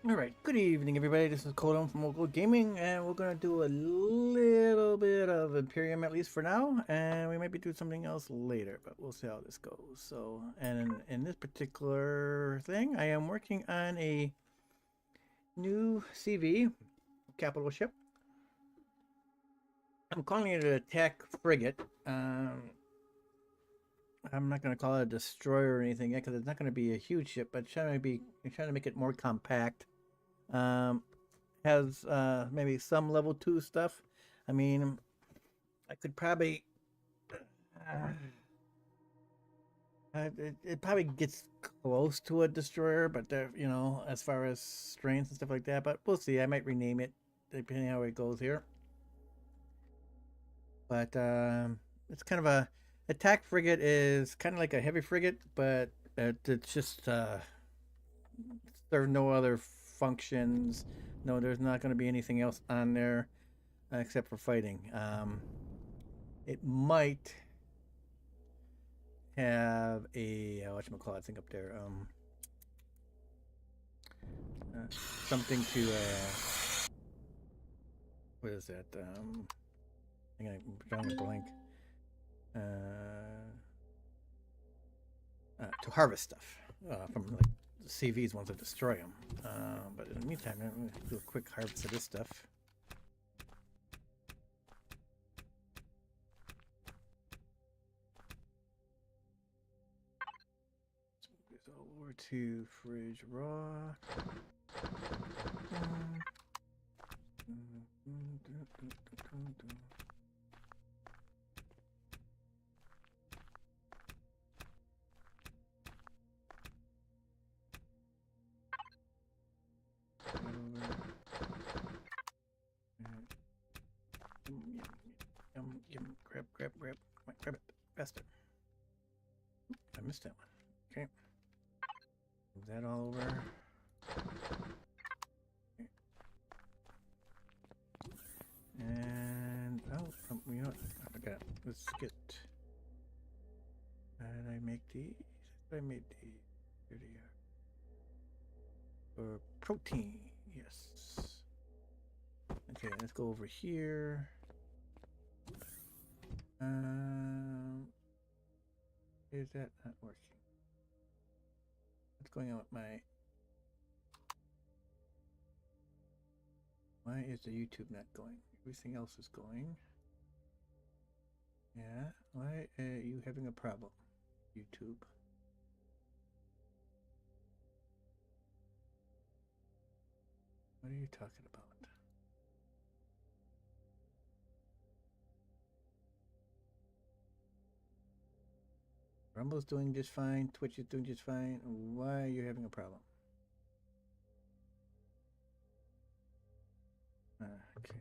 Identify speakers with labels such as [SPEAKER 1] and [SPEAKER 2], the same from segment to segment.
[SPEAKER 1] Alright, good evening everybody, this is Codem from Local Gaming, and we're going to do a little bit of Empyrion at least for now, and we might be doing something else later, but we'll see how this goes. So, and in this particular thing, I am working on a new CV, capital ship. I'm calling it an attack frigate. I'm not going to call it a destroyer or anything yet, because it's not going to be a huge ship, but I'm trying to make it more compact. Has maybe some level 2 stuff. I mean, I could probably it probably gets close to a destroyer, but you know, as far as strength and stuff like that, but we'll see. I might rename it depending on how it goes here. But it's kind of a attack frigate is kind of like a heavy frigate, but it's just there are no other functions. No, there's not going to be anything else on there except for fighting. It might have a whatchamacallit thing up there. Something to what is that? I'm drawing a blank. To harvest stuff from like CVs ones that destroy them. But in the meantime, I'm going to do a quick harvest of this stuff. Let's move this over to fridge raw. Grab. Come on, grab it faster. I missed that one. Okay. Move that all over. Okay. And you know what? I forgot. Let's get. Did I make these? I made these. Here they are. For protein, yes. Okay, let's go over here. Is that not working? What's going on with my... Why is the YouTube not going? Everything else is going. Yeah, why are you having a problem, YouTube? What are you talking about? Rumble's doing just fine. Twitch is doing just fine. Why are you having a problem? Okay.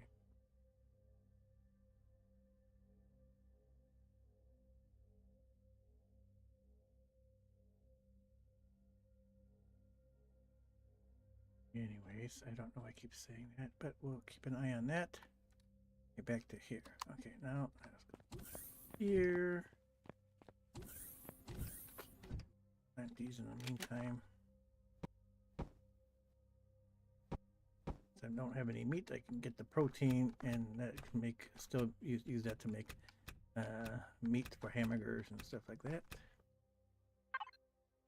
[SPEAKER 1] Anyways, I don't know why I keep saying that, but we'll keep an eye on that. Get back to here. Okay, now let's go here. Plant these in the meantime. Since I don't have any meat, I can get the protein, and that can make still use that to make meat for hamburgers and stuff like that.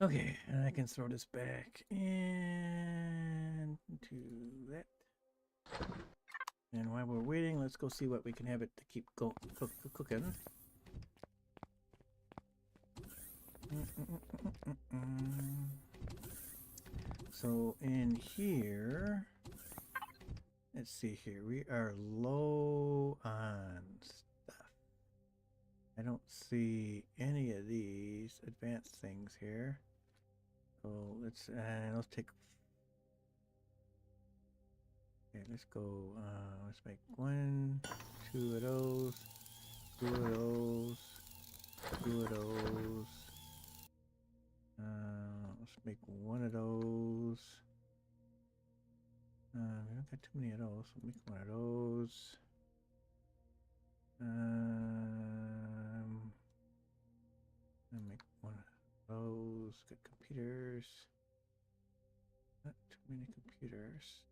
[SPEAKER 1] Okay, and I can throw this back into that. And while we're waiting, let's go see what we can have it to keep cooking. So in here, let's see here, we are low on stuff. I don't see any of these advanced things here. So let's take. Okay, let's go. Let's make 1, 2 of those, 2 of those, the computers. Not too many computers.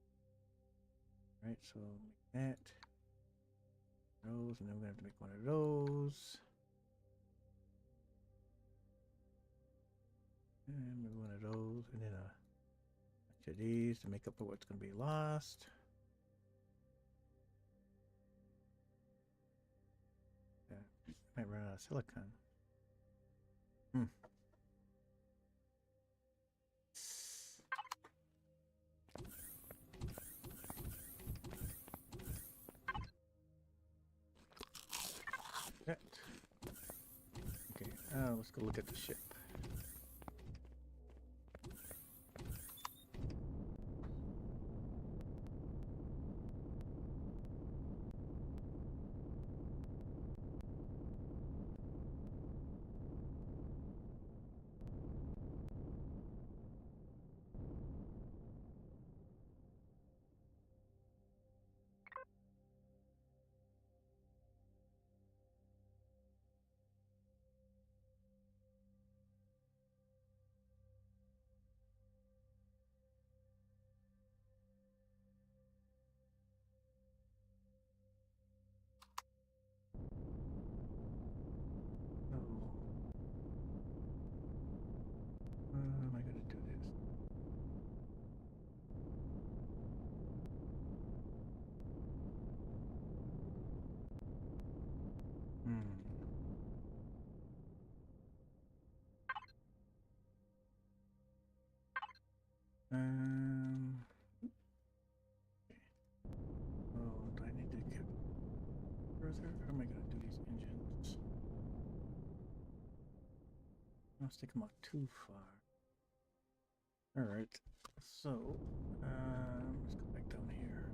[SPEAKER 1] Right, so make that. Those, and then we're gonna have to make one of those. And maybe one of those, and then a bunch of these to make up for what's gonna be lost. Yeah, might run out of silicon. That. Okay, let's go look at the ship. So, how am I gonna do this? Um. Oh, do I need to get further? How am I gonna do these engines? Let's take them out too far. All right. So, let's go back down here.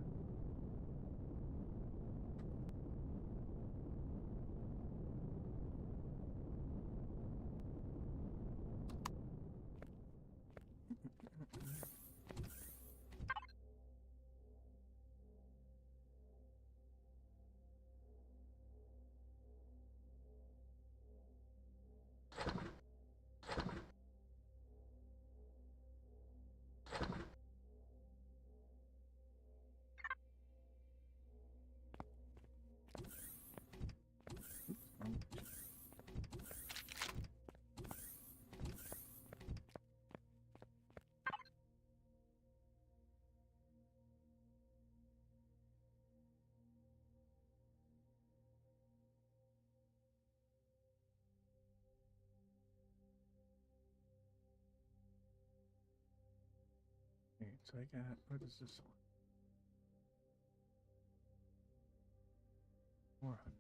[SPEAKER 1] Okay, so I got, what is this one? 400.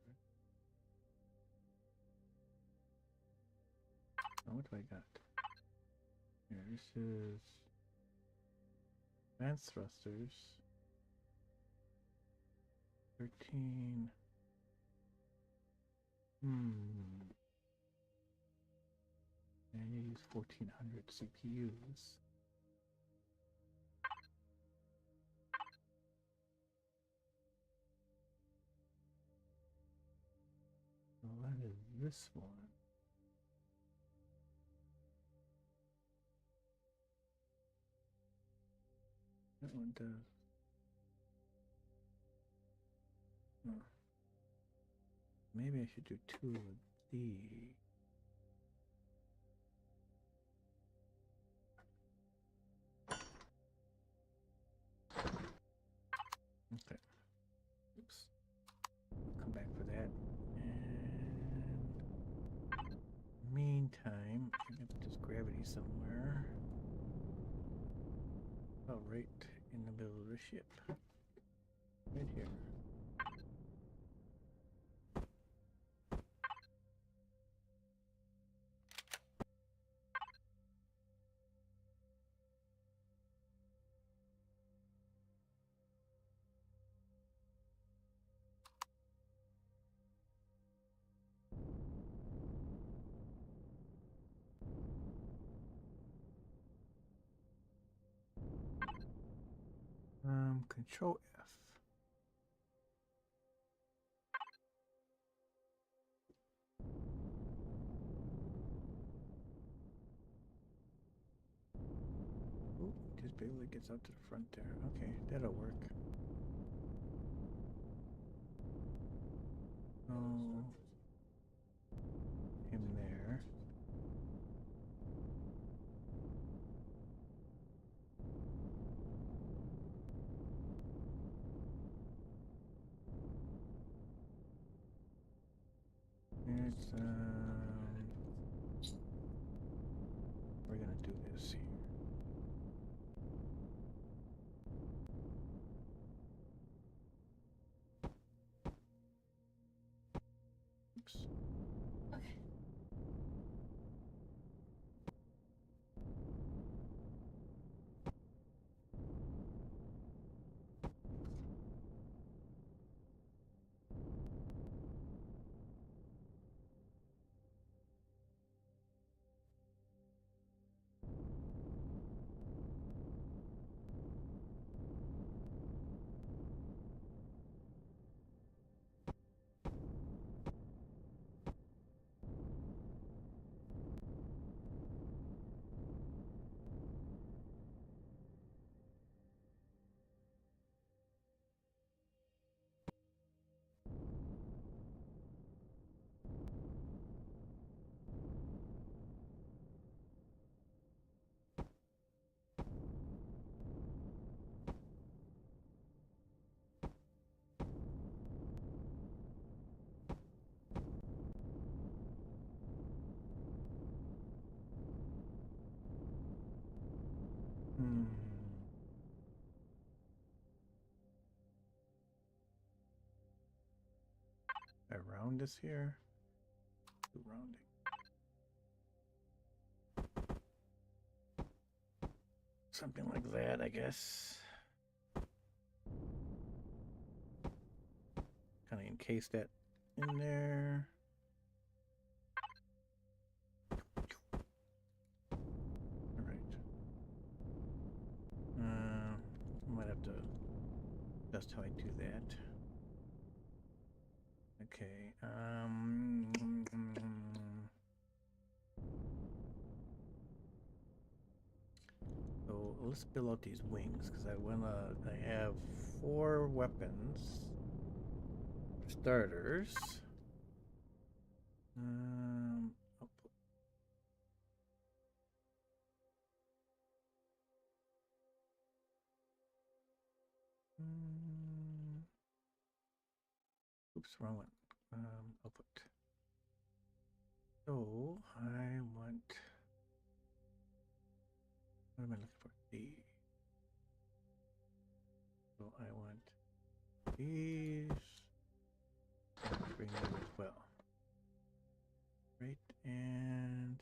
[SPEAKER 1] Oh, what do I got? Here, this is advanced thrusters. 13. And you use 1400 CPUs. Well, that is this one. That one does. Oh. Maybe I should do 2 of these. Okay. Oops. I'll come back for that. And meantime, I can put this gravity somewhere. Oh, right in the middle of the ship. Right here. Control F. till it gets out to the front there. Okay, that'll work. Oh, him there. It's we're gonna do this here. Oops.
[SPEAKER 2] Okay.
[SPEAKER 1] Hmm. Around this here. Do rounding. Something like that, I guess. Kind of encase that in there. All right. Might have to adjust how I do that. Okay. So let's build out these wings because I have 4 weapons for starters. Output. Oops, wrong one. Output. So I want. What am I looking for? D. So I want these. Bring them as well. Right, and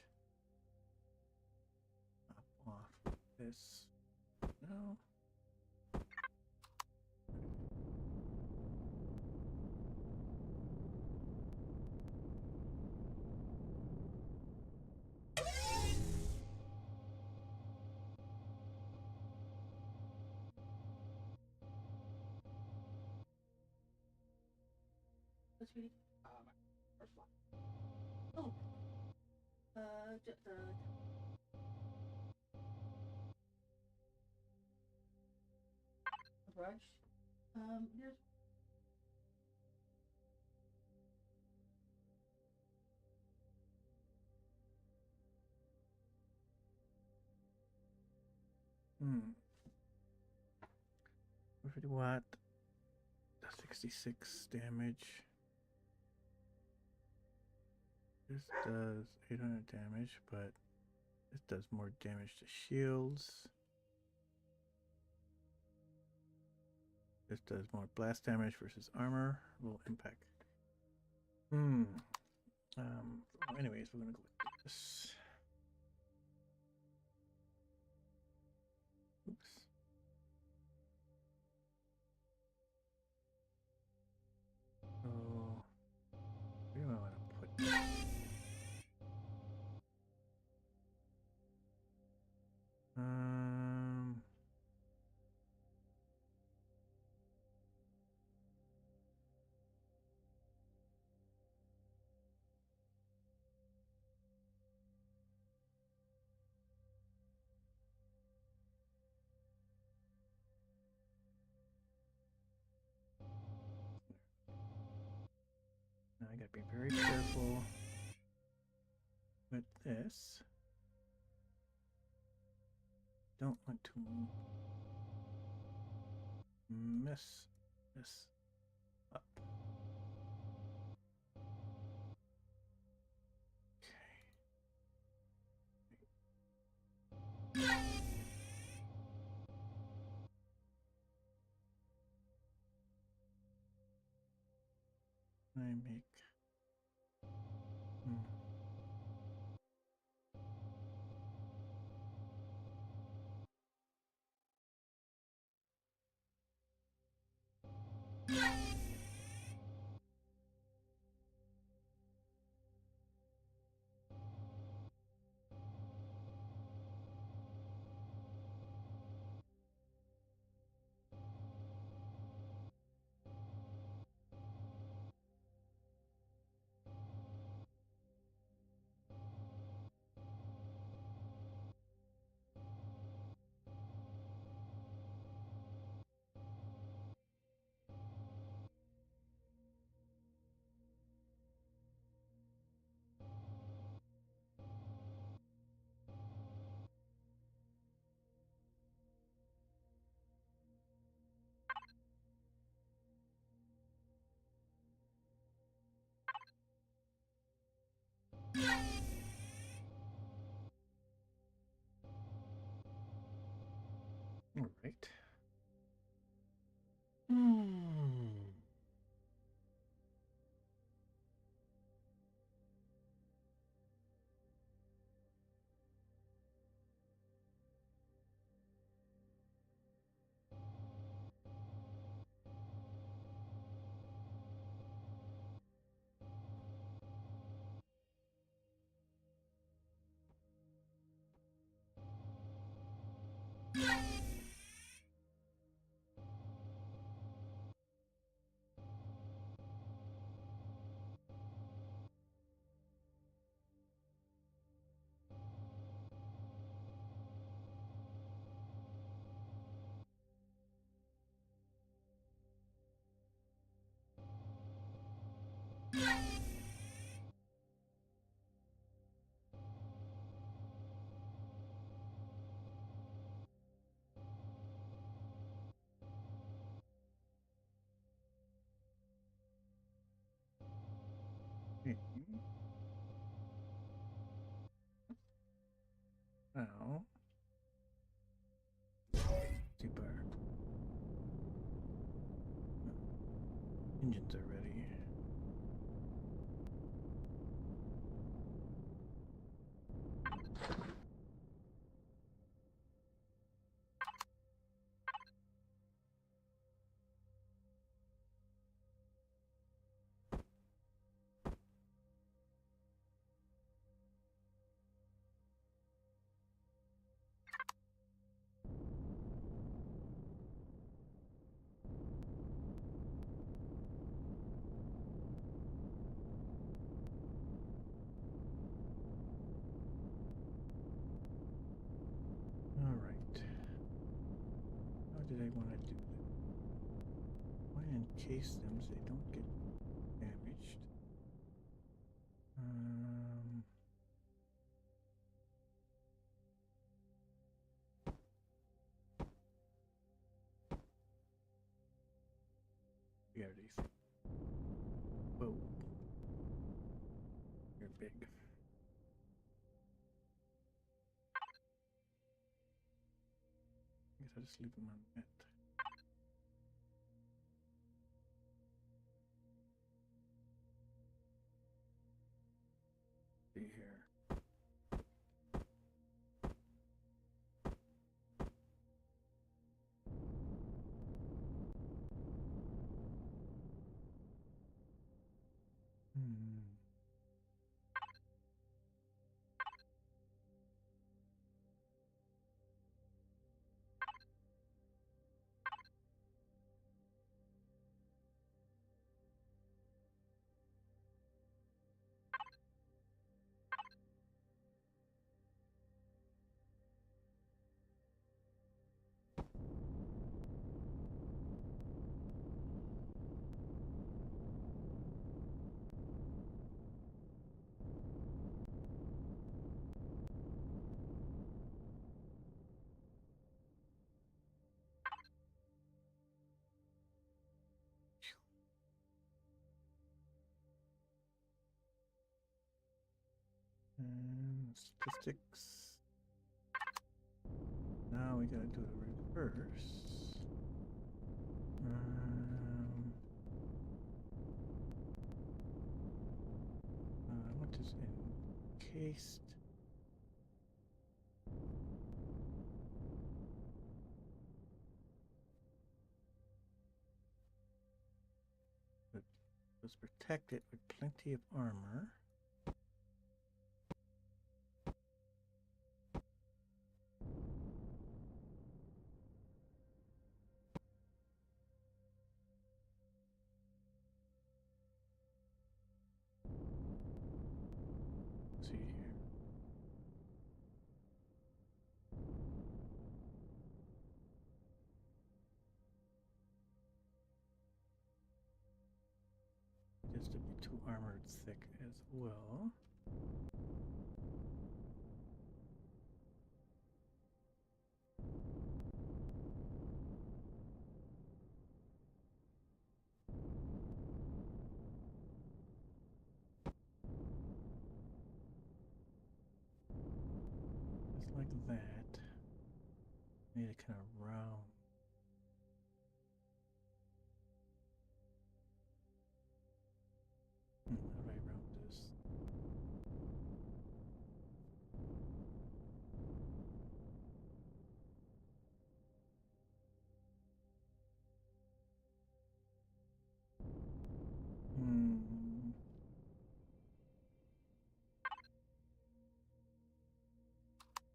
[SPEAKER 1] pop off this. No.
[SPEAKER 2] What's reading? First one. Oh. A brush. There's.
[SPEAKER 1] Hmm. 450 watt. 66 damage. This does 800 damage, but this does more damage to shields. This does more blast damage versus armor. Low impact. Anyways, we're gonna go with this. Oops. So where do I want to put this? Be very careful with this. Don't want to mess this up. Okay. I make all right. Okay. Now, super engines are ready. All right. How did I want to do this? I want to encase them so they don't get damaged. Yeah, these. Whoa. You're big. I guess I'll just leave them on net. See here. statistics. Now we gotta do the reverse. I want this encased. But let's protect it with plenty of armor. See here. Just to be too armored thick as well. Just like that. Made it kind of round. How do I round this?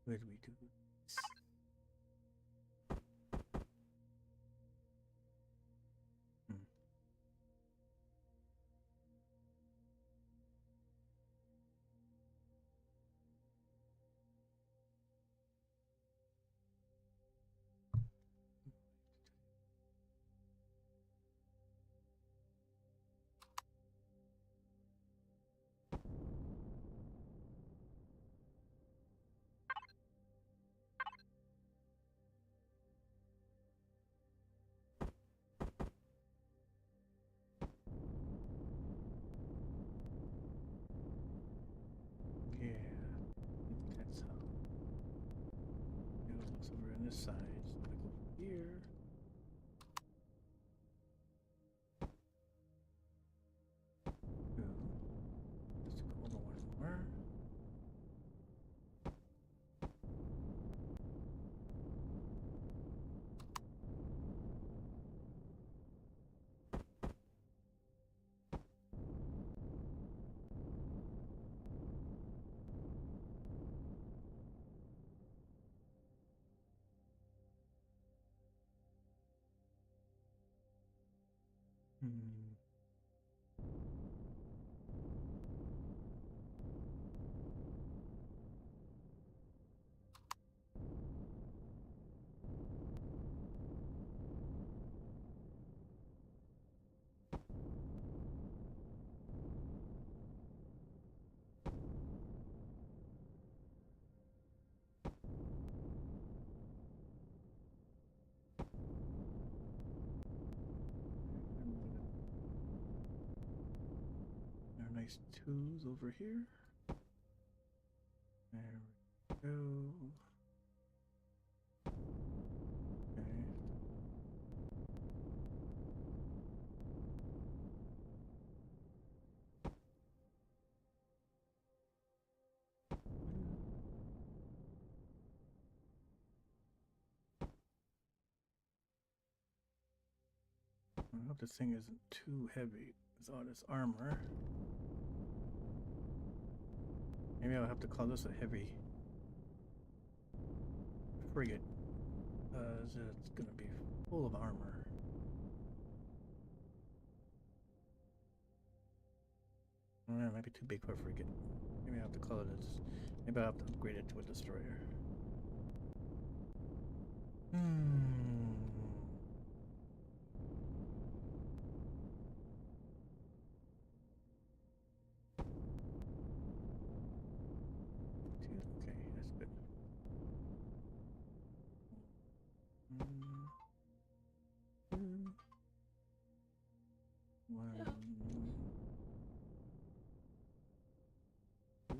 [SPEAKER 1] Where do we do this? Yeah, I think that's how it looks over on this side. So we go here. Just go over one more. Our nice twos over here. There we go. Okay. I hope this thing isn't too heavy with all this armor. Maybe I'll have to call this a heavy frigate. It's gonna be full of armor. It might be too big for a frigate. Maybe I'll have to call it a... Maybe I'll have to upgrade it to a destroyer. Okay, that's good. One, two.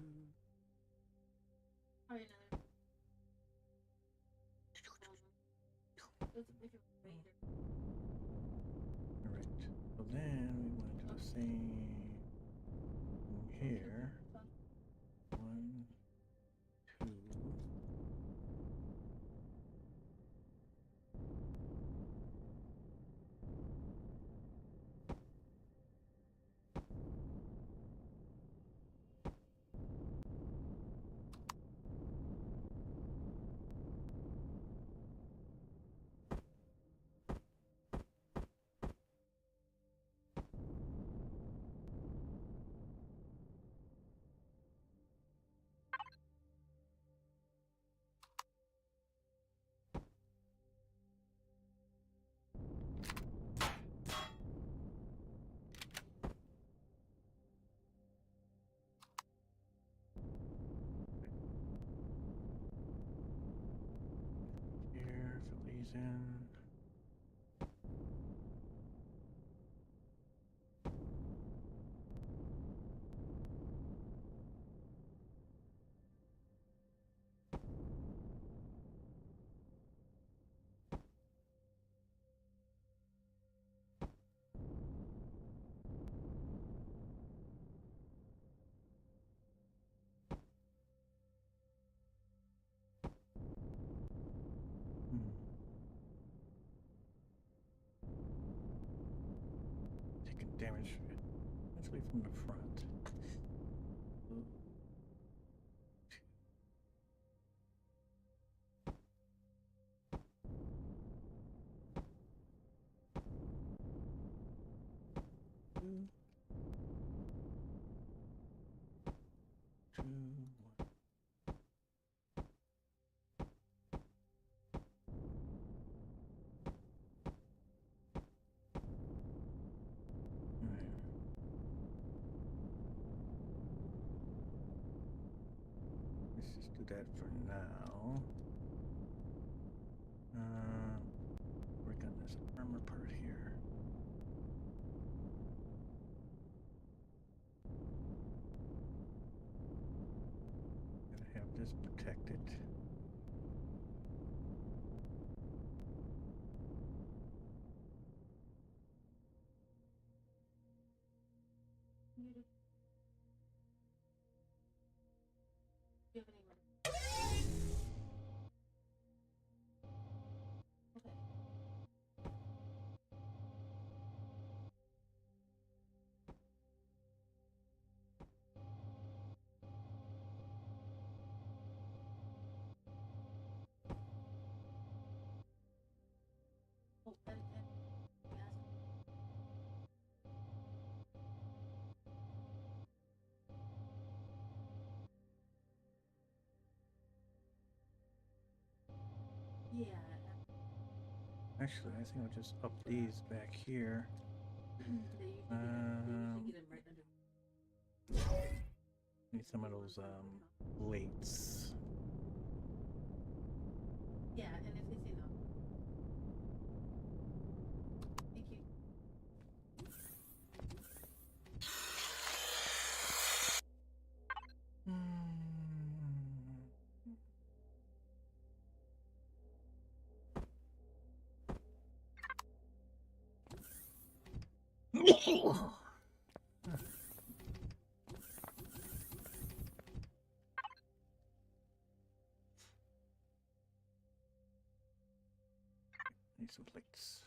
[SPEAKER 2] That's a different raider.
[SPEAKER 1] Alright. So then we want to do the same thing here. 1, 2. Here, fill these in. Taking damage essentially from the front. Ooh. Two, 2, 1. Alright. Let's just do that for now. Work on this armor part here. Gotta have this protected.
[SPEAKER 2] Muted. Do you have any more? Okay. Oh, and yes. Yeah.
[SPEAKER 1] Actually, I think I'll just up these back here.
[SPEAKER 2] They usually get them right under.
[SPEAKER 1] Need some of those plates.
[SPEAKER 2] Yeah, and if they say no. Thank you.
[SPEAKER 1] Need some plates.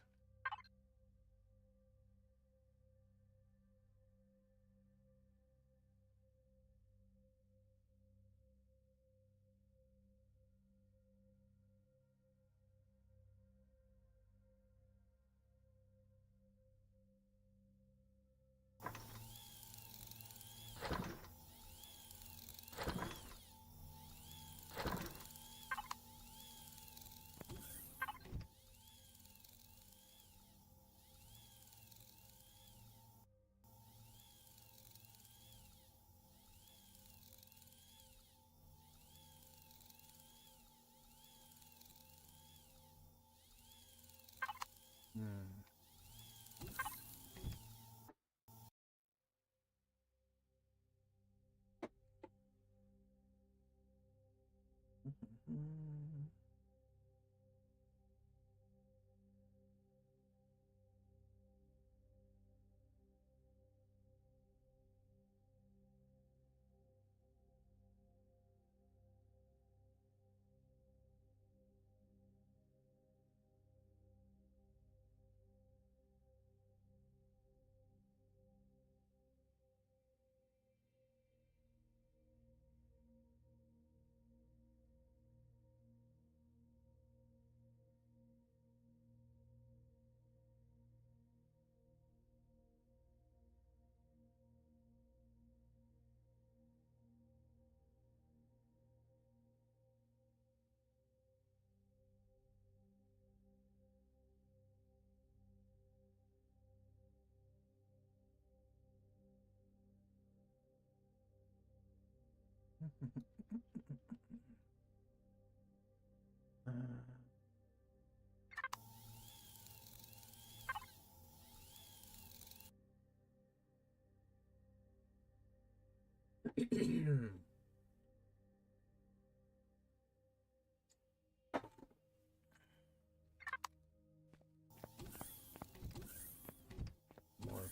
[SPEAKER 1] More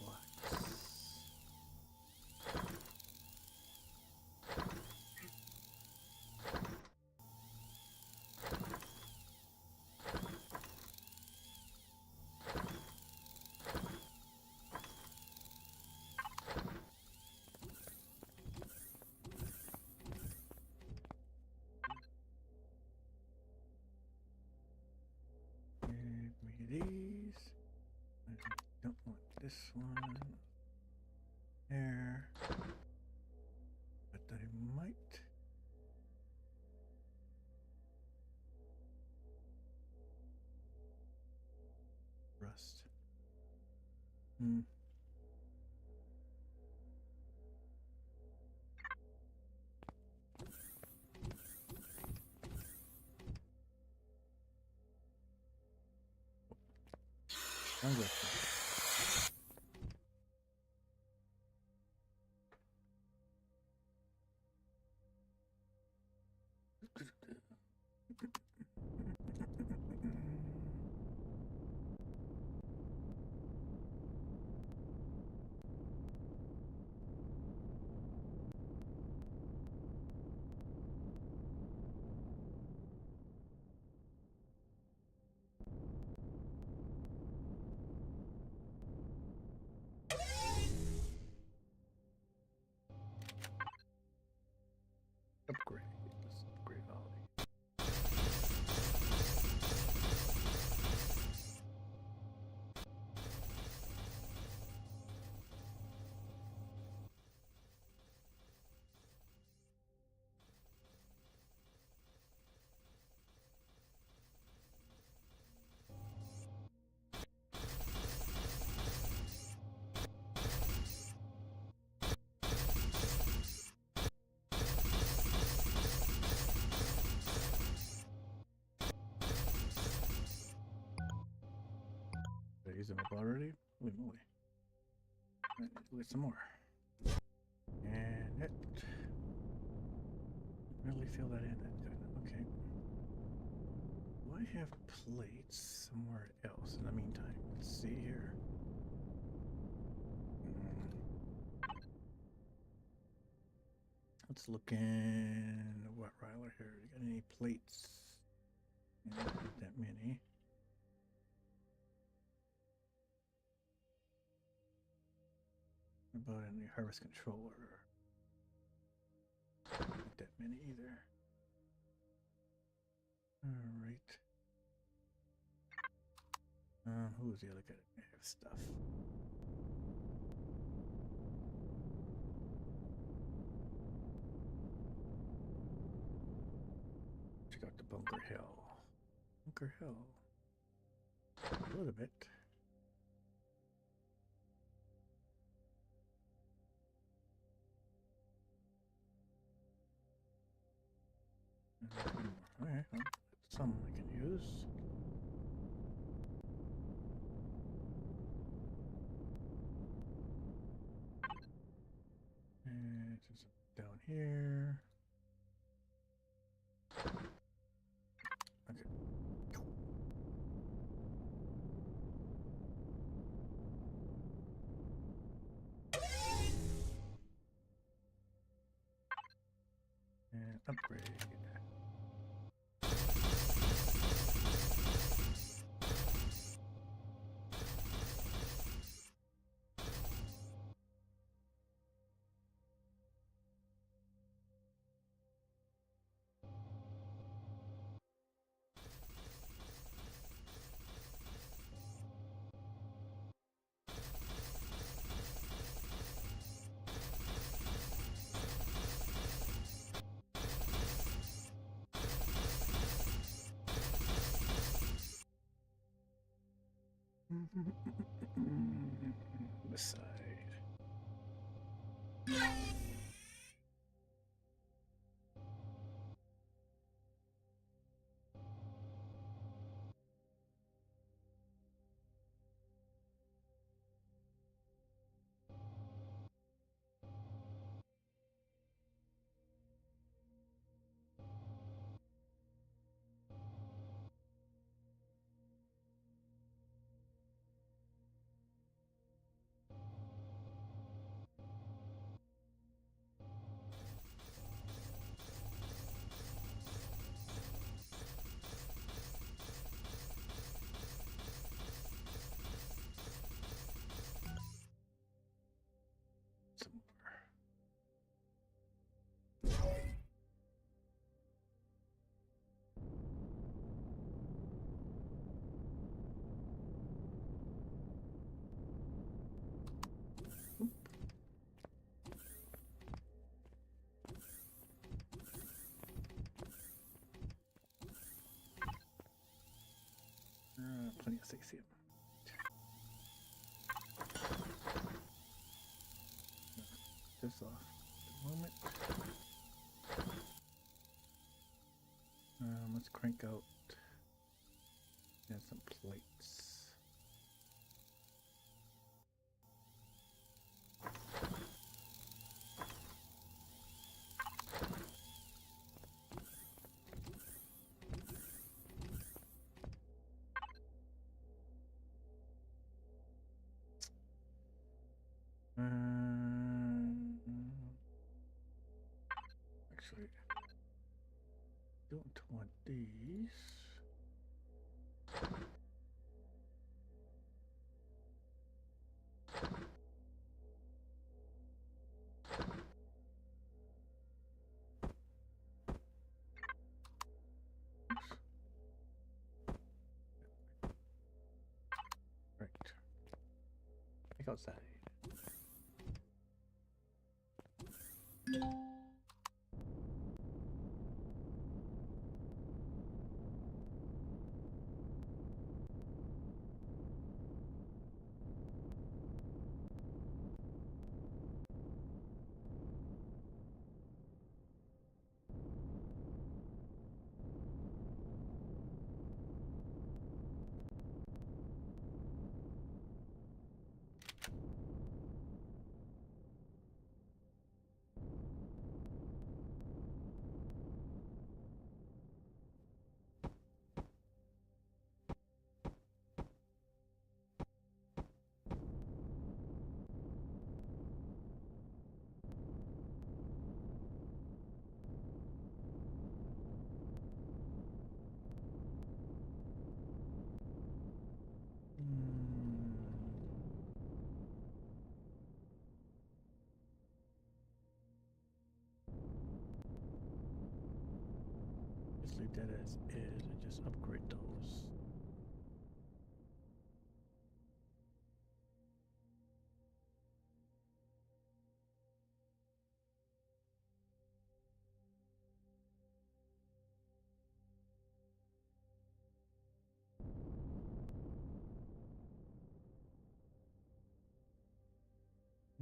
[SPEAKER 1] blocks. Give me these. I don't want this one there, but I might. Rust. I'm good. Upgrade. Let's upgrade all these. Did I use them up already? Holy moly. Let's get some more. And it. Really fill that in that good. Okay. Do I have plates somewhere else in the meantime? Let's see here. Let's look in the wet riler here. You got any plates? Not that many. What about in the harvest controller? Not that many either. Alright. Who's the other guy that have stuff? Check out the Bunker Hill. Bunker Hill. A little bit. Alright, well, some I can use. And just down here. Okay. And upgrade. This side. I see him. This off at the moment. Let's crank out some plates. Actually, don't want these. Right. Check outside. Just leave that as is and just upgrade those.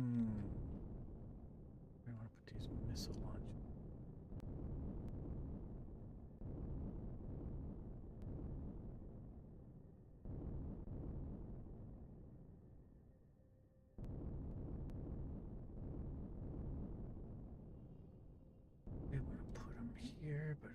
[SPEAKER 1] I want to put these missile launchers. I want to put them here, but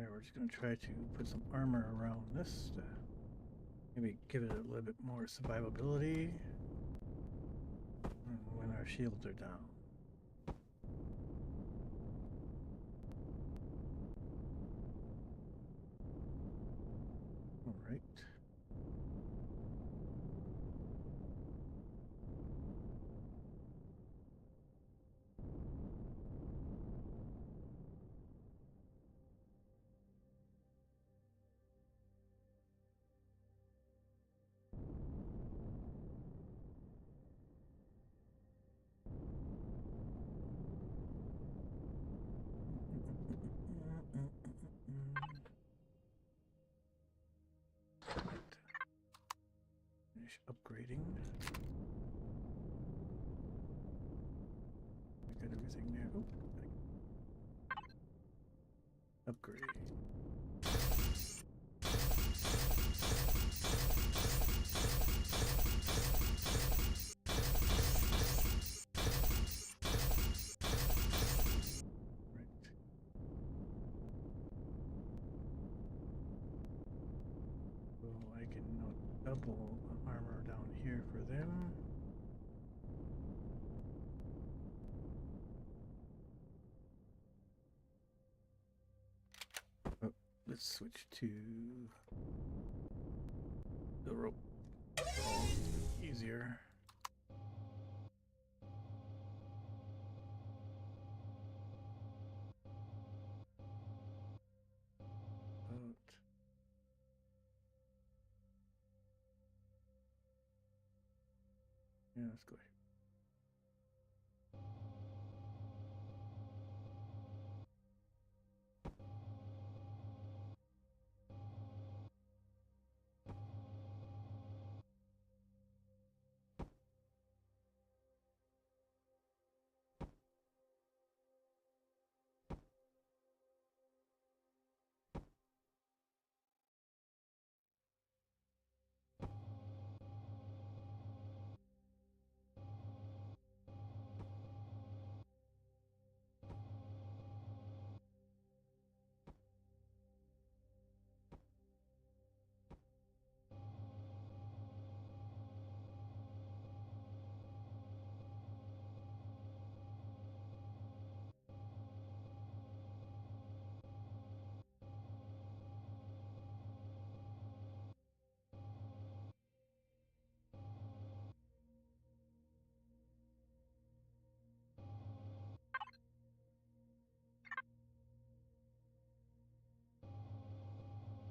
[SPEAKER 1] There, we're just going to try to put some armor around this to maybe give it a little bit more survivability when our shields are down. All right. Finish upgrading. I got everything there. Oh, upgrade. Right. So I can now double the armor down here for them. Oh, let's switch to the rope. Easier. About yeah, let's go ahead.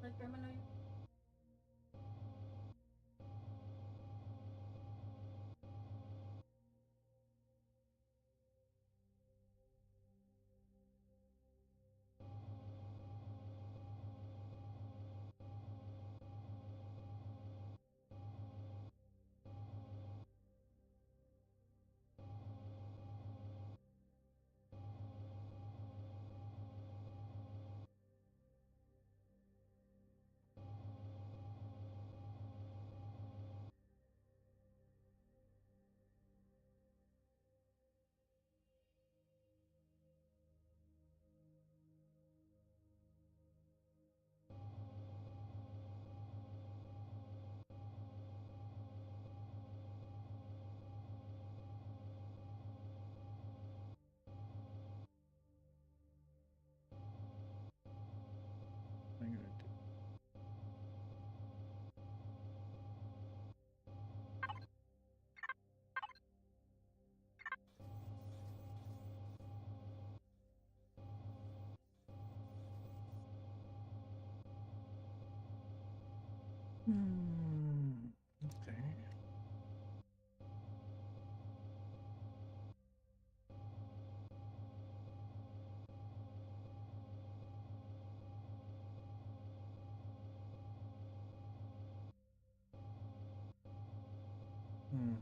[SPEAKER 2] Let Grandma know you.
[SPEAKER 1] I'm gonna do. Okay. Hmm.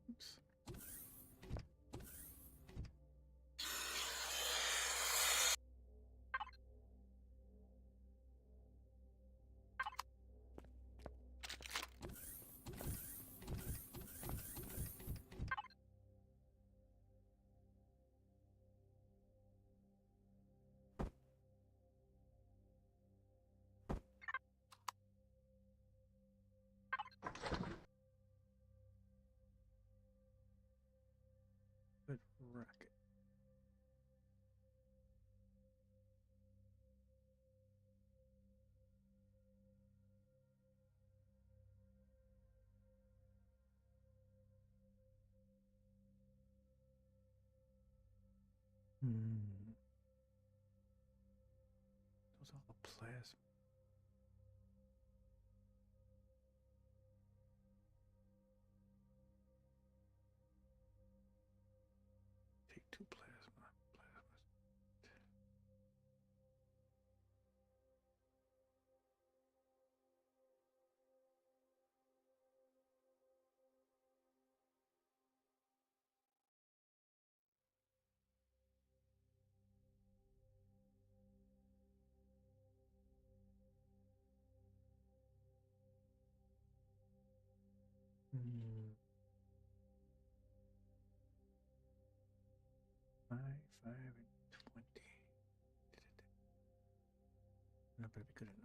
[SPEAKER 1] Oops. Good rocket. Those all plasma. Take 2 plasma. Hmm. 5, 5, and 20. Not gonna be good enough.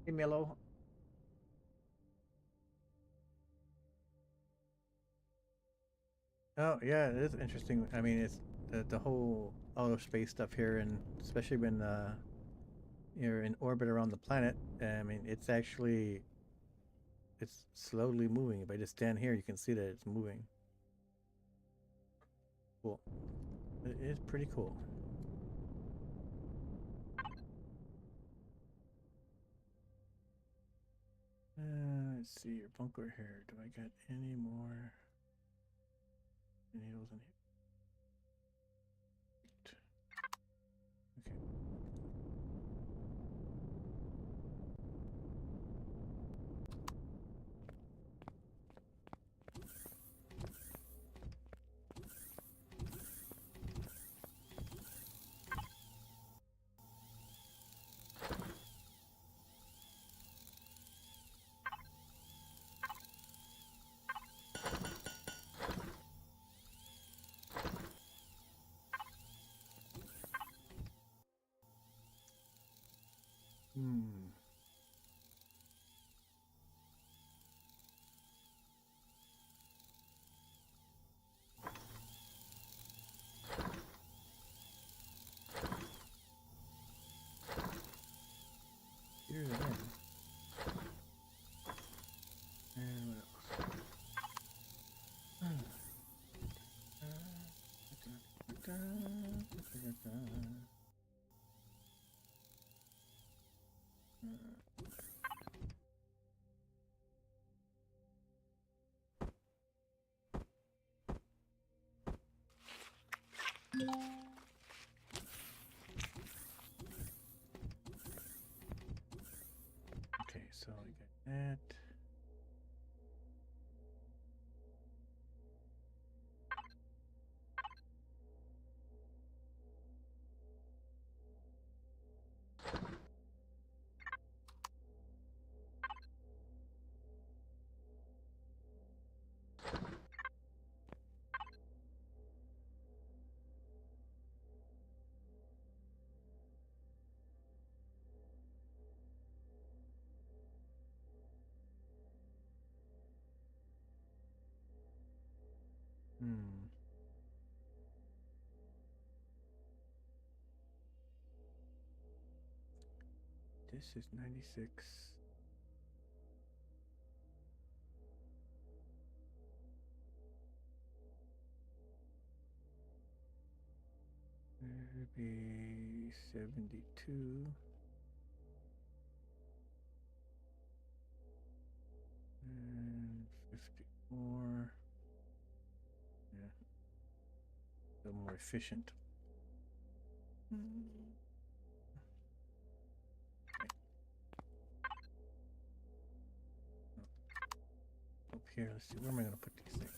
[SPEAKER 1] Hey, Milo. Oh, yeah, it is interesting. I mean, it's the whole outer space stuff here, and especially when you're in orbit around the planet. I mean, it's slowly moving. If I just stand here, you can see that it's moving. Cool. It is pretty cool. Let's see your bunker here. Do I got any more needles in here? Okay. Okay, so we got that. Hmm. This is 96. Maybe 72. And 54. Yeah. A little more efficient. Up here, let's see, where am I going to put these things?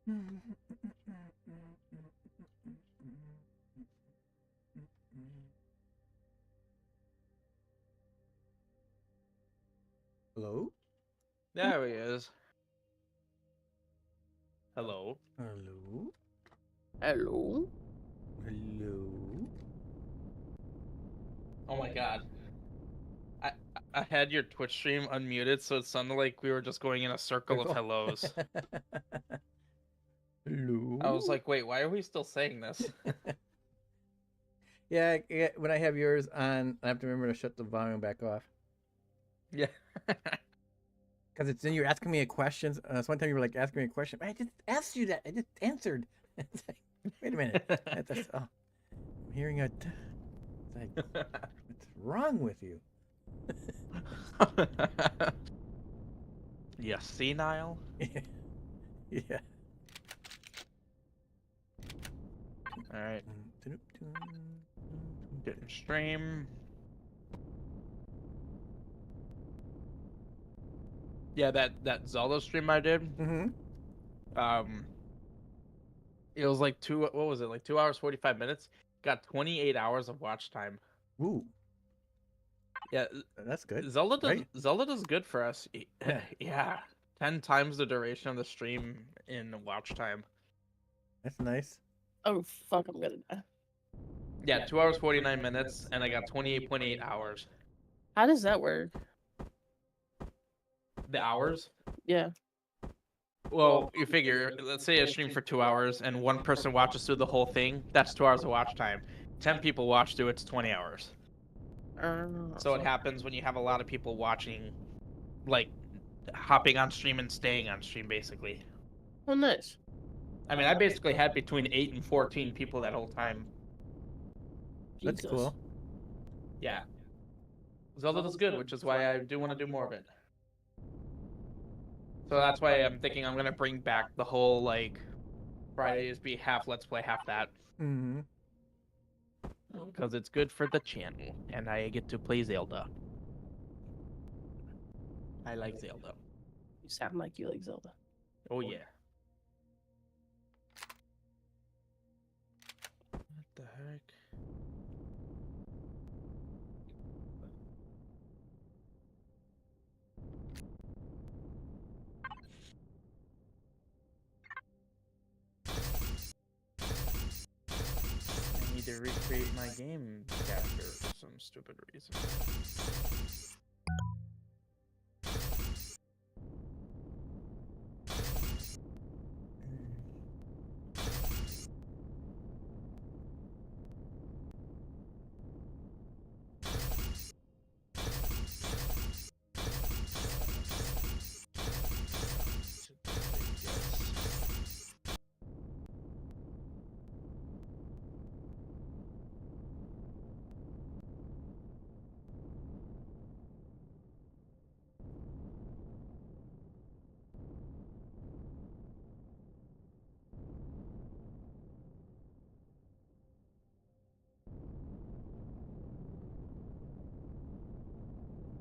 [SPEAKER 1] Hmm. Hello?
[SPEAKER 3] There he is. Hello.
[SPEAKER 1] Hello?
[SPEAKER 3] Hello.
[SPEAKER 1] Hello?
[SPEAKER 3] Oh my god. I I had your Twitch stream unmuted, so it sounded like we were just going in a circle of hellos.
[SPEAKER 1] Hello?
[SPEAKER 3] I was like, wait, why are we still saying this?
[SPEAKER 1] Yeah, when I have yours on, I have to remember to shut the volume back off.
[SPEAKER 3] Yeah.
[SPEAKER 1] Because it's then you're asking me a question. So one time you were like asking me a question. I just asked you that. I just answered. It's like, wait a minute. That's, oh, I'm hearing a. It's like, what's wrong with you?
[SPEAKER 3] Yeah, senile?
[SPEAKER 1] Yeah.
[SPEAKER 3] Alright. Getting stream. Yeah, that Zelda stream I did.
[SPEAKER 1] Mm-hmm.
[SPEAKER 3] It was like what was it? Like 2 hours 45 minutes. Got 28 hours of watch time.
[SPEAKER 1] Ooh,
[SPEAKER 3] Yeah,
[SPEAKER 1] that's good,
[SPEAKER 3] Zelda
[SPEAKER 1] right?
[SPEAKER 3] does good for us.
[SPEAKER 1] Yeah,
[SPEAKER 3] Yeah, 10 times the duration of the stream in watch time.
[SPEAKER 1] that's nice.
[SPEAKER 2] Oh fuck, I'm gonna die.
[SPEAKER 3] Yeah, 2 hours 49 minutes, and I got 28.8 hours.
[SPEAKER 2] How does that work?
[SPEAKER 3] The hours?
[SPEAKER 2] Yeah.
[SPEAKER 3] Well, you figure, let's say I stream for 2 hours, and one person watches through the whole thing. That's 2 hours of watch time. 10 people watch through it's 20 hours. So it happens when you have a lot of people watching, like hopping on stream and staying on stream, basically.
[SPEAKER 2] Oh, nice.
[SPEAKER 3] I mean, I basically had between 8 and 14 people that whole time.
[SPEAKER 1] That's
[SPEAKER 2] Jesus.
[SPEAKER 1] cool.
[SPEAKER 3] Yeah. Zelda does good, which is why I do want to do more of it. So that's why I'm thinking I'm gonna bring back the whole like Fridays be half Let's Play, half that,
[SPEAKER 1] Mm-hmm.
[SPEAKER 3] because it's good for the channel, and I get to play Zelda. I like Zelda.
[SPEAKER 2] You sound like you like Zelda.
[SPEAKER 3] Oh yeah. What the heck? I need to recreate my game capture for some stupid reason.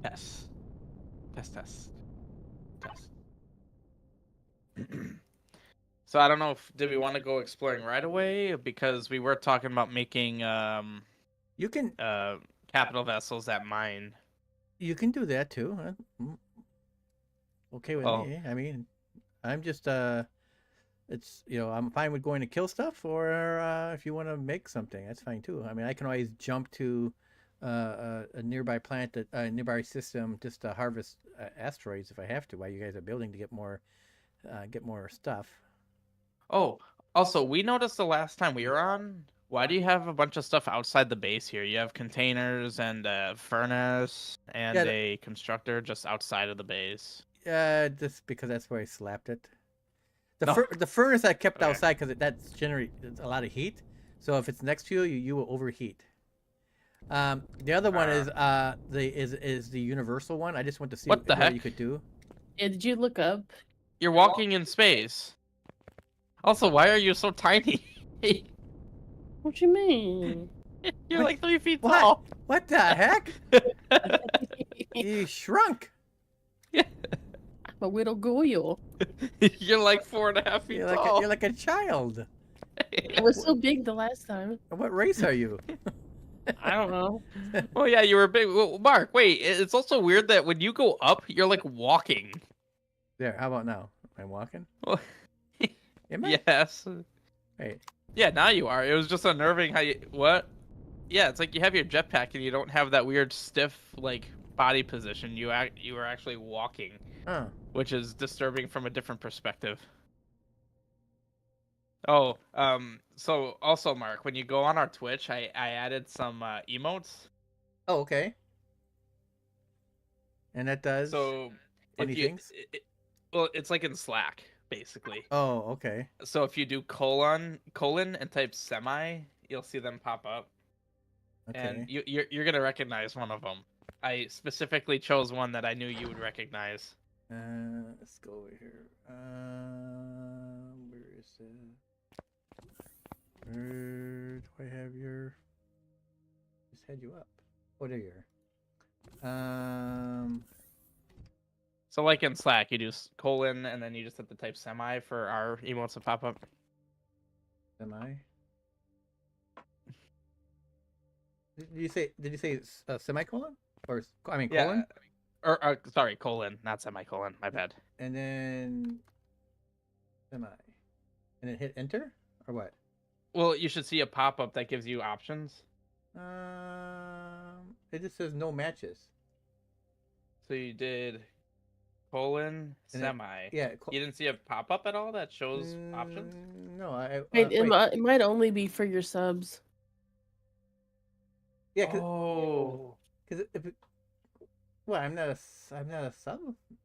[SPEAKER 3] Test. Test, test. Test. So I don't know if did we want to go exploring right away, because we were talking about making
[SPEAKER 1] You can
[SPEAKER 3] capital vessels that mine.
[SPEAKER 1] do that too. Okay with
[SPEAKER 3] Oh,
[SPEAKER 1] me. I mean, I'm just it's I'm fine with going to kill stuff, or if you want to make something, that's fine too. I mean, I can always jump to a nearby planet, that nearby system, just to harvest asteroids if I have to, while you guys are building, to get more stuff.
[SPEAKER 3] oh. Also, we noticed the last time we were on. Why do you have a bunch of stuff outside the base here? You have containers and a furnace and
[SPEAKER 1] Yeah,
[SPEAKER 3] a constructor just outside of the base.
[SPEAKER 1] just because that's where I slapped it. The
[SPEAKER 3] No.
[SPEAKER 1] the furnace I kept
[SPEAKER 3] Okay.
[SPEAKER 1] outside because that's generate a lot of heat. So if it's next to you, you will overheat. The other one is the universal one. I just want to see
[SPEAKER 3] What the
[SPEAKER 1] what
[SPEAKER 3] heck?
[SPEAKER 1] you could do.
[SPEAKER 2] Yeah, did you look up?
[SPEAKER 3] You're walking in space. Also, why are you so tiny?
[SPEAKER 2] What you mean?
[SPEAKER 3] You're like 3 feet
[SPEAKER 1] What?
[SPEAKER 3] tall.
[SPEAKER 1] What the heck? You shrunk.
[SPEAKER 2] I'm a little goyle.
[SPEAKER 3] You're like 4.5 feet tall.
[SPEAKER 1] You're like a child.
[SPEAKER 2] It was so big the last time.
[SPEAKER 1] What race are you?
[SPEAKER 2] I don't know.
[SPEAKER 3] Well, yeah, you were big. Well, Mark, wait. It's also weird that when you go up, you're like walking.
[SPEAKER 1] There. How about now? Am I walking?
[SPEAKER 3] Well,
[SPEAKER 1] Am I?
[SPEAKER 3] yes.
[SPEAKER 1] Wait.
[SPEAKER 3] Yeah, now you are. It was just unnerving how you. What? Yeah, it's like you have your jetpack and you don't have that weird stiff like body position. You were actually walking,
[SPEAKER 1] Oh.
[SPEAKER 3] which is disturbing from a different perspective. Oh, so also, Mark, when you go on our Twitch, I added some emotes.
[SPEAKER 1] Oh, okay. And that does
[SPEAKER 3] So
[SPEAKER 1] funny
[SPEAKER 3] if you,
[SPEAKER 1] things.
[SPEAKER 3] well, it's like in Slack, basically.
[SPEAKER 1] Oh, okay.
[SPEAKER 3] So if you do colon and type semi, you'll see them pop up, and
[SPEAKER 1] Okay.
[SPEAKER 3] you're gonna recognize one of them. I specifically chose one that I knew you would recognize.
[SPEAKER 1] Let's go over here. Where is it? Where do I have your? Just head you up. Oh, there you are.
[SPEAKER 3] So like in Slack, you do colon and then you just have to type semi for our emotes to pop up.
[SPEAKER 1] Semi. Did you say semicolon or colon?
[SPEAKER 3] Yeah. Or sorry, colon, not semicolon. My bad.
[SPEAKER 1] And then semi, and then hit enter or what?
[SPEAKER 3] Well, you should see a pop up that gives you options.
[SPEAKER 1] It just says no matches.
[SPEAKER 3] So you did colon
[SPEAKER 1] And
[SPEAKER 3] semi.
[SPEAKER 1] Yeah.
[SPEAKER 3] You didn't see a pop up at all that shows options?
[SPEAKER 1] No,
[SPEAKER 4] Wait,
[SPEAKER 1] wait.
[SPEAKER 4] it might only be for your subs.
[SPEAKER 1] Yeah.
[SPEAKER 3] Oh.
[SPEAKER 1] Because well, I'm not a sub.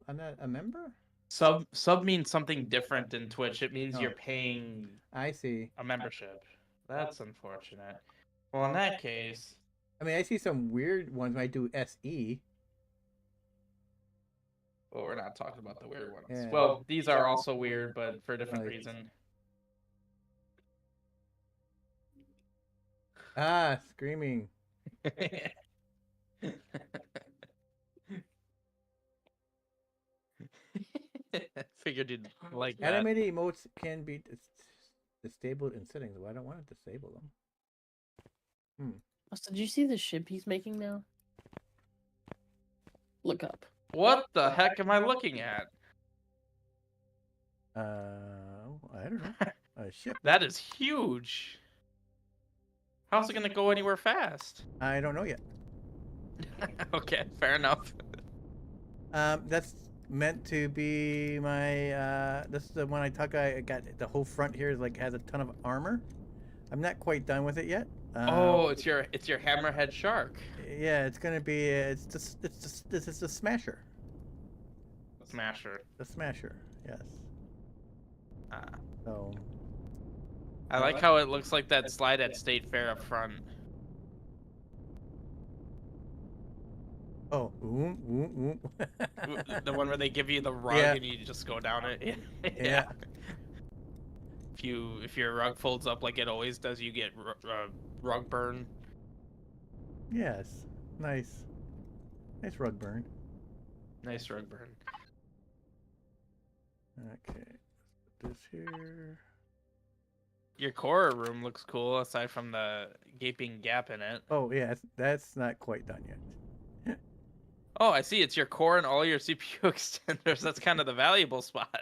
[SPEAKER 1] I'm not a member.
[SPEAKER 3] Sub means something different in Twitch. It means
[SPEAKER 1] Oh.
[SPEAKER 3] you're paying
[SPEAKER 1] I see.
[SPEAKER 3] a membership. That's unfortunate. Well, in that case,
[SPEAKER 1] I mean, I see some weird ones when I do SE.
[SPEAKER 3] well, we're not talking about the weird ones.
[SPEAKER 1] Yeah.
[SPEAKER 3] Well, these are also weird, but for a different
[SPEAKER 1] Like-
[SPEAKER 3] reason.
[SPEAKER 1] Ah, screaming.
[SPEAKER 3] Figured you'd like that.
[SPEAKER 1] Animated emotes can be disabled in settings. Well, I don't want to disable them.
[SPEAKER 4] So did you see the ship he's making now? Look up.
[SPEAKER 3] What the heck am I looking at?
[SPEAKER 1] I don't know. A ship.
[SPEAKER 3] That is huge. How's it gonna go anywhere fast?
[SPEAKER 1] I don't know yet.
[SPEAKER 3] Okay, fair enough.
[SPEAKER 1] That's meant to be my. This is the one I got the whole front here is like has a ton of armor. I'm not quite done with it yet.
[SPEAKER 3] Oh, it's your hammerhead shark.
[SPEAKER 1] Yeah, it's gonna be. This is the Smasher.
[SPEAKER 3] Smasher.
[SPEAKER 1] The Smasher. Yes. So.
[SPEAKER 3] I like how it looks like that slide at State Fair up front.
[SPEAKER 1] Oh,
[SPEAKER 3] The one where they give you the rug
[SPEAKER 1] Yeah.
[SPEAKER 3] and you just go down it.
[SPEAKER 1] Yeah.
[SPEAKER 3] If your rug folds up like it always does, you get rug burn.
[SPEAKER 1] Yes. Nice. Nice rug burn.
[SPEAKER 3] Nice rug burn.
[SPEAKER 1] Okay. Let's put this here.
[SPEAKER 3] Your core room looks cool aside from the gaping gap in it.
[SPEAKER 1] Oh yeah, that's not quite done yet.
[SPEAKER 3] Oh, I see. It's your core and all your CPU extenders. That's kind of the valuable spot.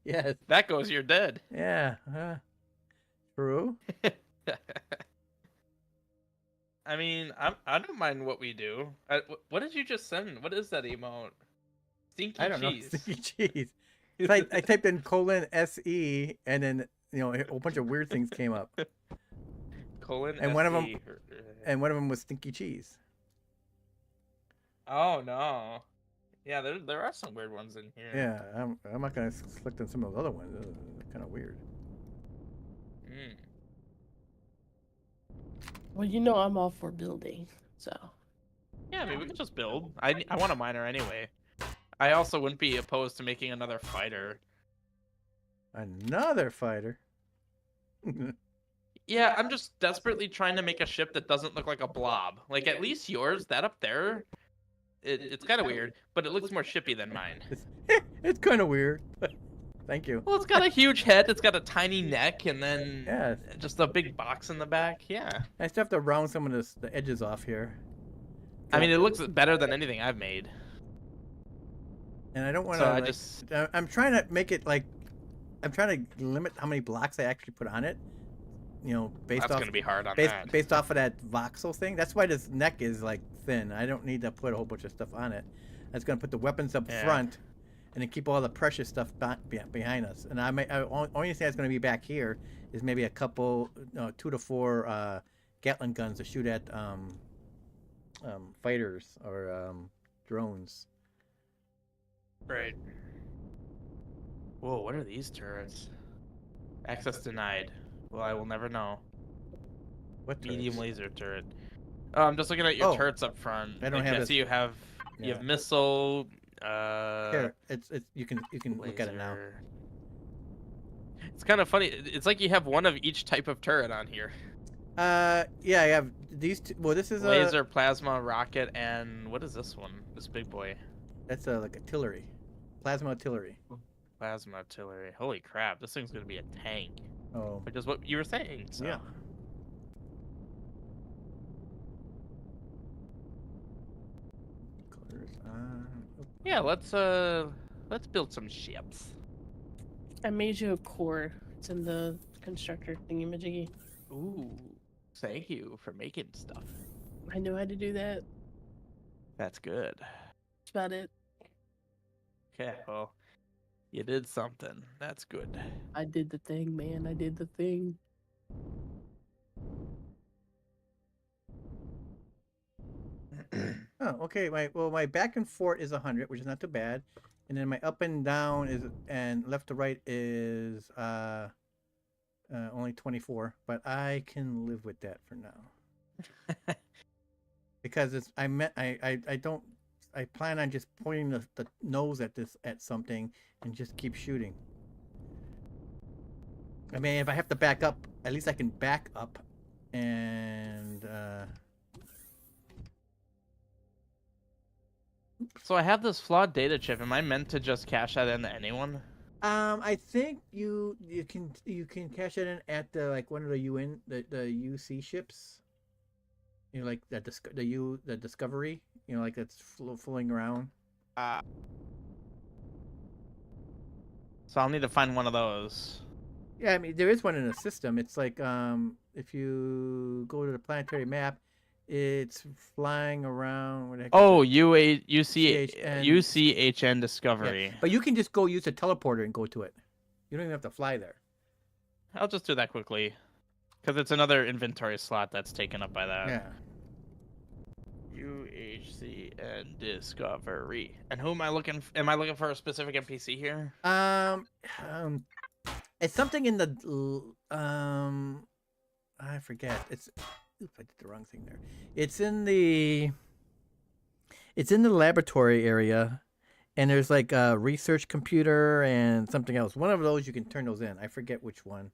[SPEAKER 1] Yes.
[SPEAKER 3] That goes, you're dead.
[SPEAKER 1] Yeah. True.
[SPEAKER 3] I mean, I don't mind what we do. What did you just send? What is that emote? Stinky
[SPEAKER 1] I don't
[SPEAKER 3] cheese.
[SPEAKER 1] know. Stinky cheese. I typed in colon SE and then a whole bunch of weird things came up.
[SPEAKER 3] Colon
[SPEAKER 1] And one of
[SPEAKER 3] SE.
[SPEAKER 1] And one of them was stinky cheese.
[SPEAKER 3] Oh no. Yeah, there are some weird ones in here.
[SPEAKER 1] Yeah, I'm not gonna select on some of those other ones. Kind of weird.
[SPEAKER 3] Mm.
[SPEAKER 4] Well, you know I'm all for building, so.
[SPEAKER 3] Yeah, I mean we could just build. I want a miner anyway. I also wouldn't be opposed to making another fighter.
[SPEAKER 1] Another fighter.
[SPEAKER 3] Yeah, I'm just desperately trying to make a ship that doesn't look like a blob. Like at least yours, that up there, it's kind of weird, but it looks more shippy than mine.
[SPEAKER 1] It's kind of weird. Thank you.
[SPEAKER 3] Well, it's got a huge head, it's got a tiny neck, and then
[SPEAKER 1] Yeah.
[SPEAKER 3] just a big box in the back. Yeah.
[SPEAKER 1] I still have to round some of the edges off here.
[SPEAKER 3] I mean, it looks better than anything I've made.
[SPEAKER 1] And I don't want
[SPEAKER 3] So I
[SPEAKER 1] to.
[SPEAKER 3] just
[SPEAKER 1] I'm trying to make it like. I'm trying to limit how many blocks I actually put on it. Based
[SPEAKER 3] that's
[SPEAKER 1] off
[SPEAKER 3] gonna be hard on
[SPEAKER 1] based,
[SPEAKER 3] that.
[SPEAKER 1] based off of that voxel thing. That's why this neck is like thin. I don't need to put a whole bunch of stuff on it. That's gonna put the weapons up
[SPEAKER 3] Yeah.
[SPEAKER 1] front, and then keep all the precious stuff behind us. And only thing that's gonna be back here is maybe a couple, 2 to 4 Gatling guns to shoot at fighters or drones.
[SPEAKER 3] Right. Whoa, what are these turrets? Access denied. Well, I will never know.
[SPEAKER 1] What
[SPEAKER 3] Medium
[SPEAKER 1] turrets?
[SPEAKER 3] laser turret. Oh, I'm just looking at your
[SPEAKER 1] Oh,
[SPEAKER 3] turrets up front.
[SPEAKER 1] I don't
[SPEAKER 3] Like,
[SPEAKER 1] have
[SPEAKER 3] I
[SPEAKER 1] this-
[SPEAKER 3] see you have
[SPEAKER 1] Yeah.
[SPEAKER 3] missile.
[SPEAKER 1] Here, it's you can look at it now.
[SPEAKER 3] laser. It's kind of funny. It's like you have one of each type of turret on here.
[SPEAKER 1] Yeah, I have these two. Well, this is
[SPEAKER 3] Laser, plasma, rocket, and what is this one? This big boy.
[SPEAKER 1] That's like artillery, plasma artillery.
[SPEAKER 3] Plasma artillery. Holy crap! This thing's gonna be a tank.
[SPEAKER 1] Oh,
[SPEAKER 3] Which is what you were saying. So.
[SPEAKER 1] yeah. Colors.
[SPEAKER 3] Yeah, let's build some ships.
[SPEAKER 4] I made you a core. It's in the constructor thingamajiggy.
[SPEAKER 3] Ooh, thank you for making stuff.
[SPEAKER 4] I know how to do that.
[SPEAKER 3] That's good.
[SPEAKER 4] That's about it.
[SPEAKER 3] Okay, well, you did something. That's good.
[SPEAKER 4] I did the thing, man. I did the thing.
[SPEAKER 1] Oh, okay. My back and forth is 100, which is not too bad, and then my up and down is and left to right is only 24, but I can live with that for now. Because I plan on just pointing the nose at something and just keep shooting. I mean, if I have to back up, at least I can back up and
[SPEAKER 3] So I have this flawed data chip. Am I meant to just cash that into anyone?
[SPEAKER 1] I think you can cash it in at the like one of the the UC ships. You know, like the Discovery. You know, like that's flowing around.
[SPEAKER 3] So I'll need to find one of those.
[SPEAKER 1] Yeah, I mean there is one in the system. It's like if you go to the planetary map, it's flying around. What the heck is
[SPEAKER 3] Oh,
[SPEAKER 1] it?
[SPEAKER 3] UCHN Discovery.
[SPEAKER 1] Yeah. But you can just go use a teleporter and go to it. You don't even have to fly there.
[SPEAKER 3] I'll just do that quickly, because it's another inventory slot that's taken up by that.
[SPEAKER 1] Yeah.
[SPEAKER 3] UHCN Discovery. And who am I looking? Am I looking for a specific NPC here?
[SPEAKER 1] It's something in the I forget. Oops, I did the wrong thing there. It's in the laboratory area, and there's like a research computer and something else. One of those you can turn those in. I forget which one.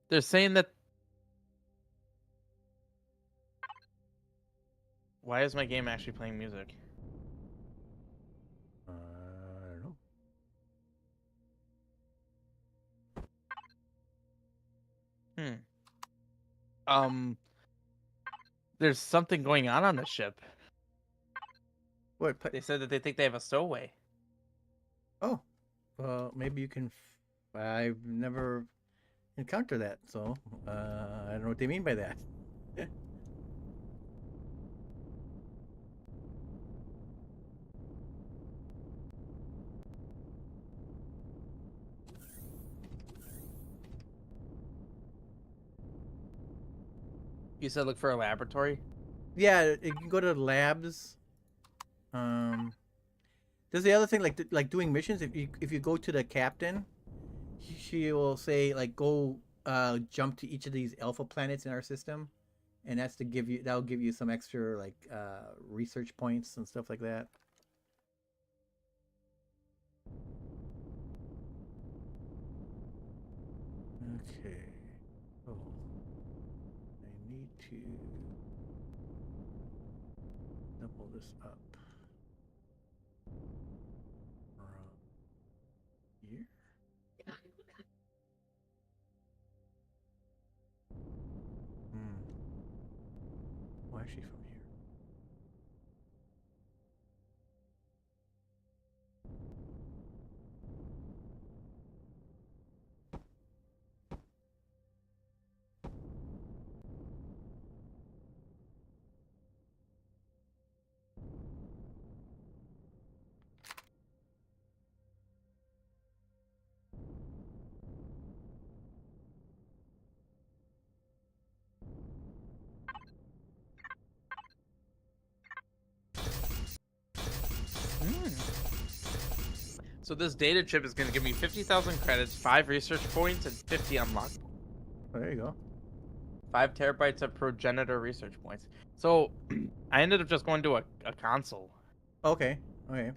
[SPEAKER 3] They're saying that. Why is my game actually playing music?
[SPEAKER 1] I don't know.
[SPEAKER 3] There's something going on the ship.
[SPEAKER 1] What?
[SPEAKER 3] They said that they think they have a stowaway.
[SPEAKER 1] Oh, well, maybe you can. I've never encountered that, so I don't know what they mean by that.
[SPEAKER 3] You said look for a laboratory?
[SPEAKER 1] Yeah, you can go to labs. There's the other thing, like doing missions. If you go to the captain, she will say like go jump to each of these alpha planets in our system, and that'll give you some extra like research points and stuff like that. Okay. Oh, I need to double this up. Here. Why is she from here?
[SPEAKER 3] So this data chip is going to give me 50,000 credits, 5 research points, and 50 unlock.
[SPEAKER 1] Oh, there you go.
[SPEAKER 3] 5 terabytes of progenitor research points. So I ended up just going to a console.
[SPEAKER 1] Okay. Okay.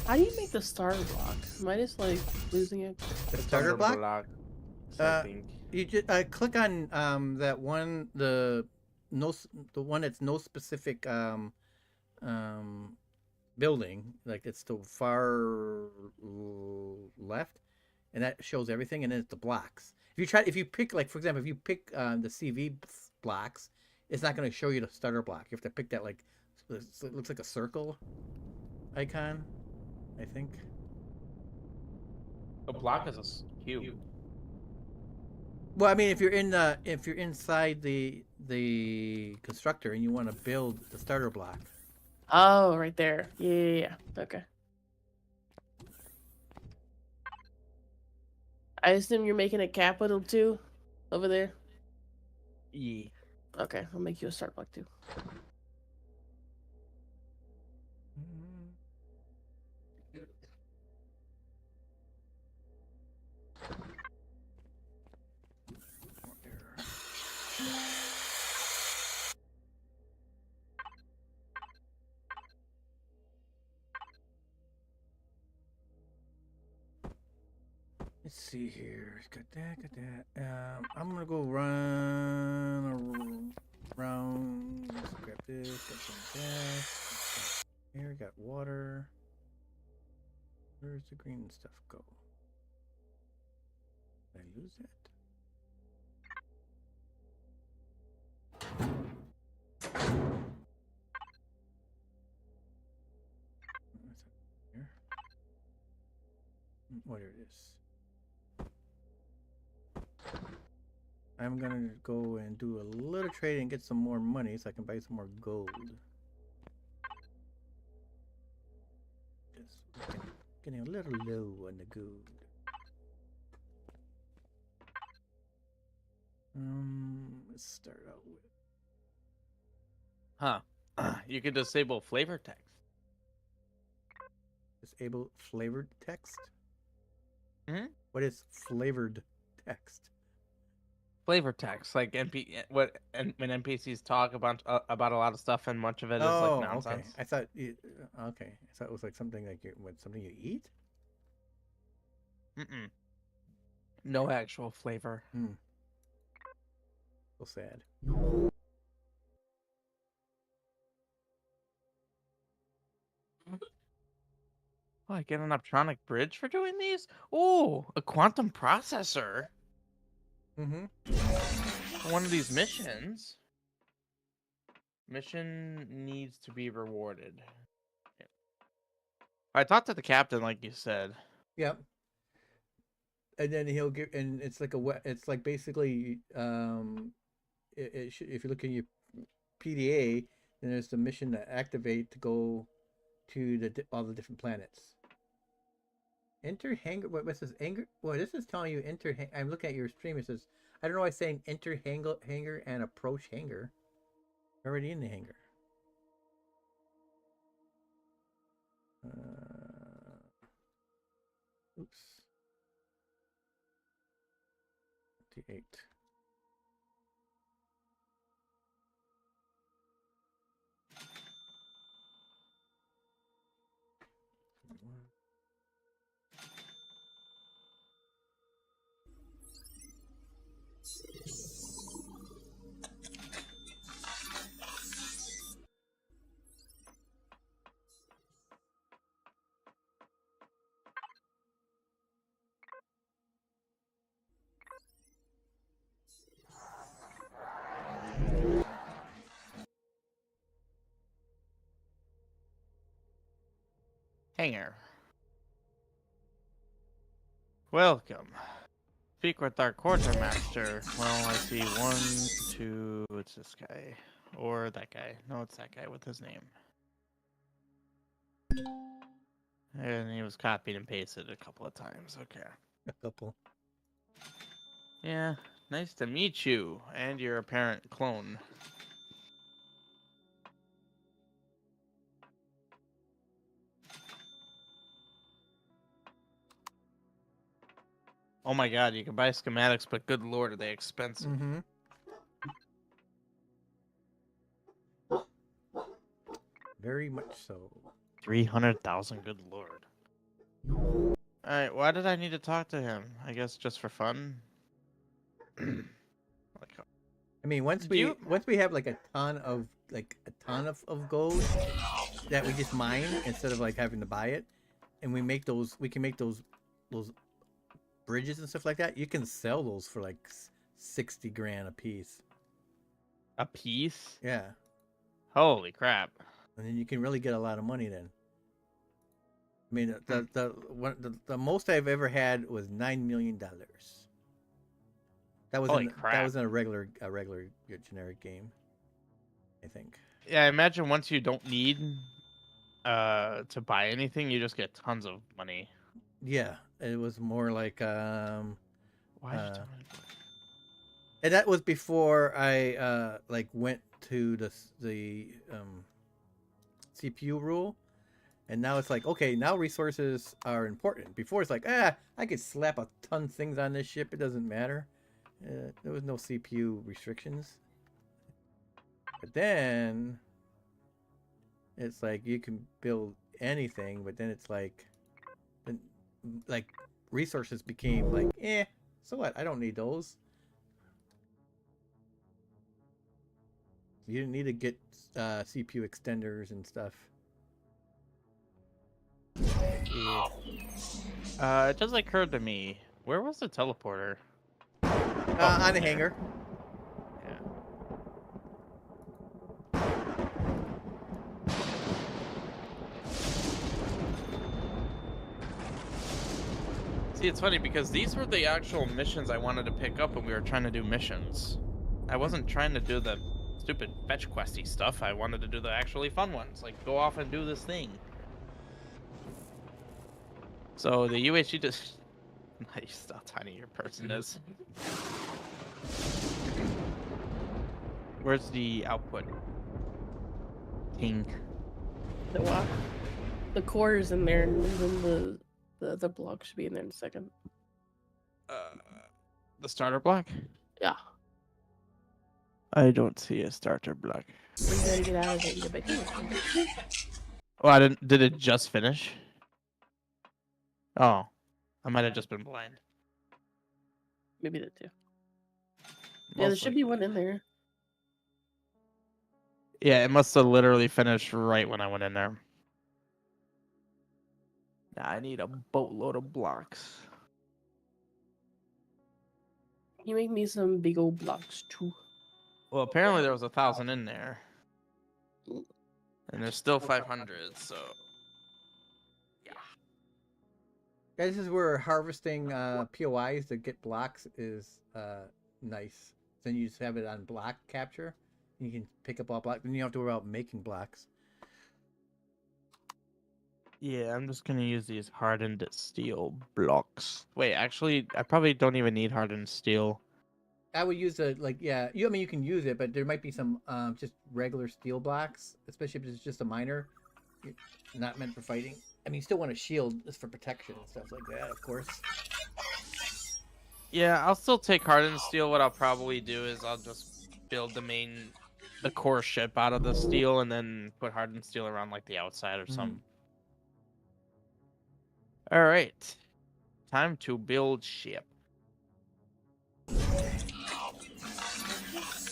[SPEAKER 4] How do you make the starter block? Am I just like losing it?
[SPEAKER 1] The
[SPEAKER 3] It's
[SPEAKER 1] starter
[SPEAKER 3] under
[SPEAKER 1] block.
[SPEAKER 3] blocks, I
[SPEAKER 1] Uh,
[SPEAKER 3] think.
[SPEAKER 1] you just click on that one, the one that's no specific um building, like it's the far left, and that shows everything, and then it's the blocks. If you pick, like, for example, if you pick the CV blocks, it's not going to show you the starter block. You have to pick that, like, it looks like a circle icon, I think.
[SPEAKER 3] A block is a cube.
[SPEAKER 1] Well, I mean, if you're inside the constructor and you want to build the starter block.
[SPEAKER 4] Oh, right there. Yeah. Okay. I assume you're making a capital too, over there.
[SPEAKER 3] Yeah.
[SPEAKER 4] Okay, I'll make you a start block too.
[SPEAKER 1] Let's see here. Got that. Got that. I'm gonna go run around. Let's grab this. Got some gas. Here, got water. Where's the green stuff go? Did I lose it? What's up here? What it is. I'm gonna go and do a little trade and get some more money so I can buy some more gold. Just getting a little low on the gold. Let's start out with.
[SPEAKER 3] Huh. You can disable flavor text.
[SPEAKER 1] Disable flavored text?
[SPEAKER 3] Hmm?
[SPEAKER 1] What is flavored text?
[SPEAKER 3] Flavor text, like when NPCs talk about a lot of stuff, and much of it is like
[SPEAKER 1] Okay.
[SPEAKER 3] nonsense.
[SPEAKER 1] I thought okay. I thought it was like something like something you eat.
[SPEAKER 3] Mm-mm. No actual flavor.
[SPEAKER 1] So sad.
[SPEAKER 3] Oh, I get an optronic bridge for doing these? Oh, a quantum processor.
[SPEAKER 1] Mm-hmm.
[SPEAKER 3] One of these missions. Mission needs to be rewarded. I talked to the captain, like you said.
[SPEAKER 1] Yep. And then he'll give, and it's like it's like basically, if you look in your PDA, then there's the mission to activate to go to all the different planets. Enter hangar. What's this? Hangar. Well, this is telling you enter. I'm looking at your stream. It says, I don't know why it's saying enter hangar and approach hangar. Already in the hangar. Oops. 28.
[SPEAKER 3] Hangar. Welcome. Speak with our quartermaster. Well, I see 1, 2. It's this guy. Or that guy. No, it's that guy with his name. And he was copied and pasted a couple of times. Okay.
[SPEAKER 1] A couple.
[SPEAKER 3] Yeah. Nice to meet you. And your apparent clone. Oh my god, you can buy schematics, but good lord, are they expensive.
[SPEAKER 1] Mm-hmm. Very much so.
[SPEAKER 3] 300,000, good lord. Alright, why did I need to talk to him? I guess just for fun? Like,
[SPEAKER 1] I mean, once
[SPEAKER 3] Do you-
[SPEAKER 1] we have like a ton of gold that we just mine instead of like having to buy it, and we can make those bridges and stuff like that. You can sell those for like 60 grand a piece.
[SPEAKER 3] a piece?
[SPEAKER 1] Yeah,
[SPEAKER 3] Holy crap.
[SPEAKER 1] and then you can really get a lot of money then. I mean, the most I've ever had was $9 million. That was
[SPEAKER 3] Holy
[SPEAKER 1] in
[SPEAKER 3] crap.
[SPEAKER 1] that was in a regular generic game, I think.
[SPEAKER 3] Yeah, I imagine once you don't need to buy anything, you just get tons of money.
[SPEAKER 1] Yeah, it was more like
[SPEAKER 3] Why did you tell me?
[SPEAKER 1] and that was before I like went to the CPU rule, and now it's like, okay, now resources are important. Before it's like, I could slap a ton of things on this ship, it doesn't matter. There was no CPU restrictions. But then it's like you can build anything, but then it's like resources became like, so what? I don't need those. You didn't need to get CPU extenders and stuff.
[SPEAKER 3] It just occurred to me, where was the teleporter?
[SPEAKER 1] On the hangar.
[SPEAKER 3] Yeah. See, it's funny because these were the actual missions I wanted to pick up when we were trying to do missions. I wasn't trying to do the stupid fetch questy stuff. I wanted to do the actually fun ones, like go off and do this thing. So the UHG just nice how tiny your person is. Where's the output? Ting.
[SPEAKER 4] The core is in there, and then the other block should be in there in a second.
[SPEAKER 3] The starter block?
[SPEAKER 4] Yeah.
[SPEAKER 3] I don't see a starter block.
[SPEAKER 4] You gotta get out of it and get back in.
[SPEAKER 3] Oh, I didn't. Did it just finish? Oh, I might have just been blind.
[SPEAKER 4] Maybe that too. Yeah, there should be one in there.
[SPEAKER 3] Yeah, it must have literally finished right when I went in there. Now I need a boatload of blocks.
[SPEAKER 4] You make me some big old blocks too.
[SPEAKER 3] Well, apparently there was 1,000 in there. And there's still 500, so... Yeah.
[SPEAKER 1] Guys, this is where harvesting POIs to get blocks is nice. Then you just have it on block capture. You can pick up all blocks. Then you don't have to worry about making blocks.
[SPEAKER 3] Yeah, I'm just gonna use these hardened steel blocks. Wait, actually, I probably don't even need hardened steel.
[SPEAKER 1] I would use I mean, you can use it, but there might be some just regular steel blocks, especially if it's just a miner, not meant for fighting. I mean, you still want a shield just for protection and stuff like that, of course.
[SPEAKER 3] Yeah, I'll still take hardened steel. What I'll probably do is I'll just build the core ship out of the steel and then put hardened steel around like the outside or something. All right, time to build ship.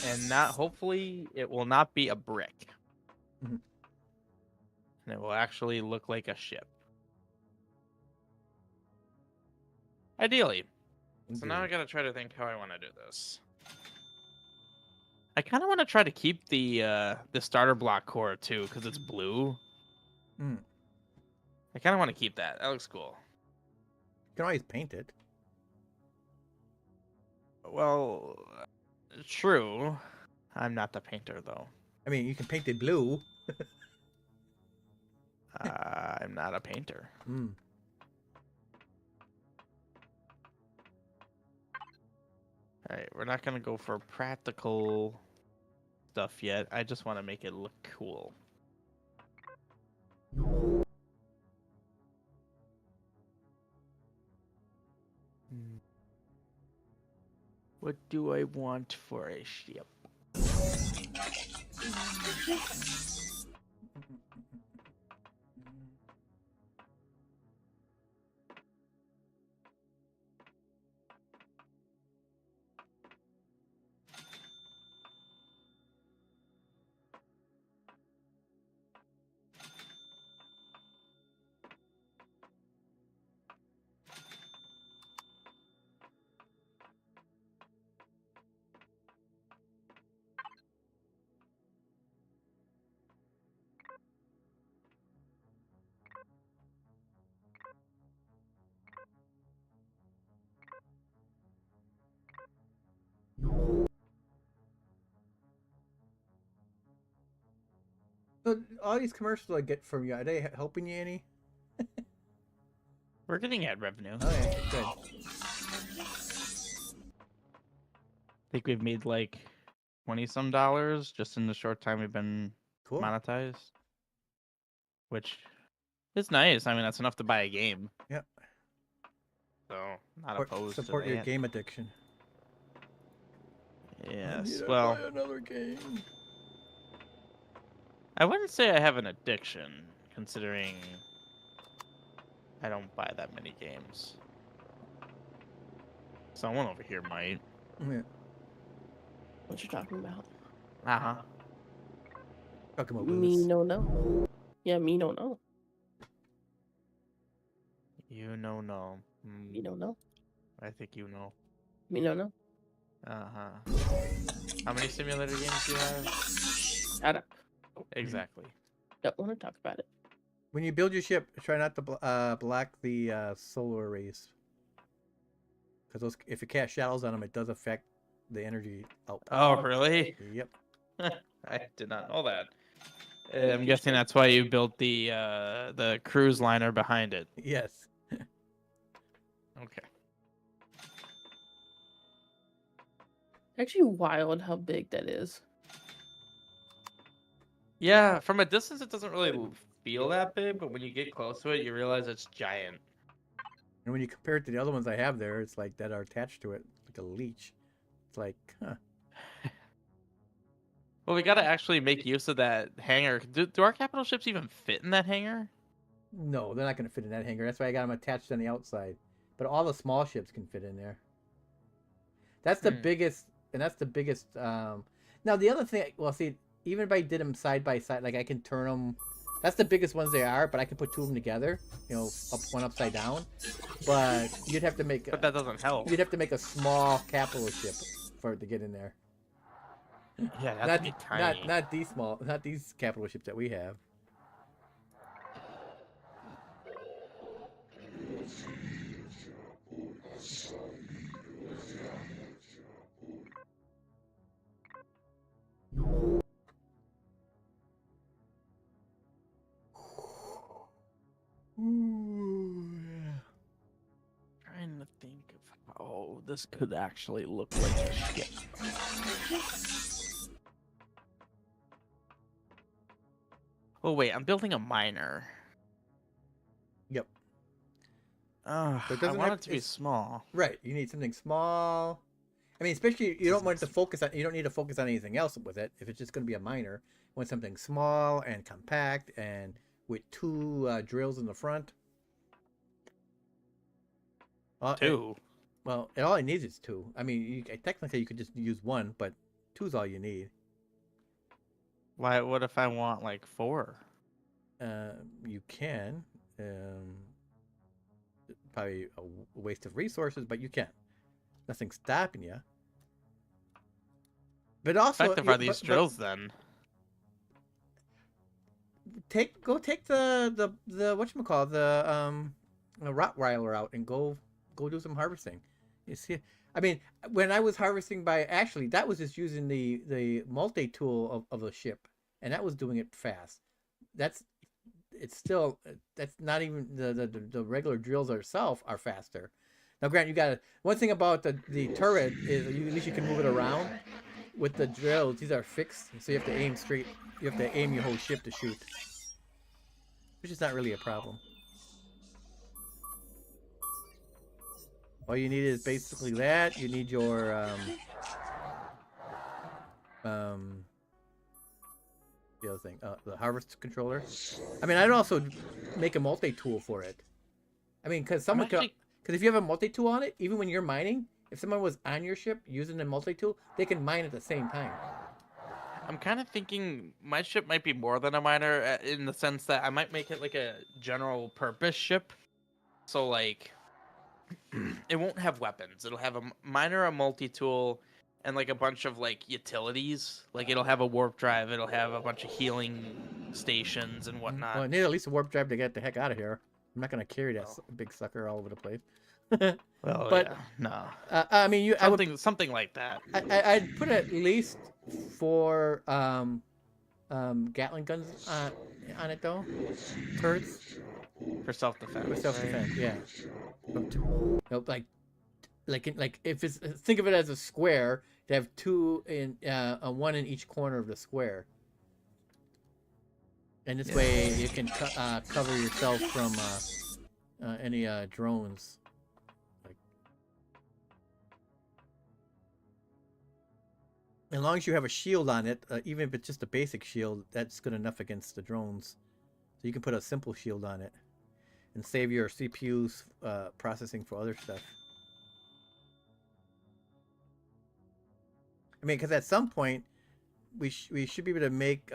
[SPEAKER 3] And hopefully it will not be a brick.
[SPEAKER 1] Mhm.
[SPEAKER 3] And it will actually look like a ship. Ideally. So now I gotta try to think how I want to do this. I kind of want to try to keep the starter block core too, because it's blue.
[SPEAKER 1] Mm.
[SPEAKER 3] I kind of want to keep that. That looks cool.
[SPEAKER 1] You can always paint it.
[SPEAKER 3] Well, true. I'm not the painter though.
[SPEAKER 1] I mean, you can paint it blue.
[SPEAKER 3] I'm not a painter.
[SPEAKER 1] Mm.
[SPEAKER 3] Alright, we're not gonna go for practical stuff yet. I just want to make it look cool. What do I want for a ship?
[SPEAKER 1] So all these commercials I get from you, are they helping you any?
[SPEAKER 3] We're getting ad revenue.
[SPEAKER 1] Oh yeah, good.
[SPEAKER 3] I think we've made like $20 some just in the short time we've been
[SPEAKER 1] Cool.
[SPEAKER 3] monetized, which is nice. I mean, that's enough to buy a game.
[SPEAKER 1] Yep.
[SPEAKER 3] So not opposed
[SPEAKER 1] Support
[SPEAKER 3] to
[SPEAKER 1] your
[SPEAKER 3] that.
[SPEAKER 1] game addiction. I
[SPEAKER 3] Yes.
[SPEAKER 1] need to
[SPEAKER 3] Well,
[SPEAKER 1] buy another game.
[SPEAKER 3] I wouldn't say I have an addiction, considering I don't buy that many games. Someone over here might.
[SPEAKER 1] Yeah.
[SPEAKER 4] What you talking about?
[SPEAKER 3] Uh-huh.
[SPEAKER 1] Talking about
[SPEAKER 4] Me
[SPEAKER 1] booze.
[SPEAKER 4] no. Yeah, me no.
[SPEAKER 3] You know, no.
[SPEAKER 4] Me no.
[SPEAKER 3] I think you know.
[SPEAKER 4] Me no.
[SPEAKER 3] Uh-huh. How many simulator games do you have?
[SPEAKER 4] I don't
[SPEAKER 3] Exactly.
[SPEAKER 4] want to talk about it.
[SPEAKER 1] When you build your ship, try not to block the solar arrays. Because those, if you cast shadows on them, it does affect the energy output.
[SPEAKER 3] Oh, really?
[SPEAKER 1] Yep.
[SPEAKER 3] I did not know that. I'm guessing that's why you built the cruise liner behind it.
[SPEAKER 1] Yes.
[SPEAKER 3] Okay.
[SPEAKER 4] Actually, wild how big that is.
[SPEAKER 3] Yeah, from a distance, it doesn't really feel that big, but when you get close to it, you realize it's giant.
[SPEAKER 1] And when you compare it to the other ones I have there, it's like that are attached to it, like a leech. It's like, huh.
[SPEAKER 3] Well, we got to actually make use of that hangar. Do our capital ships even fit in that hangar?
[SPEAKER 1] No, they're not going to fit in that hangar. That's why I got them attached on the outside. But all the small ships can fit in there. That's the biggest, and that's the biggest. Now the other thing, well, see, even if I did them side by side, like I can turn them. That's the biggest ones they are, but I can put two of them together. You know, one upside down. But you'd have to make.
[SPEAKER 3] But that doesn't help.
[SPEAKER 1] You'd have to make a small capital ship for it to get in there.
[SPEAKER 3] Yeah, that'd be tiny.
[SPEAKER 1] Not these small, not these capital ships that we have.
[SPEAKER 3] Trying to think of how this could actually look like a ship. Oh wait, I'm building a miner.
[SPEAKER 1] Yep.
[SPEAKER 3] I
[SPEAKER 1] doesn't
[SPEAKER 3] want
[SPEAKER 1] have-
[SPEAKER 3] it to be
[SPEAKER 1] it's-
[SPEAKER 3] small.
[SPEAKER 1] Right. You need something small. I mean, especially you don't want it to focus on. You don't need to focus on anything else with it. If it's just going to be a miner, you want something small and compact and with two drills in the front.
[SPEAKER 3] Two.
[SPEAKER 1] Well, all it needs is two. I mean, technically you could just use one, but two's all you need.
[SPEAKER 3] Why? What if I want like 4?
[SPEAKER 1] You can. Probably a waste of resources, but you can. Nothing's stopping you. But also,
[SPEAKER 3] Effective are these drills then?
[SPEAKER 1] Go take the whatchamacallit, the Rottweiler out and go do some harvesting. You see, I mean, when I was harvesting actually that was just using the multi tool of the ship, and that was doing it fast. That's not even the regular drills themselves are faster. Now, Grant, you got one thing about the turret is at least you can move it around. With the drills, these are fixed, so you have to aim straight. You have to aim your whole ship to shoot, which is not really a problem. All you need is basically that. You need your the other thing, the harvest controller. I mean, I'd also make a multi-tool for it. I mean, because someone could, because if you have a multi-tool on it, even when you're mining, if someone was on your ship using the multi-tool, they can mine at the same time.
[SPEAKER 3] I'm kind of thinking my ship might be more than a miner in the sense that I might make it like a general purpose ship. So like, it won't have weapons. It'll have a miner, a multi-tool, and like a bunch of like utilities. Like it'll have a warp drive. It'll have a bunch of healing stations and whatnot.
[SPEAKER 1] Well, I need at least a warp drive to get the heck out of here. I'm not gonna carry that big sucker all over the place.
[SPEAKER 3] Well,
[SPEAKER 1] but
[SPEAKER 3] yeah, no.
[SPEAKER 1] I mean,
[SPEAKER 3] something like that.
[SPEAKER 1] I'd put at least 4 Gatling guns on it though. Turrets.
[SPEAKER 3] For self-defense.
[SPEAKER 1] For self-defense, yeah. Nope, like if it's, think of it as a square. They have 2 in one in each corner of the square, and this way you can cover yourself from any drones. Like, as long as you have a shield on it, even if it's just a basic shield, that's good enough against the drones. So you can put a simple shield on it and save your CPU's processing for other stuff. I mean, because at some point we should be able to make.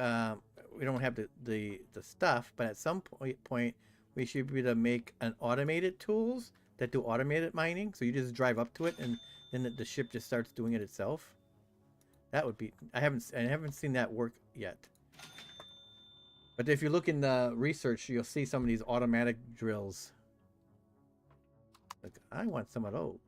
[SPEAKER 1] We don't have the stuff, but at some point we should be able to make an automated tools that do automated mining. So you just drive up to it, and then the ship just starts doing it itself. That would be. I haven't seen that work yet. But if you look in the research, you'll see some of these automatic drills. Like, I want some of those.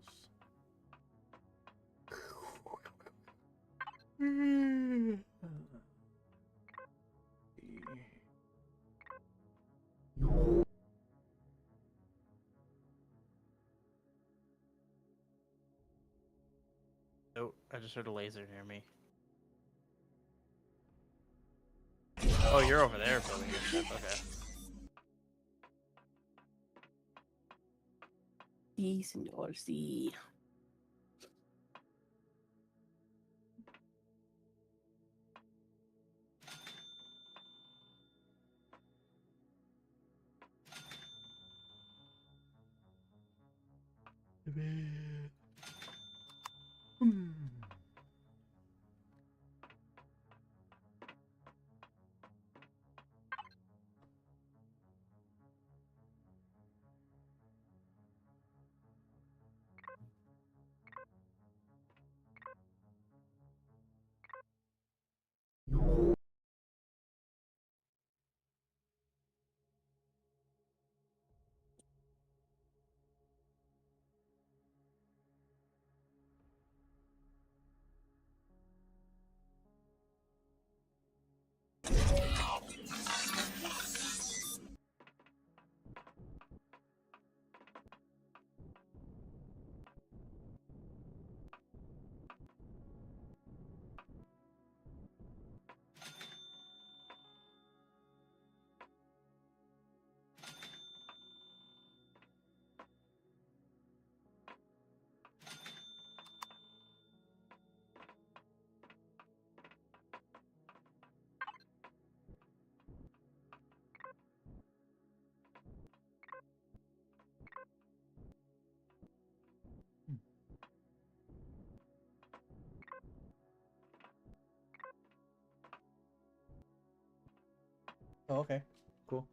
[SPEAKER 3] Oh, I just heard a laser near me. Oh, you're over there building your ship. Okay.
[SPEAKER 4] Sí, señor, sí.
[SPEAKER 1] Oh, okay. Cool.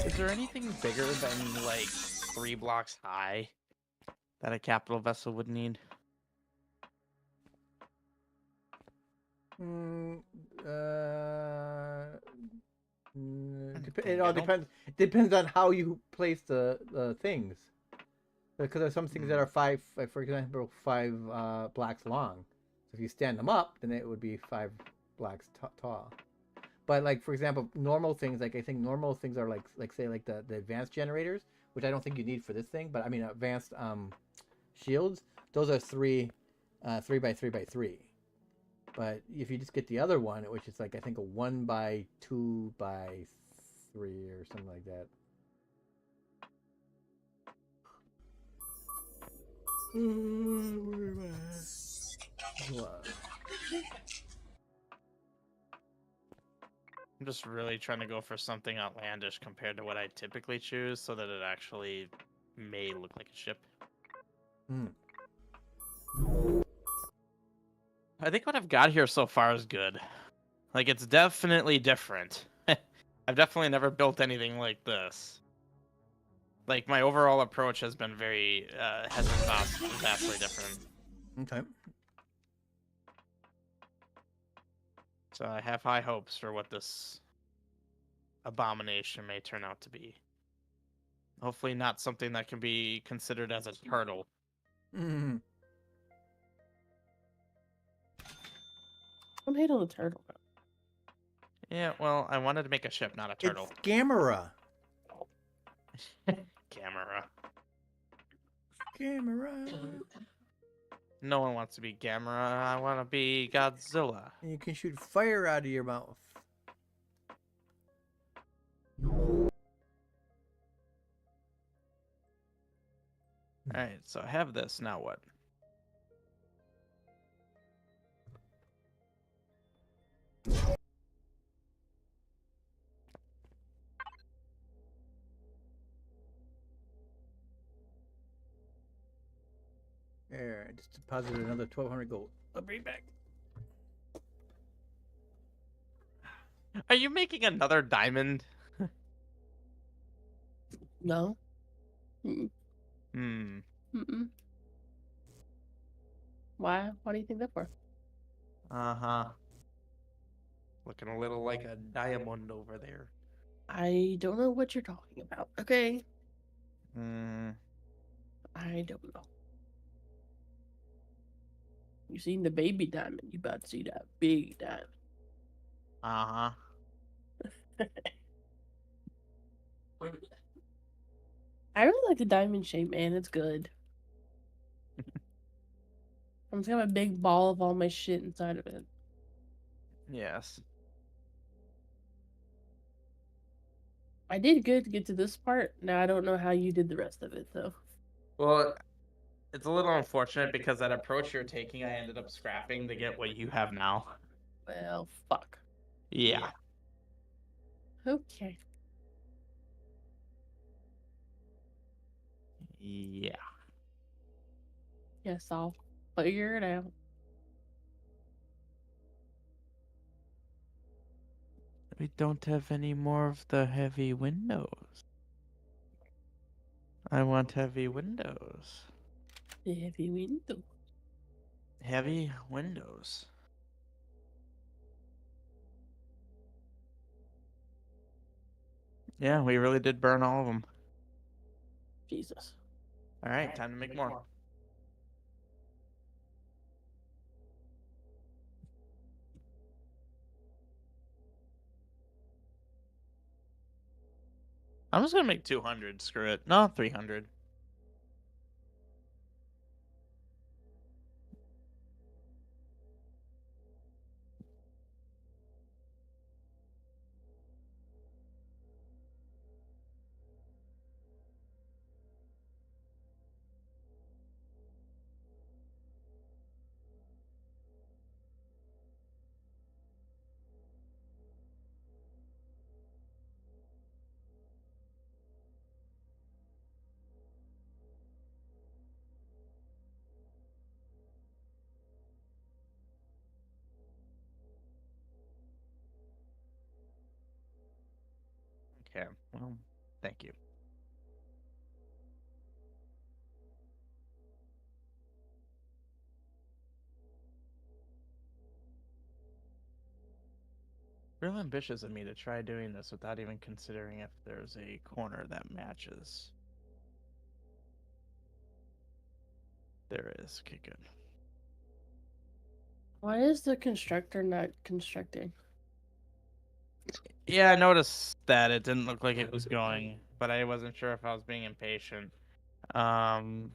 [SPEAKER 3] Is there anything bigger than like 3 blocks high that a capital vessel would need?
[SPEAKER 1] Mm, uh,
[SPEAKER 3] think
[SPEAKER 1] it all
[SPEAKER 3] I don't-
[SPEAKER 1] depends. It depends on how you place the things. Because there's some things that are five, like for example, 5 blocks long. So if you stand them up, then it would be 5 blocks tall. But like for example, normal things, like I think normal things are like say like the advanced generators, which I don't think you need for this thing. But I mean advanced shields, those are 3 by 3 by 3. But if you just get the other one, which is like I think a 1 by 2 by 3 or something like that. Where am I? What?
[SPEAKER 3] I'm just really trying to go for something outlandish compared to what I typically choose so that it actually may look like a ship.
[SPEAKER 1] Hmm.
[SPEAKER 3] I think what I've got here so far is good. Like, it's definitely different. I've definitely never built anything like this. Like, my overall approach has been vastly different.
[SPEAKER 1] Okay.
[SPEAKER 3] So I have high hopes for what this abomination may turn out to be. Hopefully not something that can be considered as a turtle.
[SPEAKER 1] Mm.
[SPEAKER 4] Don't hate on the turtle.
[SPEAKER 3] Yeah, well, I wanted to make a ship, not a turtle.
[SPEAKER 1] It's Gamera.
[SPEAKER 3] Gamera.
[SPEAKER 1] Gamera.
[SPEAKER 3] No one wants to be Gamera. I want to be Godzilla.
[SPEAKER 1] And you can shoot fire out of your mouth.
[SPEAKER 3] Alright, so I have this. Now what?
[SPEAKER 1] There, I just deposited another 1,200 gold. I'll be back.
[SPEAKER 3] Are you making another diamond?
[SPEAKER 4] No. Mm-mm.
[SPEAKER 3] Hmm.
[SPEAKER 4] Mm-mm. Why? Why do you think that for?
[SPEAKER 3] Uh-huh. Looking a little like a diamond over there.
[SPEAKER 4] I don't know what you're talking about. Okay.
[SPEAKER 3] Hmm.
[SPEAKER 4] I don't know. You seen the baby diamond? You about to see that big diamond.
[SPEAKER 3] Uh-huh.
[SPEAKER 4] I really like the diamond shape, man. It's good. I'm just got a big ball of all my shit inside of it.
[SPEAKER 3] Yes.
[SPEAKER 4] I did good to get to this part. Now I don't know how you did the rest of it, though.
[SPEAKER 3] Well, it's a little unfortunate because that approach you're taking, I ended up scrapping to get what you have now.
[SPEAKER 4] Well, fuck.
[SPEAKER 3] Yeah.
[SPEAKER 4] Okay.
[SPEAKER 3] Yeah.
[SPEAKER 4] Yes, I'll figure it out.
[SPEAKER 3] We don't have any more of the heavy windows. I want heavy windows.
[SPEAKER 4] The heavy window.
[SPEAKER 3] Heavy windows. Yeah, we really did burn all of them.
[SPEAKER 4] Jesus.
[SPEAKER 3] All right, time to make more. I'm just gonna make 200. Screw it. No, 300. Okay. Well, Thank you. Real ambitious of me to try doing this without even considering if there's a corner that matches. There is. Okay, good.
[SPEAKER 4] Why is the constructor not constructing?
[SPEAKER 3] Yeah, I noticed that it didn't look like it was going, but I wasn't sure if I was being impatient. Mm,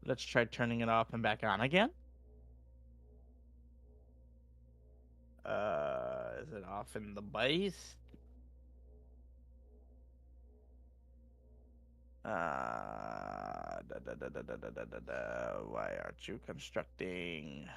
[SPEAKER 3] let's try turning it off and back on again. Is it off in the base? Why aren't you constructing?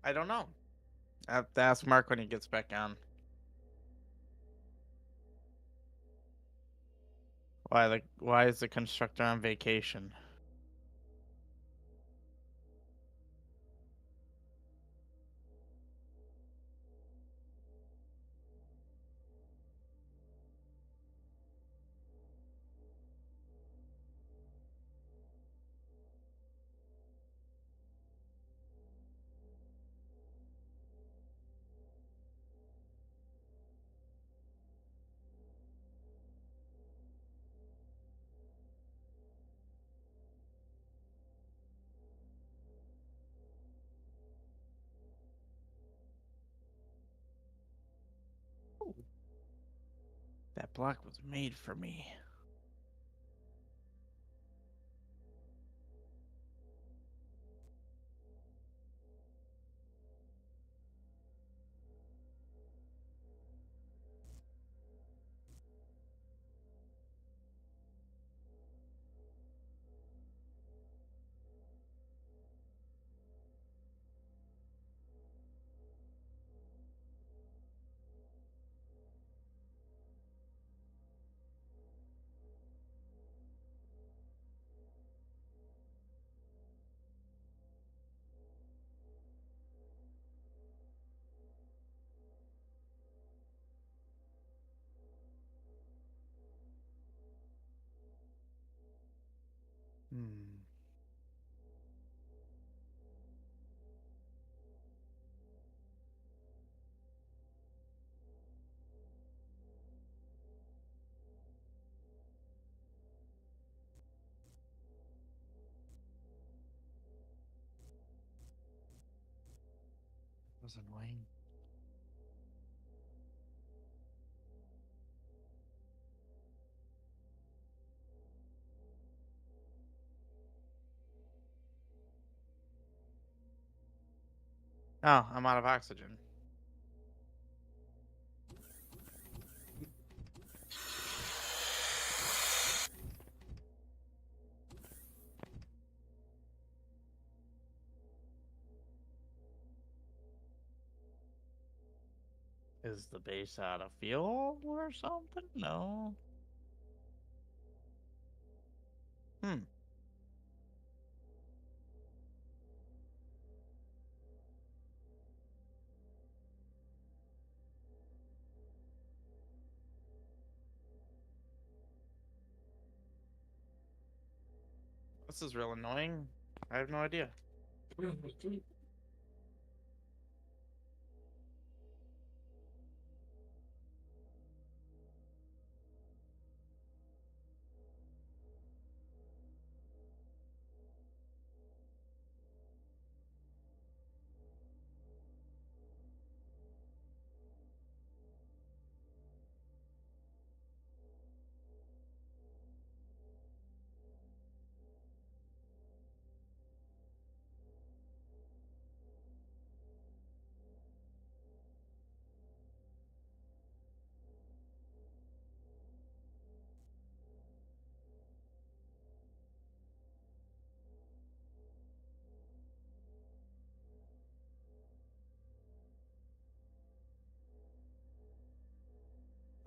[SPEAKER 3] I don't know. I have to ask Mark when he gets back on. Why is the constructor on vacation? That block was made for me. That was annoying. Oh, I'm out of oxygen. Is the base out of fuel or something? No. This is real annoying. I have no idea.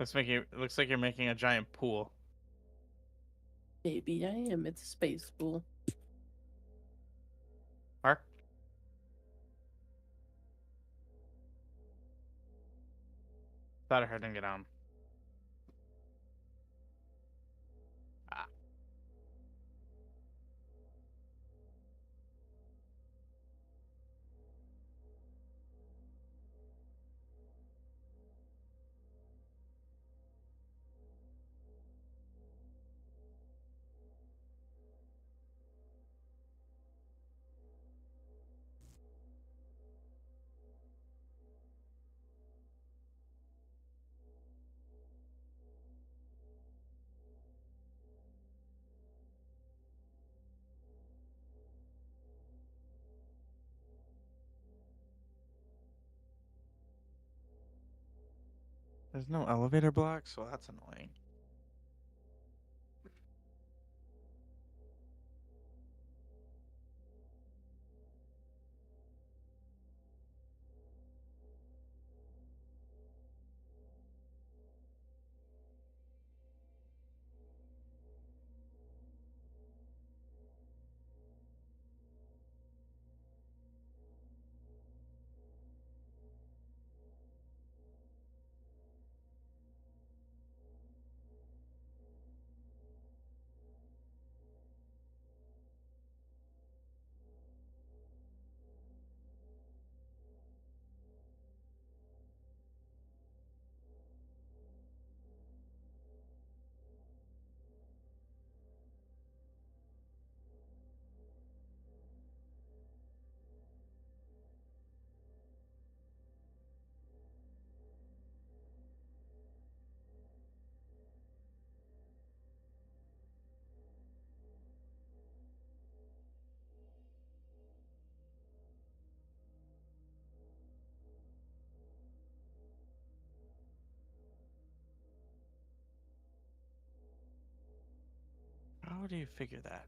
[SPEAKER 3] Looks like you're making a giant pool.
[SPEAKER 4] Maybe I am. It's a space pool.
[SPEAKER 3] Mark? Thought I heard him get on. Ah. There's no elevator block, so that's annoying. How do you figure that?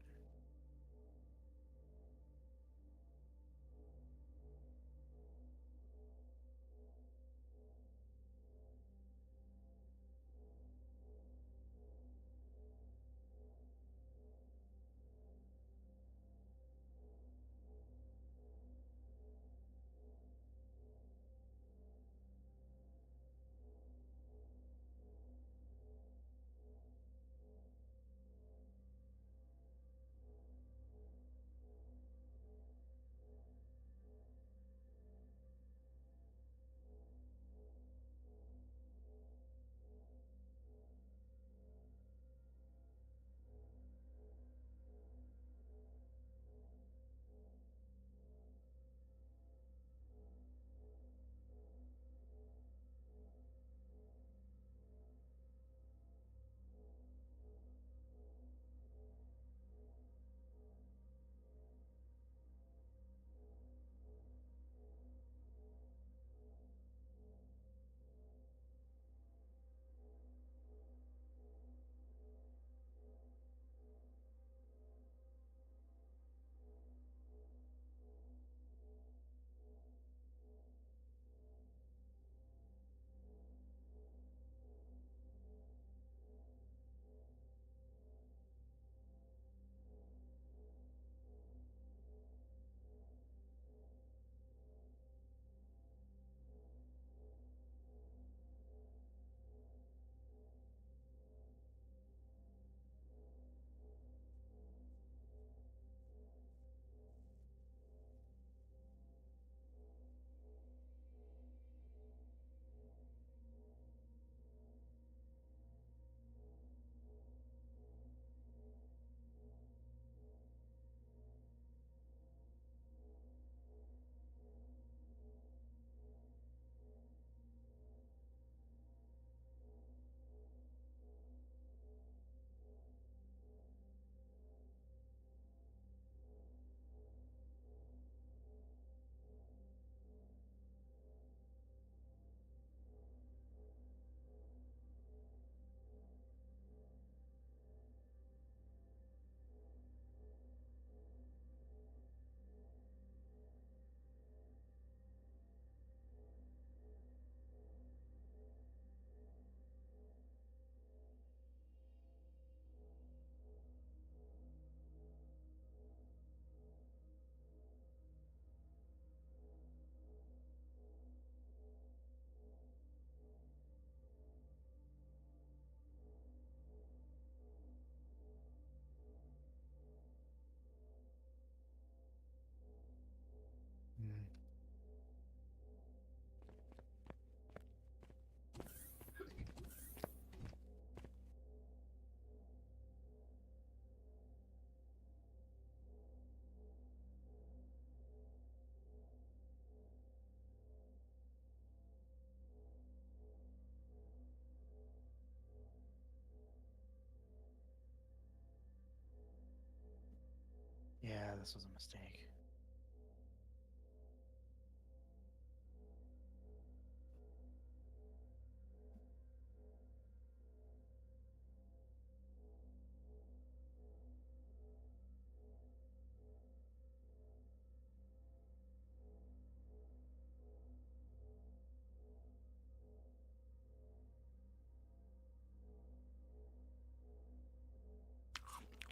[SPEAKER 3] Yeah, this was a mistake.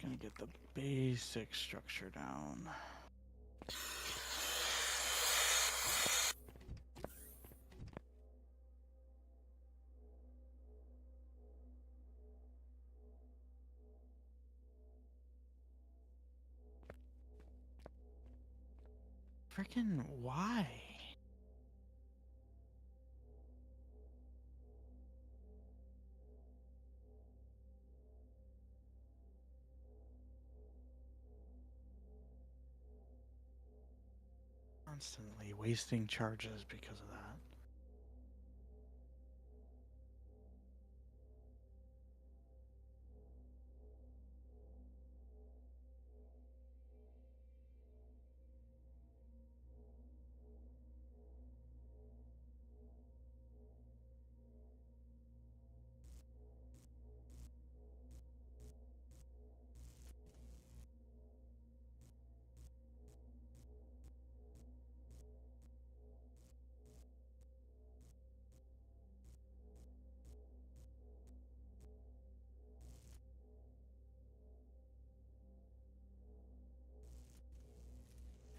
[SPEAKER 3] Gonna get the basic structure down. Freaking why? Constantly wasting charges because of that.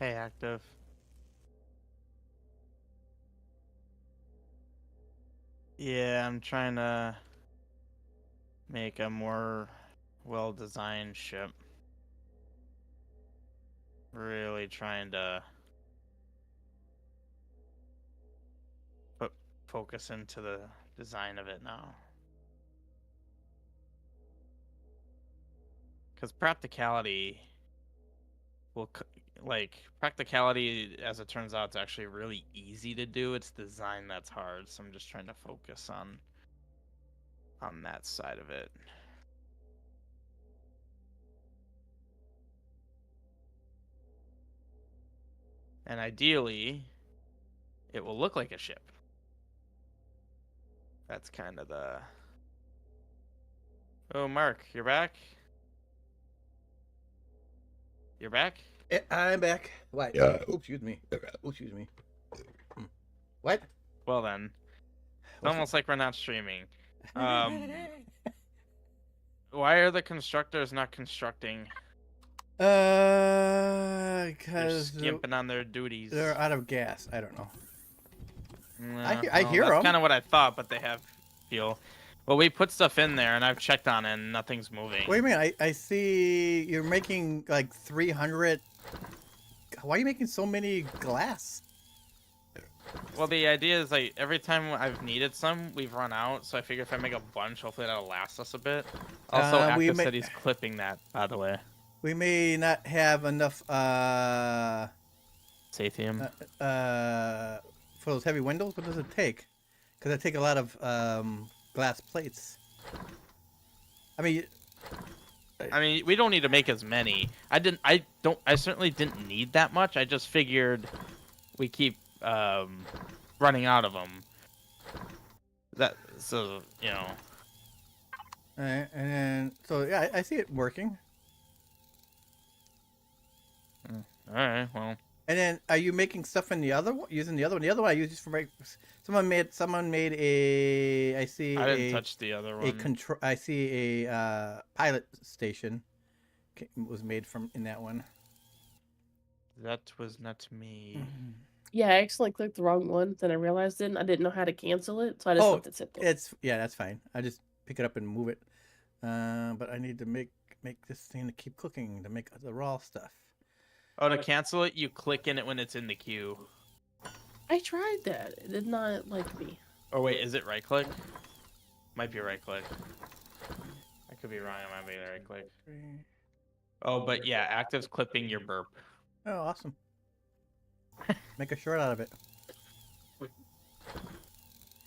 [SPEAKER 3] Hey, active. Yeah, I'm trying to make a more well-designed ship. Really trying to put focus into the design of it now. Because practicality will, practicality, as it turns out, is actually really easy to do. It's design that's hard, so I'm just trying to focus on that side of it. And ideally, it will look like a ship. That's kind of the... Oh, Mark, you're back? You're back?
[SPEAKER 1] I'm back. What?
[SPEAKER 5] Yeah.
[SPEAKER 1] Oops, excuse me. Oops, excuse me. What?
[SPEAKER 3] Well then, it's almost like we're not streaming. Why are the constructors not constructing? They're
[SPEAKER 1] Because
[SPEAKER 3] skimping on their duties.
[SPEAKER 1] they're out of gas. I don't know.
[SPEAKER 3] Nah,
[SPEAKER 1] I hear
[SPEAKER 3] that's
[SPEAKER 1] 'em.
[SPEAKER 3] kind of what I thought, but they have fuel. Well, we put stuff in there, and I've checked on it, and nothing's moving.
[SPEAKER 1] What do you mean? I see you're making like 300. Why are you making so many glass?
[SPEAKER 3] Well, the idea is like every time I've needed some, we've run out. So I figure if I make a bunch, hopefully that'll last us a bit. Also, Active said he's clipping that, by the way.
[SPEAKER 1] We may not have enough
[SPEAKER 3] Sathium.
[SPEAKER 1] For those heavy windows. What does it take? Because I take a lot of glass plates. I mean,
[SPEAKER 3] we don't need to make as many. I certainly didn't need that much. I just figured we keep running out of them. So you know.
[SPEAKER 1] and then so yeah, I see it working.
[SPEAKER 3] All right, well.
[SPEAKER 1] And then, are you making stuff in the other one? Using the other one? The other one I use just for someone made a. I see.
[SPEAKER 3] I didn't touch the other one.
[SPEAKER 1] I see a pilot station was made from in that one.
[SPEAKER 3] That was not me.
[SPEAKER 1] Mm-hmm.
[SPEAKER 4] Yeah, I accidentally clicked the wrong one. Then I realized it. And I didn't know how to cancel it, so I just left it sit there.
[SPEAKER 1] That's fine. I just pick it up and move it. But I need to make this thing to keep cooking to make the raw stuff.
[SPEAKER 3] Oh, to cancel it, you click in it when it's in the queue.
[SPEAKER 4] I tried that. It did not like me.
[SPEAKER 3] Oh wait, is it right click? Might be right click. I could be wrong. It might be right click. Oh, but yeah, Active's clipping your burp.
[SPEAKER 1] Oh, awesome. Make a short out of it.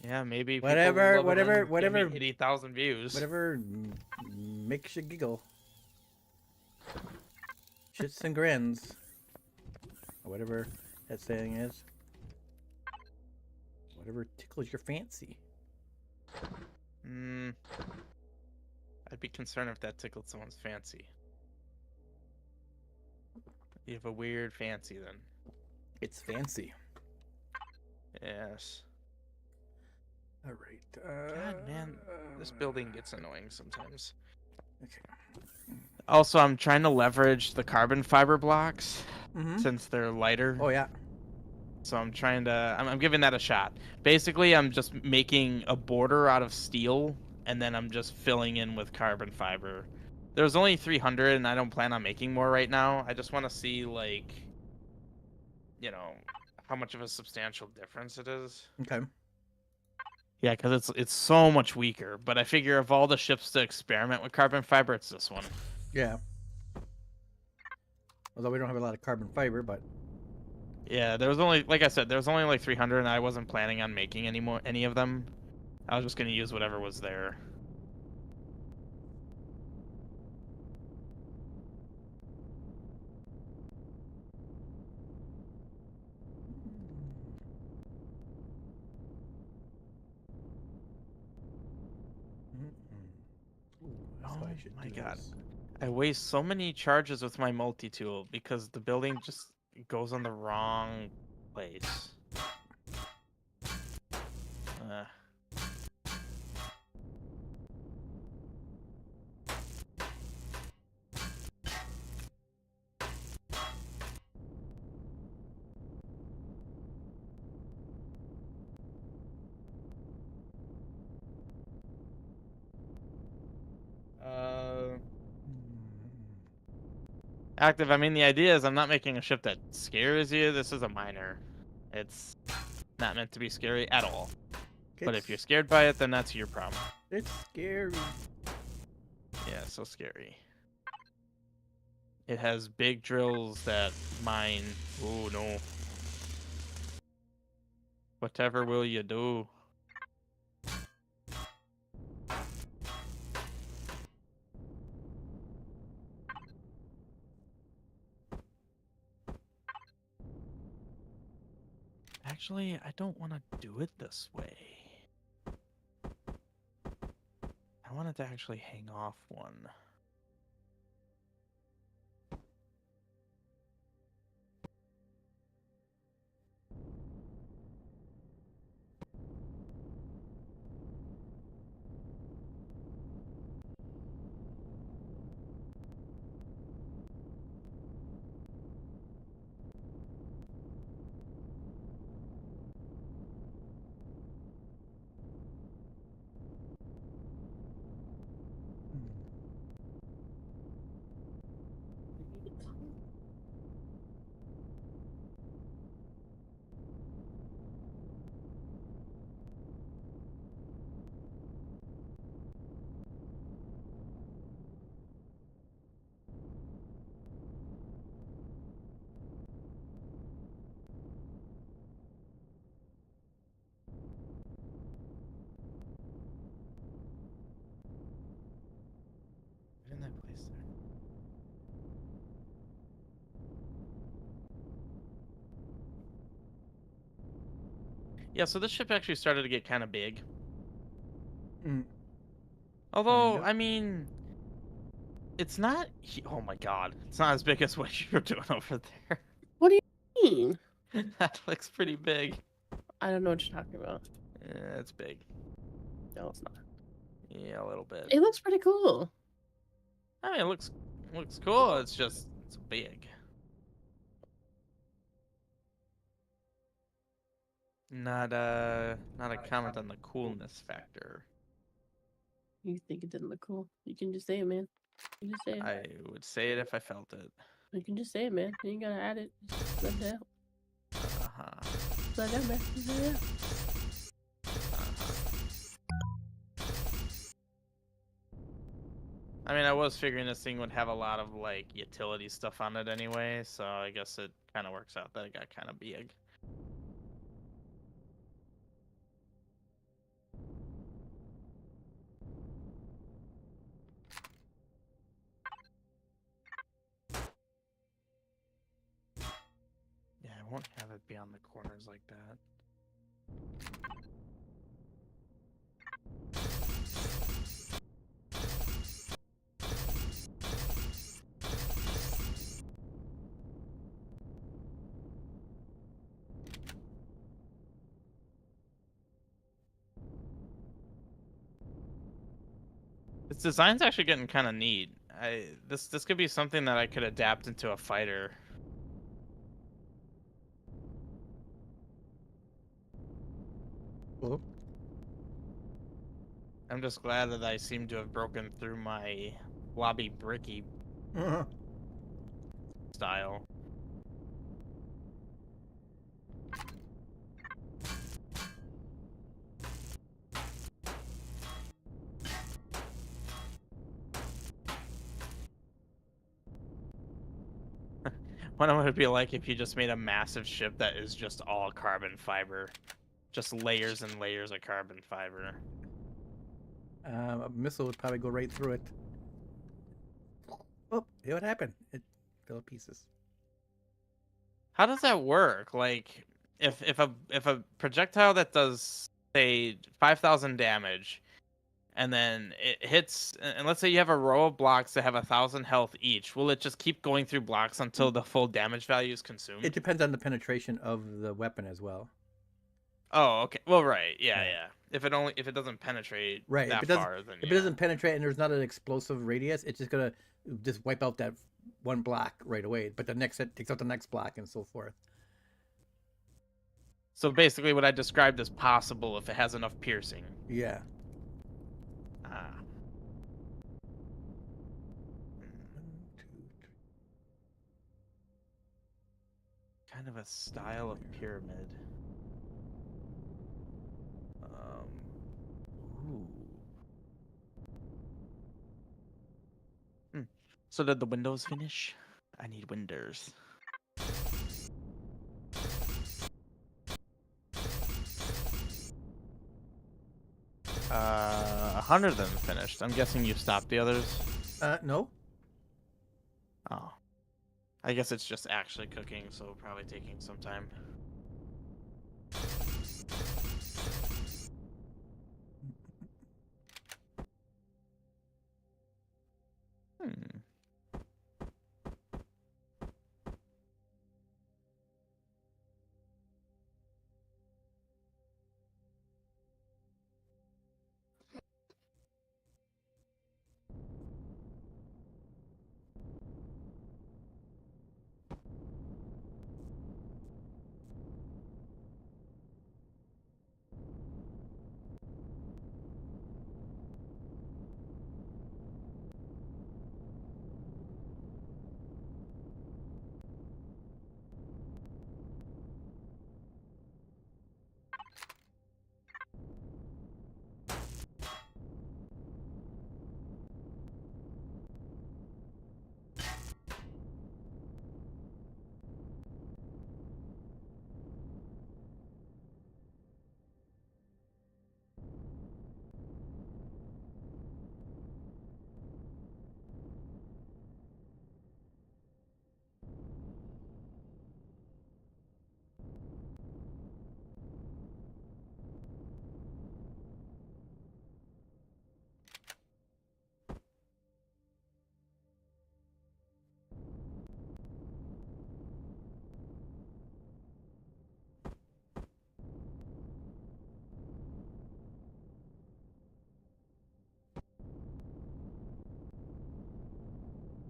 [SPEAKER 3] Yeah, maybe.
[SPEAKER 1] Whatever.
[SPEAKER 3] 80,000 views.
[SPEAKER 1] Whatever makes you giggle. Shits and grins. Or whatever that saying is. Whatever tickles your fancy.
[SPEAKER 3] I'd be concerned if that tickled someone's fancy. You have a weird fancy then.
[SPEAKER 1] It's fancy.
[SPEAKER 3] Yes.
[SPEAKER 1] Alright.
[SPEAKER 3] God, man, this building gets annoying sometimes.
[SPEAKER 1] Okay.
[SPEAKER 3] Also, I'm trying to leverage the carbon fiber blocks
[SPEAKER 1] Mm-hmm.
[SPEAKER 3] since they're lighter.
[SPEAKER 1] Oh, yeah.
[SPEAKER 3] So I'm trying to, I'm giving that a shot. Basically, I'm just making a border out of steel, and then I'm just filling in with carbon fiber. There's only 300, and I don't plan on making more right now. I just want to see, like, you know, how much of a substantial difference it is.
[SPEAKER 1] Okay.
[SPEAKER 3] Yeah, because it's so much weaker. But I figure of all the ships to experiment with carbon fiber, it's this one.
[SPEAKER 1] Yeah. Although we don't have a lot of carbon fiber, but...
[SPEAKER 3] Yeah, there was only, like I said, there was only like 300, and I wasn't planning on making any of them. I was just going to use whatever was there.
[SPEAKER 1] Ooh, that's
[SPEAKER 3] Oh
[SPEAKER 1] what I should
[SPEAKER 3] my
[SPEAKER 1] do
[SPEAKER 3] god.
[SPEAKER 1] is-
[SPEAKER 3] I waste so many charges with my multi-tool because the building just goes on the wrong place. Active, I mean, the idea is I'm not making a ship that scares you. This is a minor. It's not meant to be scary at all. But if you're scared by it, then that's your problem.
[SPEAKER 1] It's scary.
[SPEAKER 3] Yeah, so scary. It has big drills that mine. Oh no. Whatever will you do? Actually, I don't want to do it this way. I wanted to actually hang off one. In that place there. Yeah, so this ship actually started to get kind of big. Although,
[SPEAKER 1] Kinda.
[SPEAKER 3] I mean, it's not. Oh my god, it's not as big as what you're doing over there.
[SPEAKER 4] What do you mean?
[SPEAKER 3] That looks pretty big.
[SPEAKER 4] I don't know what you're talking about.
[SPEAKER 3] Yeah, it's big.
[SPEAKER 4] No, it's not.
[SPEAKER 3] Yeah, a little bit.
[SPEAKER 4] It looks pretty cool.
[SPEAKER 3] I mean, it looks cool. It's just it's big. Not a comment on the coolness factor.
[SPEAKER 4] You think it didn't look cool? You can just say it, man. You can just say it.
[SPEAKER 3] I would say it if I felt it.
[SPEAKER 4] You can just say it, man. You ain't gotta add it. Just let it out. Let it out, man. Just let it out.
[SPEAKER 3] I mean, I was figuring this thing would have a lot of like utility stuff on it anyway, so I guess it kind of works out that it got kind of big. won't have it be on the corners like that. This design's actually getting kind of neat. This could be something that I could adapt into a fighter.
[SPEAKER 1] Well,
[SPEAKER 3] I'm just glad that I seem to have broken through my blobby bricky style. What would it be like if you just made a massive ship that is just all carbon fiber? Just layers and layers of carbon fiber.
[SPEAKER 1] a missile would probably go right through it. Oh, see what happened? It fell to pieces.
[SPEAKER 3] How does that work? Like, if a projectile that does, say, 5,000 damage, and then it hits, and let's say you have a row of blocks that have 1,000 health each, will it just keep going through blocks until the full damage value is consumed?
[SPEAKER 1] It depends on the penetration of the weapon as well.
[SPEAKER 3] Oh, okay. Well, right. Yeah,
[SPEAKER 1] Yeah.
[SPEAKER 3] yeah. If it doesn't penetrate
[SPEAKER 1] Right.
[SPEAKER 3] that
[SPEAKER 1] If it doesn't,
[SPEAKER 3] far, then
[SPEAKER 1] if
[SPEAKER 3] yeah.
[SPEAKER 1] it doesn't penetrate and there's not an explosive radius, it's just gonna just wipe out that one block right away. But the next it takes out the next block and so forth.
[SPEAKER 3] So basically, what I described is possible if it has enough piercing.
[SPEAKER 1] Yeah.
[SPEAKER 3] Ah.
[SPEAKER 1] 1, 2, 3.
[SPEAKER 3] Kind of a style of pyramid. Ooh. So did the windows finish? I need windows. 100 of them finished. I'm guessing you stopped the others.
[SPEAKER 1] No.
[SPEAKER 3] Oh. I guess it's just actually cooking, so probably taking some time. Hmm.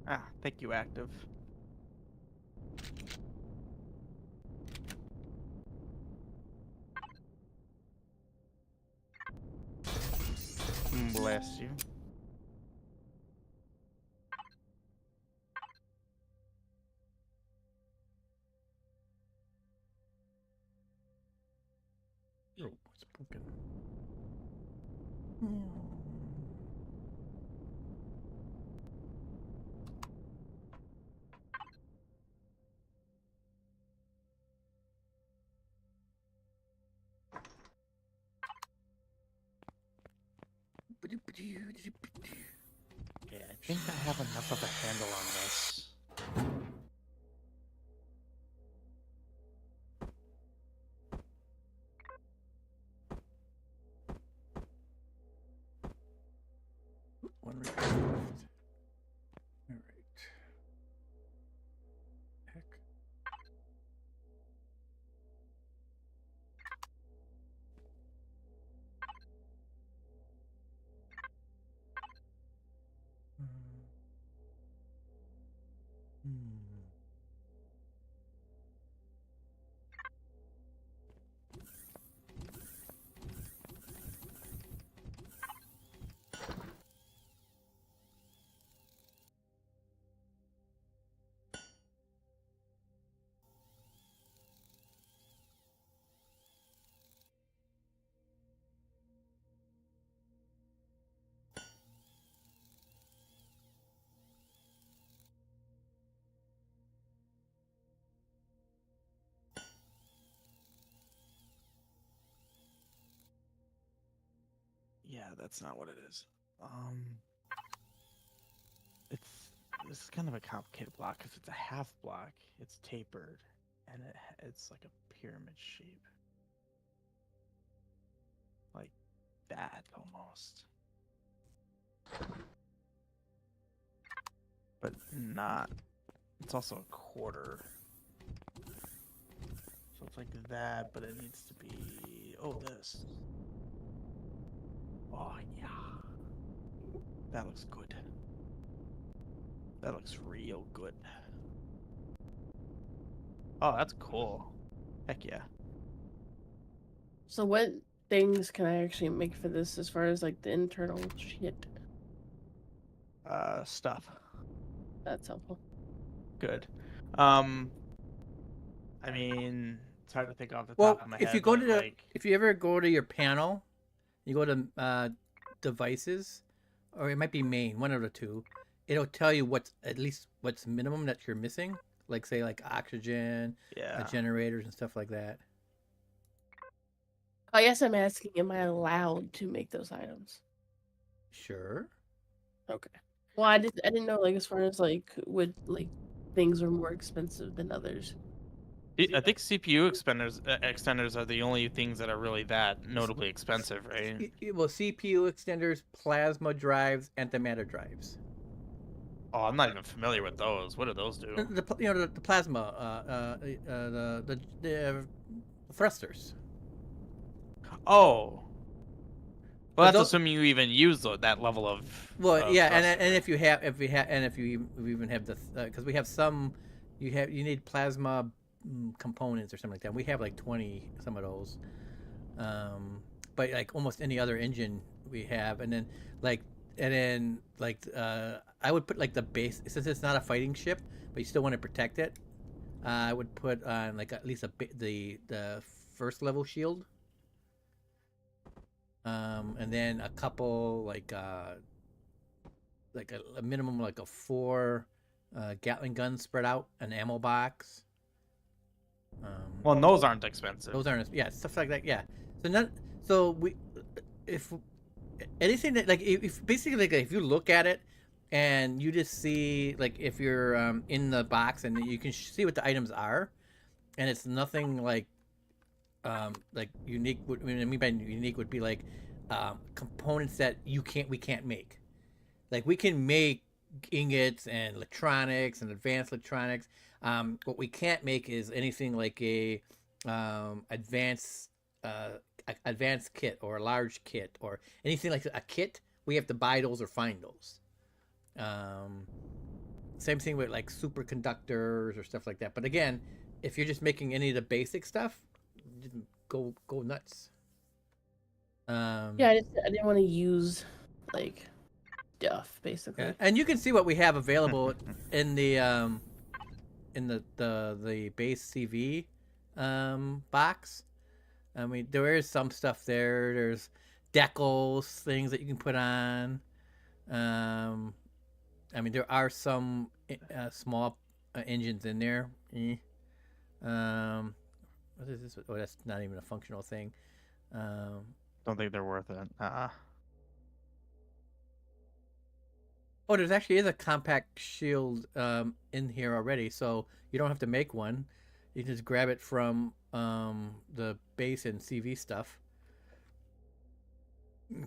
[SPEAKER 3] Ah, thank you, Active. Bless you.
[SPEAKER 1] Oh, it's broken.
[SPEAKER 3] Yeah, I think I have enough of a handle on this. that's not what it is. This is kind of a complicated block because it's a half block. It's tapered, and it's like a pyramid shape, like that almost, but not. It's also a quarter, so it's like that, but it needs to be this. Oh yeah, that looks good. That looks real good. Oh, that's cool. Heck yeah.
[SPEAKER 4] So what things can I actually make for this as far as like the internal shit?
[SPEAKER 3] Stuff.
[SPEAKER 4] That's helpful.
[SPEAKER 3] Good. I mean, it's hard to think off the
[SPEAKER 1] Well,
[SPEAKER 3] top of my
[SPEAKER 1] if
[SPEAKER 3] head.
[SPEAKER 1] you go to
[SPEAKER 3] but,
[SPEAKER 1] the,
[SPEAKER 3] like,
[SPEAKER 1] if you ever go to your panel, you go to devices, or it might be main, one of the two. It'll tell you what's at least what's minimum that you're missing, like say like oxygen,
[SPEAKER 3] yeah.
[SPEAKER 1] generators and stuff like that.
[SPEAKER 4] I guess I'm asking, am I allowed to make those items?
[SPEAKER 1] Sure.
[SPEAKER 4] Okay. Well, I didn't know like as far as like would like things are more expensive than others.
[SPEAKER 3] I think CPU extenders are the only things that are really that notably expensive, right?
[SPEAKER 1] Well, CPU extenders, plasma drives, antimatter drives.
[SPEAKER 3] Oh, I'm not even familiar with those. What do those do?
[SPEAKER 1] The plasma, the thrusters.
[SPEAKER 3] Oh. Well, that's
[SPEAKER 1] those-
[SPEAKER 3] assuming you even use that level of.
[SPEAKER 1] Well,
[SPEAKER 3] of
[SPEAKER 1] yeah,
[SPEAKER 3] thruster.
[SPEAKER 1] and if you even have the because we have some, you need plasma components or something like that. We have like 20 some of those, but like almost any other engine we have, and then I would put like the base, since it's not a fighting ship, but you still want to protect it. I would put on like at least the first level shield. And then a couple like a minimum like a 4 Gatling guns spread out, an ammo box.
[SPEAKER 3] Well, and those aren't expensive.
[SPEAKER 1] Those aren't, yeah, stuff like that, yeah. So we, if anything that like if basically like if you look at it and you just see like if you're in the box and you can see what the items are, and it's nothing like unique. What I mean by unique would be like components that we can't make. Like we can make ingots and electronics and advanced electronics. What we can't make is anything like a advanced kit or a large kit or anything like a kit. We have to buy those or find those. Same thing with like superconductors or stuff like that. But again, if you're just making any of the basic stuff, go nuts.
[SPEAKER 4] Yeah, I didn't want to use like stuff basically.
[SPEAKER 1] Yeah. And you can see what we have available in the base CV box. I mean, there is some stuff there. There's decals, things that you can put on. I mean, there are some small engines in there. What is this? Oh, that's not even a functional thing.
[SPEAKER 3] Don't think they're worth it.
[SPEAKER 1] Oh, there's actually is a compact shield in here already, so you don't have to make one. You can just grab it from the base and CV stuff.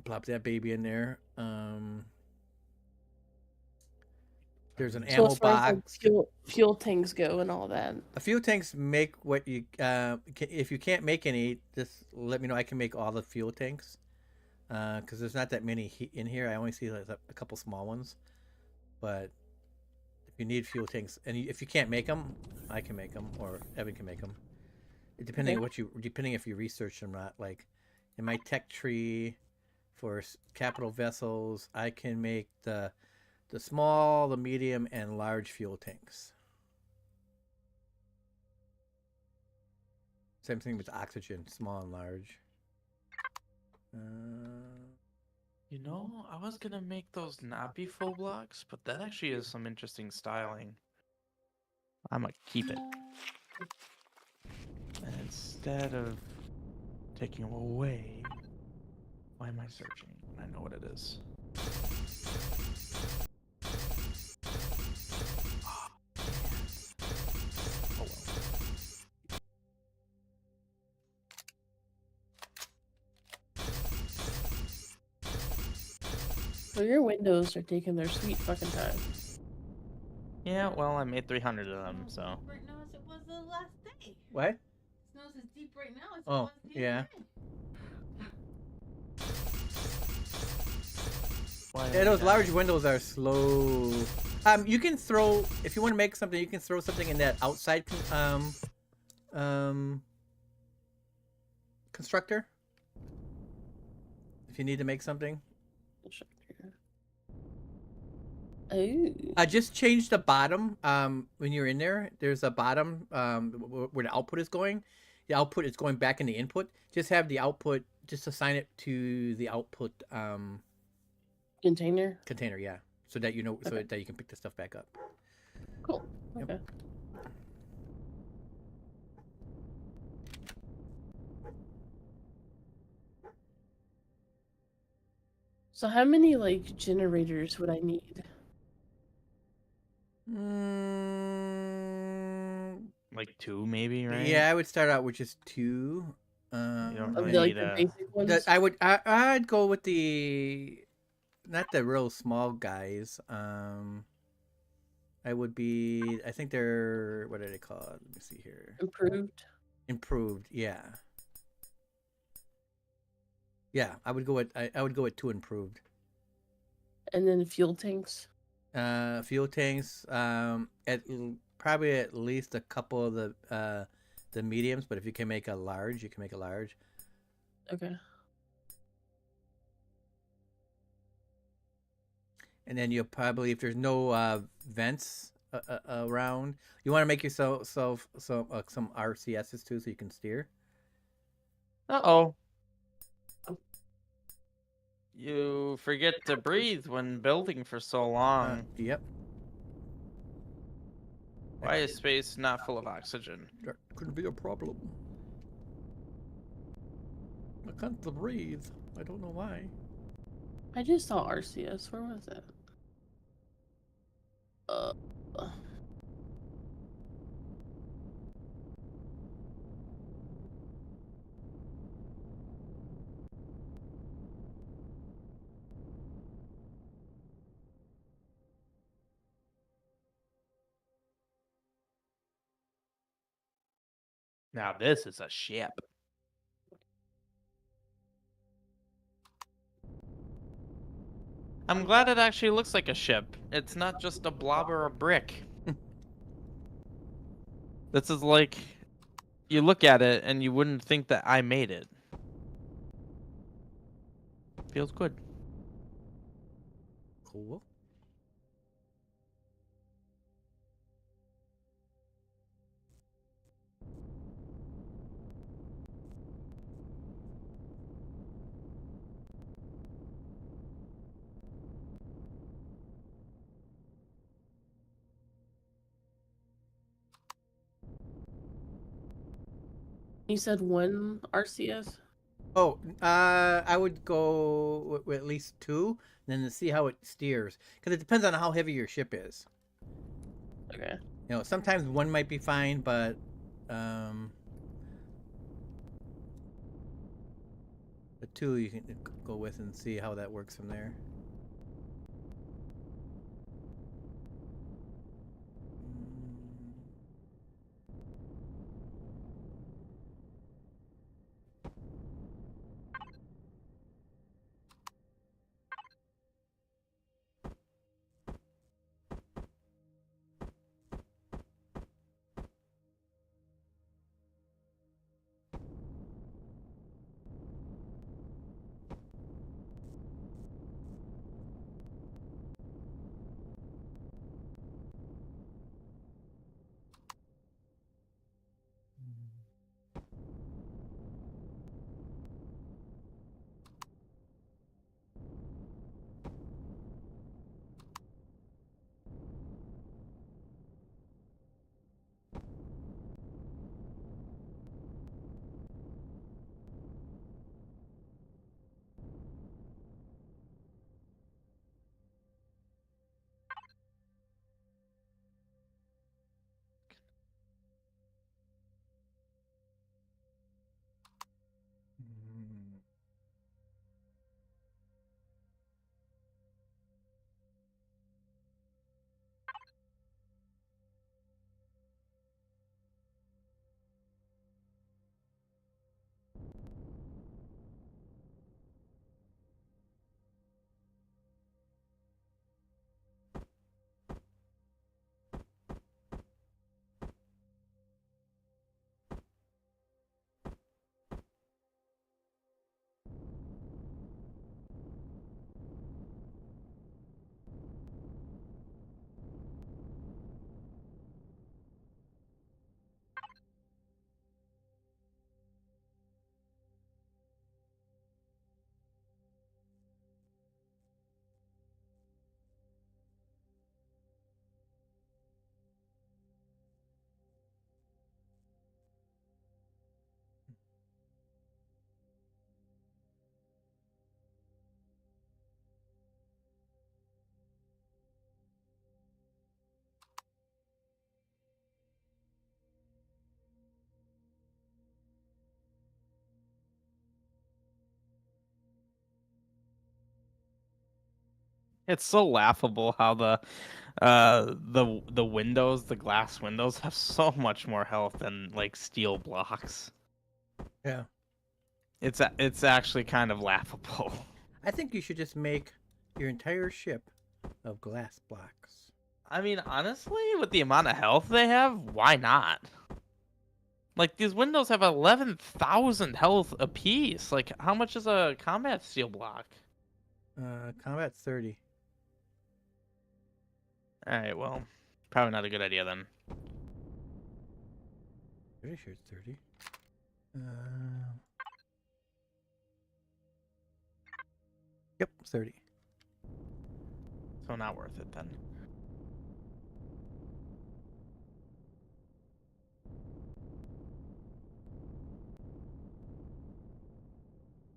[SPEAKER 1] Plop that baby in there. There's an ammo
[SPEAKER 4] as far as,
[SPEAKER 1] box.
[SPEAKER 4] like, fuel tanks go and all that.
[SPEAKER 1] A few tanks make what you if you can't make any, just let me know. I can make all the fuel tanks because there's not that many in here. I only see like a couple small ones. But if you need fuel tanks, and if you can't make them, I can make them, or Evan can make them. Depending on depending if you research them or not. Like in my tech tree for capital vessels, I can make the small, the medium, and large fuel tanks. Same thing with oxygen, small and large.
[SPEAKER 3] You know, I was gonna make those not be full blocks, but that actually is some interesting styling. I'm gonna keep it. And instead of taking them away, why am I searching? I know what it is. Oh well.
[SPEAKER 4] So your windows are taking their sweet fucking time.
[SPEAKER 3] Yeah, well, I made 300 of them,
[SPEAKER 2] Snows
[SPEAKER 3] so.
[SPEAKER 2] as deep right now as it was the last day.
[SPEAKER 1] What?
[SPEAKER 2] Snows as deep right now as it
[SPEAKER 1] Oh,
[SPEAKER 2] was the
[SPEAKER 1] yeah.
[SPEAKER 2] other day.
[SPEAKER 3] Why
[SPEAKER 1] Yeah,
[SPEAKER 3] are
[SPEAKER 1] those
[SPEAKER 3] you
[SPEAKER 1] large
[SPEAKER 3] dying?
[SPEAKER 1] windows are slow. You can throw if you want to make something. You can throw something in that outside constructor. If you need to make something,
[SPEAKER 4] Oh.
[SPEAKER 1] just change the bottom. When you're in there, there's a bottom where the output is going. The output is going back in the input. Just have the output. Just assign it to the output
[SPEAKER 4] Container?
[SPEAKER 1] container. Yeah, so that you know, so
[SPEAKER 4] Okay.
[SPEAKER 1] that you can pick the stuff back up.
[SPEAKER 4] Cool.
[SPEAKER 1] Yep.
[SPEAKER 4] Okay. So how many like generators would I need?
[SPEAKER 3] Like 2, maybe, right?
[SPEAKER 1] Yeah, I would start out with just 2.
[SPEAKER 3] You don't
[SPEAKER 4] Of
[SPEAKER 3] really
[SPEAKER 4] the,
[SPEAKER 3] need
[SPEAKER 4] like the
[SPEAKER 3] a.
[SPEAKER 4] basic ones?
[SPEAKER 1] I'd go with not the real small guys. I think they're, what are they called? Let me see here.
[SPEAKER 4] Improved.
[SPEAKER 1] Improved, yeah. Yeah, I would go with 2 improved.
[SPEAKER 4] And then fuel tanks.
[SPEAKER 1] Fuel tanks, probably at least a couple of the mediums, but if you can make a large, you can make a large.
[SPEAKER 4] Okay.
[SPEAKER 1] And then you'll probably, if there's no vents around, you want to make yourself some RCSs too, so you can steer.
[SPEAKER 3] Uh-oh. You forget to breathe when building for so long.
[SPEAKER 1] Yep.
[SPEAKER 3] Why is space not full of oxygen?
[SPEAKER 1] That could be a problem. I can't breathe. I don't know why.
[SPEAKER 4] I just saw RCS. Where was it? Uh.
[SPEAKER 3] Now this is a ship. I'm glad it actually looks like a ship. It's not just a blob or a brick. This is like, you look at it and you wouldn't think that I made it. Feels good.
[SPEAKER 1] Cool.
[SPEAKER 4] You said 1 RCS?
[SPEAKER 1] Oh, I would go with at least 2, and then to see how it steers, because it depends on how heavy your ship is.
[SPEAKER 4] Okay.
[SPEAKER 1] You know, sometimes 1 might be fine, but the 2 you can go with and see how that works from there.
[SPEAKER 3] It's so laughable how the windows, the glass windows, have so much more health than like steel blocks.
[SPEAKER 1] Yeah.
[SPEAKER 3] It's actually kind of laughable.
[SPEAKER 1] I think you should just make your entire ship of glass blocks.
[SPEAKER 3] I mean, honestly, with the amount of health they have, why not? Like, these windows have 11,000 health apiece. Like, how much is a combat steel block?
[SPEAKER 1] Combat 30.
[SPEAKER 3] Alright, well, probably not a good idea then.
[SPEAKER 1] Pretty sure it's 30. Yep, 30.
[SPEAKER 3] So not worth it then.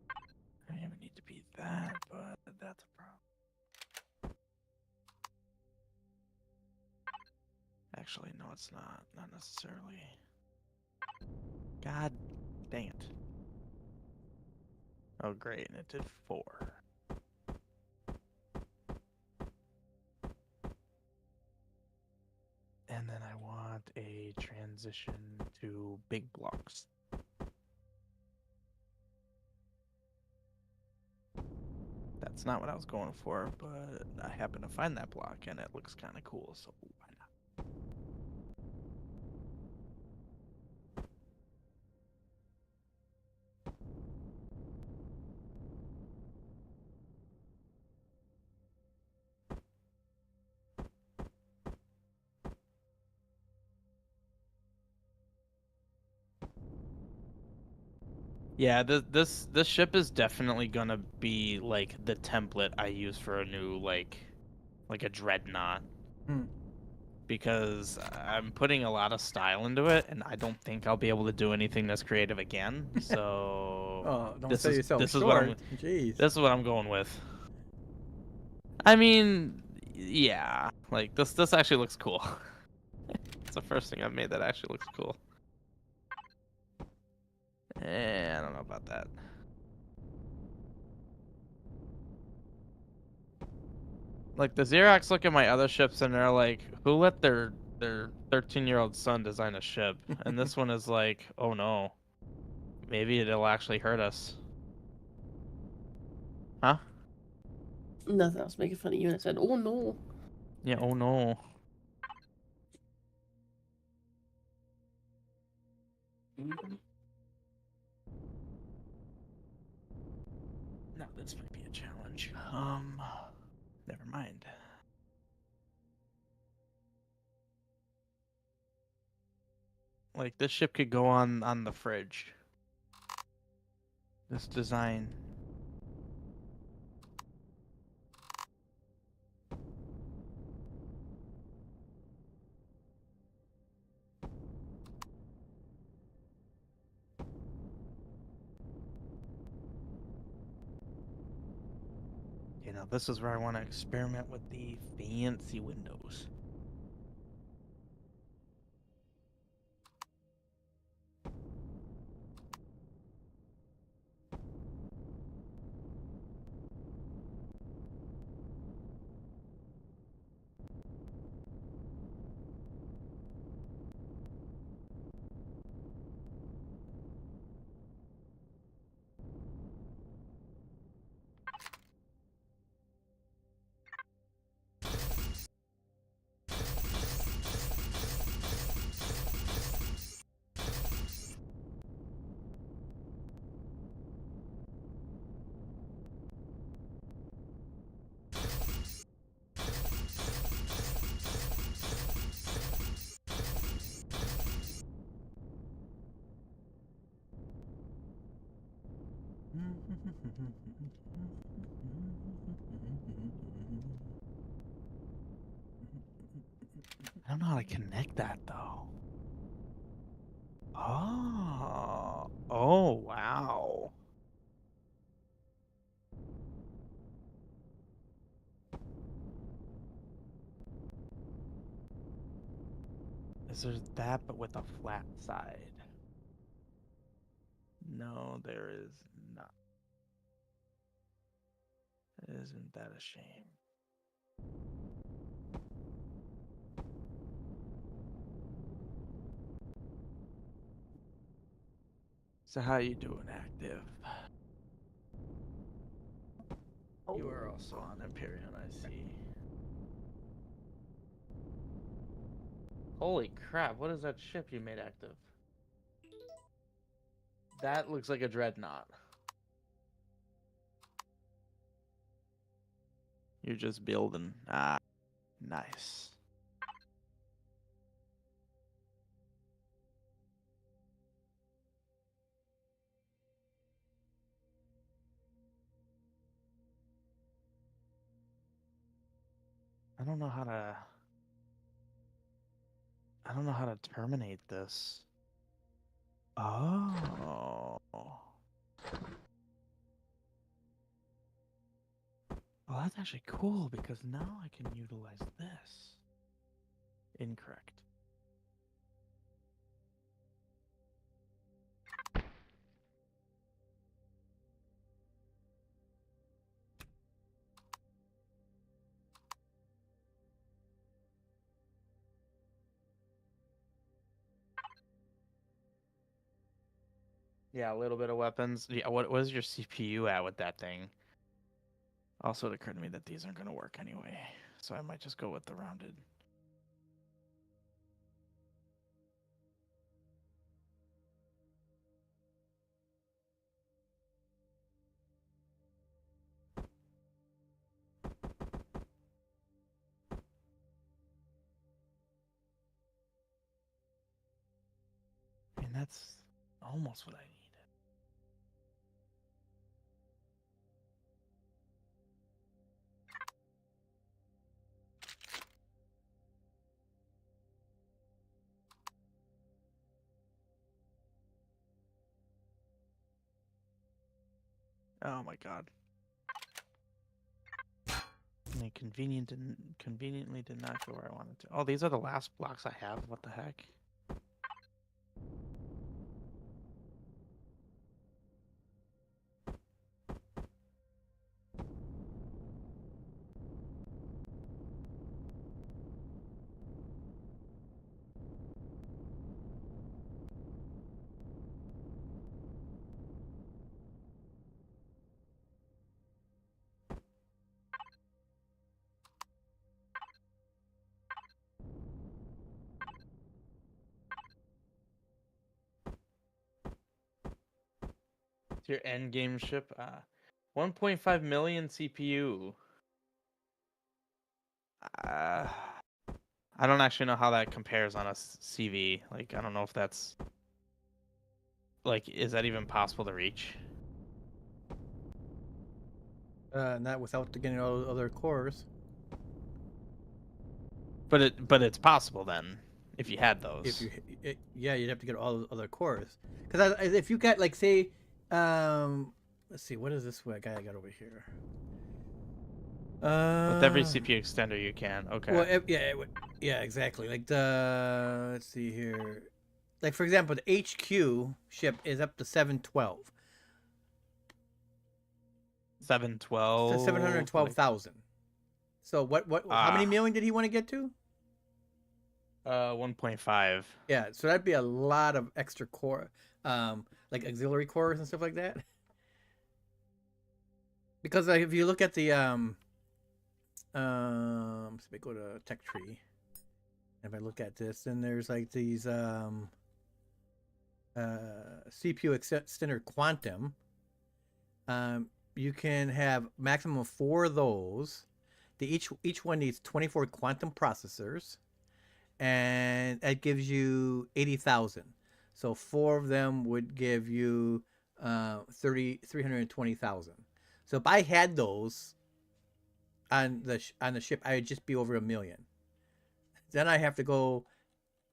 [SPEAKER 3] I don't even need to be that, but that's a problem. Actually, no, it's not. Not necessarily. God dang it. Oh, great, and it did 4. And then I want a transition to big blocks. That's not what I was going for, but I happen to find that block and it looks kind of cool, so why not? Yeah, this ship is definitely gonna be like the template I use for a new like a dreadnought.
[SPEAKER 1] Hmm.
[SPEAKER 3] Because I'm putting a lot of style into it, and I don't think I'll be able to do anything this creative again. So
[SPEAKER 1] Oh, don't
[SPEAKER 3] this
[SPEAKER 1] sell
[SPEAKER 3] is
[SPEAKER 1] yourself
[SPEAKER 3] this is
[SPEAKER 1] short.
[SPEAKER 3] what
[SPEAKER 1] Jeez.
[SPEAKER 3] this is what I'm going with. I mean, yeah, like this actually looks cool. It's the first thing I've made that actually looks cool. I don't know about that. Like the Xerox look at my other ships and they're like, who let their 13-year-old son design a ship? And this one is like, oh no, maybe it'll actually hurt us. Huh?
[SPEAKER 4] Nothing. I was making fun of you and I said, "Oh no."
[SPEAKER 3] Yeah, oh no. No, this might be a challenge. Never mind. Like this ship could go on the fridge. This design. You know, this is where I want to experiment with the fancy windows. I don't know how to connect that though. Oh, wow. Is there that but with a flat side? No, there is not. Isn't that a shame? So how you doing, active? You are also on Empyrion, I see. Holy crap, what is that ship you made active? That looks like a dreadnought. You're just building. Ah, nice. I don't know how to... I don't know how to terminate this. Oh. Well, that's actually cool because now I can utilize this. Incorrect. Yeah, a little bit of weapons. Yeah, what was your CPU at with that thing? Also, it occurred to me that these aren't going to work anyway, so I might just go with the rounded. And that's almost what I needed. Oh my god. And it conveniently did not go where I wanted to. Oh, these are the last blocks I have? What the heck? It's your end game ship. 1.5 million CPU. I don't actually know how that compares on a CV. Like, I don't know if that's... Like, is that even possible to reach?
[SPEAKER 1] Not without getting all the other cores.
[SPEAKER 3] But it's possible then, if you had those.
[SPEAKER 1] If you, yeah, you'd have to get all the other cores. Because if you got like say, let's see, what is this guy I got over here?
[SPEAKER 3] With every CPU extender you can. Okay.
[SPEAKER 1] Well, yeah, exactly. Like let's see here. Like for example, the HQ ship is up to 712.
[SPEAKER 3] 712.
[SPEAKER 1] 712,000. So what? How many million did he want to get to?
[SPEAKER 3] 1.5.
[SPEAKER 1] Yeah, so that'd be a lot of extra core, like auxiliary cores and stuff like that. Because like, if you look at the so we go to tech tree. If I look at this, then there's like these CPU extender quantum. You can have maximum of 4 of those. Each one needs 24 quantum processors, and that gives you 80,000. So 4 of them would give you 320,000. So if I had those on the ship, I would just be over 1 million. Then I have to go,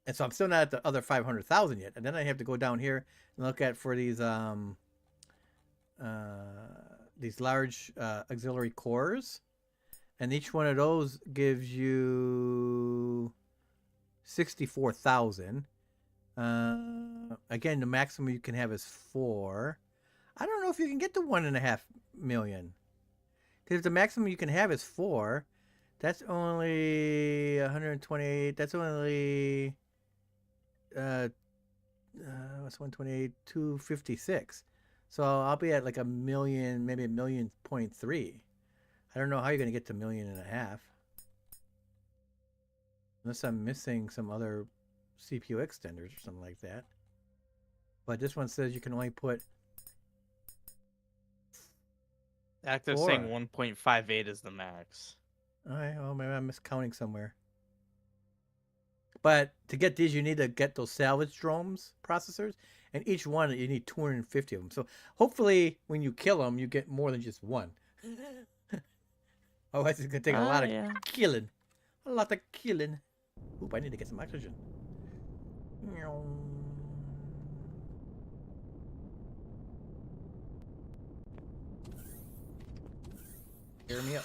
[SPEAKER 1] and so I'm still not at the other 500,000 yet. And then I have to go down here and look at for these large auxiliary cores, and each one of those gives you 64,000. Again, the maximum you can have is 4. I don't know if you can get to 1.5 million, because if the maximum you can have is 4, That's only 128. That's only what's 128? 256. So I'll be at like a million, maybe a million point three. I don't know how you're gonna get to 1.5 million. Unless I'm missing some other CPU extenders or something like that. But this one says you can only put
[SPEAKER 3] Active
[SPEAKER 1] four.
[SPEAKER 3] saying 1.58 is the max.
[SPEAKER 1] Alright, well maybe I'm miscounting somewhere. But to get these, you need to get those salvage drones processors, and each one you need 250 of them. So hopefully, when you kill them, you get more than just one. Otherwise, it's gonna take a lot of killing. A lot of killing. Oop! I need to get some oxygen. Hear me up.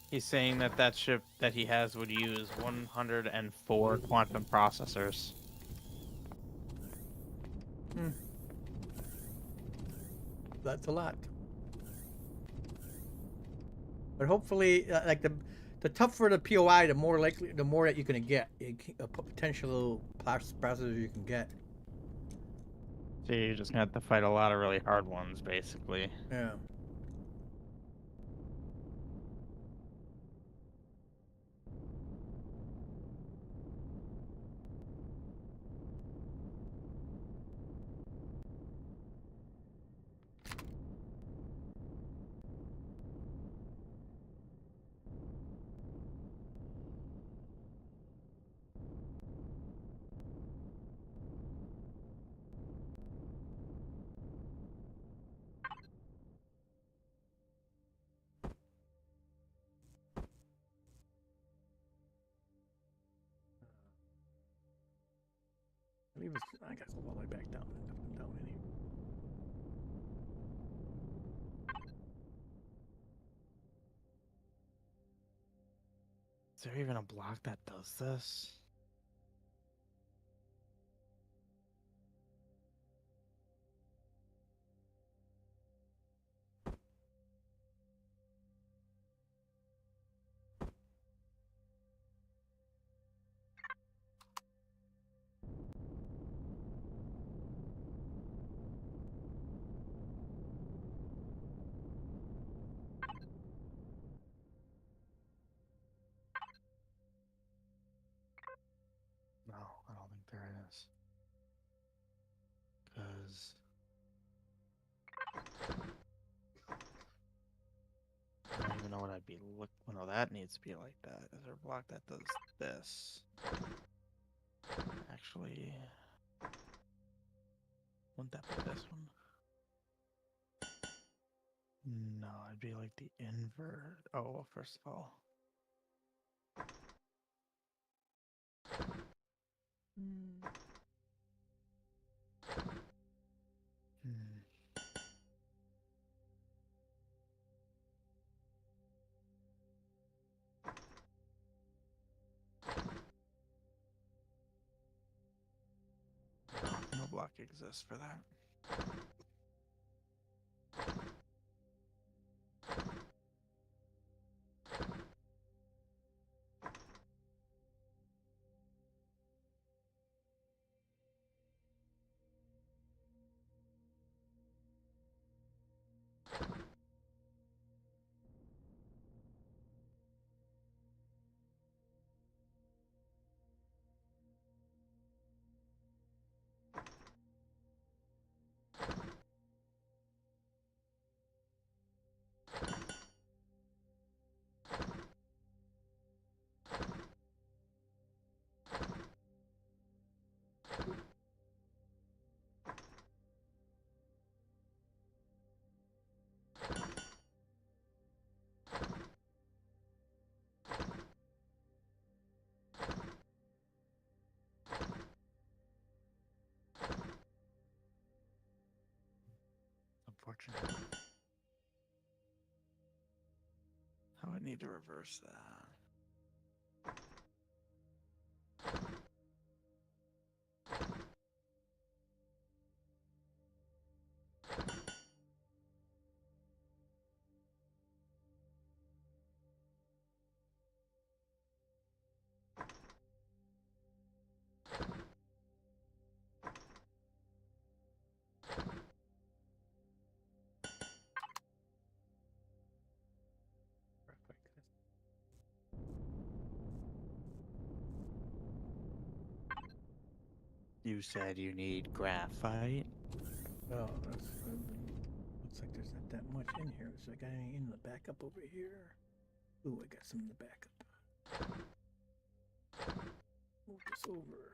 [SPEAKER 3] He's saying that that ship that he has would use 104 quantum processors.
[SPEAKER 1] That's a lot. But hopefully, like the tougher the POI, the more likely, the more that you're gonna get a potential processor you can get.
[SPEAKER 3] So you're just gonna have to fight a lot of really hard ones, basically.
[SPEAKER 1] Yeah. I gotta go all the way back down. Down in here.
[SPEAKER 3] Is there even a block that does this? No, I don't think there is. Because I don't even know what I'd be looking. Well, no, that needs to be like that. Is there a block that does this? Actually, wouldn't that be this one? No, it'd be like the invert. Oh, well, first of all. No block exists for that. unfortunate. I would need to reverse that. You said you need graphite?
[SPEAKER 1] Oh, that's looks like there's not that much in here. So I got any in the backup over here? Ooh, I got some in the backup. Move this over.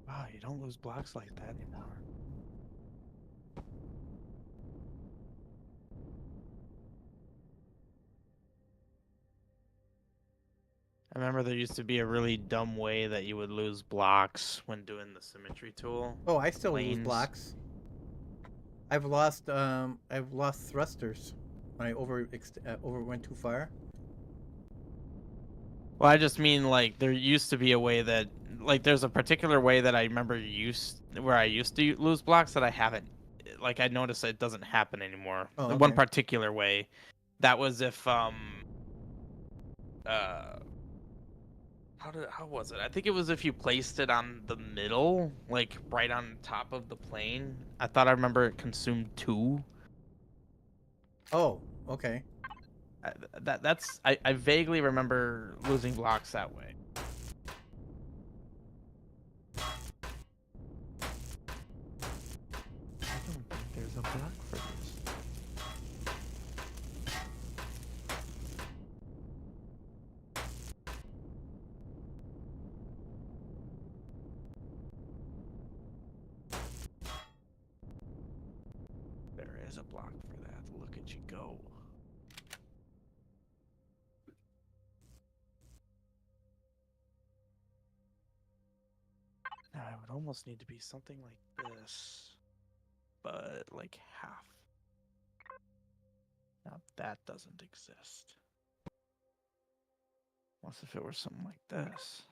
[SPEAKER 3] Wow, you don't lose blocks like that anymore. I remember there used to be a really dumb way that you would lose blocks when doing the symmetry tool.
[SPEAKER 1] Oh, I still lose
[SPEAKER 3] Planes.
[SPEAKER 1] blocks. I've lost thrusters when I over went too far.
[SPEAKER 3] Well, I just mean like there used to be a way that like there's a particular way that I remember where I used to lose blocks that I haven't like I noticed it doesn't happen anymore.
[SPEAKER 1] Oh,
[SPEAKER 3] One
[SPEAKER 1] okay.
[SPEAKER 3] particular way. That was if how was it? I think it was if you placed it on the middle, like right on top of the plane. I thought I remember it consumed 2.
[SPEAKER 1] Oh, okay.
[SPEAKER 3] I vaguely remember losing blocks that way. I don't think there's a block for this. There is a block for that. Look at you go. Now it would almost need to be something like this, but like half. Now that doesn't exist. What's if it were something like this?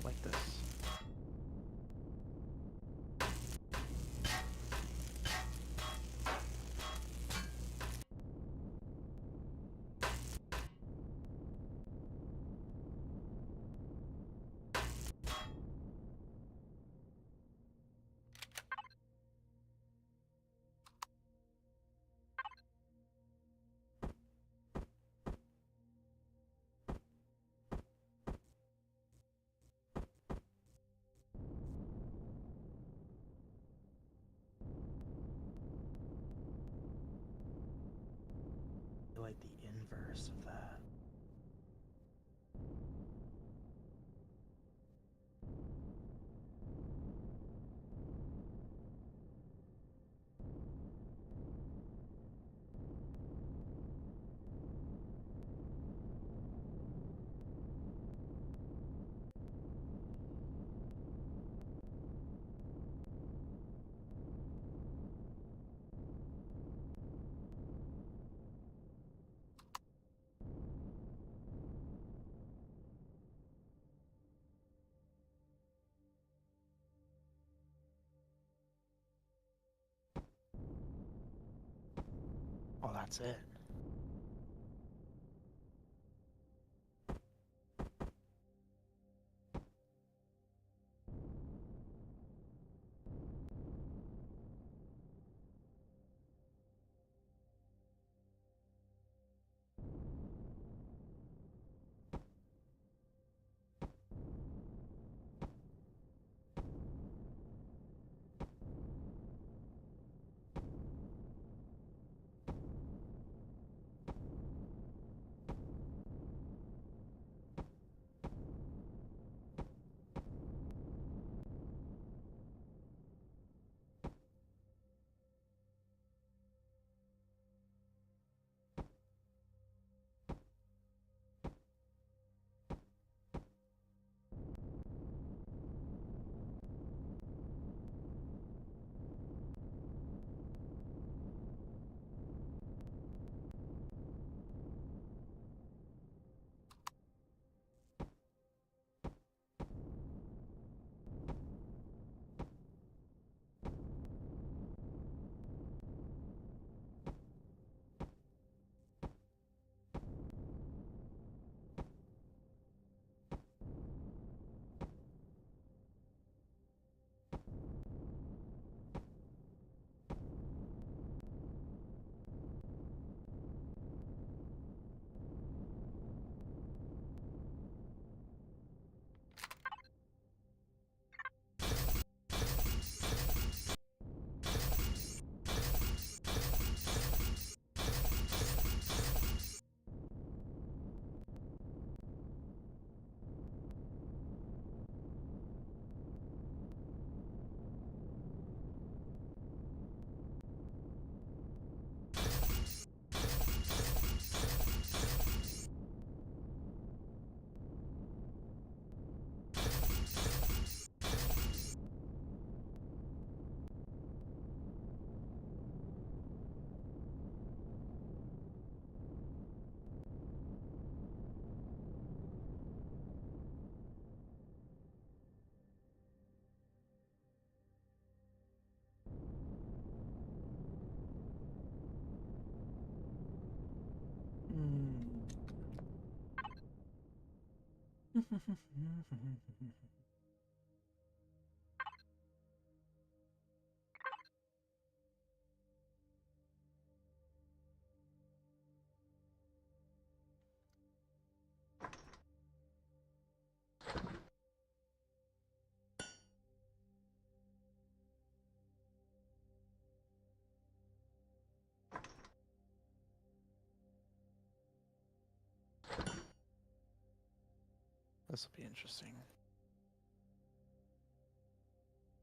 [SPEAKER 3] Like this. highlight the inverse of that. Oh, that's it. This will be interesting.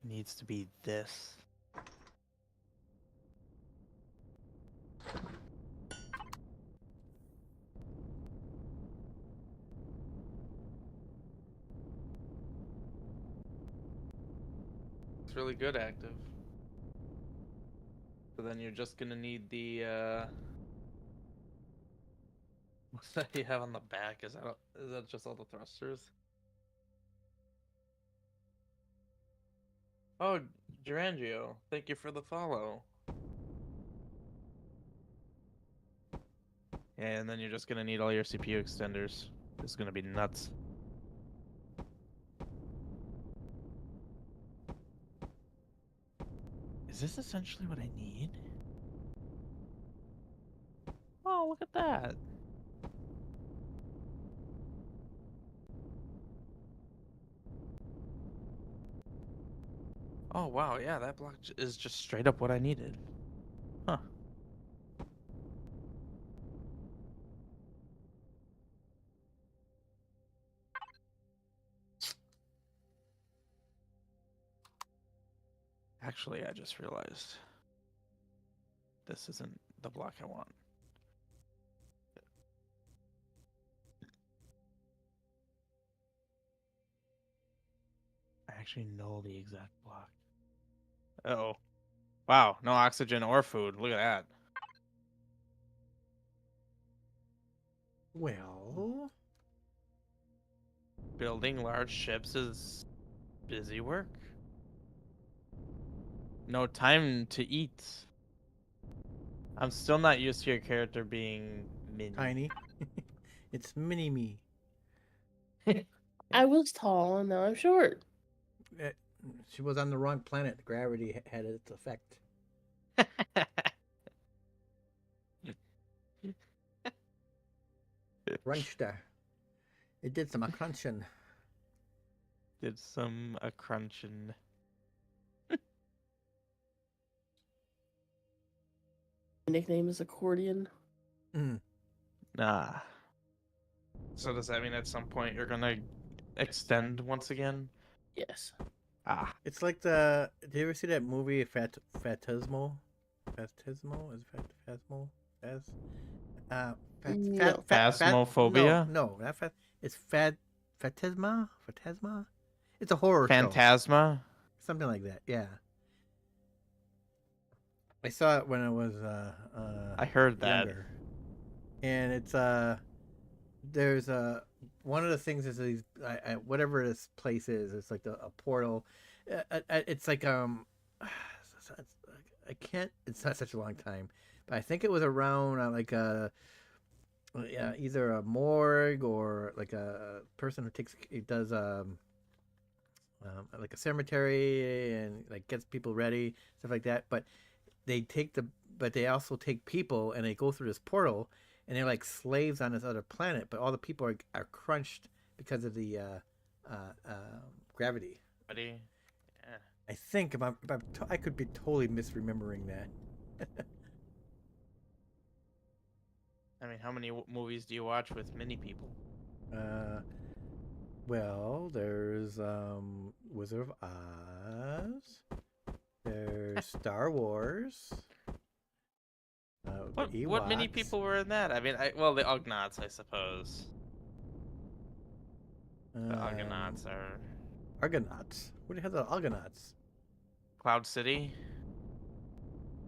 [SPEAKER 3] Needs to be this. It's really good active. So then you're just gonna need the what's that you have on the back? Is that just all the thrusters? Oh, Durangio, thank you for the follow. And then you're just gonna need all your CPU extenders. It's gonna be nuts. Is this essentially what I need? Oh, look at that. Oh, wow, yeah, that block is just straight up what I needed. Huh. Actually, I just realized this isn't the block I want. I actually know the exact block. Oh. Wow, no oxygen or food. Look at that.
[SPEAKER 1] Well,
[SPEAKER 3] Building large ships is busy work. No time to eat. I'm still not used to your character being mini.
[SPEAKER 1] tiny. It's mini me.
[SPEAKER 4] I was tall and now I'm short.
[SPEAKER 1] Eh, She was on the wrong planet. Gravity had its effect. Crunched her. It did some crunching.
[SPEAKER 3] Did some a crunching.
[SPEAKER 4] My nickname is Accordion.
[SPEAKER 1] Mm.
[SPEAKER 3] Nah. So does that mean at some point you're gonna extend once again?
[SPEAKER 4] Yes.
[SPEAKER 3] Ah.
[SPEAKER 1] It's like the. Did you ever see that movie Phantasmo? Phantasmo is Phantasmo.
[SPEAKER 4] No.
[SPEAKER 3] Phasmophobia?
[SPEAKER 1] No, not it's Phantasma. Phantasma. It's a horror show.
[SPEAKER 3] Phantasma?
[SPEAKER 1] Something like that. Yeah. I saw it when I was
[SPEAKER 3] I heard that.
[SPEAKER 1] younger. And it's there's one of the things is these whatever this place is, it's like a portal. It's like I can't. It's not such a long time, but I think it was around like either a morgue or like a person who does like a cemetery and like gets people ready, stuff like that. But they also take people and they go through this portal and they're like slaves on this other planet. But all the people are crunched because of the gravity.
[SPEAKER 3] Buddy. Yeah.
[SPEAKER 1] I think I could be totally misremembering that.
[SPEAKER 3] I mean, how many movies do you watch with many people?
[SPEAKER 1] Well, there's Wizard of Oz. There's Star Wars.
[SPEAKER 3] What many
[SPEAKER 1] Ewoks.
[SPEAKER 3] people were in that? I mean, the Ugnaughts, I suppose. The Ugnaughts are
[SPEAKER 1] Argonauts. What the hell are the Argonauts?
[SPEAKER 3] Cloud City.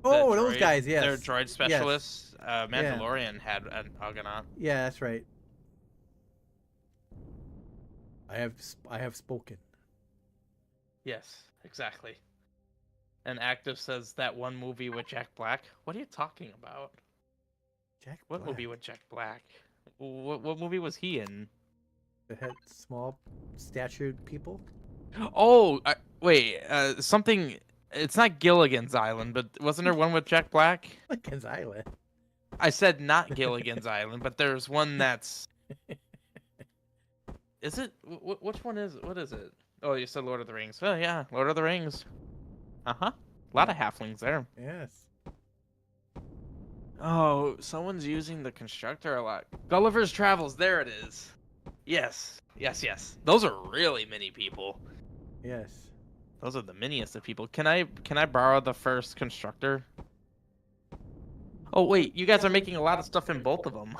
[SPEAKER 1] Oh, those guys, yes.
[SPEAKER 3] They're droid specialists. Mandalorian had an Ugonaut.
[SPEAKER 1] Yeah, that's right. I have spoken.
[SPEAKER 3] Yes, exactly. And Active says that one movie with Jack Black. What are you talking about?
[SPEAKER 1] Jack
[SPEAKER 3] What
[SPEAKER 1] Black.
[SPEAKER 3] movie with Jack Black? What movie was he in?
[SPEAKER 1] That had small statured people?
[SPEAKER 3] Oh, wait. Something. It's not Gilligan's Island, but wasn't there one with Jack Black?
[SPEAKER 1] Lincoln's Island.
[SPEAKER 3] I said not Gilligan's Island, but there's one that's. Is it? Which one is? What is it? Oh, you said Lord of the Rings. Oh yeah, Lord of the Rings. A lot of halflings there.
[SPEAKER 1] Yes.
[SPEAKER 3] Oh, someone's using the constructor a lot. Gulliver's Travels. There it is. Yes. Those are really many people.
[SPEAKER 1] Yes.
[SPEAKER 3] Those are the miniest of people. Can I borrow the first constructor? Oh wait, you guys are making a lot of stuff in both of them.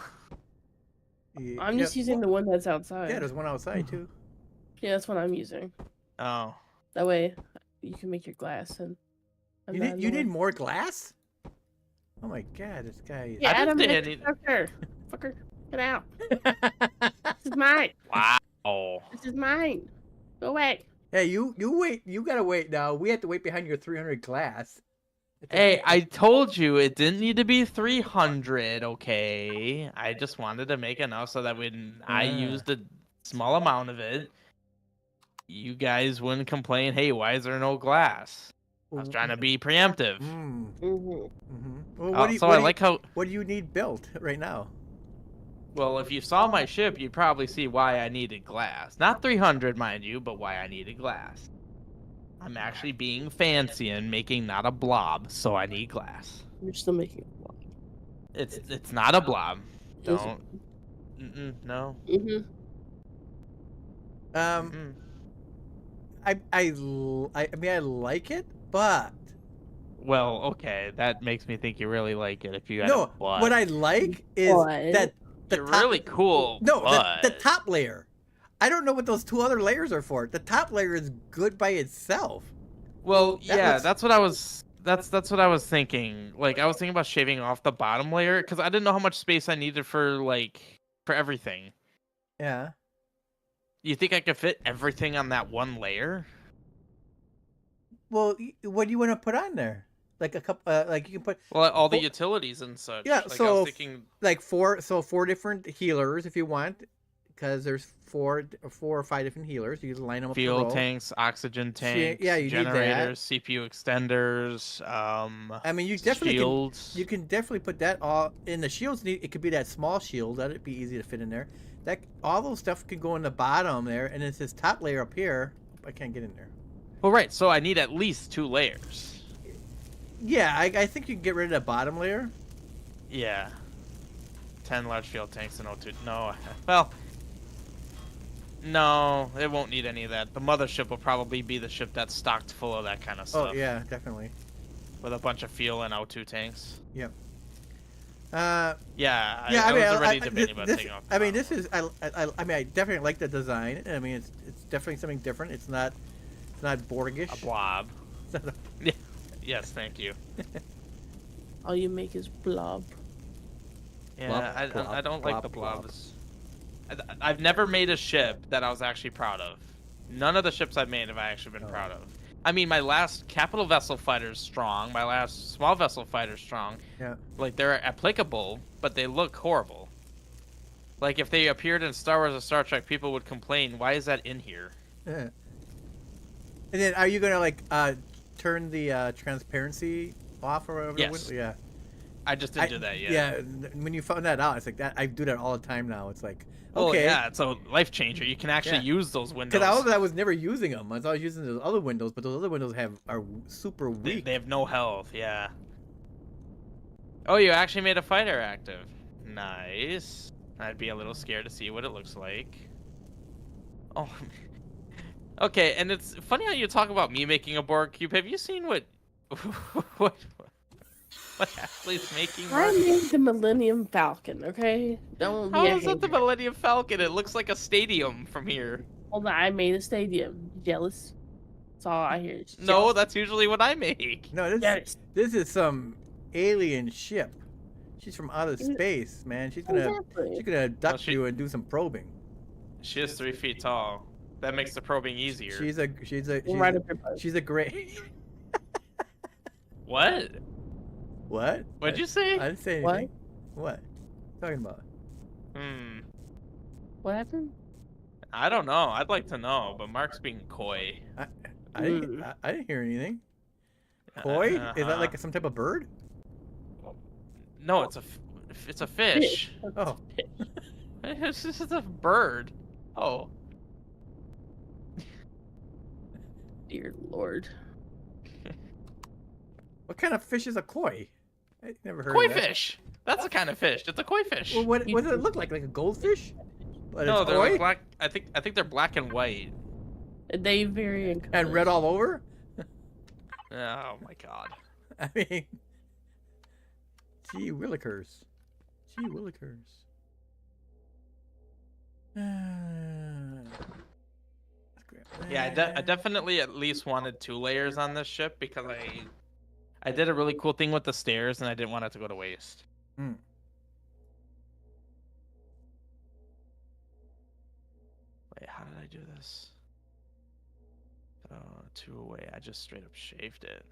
[SPEAKER 4] I'm just using the one that's outside.
[SPEAKER 1] Yeah, there's one outside too.
[SPEAKER 4] Yeah, that's what I'm using.
[SPEAKER 3] Oh.
[SPEAKER 4] That way, you can make your glass and.
[SPEAKER 1] You need more glass? Oh my god, this guy is...
[SPEAKER 4] Yeah,
[SPEAKER 3] I
[SPEAKER 4] Adam,
[SPEAKER 3] didn't need-
[SPEAKER 4] fucker, get out. This is mine.
[SPEAKER 3] Wow.
[SPEAKER 4] This is mine. Go away.
[SPEAKER 1] Hey, you wait. You gotta wait now. We have to wait behind your 300 glass.
[SPEAKER 3] Hey, I told you it didn't need to be 300, okay? I just wanted to make enough so that when I used a small amount of it, you guys wouldn't complain, hey, why is there no glass? I was trying to be preemptive.
[SPEAKER 1] Well, what do you need built right now?
[SPEAKER 3] Well, if you saw my ship, you'd probably see why I needed glass. Not 300, mind you, but why I needed glass. I'm actually being fancy and making not a blob, so I need glass.
[SPEAKER 4] You're still making a blob.
[SPEAKER 3] It's not a blob. Don't. No.
[SPEAKER 1] I mean, I like it. But
[SPEAKER 3] Well, okay, that makes me think you really like it if you had
[SPEAKER 1] no,
[SPEAKER 3] a butt.
[SPEAKER 1] what I like is
[SPEAKER 4] What?
[SPEAKER 1] that the
[SPEAKER 3] You're
[SPEAKER 1] top,
[SPEAKER 3] really cool,
[SPEAKER 1] no,
[SPEAKER 3] but
[SPEAKER 1] the top layer. I don't know what those 2 other layers are for. The top layer is good by itself.
[SPEAKER 3] well,
[SPEAKER 1] That
[SPEAKER 3] yeah,
[SPEAKER 1] looks-
[SPEAKER 3] that's what I was. That's what I was thinking. Like I was thinking about shaving off the bottom layer because I didn't know how much space I needed for everything.
[SPEAKER 1] Yeah.
[SPEAKER 3] You think I could fit everything on that one layer?
[SPEAKER 1] Well, what do you want to put on there? Like a couple, like you can put,
[SPEAKER 3] Well, all the
[SPEAKER 1] Well,
[SPEAKER 3] utilities and such.
[SPEAKER 1] yeah.
[SPEAKER 3] Like I
[SPEAKER 1] So
[SPEAKER 3] was thinking,
[SPEAKER 1] like 4 different healers if you want, because there's 4 or 5 different healers. You can line them up in a
[SPEAKER 3] fuel
[SPEAKER 1] row.
[SPEAKER 3] tanks, oxygen tanks,
[SPEAKER 1] yeah, you need that.
[SPEAKER 3] generators, CPU extenders,
[SPEAKER 1] I mean, you definitely
[SPEAKER 3] shields.
[SPEAKER 1] can. You can definitely put that all in the shields. It could be that small shield. That'd be easy to fit in there. That all those stuff can go in the bottom there, and it's this top layer up here. I can't get in there.
[SPEAKER 3] Well, right. So I need at least 2 layers.
[SPEAKER 1] Yeah, I think you can get rid of the bottom layer.
[SPEAKER 3] Yeah. 10 large fuel tanks and O2. No. Well. No, it won't need any of that. The mothership will probably be the ship that's stocked full of that kind of stuff.
[SPEAKER 1] Oh yeah, definitely.
[SPEAKER 3] With a bunch of fuel and O2 tanks.
[SPEAKER 1] Yep.
[SPEAKER 3] Yeah,
[SPEAKER 1] Yeah,
[SPEAKER 3] I was already debating about
[SPEAKER 1] this,
[SPEAKER 3] taking off.
[SPEAKER 1] I mean, this is I mean, I definitely like the design. I mean, it's definitely something different. It's not Borgish.
[SPEAKER 3] A blob.
[SPEAKER 1] It's not
[SPEAKER 3] Yeah. Yes, thank you.
[SPEAKER 4] All you make is blob.
[SPEAKER 3] Yeah, I don't like the
[SPEAKER 1] blob.
[SPEAKER 3] blobs. I've never made a ship that I was actually proud of. None of the ships I've made have I actually been proud of. I mean, my last capital vessel fighter's strong. My last small vessel fighter's strong.
[SPEAKER 1] Yeah.
[SPEAKER 3] Like, they're applicable, but they look horrible. Like, if they appeared in Star Wars or Star Trek, people would complain, why is that in here?
[SPEAKER 1] Yeah. And then, are you gonna like turn the transparency off or whatever?
[SPEAKER 3] Yes.
[SPEAKER 1] Yeah.
[SPEAKER 3] I just didn't do that yet.
[SPEAKER 1] Yeah. When you found that out, it's like that. I do that all the time now. It's like,
[SPEAKER 3] Oh,
[SPEAKER 1] okay.
[SPEAKER 3] yeah, it's a life changer. You can actually use those windows.
[SPEAKER 1] Because I was never using them. I was using those other windows, but those other windows are super weak.
[SPEAKER 3] They have no health, yeah. Oh, you actually made a fighter active. Nice. I'd be a little scared to see what it looks like. Oh, okay, and it's funny how you talk about me making a Borg cube. Have you seen what Ashley's making?
[SPEAKER 4] I
[SPEAKER 3] Mark?
[SPEAKER 4] made the Millennium Falcon, okay? Don't be
[SPEAKER 3] How
[SPEAKER 4] a
[SPEAKER 3] is that the
[SPEAKER 4] hater.
[SPEAKER 3] Millennium Falcon? It looks like a stadium from here.
[SPEAKER 4] Hold on, I made a stadium. Jealous? That's all I hear. Is
[SPEAKER 3] No,
[SPEAKER 4] jealous.
[SPEAKER 3] that's usually what I make.
[SPEAKER 1] No,
[SPEAKER 4] Yes.
[SPEAKER 1] this is some alien ship. She's from outer space, man. She's gonna
[SPEAKER 4] Exactly.
[SPEAKER 1] abduct
[SPEAKER 3] she-
[SPEAKER 1] you and do some probing.
[SPEAKER 3] She is 3 feet tall. That makes the probing easier.
[SPEAKER 1] She's
[SPEAKER 4] Right up your butt.
[SPEAKER 1] she's a great.
[SPEAKER 3] What?
[SPEAKER 1] What?
[SPEAKER 3] What'd you say?
[SPEAKER 1] I didn't say
[SPEAKER 4] What?
[SPEAKER 1] anything. What? Talking about?
[SPEAKER 3] Hmm.
[SPEAKER 4] What happened?
[SPEAKER 3] I don't know. I'd like to know, but Mark's being coy.
[SPEAKER 1] I didn't hear anything. Koi? Is that
[SPEAKER 3] Uh-huh.
[SPEAKER 1] like some type of bird?
[SPEAKER 3] No, it's a fish.
[SPEAKER 1] Oh,
[SPEAKER 3] It's just a bird. Oh.
[SPEAKER 4] Dear Lord.
[SPEAKER 1] what kind of fish is a koi? I never heard
[SPEAKER 3] Koi
[SPEAKER 1] of that.
[SPEAKER 3] fish. That's the kind of fish. It's a koi fish.
[SPEAKER 1] Well, what does it look like? Like a goldfish? But
[SPEAKER 3] No,
[SPEAKER 1] it's
[SPEAKER 3] they're
[SPEAKER 1] koi
[SPEAKER 3] like black. I think they're black and white.
[SPEAKER 4] They vary in
[SPEAKER 1] and red
[SPEAKER 4] colors.
[SPEAKER 1] all over.
[SPEAKER 3] Oh my god.
[SPEAKER 1] I mean, gee willikers. Gee willikers.
[SPEAKER 3] Yeah, I definitely at least wanted 2 layers on this ship because I did a really cool thing with the stairs and I didn't want it to go to waste.
[SPEAKER 1] Hmm.
[SPEAKER 3] Wait, how did I do this? 2 away. I just straight up shaved it.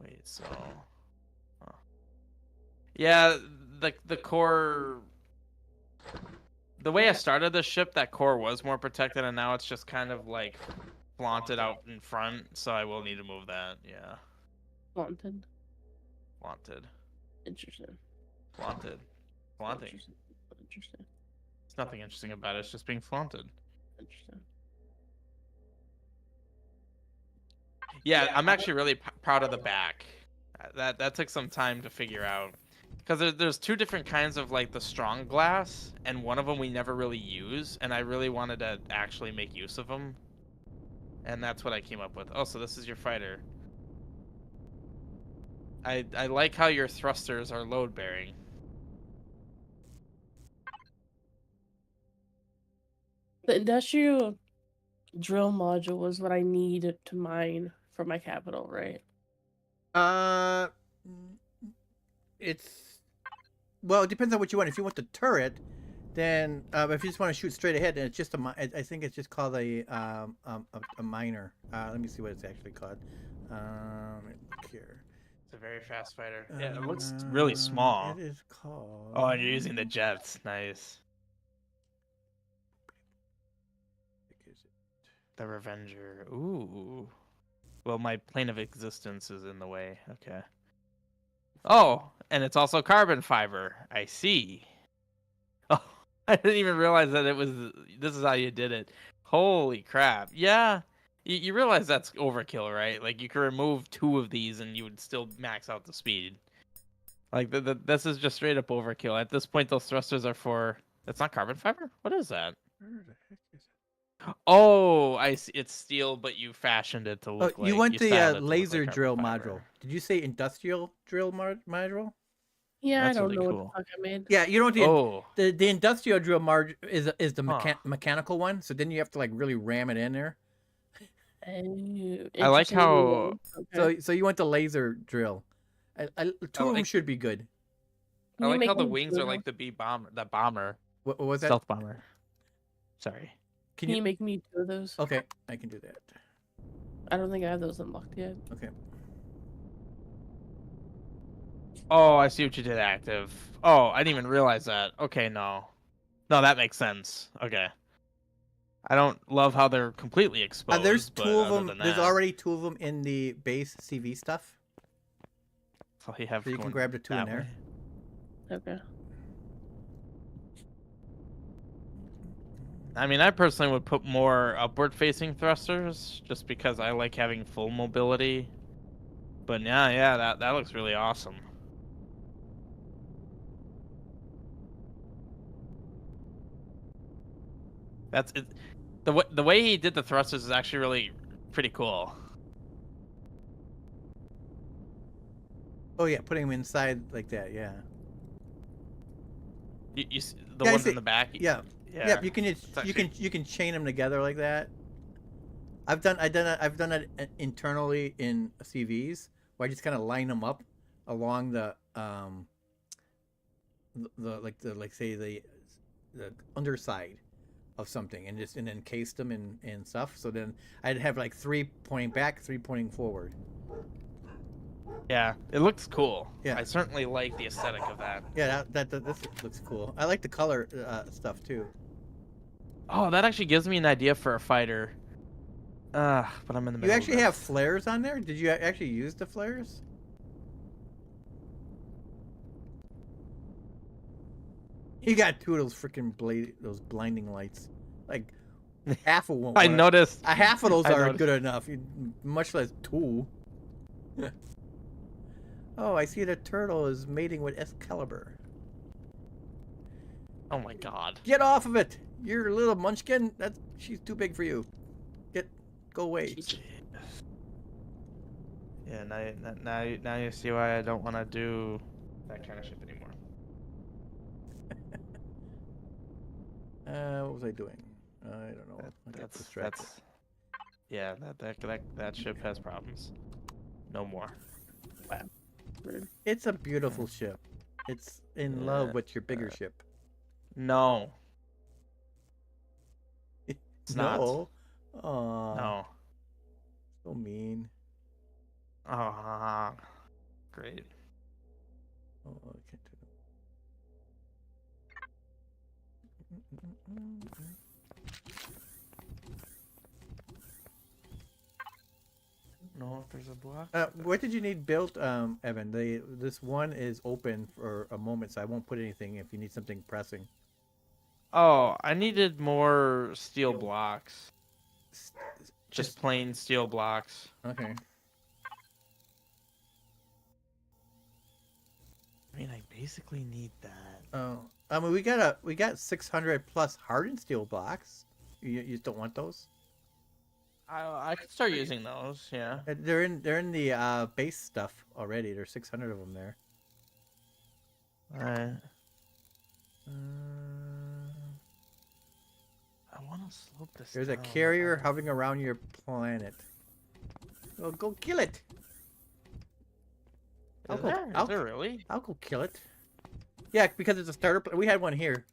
[SPEAKER 3] Wait, so. Oh. Yeah, the core. The way I started this ship, that core was more protected, and now it's just kind of like flaunted out in front. So I will need to move that. Yeah,
[SPEAKER 4] Flaunted.
[SPEAKER 3] flaunted,
[SPEAKER 4] Interesting.
[SPEAKER 3] flaunted, flaunting.
[SPEAKER 4] Interesting.
[SPEAKER 3] There's nothing interesting about it. It's just being flaunted.
[SPEAKER 4] Interesting.
[SPEAKER 3] Yeah, I'm actually really proud of the back. That took some time to figure out. Because there's 2 different kinds of like the strong glass, and one of them we never really use, and I really wanted to actually make use of them. And that's what I came up with. Oh, so this is your fighter. I like how your thrusters are load bearing.
[SPEAKER 4] The industrial drill module was what I needed to mine for my capital, right?
[SPEAKER 1] It's well, it depends on what you want. If you want the turret, then if you just want to shoot straight ahead, then it's just I think it's just called a miner. Let me see what it's actually called. Look here.
[SPEAKER 3] It's a very fast fighter. Yeah, it looks really small.
[SPEAKER 1] It is called.
[SPEAKER 3] Oh, and you're using the jets. Nice. The Revenger. Ooh. Well, my plane of existence is in the way. Okay. Oh, and it's also carbon fiber. I see. Oh, I didn't even realize that it was. This is how you did it. Holy crap! Yeah, you realize that's overkill, right? Like you could remove 2 of these and you would still max out the speed. Like this is just straight up overkill. At this point, those thrusters are for. That's not carbon fiber. What is that?
[SPEAKER 1] Where the heck is it?
[SPEAKER 3] Oh, I see. It's steel, but you fashioned it to look like.
[SPEAKER 1] You want
[SPEAKER 3] you
[SPEAKER 1] the
[SPEAKER 3] styled it to look
[SPEAKER 1] laser
[SPEAKER 3] like carbon
[SPEAKER 1] drill
[SPEAKER 3] fiber.
[SPEAKER 1] module. Did you say industrial drill module?
[SPEAKER 4] Yeah,
[SPEAKER 3] That's
[SPEAKER 4] I don't
[SPEAKER 3] really
[SPEAKER 4] know
[SPEAKER 3] cool.
[SPEAKER 4] what the fuck I made.
[SPEAKER 1] Yeah, you know what
[SPEAKER 3] Oh,
[SPEAKER 1] the industrial drill is the
[SPEAKER 3] Huh.
[SPEAKER 1] mechanical one. So then you have to like really ram it in there.
[SPEAKER 4] Oh,
[SPEAKER 3] I like
[SPEAKER 4] interesting.
[SPEAKER 3] how.
[SPEAKER 4] Okay.
[SPEAKER 1] So you want the laser drill. 2 of them
[SPEAKER 3] like-
[SPEAKER 1] should be good.
[SPEAKER 3] I
[SPEAKER 4] Can you
[SPEAKER 3] like
[SPEAKER 4] make
[SPEAKER 3] how the
[SPEAKER 4] me
[SPEAKER 3] wings
[SPEAKER 4] two
[SPEAKER 3] are
[SPEAKER 4] of
[SPEAKER 3] like
[SPEAKER 4] those?
[SPEAKER 3] the bomber,
[SPEAKER 1] What was that?
[SPEAKER 3] stealth bomber. Sorry.
[SPEAKER 1] Can
[SPEAKER 4] Can you make me 2 of those?
[SPEAKER 1] Okay, I can do that.
[SPEAKER 4] I don't think I have those unlocked yet.
[SPEAKER 1] Okay.
[SPEAKER 3] Oh, I see what you did, active. Oh, I didn't even realize that. Okay, no, that makes sense. Okay. I don't love how they're completely exposed.
[SPEAKER 1] There's
[SPEAKER 3] but
[SPEAKER 1] 2 of
[SPEAKER 3] other
[SPEAKER 1] them.
[SPEAKER 3] than
[SPEAKER 1] There's
[SPEAKER 3] that,
[SPEAKER 1] already 2 of them in the base CV stuff.
[SPEAKER 3] that's all you have.
[SPEAKER 1] So you can
[SPEAKER 3] going
[SPEAKER 1] grab the 2 in
[SPEAKER 3] that
[SPEAKER 1] there.
[SPEAKER 3] way.
[SPEAKER 4] Okay.
[SPEAKER 3] I mean, I personally would put more upward-facing thrusters, just because I like having full mobility. But yeah, that looks really awesome. That's it. The way he did the thrusters is actually really pretty cool.
[SPEAKER 1] Oh yeah, putting them inside like that. Yeah.
[SPEAKER 3] You the
[SPEAKER 1] Yeah, I
[SPEAKER 3] ones
[SPEAKER 1] see.
[SPEAKER 3] in the back.
[SPEAKER 1] Yeah.
[SPEAKER 3] Yeah.
[SPEAKER 1] Yep. You can
[SPEAKER 3] It's actually-
[SPEAKER 1] you can chain them together like that. I've done it internally in CVs where I just kind of line them up along the say the underside of something and then encase them in stuff. So then I'd have like 3 pointing back, 3 pointing forward.
[SPEAKER 3] Yeah, it looks cool.
[SPEAKER 1] Yeah.
[SPEAKER 3] I certainly like the aesthetic of that.
[SPEAKER 1] Yeah, this looks cool. I like the color stuff too.
[SPEAKER 3] Oh, that actually gives me an idea for a fighter. But I'm in the middle.
[SPEAKER 1] You
[SPEAKER 3] of
[SPEAKER 1] actually
[SPEAKER 3] this.
[SPEAKER 1] have flares on there? Did you actually use the flares? You got 2 of those freaking those blinding lights. Like half of one.
[SPEAKER 3] I noticed.
[SPEAKER 1] Half of those
[SPEAKER 3] I
[SPEAKER 1] are
[SPEAKER 3] noticed.
[SPEAKER 1] good enough. Much less 2. Oh, I see the turtle is mating with Excalibur.
[SPEAKER 3] Oh my god.
[SPEAKER 1] Get off of it! You're a little munchkin. She's too big for you. Go away.
[SPEAKER 3] Yeah, now you see why I don't want to do that kind of ship anymore.
[SPEAKER 1] What was I doing? I don't know. I got distracted.
[SPEAKER 3] Yeah, that ship has problems. No more.
[SPEAKER 4] Rude.
[SPEAKER 1] It's a beautiful ship. It's in love with your bigger ship.
[SPEAKER 3] No. It's not.
[SPEAKER 1] No. Aw.
[SPEAKER 3] No.
[SPEAKER 1] So mean.
[SPEAKER 3] Great.
[SPEAKER 1] Oh, I can't do
[SPEAKER 3] No, if there's a block.
[SPEAKER 1] what did you need built, Evan? This one is open for a moment, so I won't put anything if you need something pressing.
[SPEAKER 3] Oh, I needed more steel blocks.
[SPEAKER 1] S-
[SPEAKER 3] Just plain steel blocks.
[SPEAKER 1] Okay.
[SPEAKER 3] I mean, I basically need that.
[SPEAKER 1] Oh, I mean, we got 600 plus hardened steel blocks. You just don't want those?
[SPEAKER 3] I could start using those. Yeah.
[SPEAKER 1] They're in the base stuff already. There's 600 of them there.
[SPEAKER 3] Alright.
[SPEAKER 1] Uh,
[SPEAKER 3] I want to slope this.
[SPEAKER 1] there's a
[SPEAKER 3] down.
[SPEAKER 1] carrier hovering around your planet. Well, go kill it.
[SPEAKER 3] Is there really?
[SPEAKER 1] I'll go kill it. Yeah, because it's a starter. We had one here.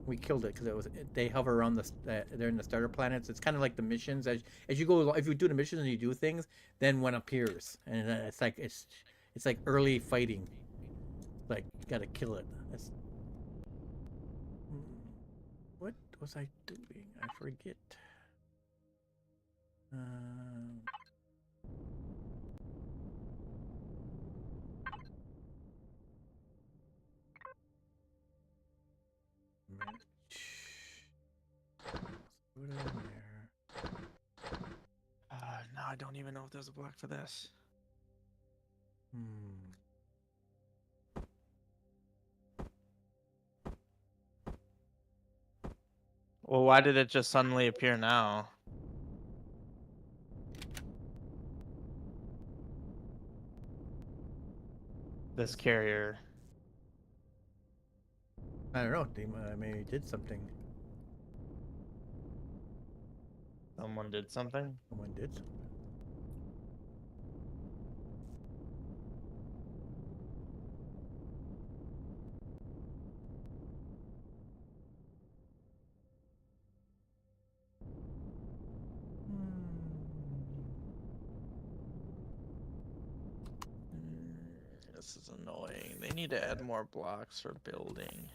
[SPEAKER 1] We killed it because they hover around they're in the starter planets. It's kind of like the missions as you go along. If you do the missions and you do things, then one appears, and it's like early fighting. Like you gotta kill it. What was I doing? I forget. Put it in there.
[SPEAKER 3] No, I don't even know if there's a block for this. Well, why did it just suddenly appear now? This carrier.
[SPEAKER 1] I don't know. Maybe did something.
[SPEAKER 3] Someone did something?
[SPEAKER 1] Someone did something.
[SPEAKER 3] This is annoying. They need to add more blocks for building.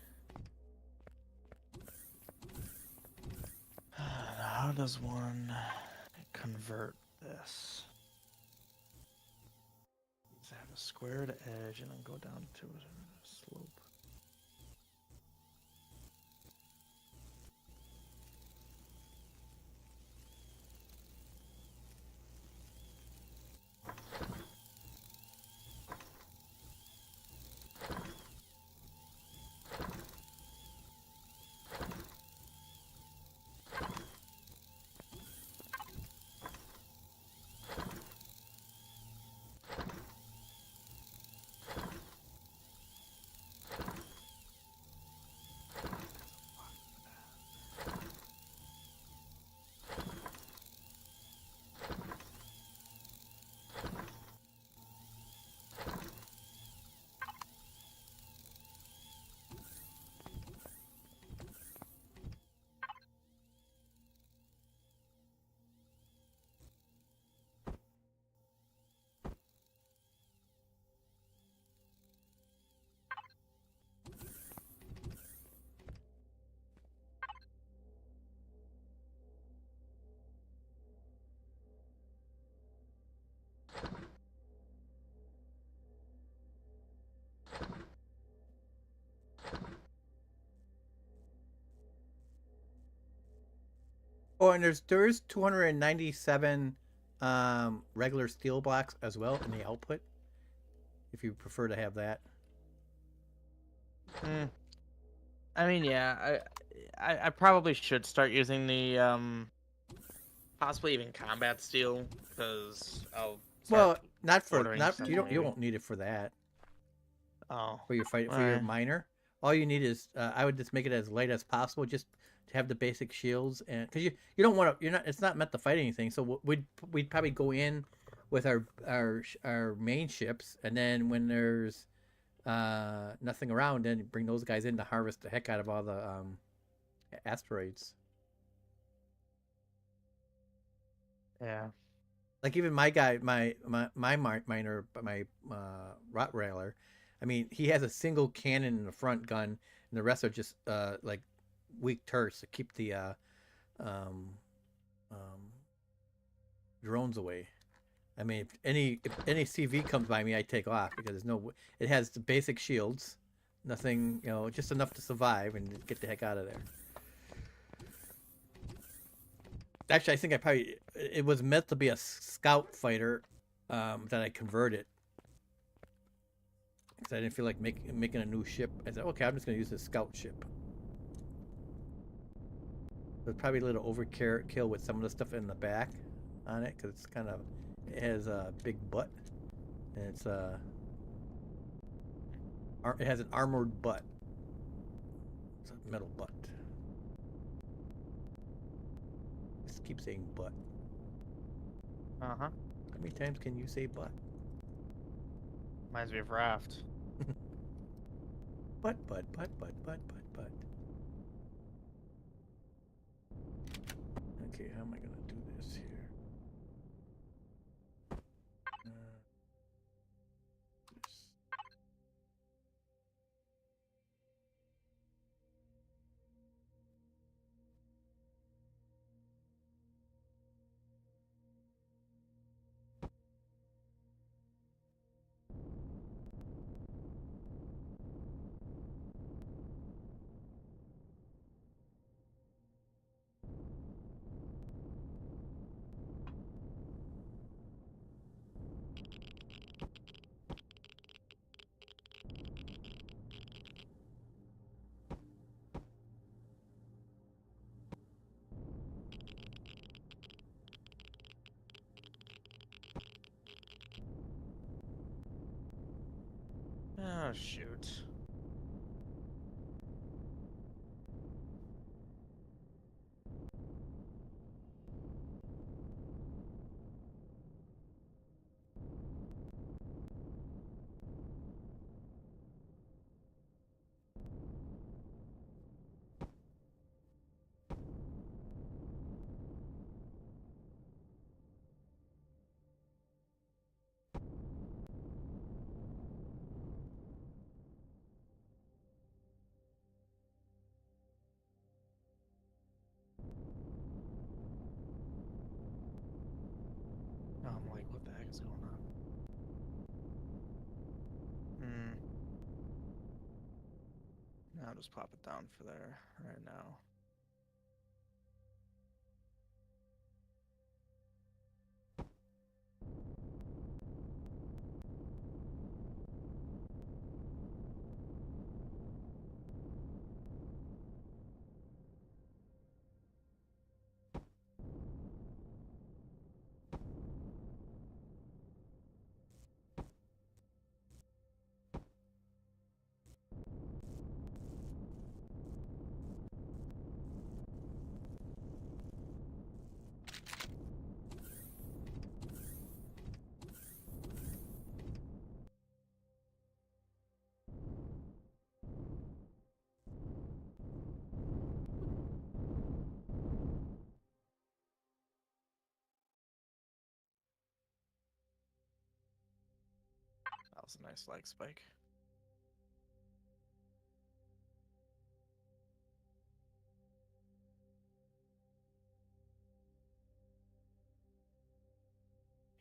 [SPEAKER 3] How does one convert this? Does it have a squared edge and then go down to a slope? Oh, and there's 297 regular steel blocks as well in the output. If you prefer to have that. I mean, yeah, I probably should start using the possibly even combat steel because I'll
[SPEAKER 1] Well, not for
[SPEAKER 3] ordering some
[SPEAKER 1] you
[SPEAKER 3] maybe.
[SPEAKER 1] won't need it for that.
[SPEAKER 3] Oh,
[SPEAKER 1] For your fight for your miner. All you need is I would just make it as light as possible, just to have the basic shields, and because you don't want to, it's not meant to fight anything. So we'd probably go in with our main ships, and then when there's nothing around, then bring those guys in to harvest the heck out of all the asteroids.
[SPEAKER 3] yeah.
[SPEAKER 1] Like even my guy, my miner, my Rottweiler, I mean, he has a single cannon in the front gun, and the rest are just like weak turrets to keep the drones away. I mean, if any CV comes by me, I take off because there's no. It has the basic shields, nothing, just enough to survive and get the heck out of there. Actually, I think it was meant to be a scout fighter that I converted. Because I didn't feel like making a new ship. I said, okay, I'm just going to use this scout ship. There's probably a little overkill with some of the stuff in the back. on it because it's kind of, it has a big butt, and it's it has an armored butt. It's a metal butt. Just keep saying butt.
[SPEAKER 3] Uh huh.
[SPEAKER 1] How many times can you say butt?
[SPEAKER 3] Reminds me of Raft.
[SPEAKER 1] Butt, butt, butt, butt, butt, butt, butt. Okay, how am I gonna do this here? This.
[SPEAKER 3] Oh shoot. I'm like, what the heck is going on? Hmm. I'll just pop it down for there right now. That was a nice leg spike.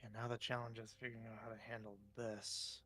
[SPEAKER 3] And now the challenge is figuring out how to handle this.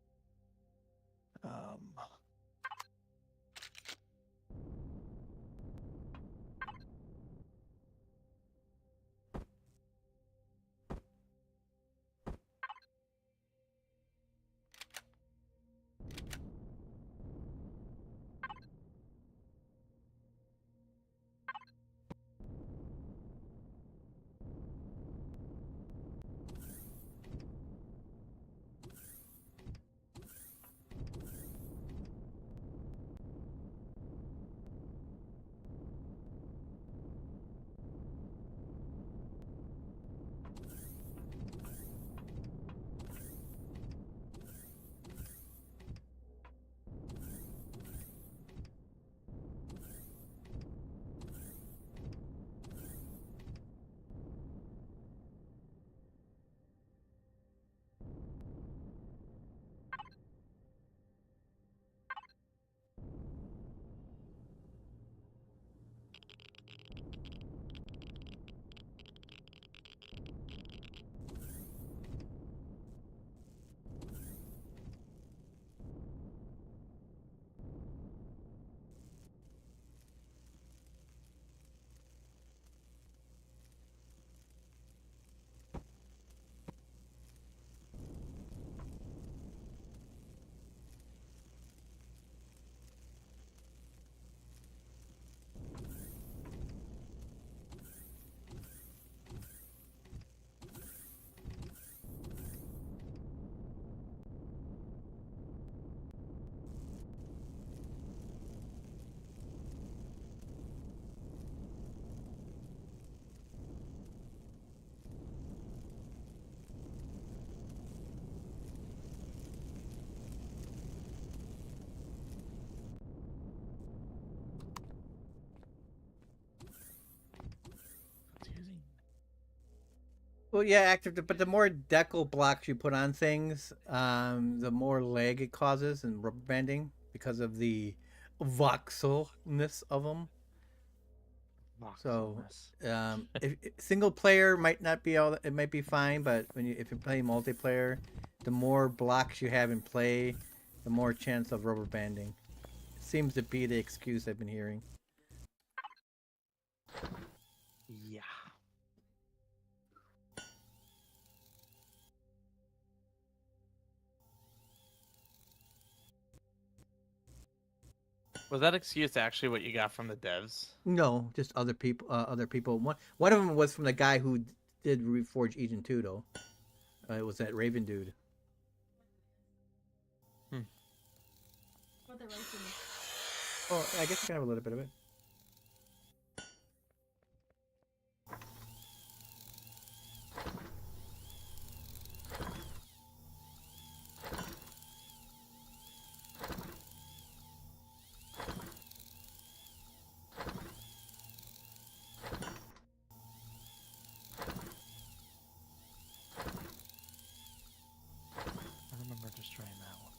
[SPEAKER 1] Well, yeah, active. But the more decal blocks you put on things, the more lag it causes and rubber banding because of the voxelness of them. So,
[SPEAKER 3] Voxelness.
[SPEAKER 1] single player might not be all. It might be fine, but if you play multiplayer, the more blocks you have in play, the more chance of rubber banding. Seems to be the excuse I've been hearing.
[SPEAKER 3] Yeah. Was that excuse actually what you got from the devs?
[SPEAKER 1] No, just other people. Other people. One of them was from the guy who did Reforged Eden 2, though. It was that Raven dude.
[SPEAKER 2] What the racing?
[SPEAKER 1] Oh, I guess you can have a little bit of it.
[SPEAKER 3] I remember just trying that one.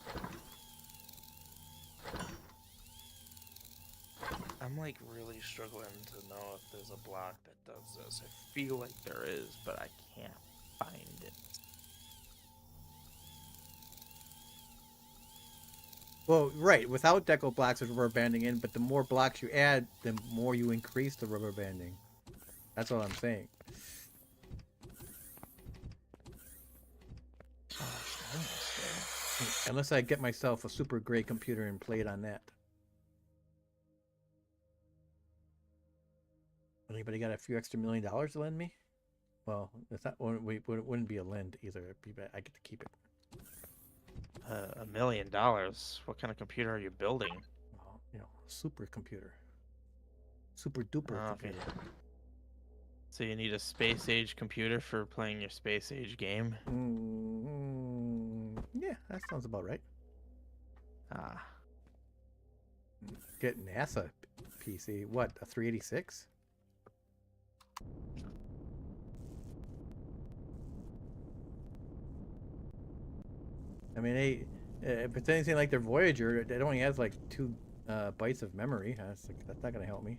[SPEAKER 3] I'm like really struggling to know if there's a block that does this. I feel like there is, but I can't find it.
[SPEAKER 1] Well, right. Without decal blocks, there's rubber banding in, but the more blocks you add, the more you increase the rubber banding. That's all I'm saying.
[SPEAKER 3] Oh, it's almost there.
[SPEAKER 1] Unless I get myself a super great computer and play it on that. Anybody got a few extra $1 million to lend me? Well, it's not. It wouldn't be a lend either. I get to keep it.
[SPEAKER 3] $1 million? What kind of computer are you building?
[SPEAKER 1] Well, super computer. Super duper
[SPEAKER 3] Oh, okay.
[SPEAKER 1] computer.
[SPEAKER 3] So you need a space age computer for playing your space age game?
[SPEAKER 1] Yeah, that sounds about right.
[SPEAKER 3] Ah.
[SPEAKER 1] Get NASA PC. What, a 386? I mean, if it's anything like their Voyager, it only has like 2 bytes of memory. That's not going to help me.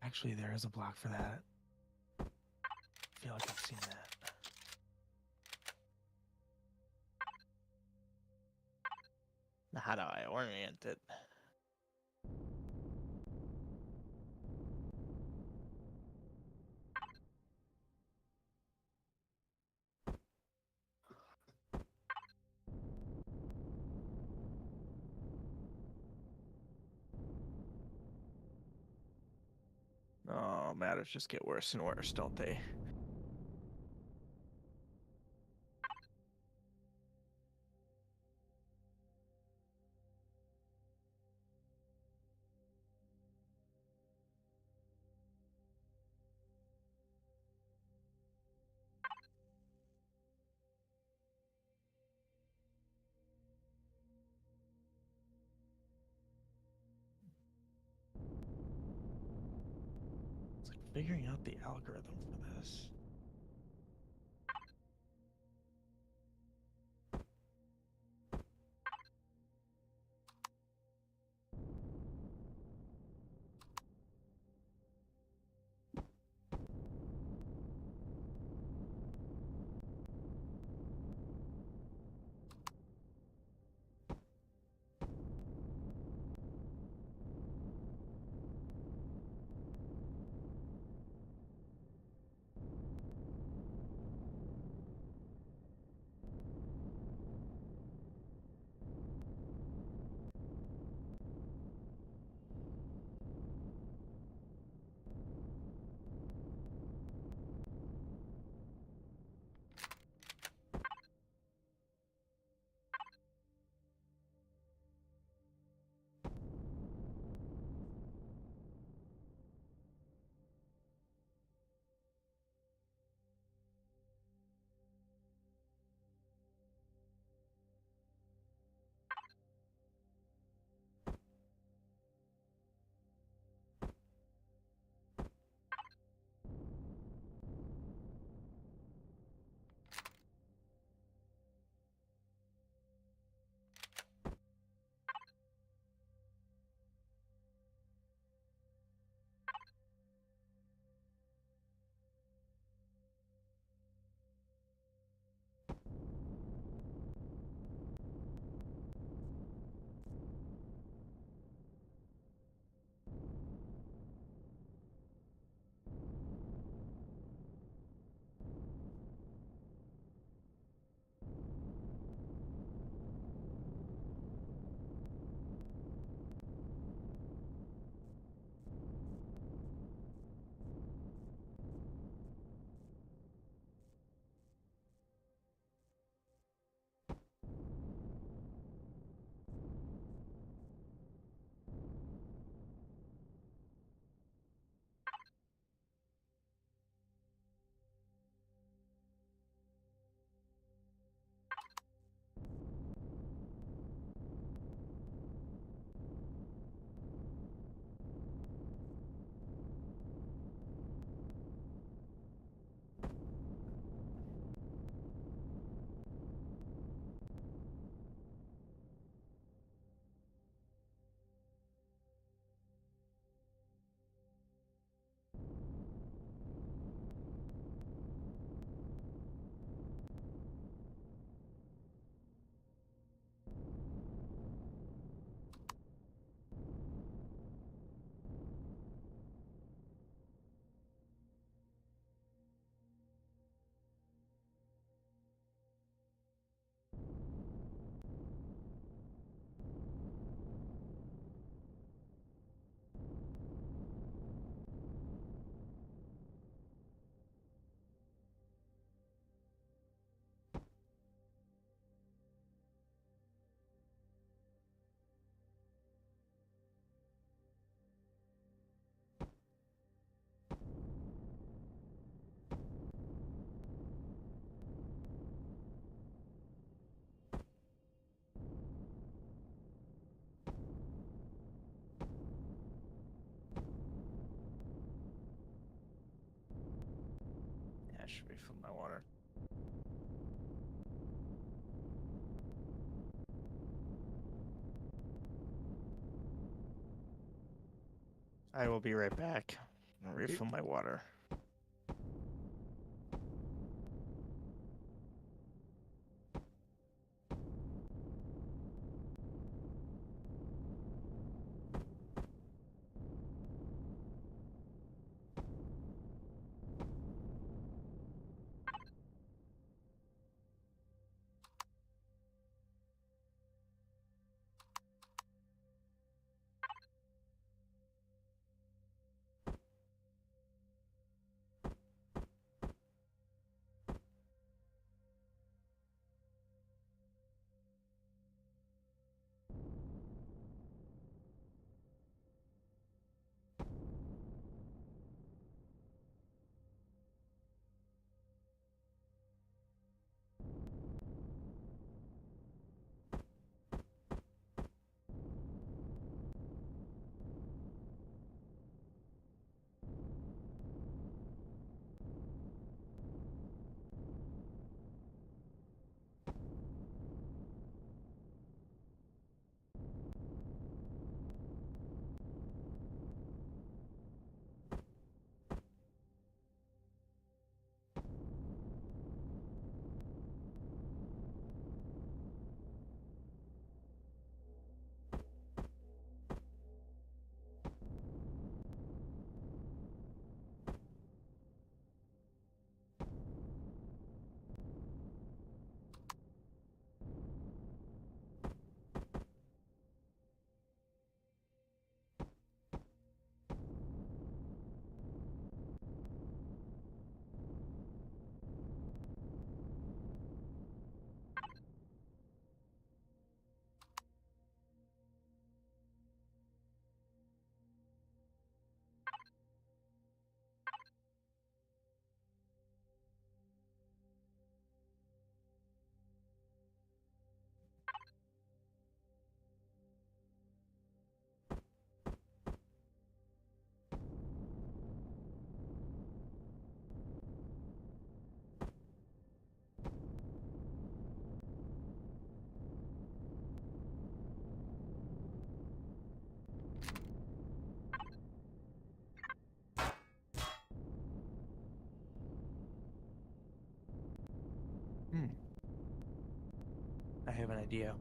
[SPEAKER 3] Actually, there is a block for that. I feel like I've seen that. Now, how do I orient it? Oh, matters just get worse and worse, don't they? It's like figuring out the algorithm for this. should refill my water. I will be right back. I'll refill my water. I have an idea.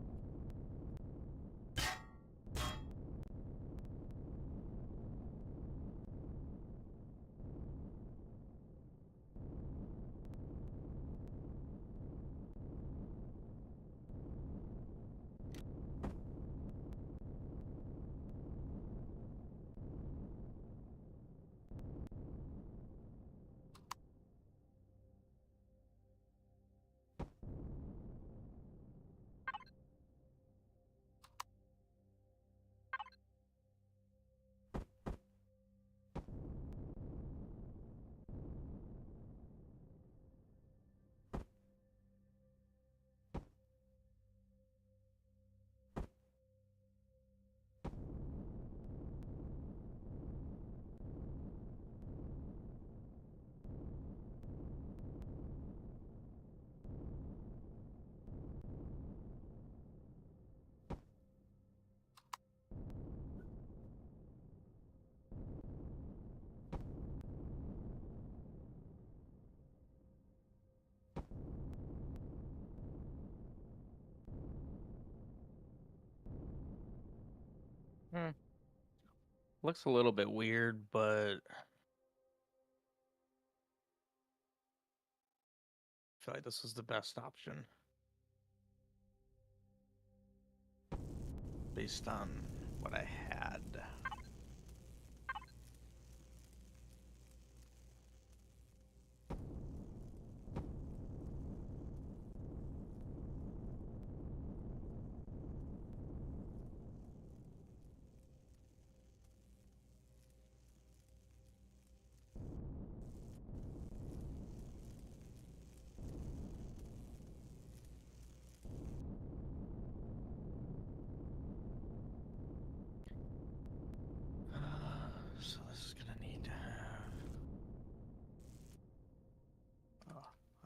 [SPEAKER 3] Looks a little bit weird, but I feel like this was the best option based on what I had.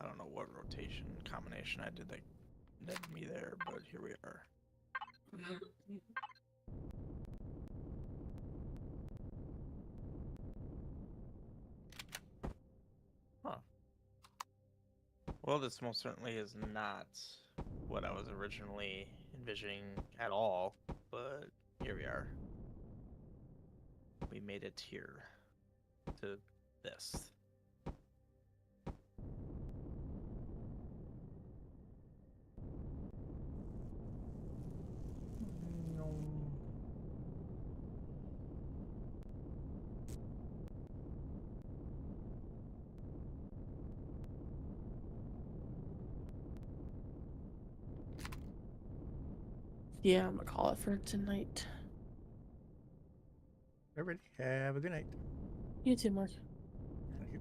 [SPEAKER 3] I don't know what rotation combination I did that led me there, but here we are. Huh. Well, this most certainly is not what I was originally envisioning at all, but here we are. We made it here to this.
[SPEAKER 1] No.
[SPEAKER 4] Yeah, I'm gonna call it for tonight.
[SPEAKER 1] Everybody, have a good night.
[SPEAKER 4] You too, Mark.
[SPEAKER 1] Thank you.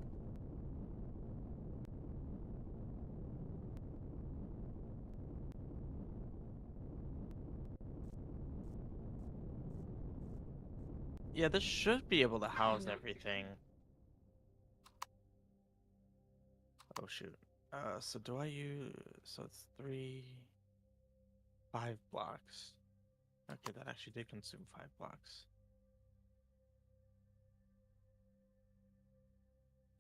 [SPEAKER 3] Yeah, this should be able to house everything. Oh shoot. So do I use? So it's 5 blocks. Okay, that actually did consume 5 blocks.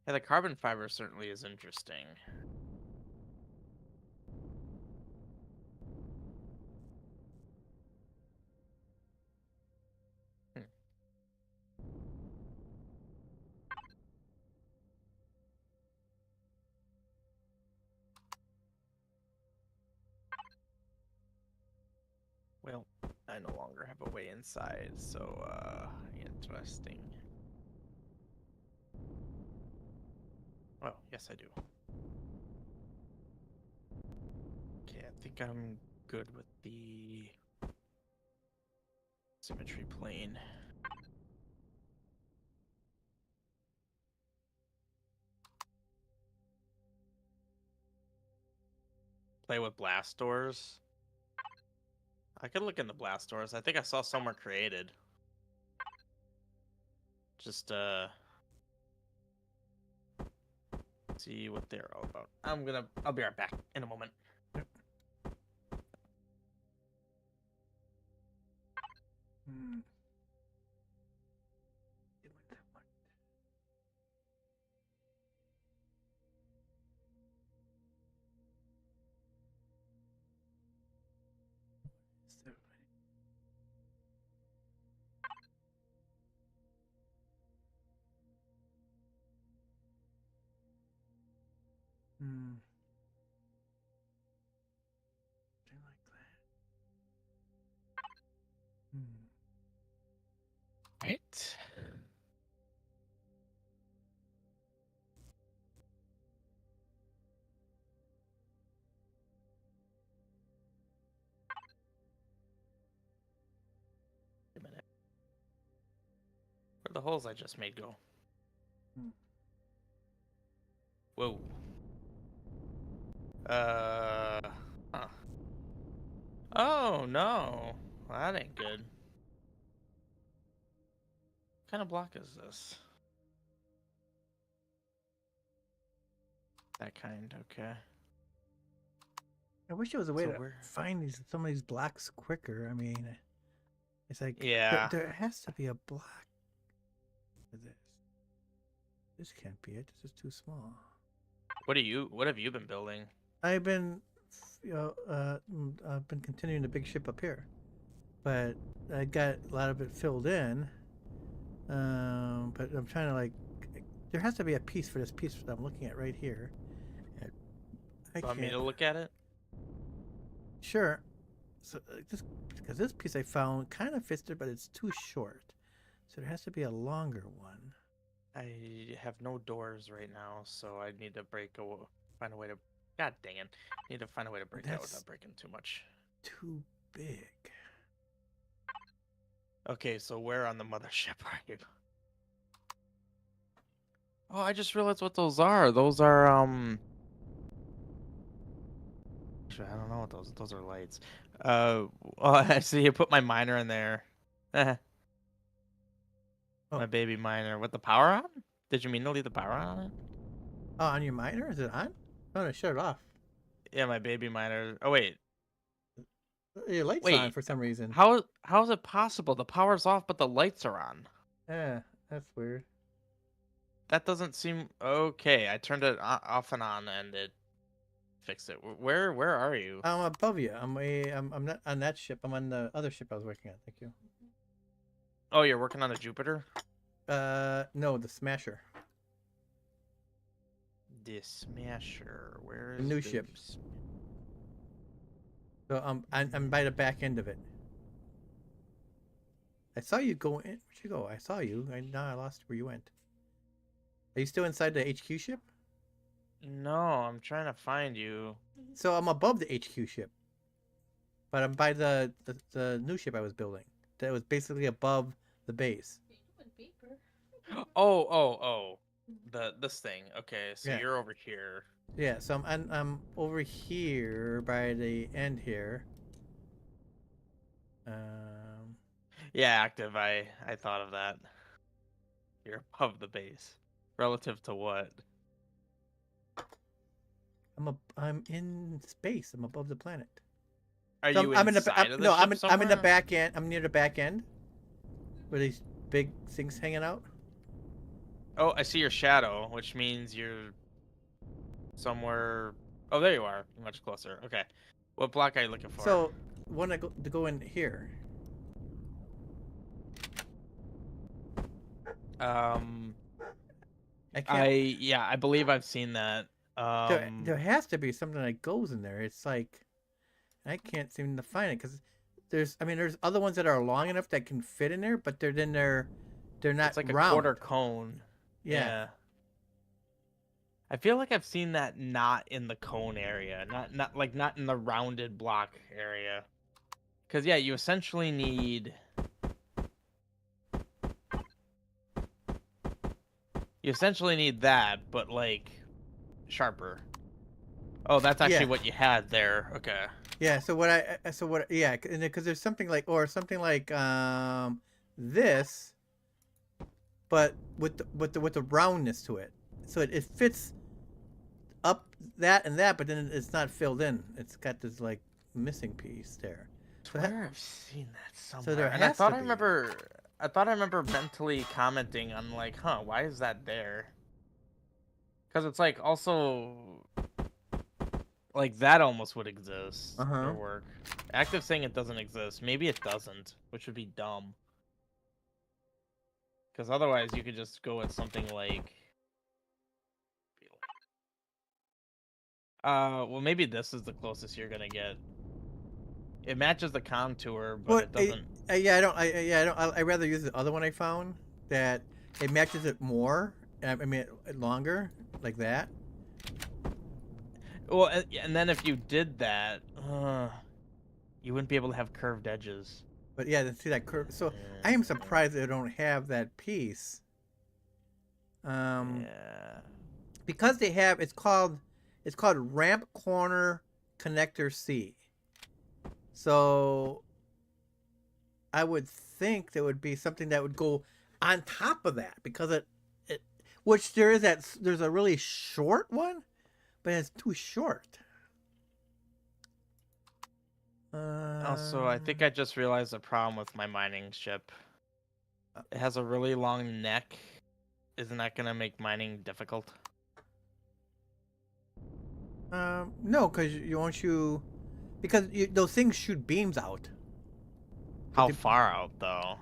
[SPEAKER 3] Yeah, the carbon fiber certainly is interesting. Hmm. Well, I no longer have a way inside, so interesting. Oh, yes I do. Okay, I think I'm good with the symmetry plane. Play with blast doors. I could look into blast doors. I think I saw somewhere created. Just see what they're all about. I'll be right back in a moment.
[SPEAKER 1] Hmm. Hmm. Something like that. Hmm.
[SPEAKER 3] Right. Wait a minute. Where'd the holes I just made go?
[SPEAKER 1] Hmm.
[SPEAKER 3] Whoa. Huh. Oh no. Well, that ain't good. What kind of block is this? That kind, okay.
[SPEAKER 1] I wish there was a way
[SPEAKER 3] So
[SPEAKER 1] to
[SPEAKER 3] we're
[SPEAKER 1] find some of these blocks quicker. I mean, it's like
[SPEAKER 3] Yeah.
[SPEAKER 1] there has to be a block for this. This can't be it. This is too small.
[SPEAKER 3] What have you been building?
[SPEAKER 1] I've been, I've been continuing the big ship up here, but I got a lot of it filled in. But I'm trying to there has to be a piece for this piece that I'm looking at right here. I
[SPEAKER 3] Want me
[SPEAKER 1] can't.
[SPEAKER 3] to look at it?
[SPEAKER 1] Sure. So this because this piece I found kind of fits there, but it's too short. So there has to be a longer one.
[SPEAKER 3] I have no doors right now, so I need to find a way to. God dang it! Need to find a way to break it out
[SPEAKER 1] That's
[SPEAKER 3] without breaking too much.
[SPEAKER 1] too big.
[SPEAKER 3] Okay, so where on the mothership are you? Oh, I just realized what those are. Those are Actually, I don't know what those are lights. Well, I see you put my miner in there. My
[SPEAKER 1] Oh.
[SPEAKER 3] baby miner with the power on. Did you mean to leave the power on it?
[SPEAKER 1] Oh, on your miner? Is it on? Oh, no, shut it off.
[SPEAKER 3] Yeah, my baby miner. Oh wait,
[SPEAKER 1] Your light's on
[SPEAKER 3] wait.
[SPEAKER 1] for some reason.
[SPEAKER 3] How is it possible? The power's off, but the lights are on.
[SPEAKER 1] Yeah, that's weird.
[SPEAKER 3] That doesn't seem okay. I turned it off and on, and it fixed it. Where are you?
[SPEAKER 1] I'm above you. I'm not on that ship. I'm on the other ship I was working on. Thank you.
[SPEAKER 3] Oh, you're working on a Jupiter?
[SPEAKER 1] No, the Smasher.
[SPEAKER 3] The Smasher. Where
[SPEAKER 1] The
[SPEAKER 3] is
[SPEAKER 1] new
[SPEAKER 3] the
[SPEAKER 1] ship. So I'm by the back end of it. I saw you go in. Where'd you go? I saw you. Now I lost where you went. Are you still inside the HQ ship?
[SPEAKER 3] No, I'm trying to find you.
[SPEAKER 1] So I'm above the HQ ship, but I'm by the new ship I was building. That was basically above the base.
[SPEAKER 3] Oh. This thing. Okay, so
[SPEAKER 1] Yeah.
[SPEAKER 3] you're over here.
[SPEAKER 1] Yeah. So I'm over here by the end here.
[SPEAKER 3] Yeah, active. I thought of that. You're above the base. Relative to what?
[SPEAKER 1] I'm in space. I'm above the planet.
[SPEAKER 3] Are
[SPEAKER 1] So
[SPEAKER 3] you
[SPEAKER 1] I'm
[SPEAKER 3] inside
[SPEAKER 1] in
[SPEAKER 3] of
[SPEAKER 1] the
[SPEAKER 3] the
[SPEAKER 1] no,
[SPEAKER 3] ship
[SPEAKER 1] I'm in the
[SPEAKER 3] somewhere?
[SPEAKER 1] back end. I'm near the back end. Where these big things hanging out.
[SPEAKER 3] Oh, I see your shadow, which means you're somewhere. Oh, there you are. Much closer. Okay. What block are you looking for?
[SPEAKER 1] So want to go in here. I can't.
[SPEAKER 3] I believe I've seen that.
[SPEAKER 1] There has to be something that goes in there. It's like I can't seem to find it because there's other ones that are long enough that can fit in there, but they're not
[SPEAKER 3] it's like a
[SPEAKER 1] round.
[SPEAKER 3] quarter cone.
[SPEAKER 1] Yeah.
[SPEAKER 3] I feel like I've seen that not in the cone area, not in the rounded block area. Cause yeah, you essentially need that, but like sharper. Oh, that's actually
[SPEAKER 1] Yeah.
[SPEAKER 3] what you had there. Okay.
[SPEAKER 1] Yeah. Yeah, because there's something like this, but with the roundness to it, so it fits up that and that, but then it's not filled in. It's got this like missing piece there. So
[SPEAKER 3] I've seen that somewhere.
[SPEAKER 1] there
[SPEAKER 3] and I
[SPEAKER 1] has
[SPEAKER 3] thought
[SPEAKER 1] to
[SPEAKER 3] I
[SPEAKER 1] be.
[SPEAKER 3] remember mentally commenting on like, huh, why is that there? Because it's like also like that almost would exist or work. Active saying it doesn't exist. Maybe it doesn't, which would be dumb. Because otherwise you could just go with something like well maybe this is the closest you're gonna get. It matches the contour, but it doesn't.
[SPEAKER 1] I'd rather use the other one I found that it matches it more. I mean, longer like that.
[SPEAKER 3] Well, and then if you did that, you wouldn't be able to have curved edges.
[SPEAKER 1] But yeah, to see that curve. So I am surprised they don't have that piece.
[SPEAKER 3] Yeah.
[SPEAKER 1] Because they have it's called ramp corner connector C. So I would think there would be something that would go on top of that because it which there's a really short one, but it's too short.
[SPEAKER 3] Also, I think I just realized the problem with my mining ship. It has a really long neck. Isn't that gonna make mining difficult?
[SPEAKER 1] No, because those things shoot beams out.
[SPEAKER 3] How far out though?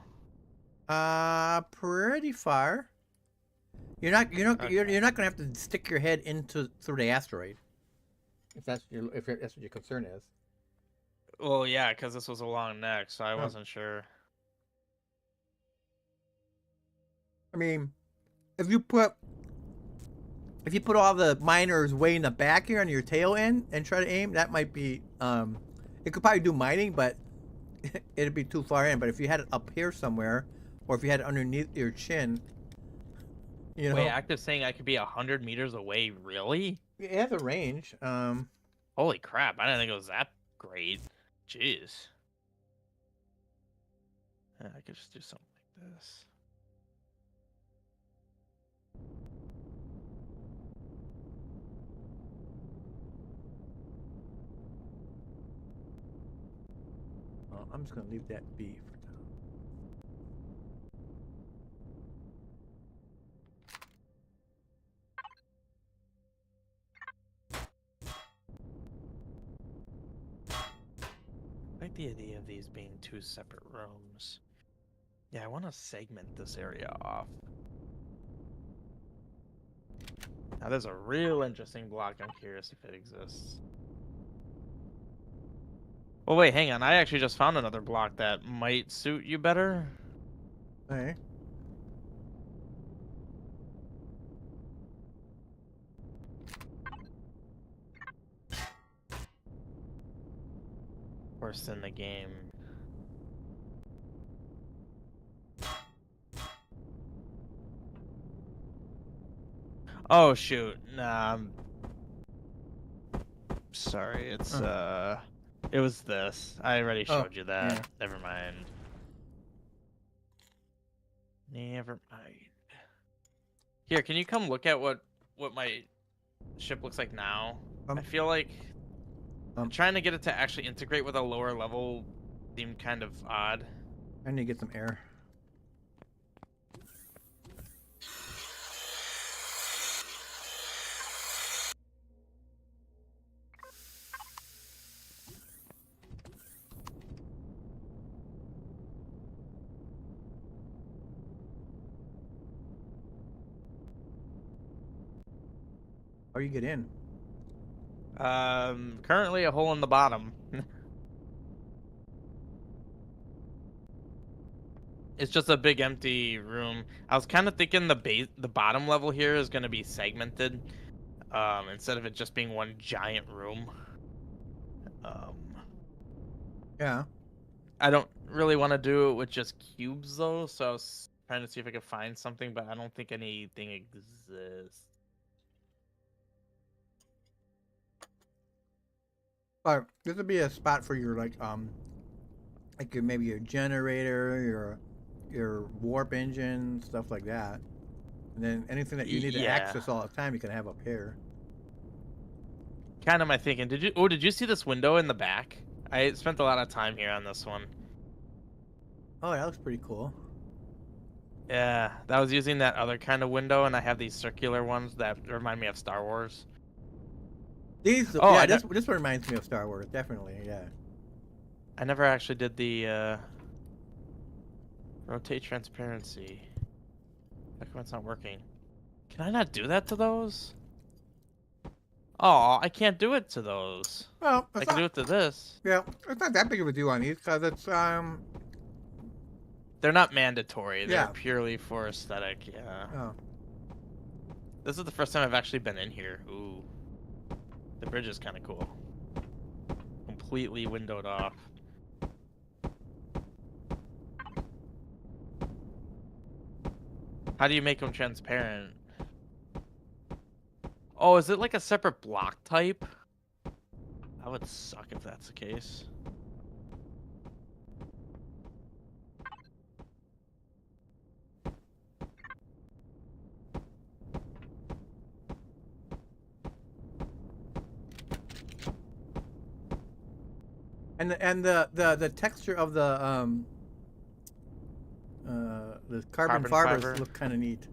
[SPEAKER 1] Pretty far. You're not gonna have to stick your head through the asteroid. If that's what your concern is.
[SPEAKER 3] Well, yeah, because this was a long neck, so I wasn't sure.
[SPEAKER 1] I mean, if you put all the miners way in the back here on your tail end and try to aim, that might be it could probably do mining, but it'd be too far in. But if you had it up here somewhere, or if you had it underneath your chin, you know.
[SPEAKER 3] Wait, active saying I could be 100 meters away. Really?
[SPEAKER 1] It has a range.
[SPEAKER 3] Holy crap! I didn't think it was that great. Jeez. Yeah, I could just do something like this.
[SPEAKER 1] I'm just gonna leave that be for now.
[SPEAKER 3] I like the idea of these being 2 separate rooms. Yeah, I want to segment this area off. Now, there's a real interesting block. I'm curious if it exists. Well, wait, hang on. I actually just found another block that might suit you better.
[SPEAKER 1] Okay.
[SPEAKER 3] Worse than the game. Oh, shoot. Nah, I'm sorry. It's, it was this. I already showed you that.
[SPEAKER 1] yeah.
[SPEAKER 3] Never mind. Never mind. Here, can you come look at what my ship looks like now? I feel like trying to get it to actually integrate with a lower level seemed kind of odd.
[SPEAKER 1] I need to get some air. How do you get in?
[SPEAKER 3] Currently a hole in the bottom. It's just a big empty room. I was kind of thinking the bottom level here is going to be segmented, instead of it just being one giant room.
[SPEAKER 1] Yeah.
[SPEAKER 3] I don't really want to do it with just cubes though, so I was trying to see if I could find something, but I don't think anything exists.
[SPEAKER 1] This would be a spot for your like maybe your generator, your warp engine, stuff like that. And then anything that you need to
[SPEAKER 3] Yeah.
[SPEAKER 1] access all the time, you can have up here.
[SPEAKER 3] Kind of my thinking. Did you see this window in the back? I spent a lot of time here on this one.
[SPEAKER 1] Oh, that looks pretty cool.
[SPEAKER 3] Yeah, that was using that other kind of window, and I have these circular ones that remind me of Star Wars.
[SPEAKER 1] These,
[SPEAKER 3] Oh,
[SPEAKER 1] yeah, this one reminds me of Star Wars, definitely, yeah.
[SPEAKER 3] I never actually did the rotate transparency. How come it's not working? Can I not do that to those? Oh, I can't do it to those.
[SPEAKER 1] Well,
[SPEAKER 3] I can do it to this.
[SPEAKER 1] Yeah, it's not that big of a deal on these because it's
[SPEAKER 3] They're not mandatory. They're
[SPEAKER 1] Yeah.
[SPEAKER 3] purely for aesthetic. Yeah.
[SPEAKER 1] Oh.
[SPEAKER 3] This is the first time I've actually been in here. Ooh. The bridge is kind of cool. Completely windowed off. How do you make them transparent? Oh, is it like a separate block type? That would suck if that's the case.
[SPEAKER 1] And the texture of the carbon fibers
[SPEAKER 3] fiber.
[SPEAKER 1] look kind of neat.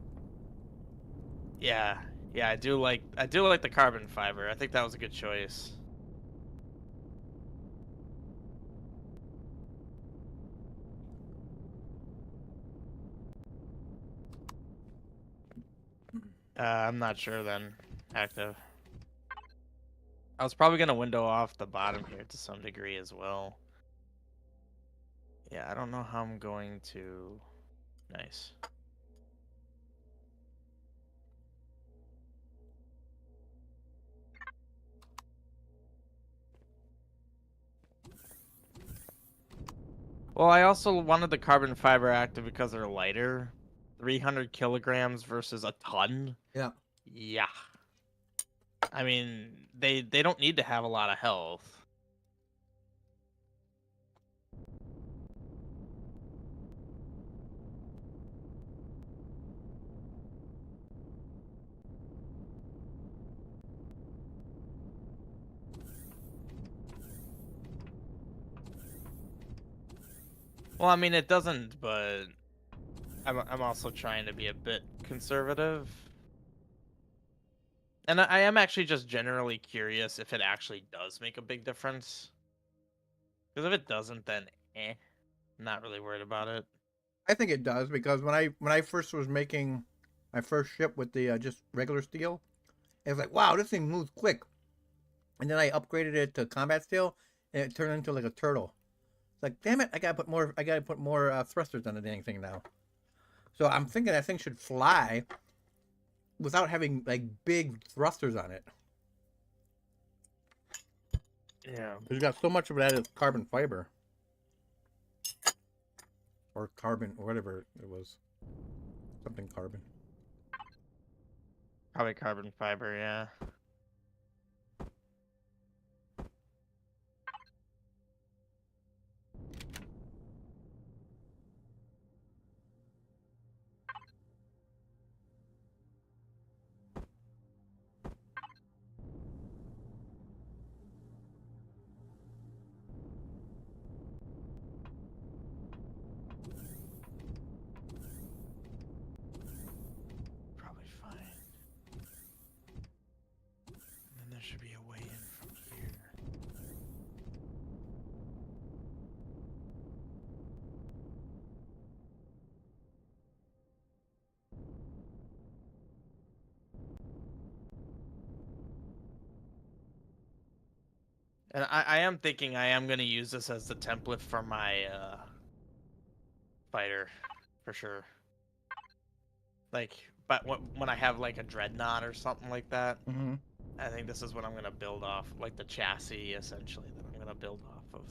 [SPEAKER 3] Yeah. Yeah, I do like the carbon fiber. I think that was a good choice. I'm not sure then. Active. I was probably gonna window off the bottom here to some degree as well. Yeah, I don't know how I'm going to. Nice. Well, I also wanted the carbon fiber active because they're lighter. 300 kilograms versus a ton.
[SPEAKER 1] Yeah.
[SPEAKER 3] Yeah. I mean, they don't need to have a lot of health. Well, I mean, it doesn't, but I'm also trying to be a bit conservative. And I am actually just generally curious if it actually does make a big difference. Because if it doesn't, then I'm not really worried about it.
[SPEAKER 1] I think it does because when I first was making my first ship with the just regular steel, it was like, wow, this thing moves quick. And then I upgraded it to combat steel, and it turned into like a turtle. It's like, damn it, I gotta put more. I gotta put more thrusters on the dang thing now. So I'm thinking that thing should fly without having like big thrusters on it.
[SPEAKER 3] Yeah.
[SPEAKER 1] Because you got so much of that is carbon fiber. Or carbon, or whatever it was. Something carbon.
[SPEAKER 3] Probably carbon fiber, yeah. Probably fine. And then there should be a way in from here. And I am thinking I am going to use this as the template for my fighter, for sure. Like, but when I have like a dreadnought or something like that,
[SPEAKER 1] Mm-hmm.
[SPEAKER 3] I think this is what I'm going to build off, like the chassis essentially that I'm going to build off of.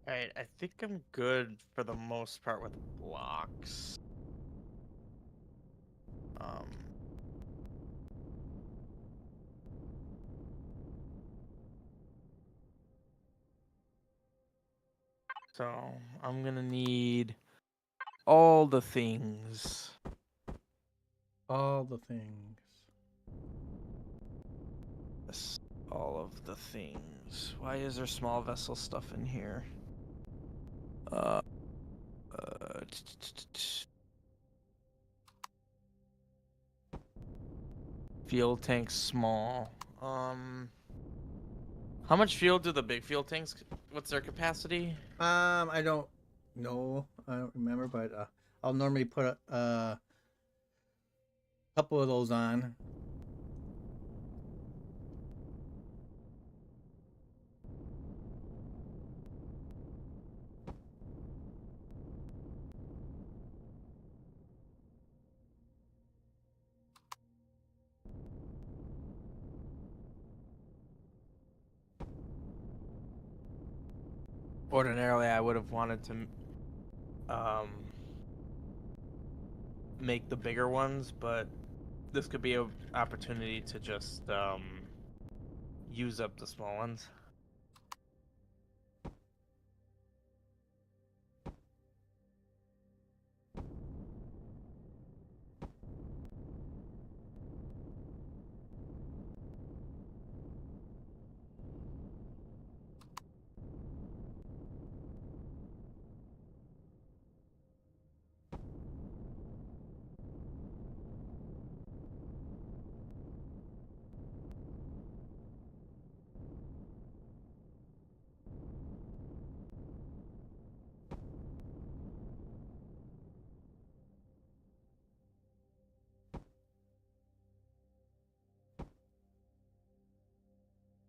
[SPEAKER 3] Alright, I think I'm good for the most part with blocks. Um, so I'm gonna need all the things.
[SPEAKER 1] All the things.
[SPEAKER 3] Yes, all of the things. Why is there small vessel stuff in here? Fuel tank small. How much fuel do the big fuel tanks? What's their capacity?
[SPEAKER 1] I don't know. I don't remember, but I'll normally put a couple of those on.
[SPEAKER 3] Ordinarily, I would have wanted to make the bigger ones, but this could be an opportunity to just use up the small ones.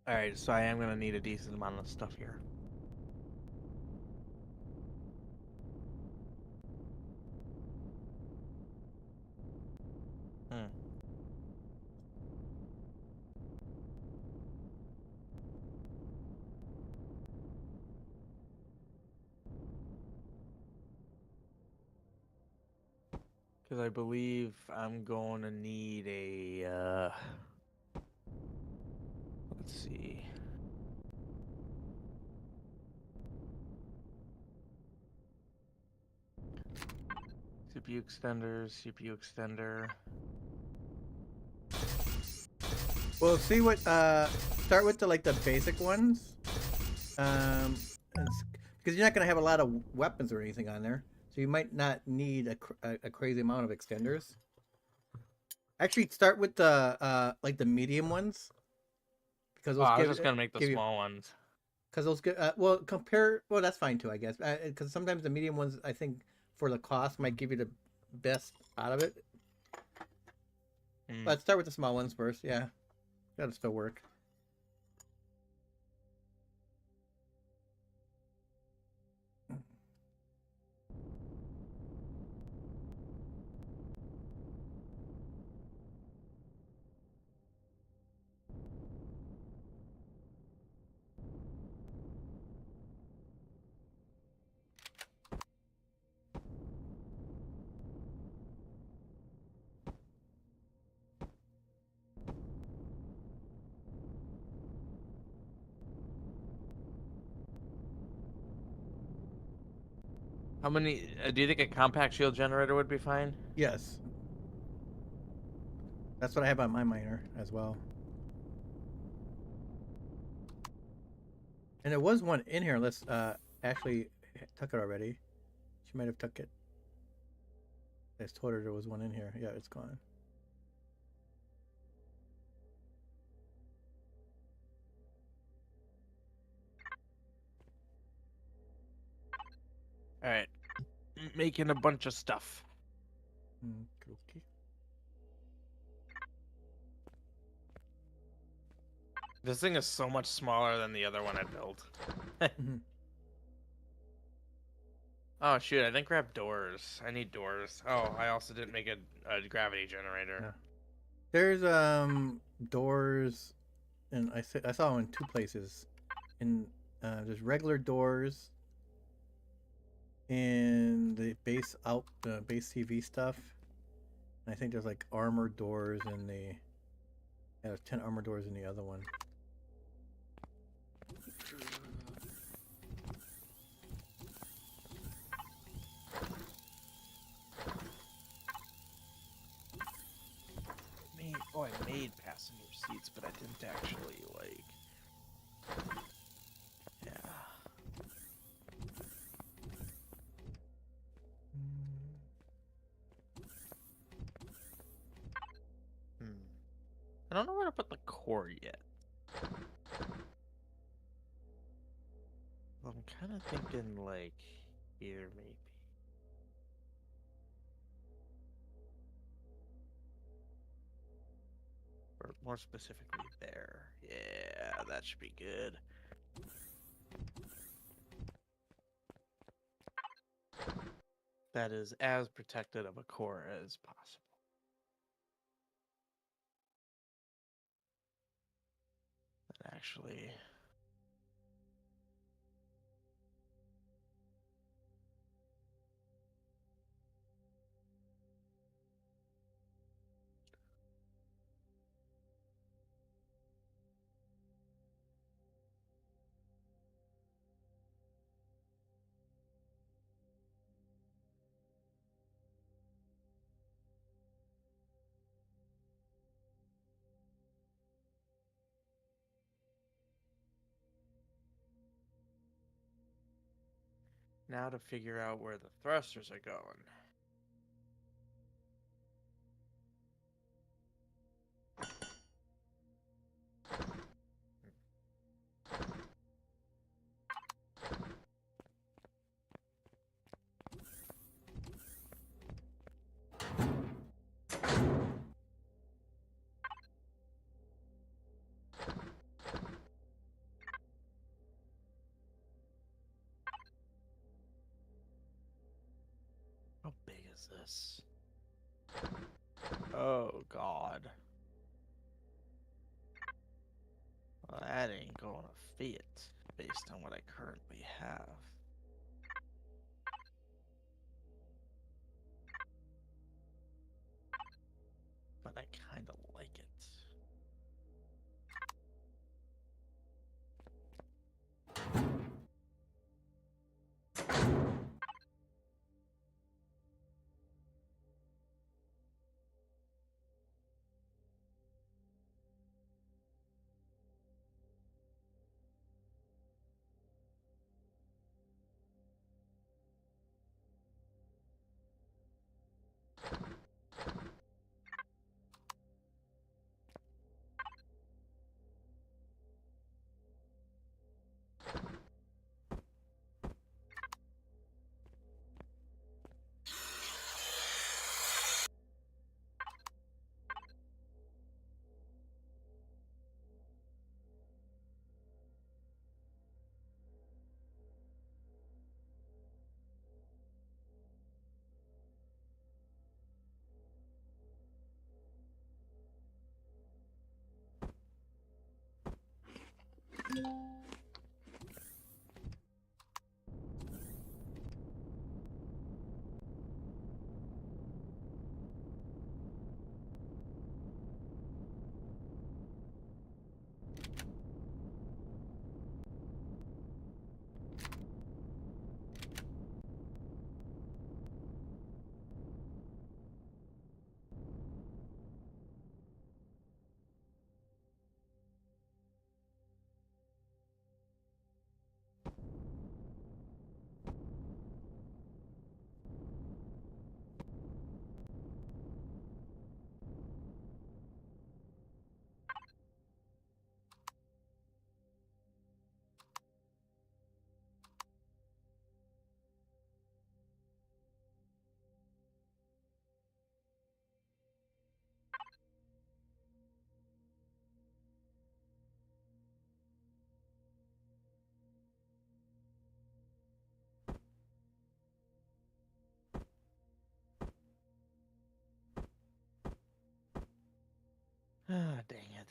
[SPEAKER 3] All right, so I am gonna need a decent amount of stuff here. Because I believe I'm going to need a, let's see. CPU extender.
[SPEAKER 1] Well, see what. Start with the basic ones. Because you're not gonna have a lot of weapons or anything on there, so you might not need a crazy amount of extenders. Actually, start with the the medium ones. Because those
[SPEAKER 3] I was just gonna make the
[SPEAKER 1] give
[SPEAKER 3] small ones.
[SPEAKER 1] Because those get well, that's fine too, I guess. Because sometimes the medium ones, I think, for the cost, might give you the best out of it. Let's start with the small ones first. Yeah, that'll still work.
[SPEAKER 3] How many? Do you think a compact shield generator would be fine?
[SPEAKER 1] Yes, that's what I have on my miner as well. And there was one in here. Let's Ashley took it already. She might have took it. I just told her there was one in here. Yeah, it's gone.
[SPEAKER 3] All right, making a bunch of stuff.
[SPEAKER 1] Okay.
[SPEAKER 3] This thing is so much smaller than the other one I built. Oh shoot, I didn't grab doors. I need doors. Oh, I also didn't make a gravity generator.
[SPEAKER 1] Yeah. There's doors, and I saw them in two places. In there's regular doors in the base base TV stuff. And I think there's like armored doors in the. Yeah, there's 10 armored doors in the other one.
[SPEAKER 3] I made passenger seats, but I didn't actually yeah. I don't know where to put the core yet. kind of thinking like here maybe. Or more specifically there. Yeah, that should be good. That is as protected of a core as possible. And actually, now to figure out where the thrusters are going. How big is this? Oh, God. Well, that ain't going to fit based on what I currently have. But I kind of like it. Ah, dang it.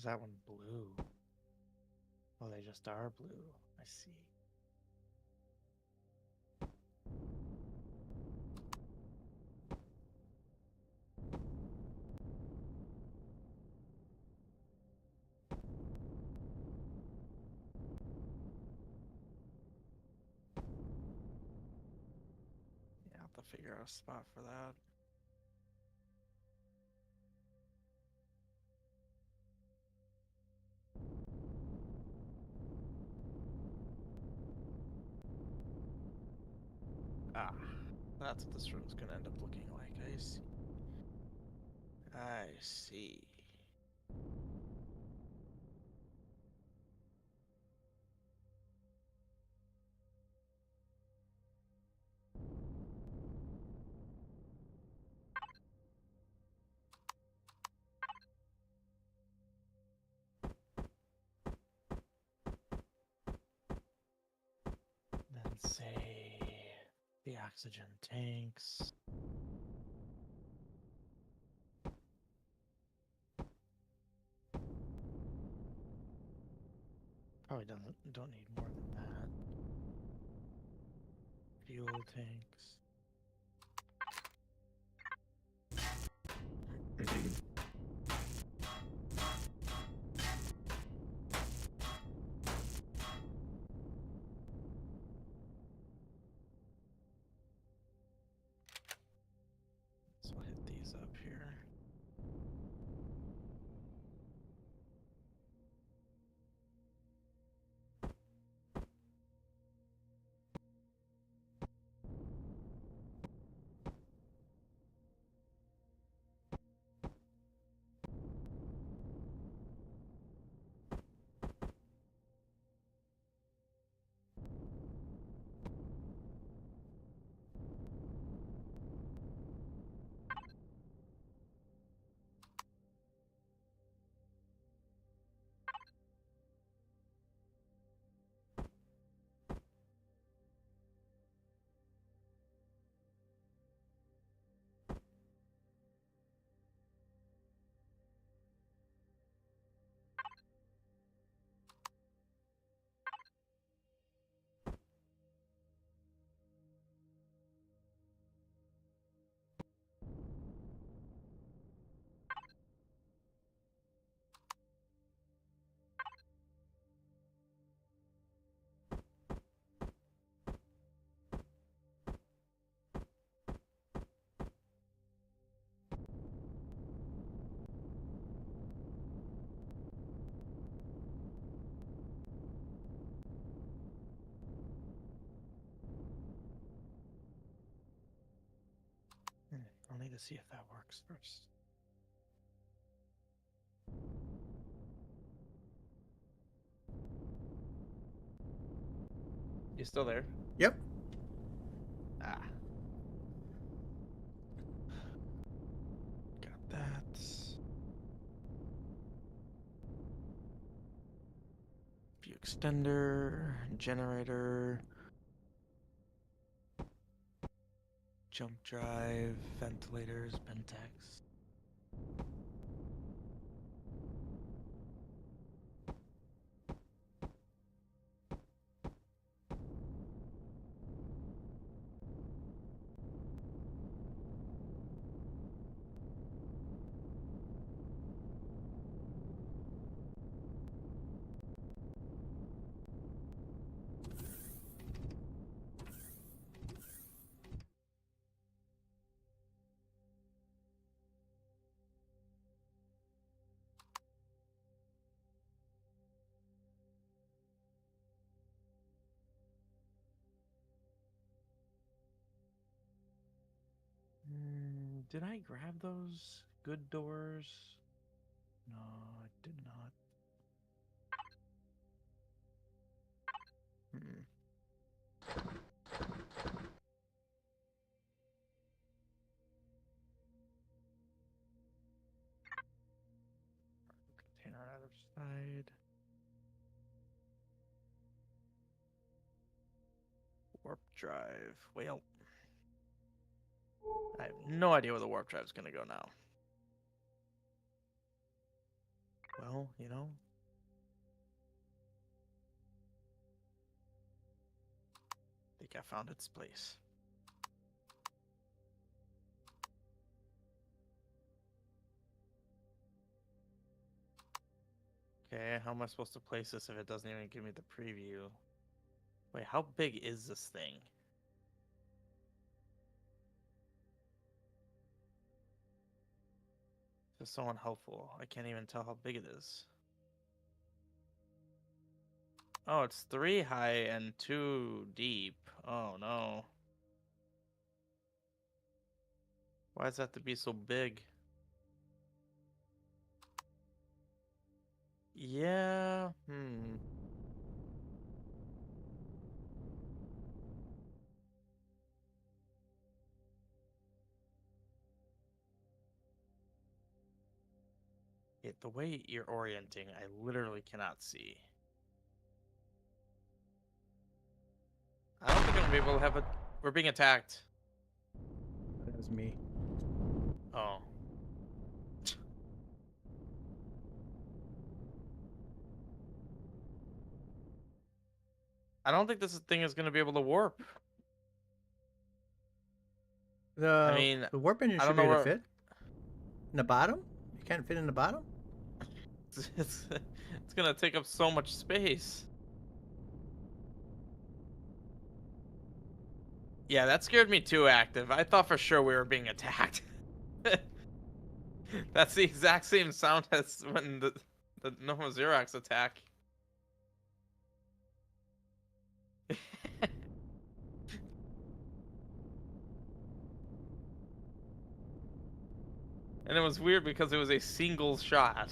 [SPEAKER 3] that one blue? Oh, they just are blue. I see. Yeah, I'll have to figure out a spot for that. Ah, that's what this room's gonna end up looking like. I see. I see. Then say the oxygen tanks. Probably don't need more than that. Fuel tanks. So I'll hit these up here. I'll need to see if that works first. You still there?
[SPEAKER 1] Yep.
[SPEAKER 3] Ah. Got that. View extender, generator, jump drive, ventilators, Pentex. Did I grab those good doors? No, I did not. Container on either side. Warp drive. Well, I have no idea where the warp drive is going to go now. Well, you know. I think I found its place. Okay, how am I supposed to place this if it doesn't even give me the preview? Wait, how big is this thing? This is so unhelpful. I can't even tell how big it is. Oh, it's 3 high and 2 deep. Oh no. Why does that have to be so big? Yeah, the way you're orienting, I literally cannot see. I don't think I'm gonna be able to have a... We're being attacked.
[SPEAKER 1] That was me.
[SPEAKER 3] Oh. I don't think this thing is gonna be able to warp. I mean,
[SPEAKER 1] The warp engine
[SPEAKER 3] I
[SPEAKER 1] should
[SPEAKER 3] don't
[SPEAKER 1] be
[SPEAKER 3] know
[SPEAKER 1] able to
[SPEAKER 3] where...
[SPEAKER 1] fit. In the bottom? You can't fit in the bottom?
[SPEAKER 3] It's gonna take up so much space. Yeah, that scared me too, Active. I thought for sure we were being attacked. That's the exact same sound as when the Nova Xerox attack. And it was weird because it was a single shot.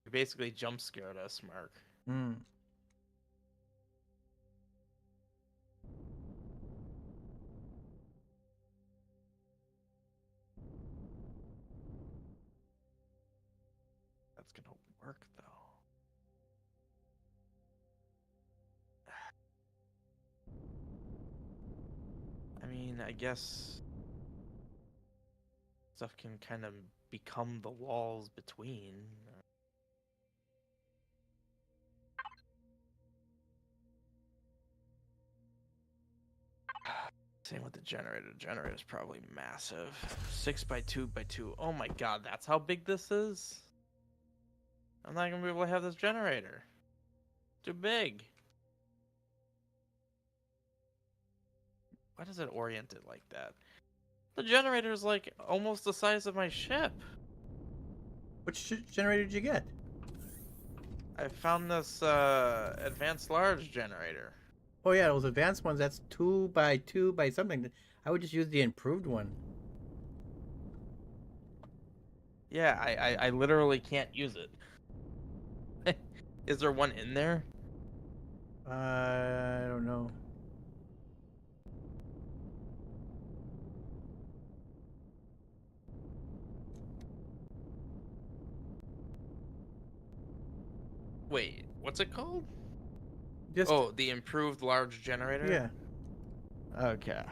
[SPEAKER 3] You basically jump scared us, Mark.
[SPEAKER 1] Hmm.
[SPEAKER 3] That's gonna work though. I mean, I guess stuff can kind of become the walls between. Same with the generator. The generator is probably massive. 6 by 2 by 2. Oh my god, that's how big this is? I'm not gonna be able to have this generator. Too big. Why does it orient it like that? The generator is like almost the size of my ship.
[SPEAKER 1] Which generator did you get?
[SPEAKER 3] I found this advanced large generator.
[SPEAKER 1] Oh yeah, those advanced ones, that's 2 by 2 by something. I would just use the improved one.
[SPEAKER 3] Yeah, I literally can't use it. Is there one in there?
[SPEAKER 1] I don't know.
[SPEAKER 3] Wait, what's it called?
[SPEAKER 1] Just
[SPEAKER 3] Oh, the improved large generator?
[SPEAKER 1] yeah.
[SPEAKER 3] Okay.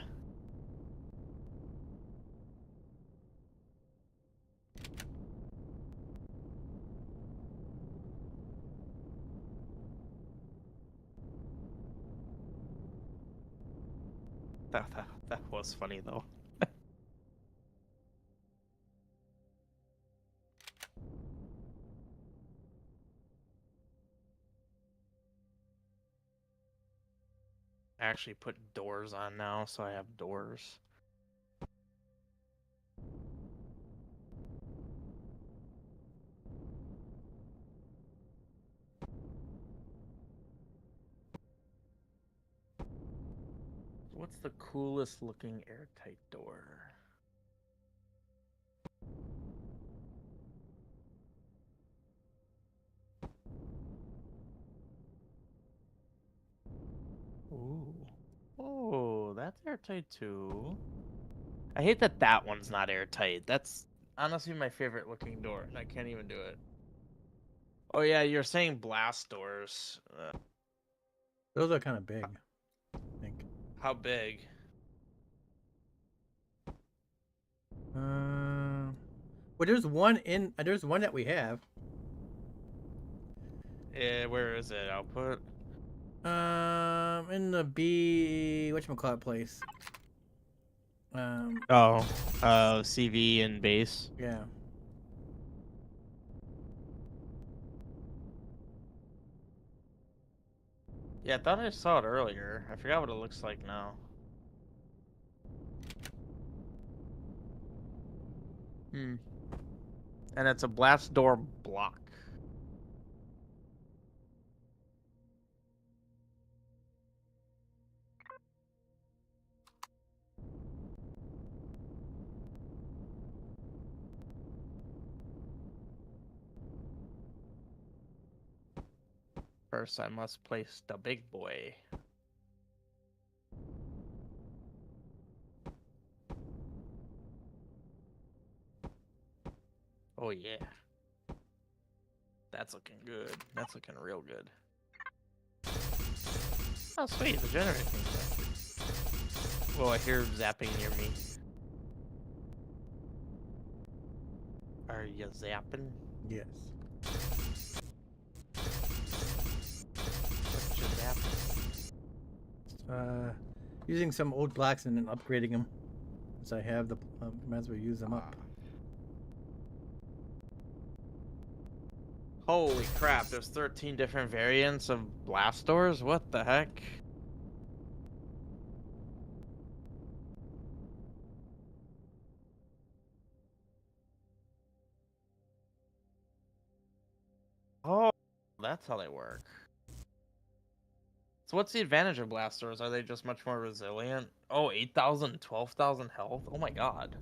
[SPEAKER 3] That was funny though. I actually put doors on now, so I have doors. What's the coolest looking airtight door? Ooh. Oh, that's airtight too. I hate that that one's not airtight. That's honestly my favorite looking door, and I can't even do it. Oh yeah, you're saying blast doors.
[SPEAKER 1] Those are kind of big, I think.
[SPEAKER 3] How big?
[SPEAKER 1] Uh, Well, there's one that we have.
[SPEAKER 3] Where is it? Output.
[SPEAKER 1] In the B, whatchamacallit place.
[SPEAKER 3] Oh, CV and base.
[SPEAKER 1] Yeah.
[SPEAKER 3] Yeah, I thought I saw it earlier. I forgot what it looks like now. Hmm. And it's a blast door block. First, I must place the big boy. Oh yeah. That's looking good. That's looking real good. Oh sweet, the generator thing's active. Whoa, I hear zapping near me. Are you zapping?
[SPEAKER 1] Yes.
[SPEAKER 3] What you zapping?
[SPEAKER 1] Using some old blocks and then upgrading them. Since I have the, might as well use them up.
[SPEAKER 3] Holy crap, there's 13 different variants of blast doors? What the heck? Oh, that's how they work. So what's the advantage of blast doors? Are they just much more resilient? Oh, 8,000, 12,000 health? Oh my god.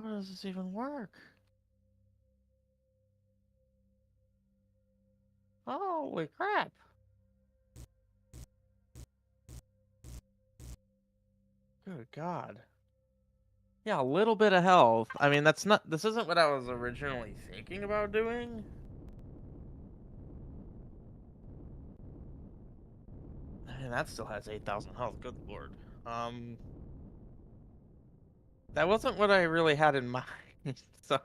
[SPEAKER 3] How does this even work? Holy crap. Good god. Yeah, a little bit of health. I mean, this isn't what I was originally thinking about doing. And that still has 8,000 health. Good lord. That wasn't what I really had in mind. So,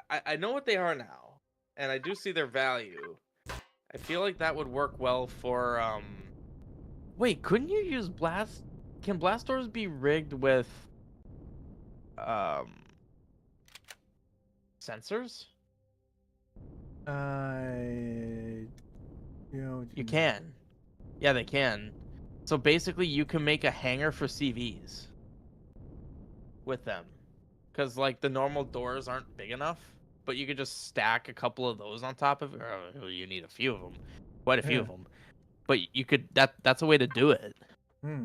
[SPEAKER 3] I know what they are now, and I do see their value. I feel like that would work well for, Wait, couldn't you use blast... Can blast doors be rigged with, um... sensors?
[SPEAKER 1] You know.
[SPEAKER 3] You can. Yeah, they can. So basically, you can make a hangar for CVs with them. Because, like, the normal doors aren't big enough, but you could just stack a couple of those on top of it. Or you need a few of them. Quite a few of them. But you could... That's a way to do it.
[SPEAKER 1] Hmm.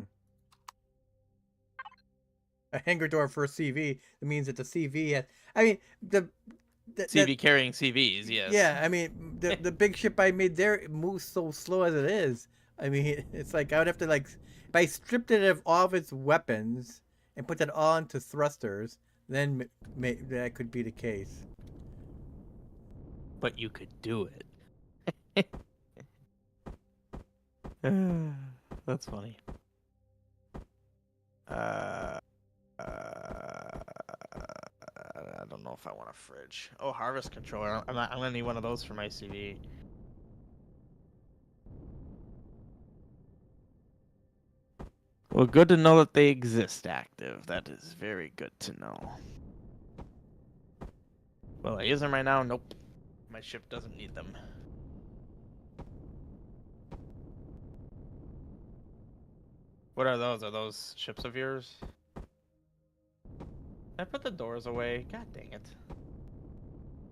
[SPEAKER 1] A hangar door for a CV. It means that the CV has. I mean,
[SPEAKER 3] CV carrying CVs, yes.
[SPEAKER 1] Yeah, I mean, the big ship I made there, it moves so slow as it is. I mean, it's like I would have to, like, if I stripped it of all of its weapons and put that all into thrusters, then that could be the case.
[SPEAKER 3] But you could do it. That's funny. I don't know if I want a fridge. Oh, harvest controller. I'm gonna need one of those for my CV. Well, good to know that they exist active. That is very good to know. Well, I use them right now. Nope. My ship doesn't need them. What are those? Are those ships of yours? I put the doors away. God dang it.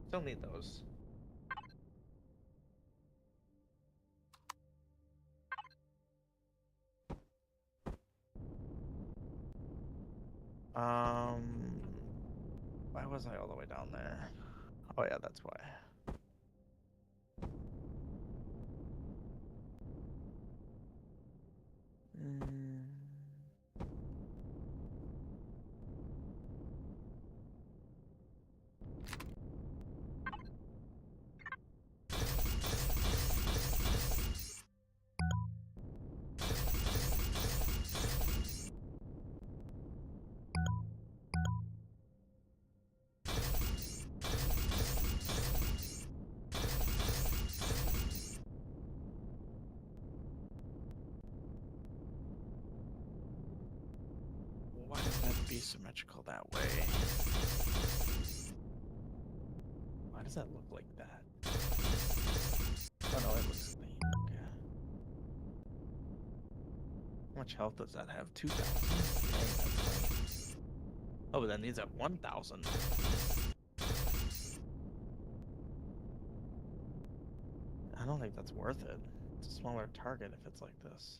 [SPEAKER 3] Still need those. Why was I all the way down there? Oh yeah, that's why. That'd be symmetrical that way. Why does that look like that? Oh no, it looks clean. Okay. How much health does that have? 2,000. Oh, but that needs at 1,000. I don't think that's worth it. It's a smaller target if it's like this.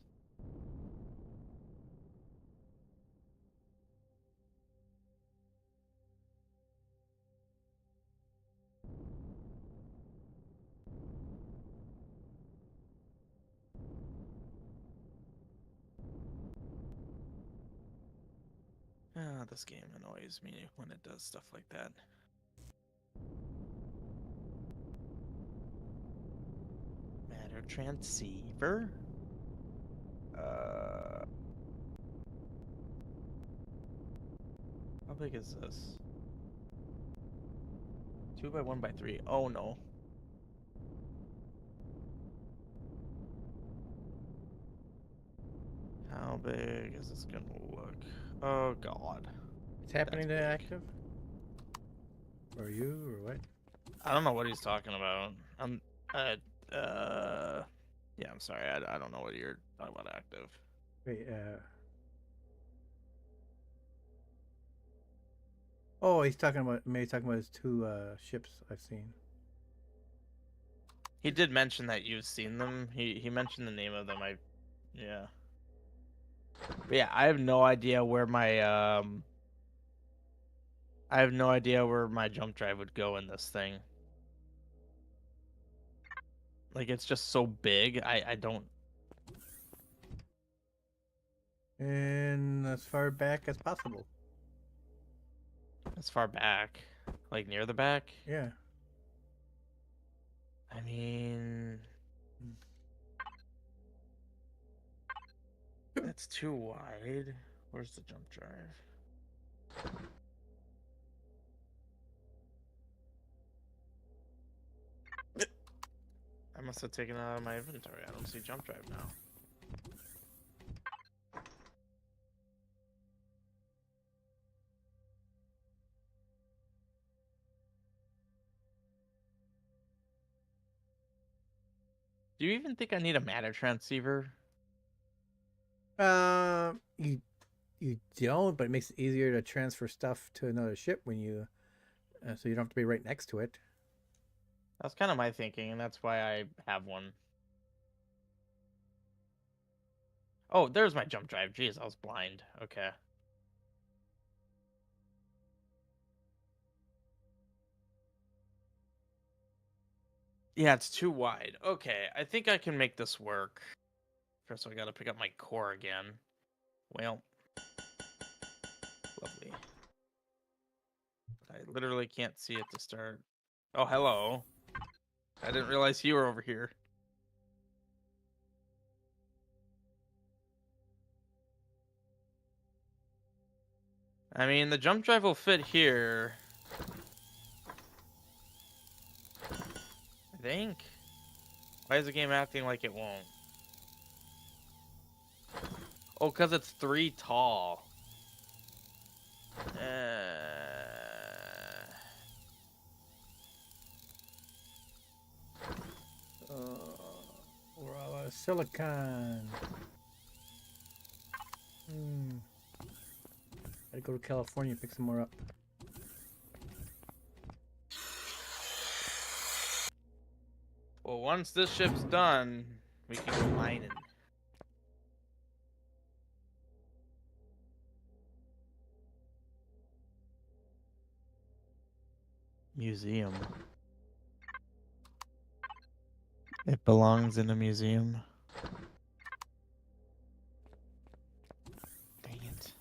[SPEAKER 3] Ah, this game annoys me when it does stuff like that. Matter transceiver? How big is this? 2 by 1 by 3. Oh no. How big is this gonna look? Oh god.
[SPEAKER 1] It's happening to
[SPEAKER 3] That's big.
[SPEAKER 1] active? Or you, or what?
[SPEAKER 3] I don't know what he's talking about. Yeah, I'm sorry. I don't know what you're talking about active.
[SPEAKER 1] Wait, oh, he's talking about, maybe talking about his two ships I've seen.
[SPEAKER 3] He did mention that you've seen them. He mentioned the name of them. Yeah. But yeah, I have no idea where my jump drive would go in this thing. Like, it's just so big. I don't.
[SPEAKER 1] And as far back as possible.
[SPEAKER 3] As far back, like near the back.
[SPEAKER 1] Yeah.
[SPEAKER 3] I mean, that's too wide. Where's the jump drive? I must have taken it out of my inventory. I don't see jump drive now. Do you even think I need a matter transceiver?
[SPEAKER 1] You don't, but it makes it easier to transfer stuff to another ship when you, so you don't have to be right next to it.
[SPEAKER 3] That's kind of my thinking, and that's why I have one. Oh, there's my jump drive. Jeez, I was blind. Okay. Yeah, it's too wide. Okay, I think I can make this work. First, I gotta pick up my core again. Well, lovely. I literally can't see it to start. Oh, hello. I didn't realize you were over here. I mean, the jump drive will fit here. I think. Why is the game acting like it won't? Oh, because it's 3 tall.
[SPEAKER 1] We're all out of silicon. Gotta go to California and pick some more up.
[SPEAKER 3] Well, once this ship's done, we can go mining. Museum. It belongs in a museum. Dang it.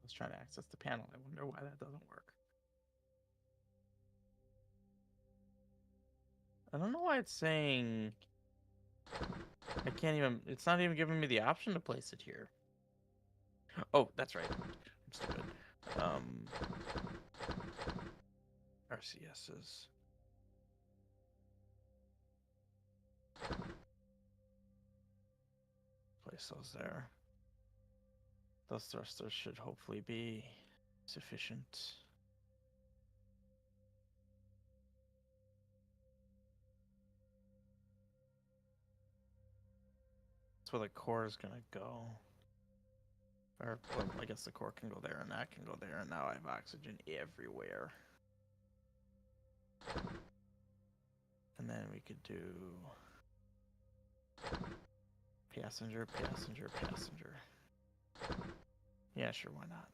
[SPEAKER 3] was trying to access the panel. I wonder why that doesn't work. I don't know why it's saying I can't even. It's not even giving me the option to place it here. Oh, that's right. I'm stupid. RCSs. Place those there. Those thrusters should hopefully be sufficient. That's where the core is gonna go. Or, well, I guess the core can go there and that can go there, and now I have oxygen everywhere. And then we could do passenger, passenger, passenger. Yeah, sure, why not?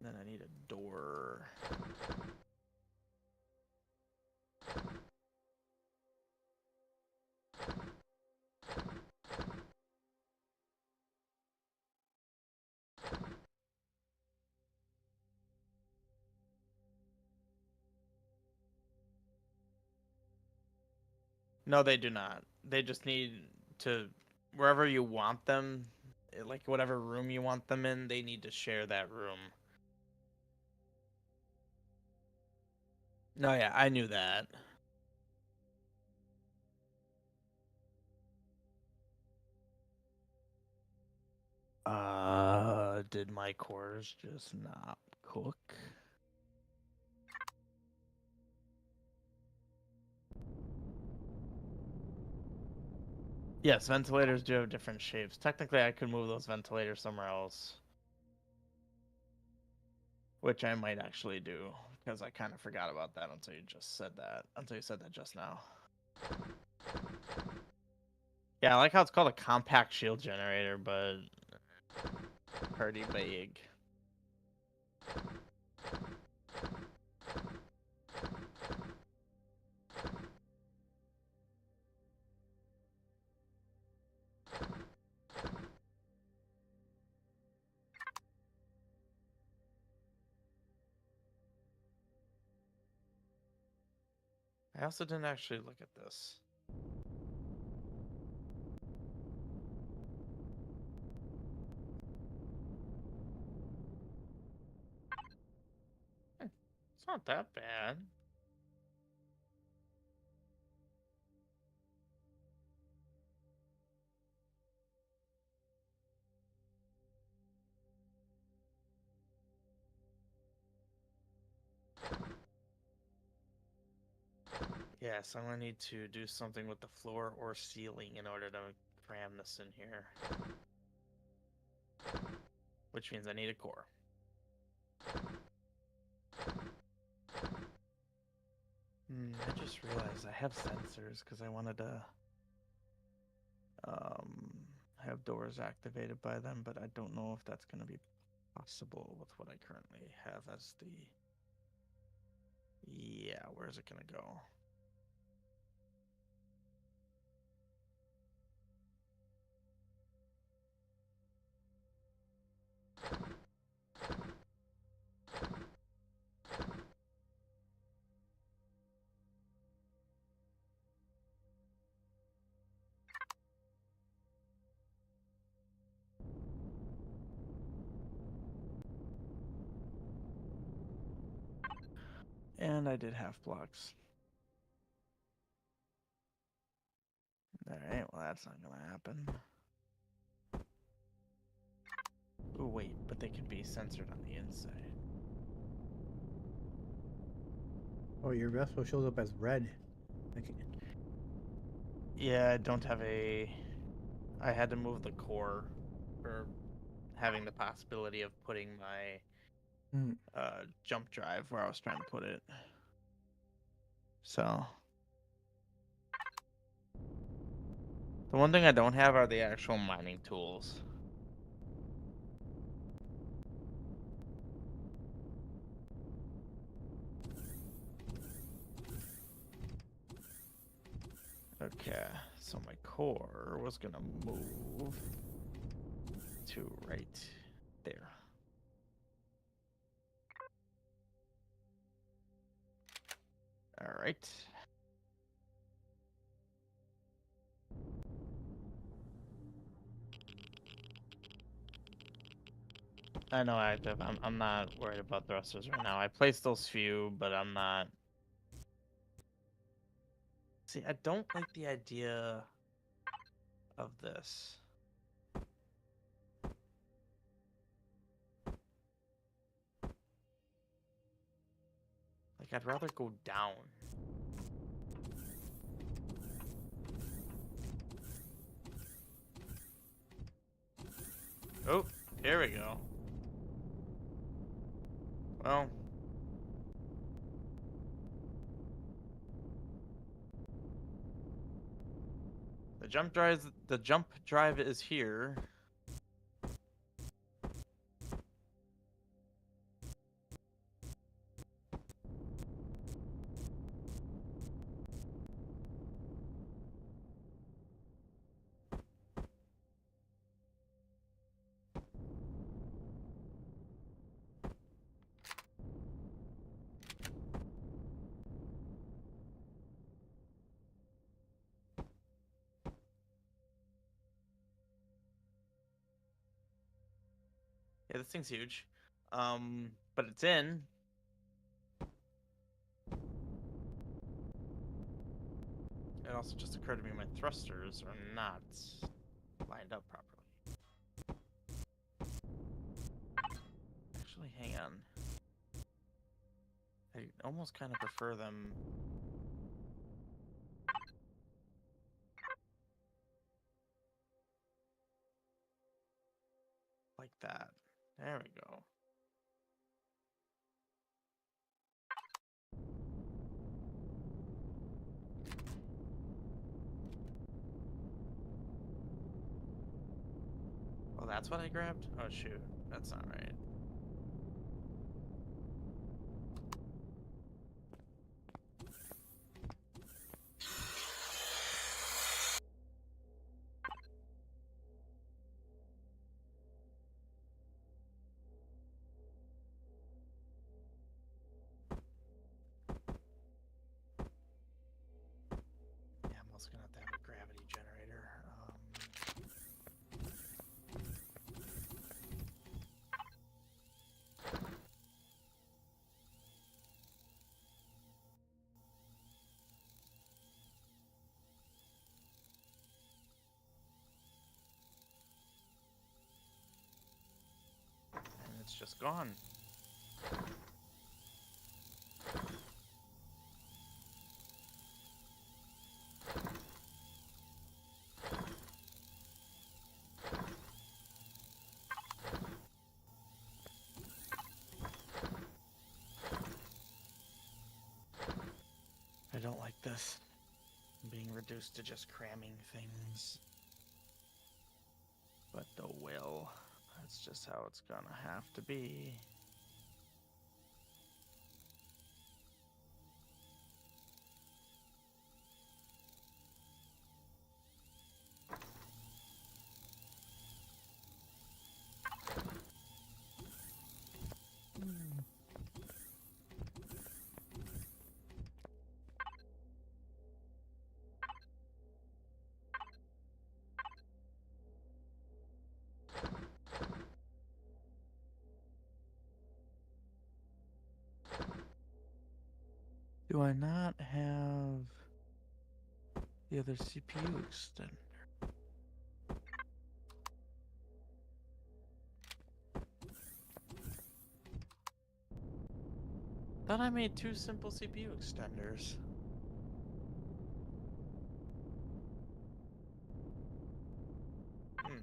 [SPEAKER 3] Then I need a door. No, they do not. They just need to, wherever you want them, like whatever room you want them in, they need to share that room. No, yeah, I knew that. Did my cores just not cook? Yes, ventilators do have different shapes. Technically, I could move those ventilators somewhere else. Which I might actually do, because I kind of forgot about that until you just said that. Until you said that just now. Yeah, I like how it's called a compact shield generator, but pretty big. I also didn't actually look at this. It's not that bad. Yes, I'm gonna need to do something with the floor or ceiling in order to cram this in here. Which means I need a core. I just realized I have sensors because I wanted to have doors activated by them, but I don't know if that's going to be possible with what I currently have as the... Yeah, where's it going to go? And I did half blocks. Alright, well that's not gonna happen. Oh wait, but they could be censored on the inside.
[SPEAKER 1] Oh, your vessel shows up as red. Okay.
[SPEAKER 3] Yeah, I don't have a... I had to move the core for having the possibility of putting my jump drive where I was trying to put it. So... The one thing I don't have are the actual mining tools. Okay, so my core was gonna move to right All right. I know, Active. I'm not worried about thrusters right now. I placed those few, but I'm not. See, I don't like the idea of this. Like, I'd rather go down. Oh, here we go. Well. The jump drive is here. Yeah, this thing's huge. But it's in. It also just occurred to me my thrusters are not lined up properly. Actually, hang on. I almost kind of prefer them. Like that. There we go. Oh, that's what I grabbed? Oh, shoot. That's not right. Yeah, I'm also gonna have to have a gravity generator. And it's just gone. I don't like this. I'm being reduced to just cramming things. But the will. That's just how it's gonna have to be. Do I not have the other CPU extender? Thought I made 2 simple CPU extenders. Hmm.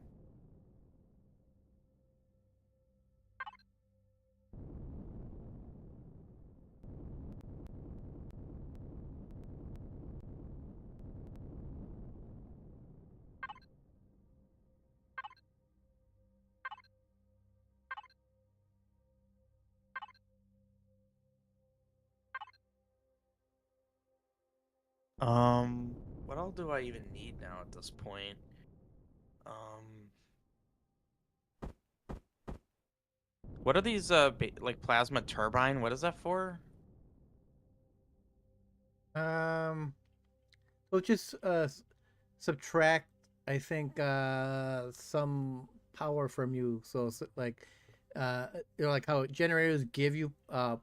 [SPEAKER 3] What all do I even need now at this point? What are these, like plasma turbine? What is that for?
[SPEAKER 1] We'll just subtract, I think, some power from you. So like, like how generators give you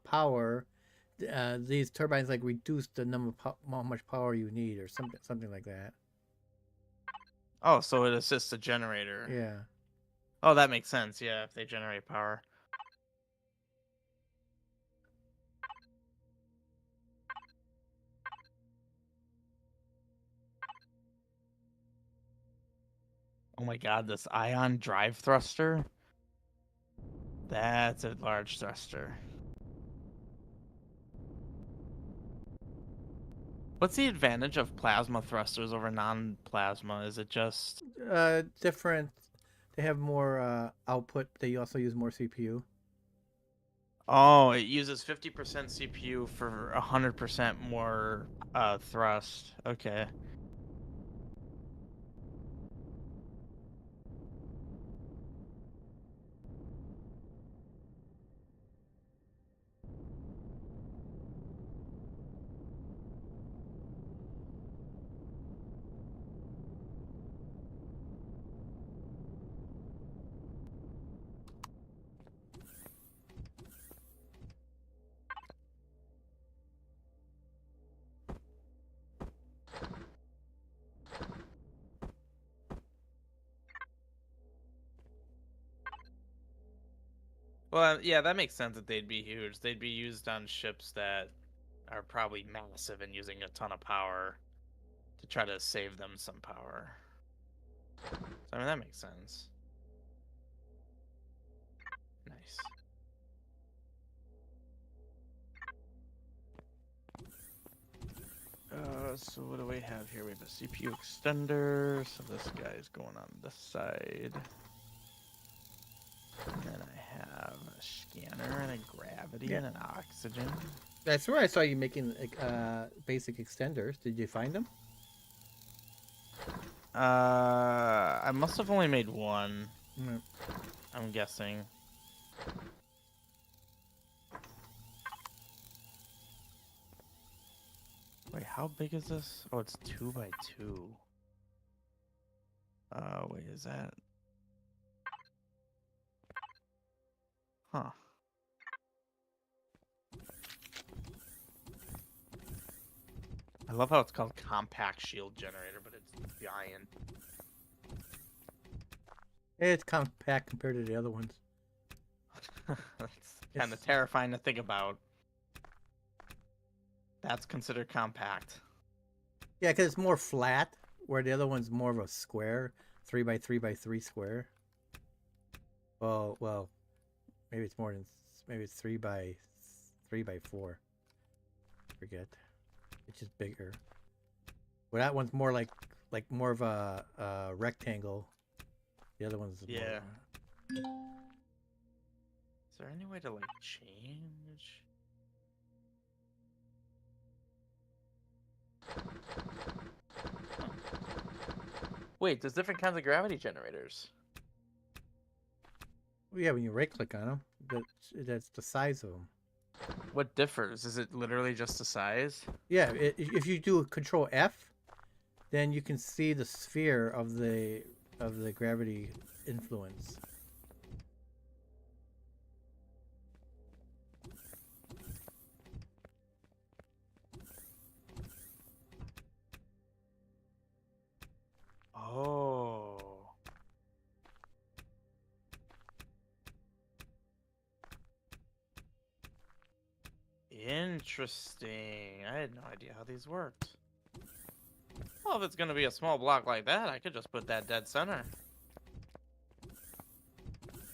[SPEAKER 1] power. These turbines like reduce the number of how much power you need, or something like that.
[SPEAKER 3] Oh, so it assists the generator.
[SPEAKER 1] Yeah.
[SPEAKER 3] Oh, that makes sense. Yeah, if they generate power. Oh my god, this ion drive thruster? That's a large thruster. What's the advantage of plasma thrusters over non-plasma? Is it just...
[SPEAKER 1] Different. They have more output. They also use more CPU.
[SPEAKER 3] Oh, it uses 50% CPU for 100% more thrust. Okay. Well, yeah, that makes sense that they'd be huge. They'd be used on ships that are probably massive and using a ton of power to try to save them some power. So, I mean, that makes sense. Nice. So what do we have here? We have a CPU extender, so this guy's going on this side. And then I have a scanner and a gravity and an oxygen.
[SPEAKER 1] That's where I saw you making basic extenders. Did you find them?
[SPEAKER 3] I must have only made one.
[SPEAKER 1] Mm.
[SPEAKER 3] I'm guessing. Wait, how big is this? Oh, it's 2 by 2. Wait, is that? Huh. I love how it's called compact shield generator, but it's giant.
[SPEAKER 1] It's compact compared to the other ones.
[SPEAKER 3] That's kind of terrifying to think about. That's considered compact.
[SPEAKER 1] Yeah, because it's more flat, where the other one's more of a square, 3 by 3 by 3 square. Well, maybe it's more than, maybe it's 3 by 4. Forget. It's just bigger. Well, that one's more like more of a rectangle. The other one's
[SPEAKER 3] Yeah.
[SPEAKER 1] more,
[SPEAKER 3] Is there any way to like change? Wait, there's different kinds of gravity generators.
[SPEAKER 1] yeah, when you right click on them, that's the size of them.
[SPEAKER 3] What differs? Is it literally just the size?
[SPEAKER 1] Yeah, if you do Control F, then you can see the sphere of the gravity influence.
[SPEAKER 3] Oh. Interesting. I had no idea how these worked. Well, if it's going to be a small block like that, I could just put that dead center.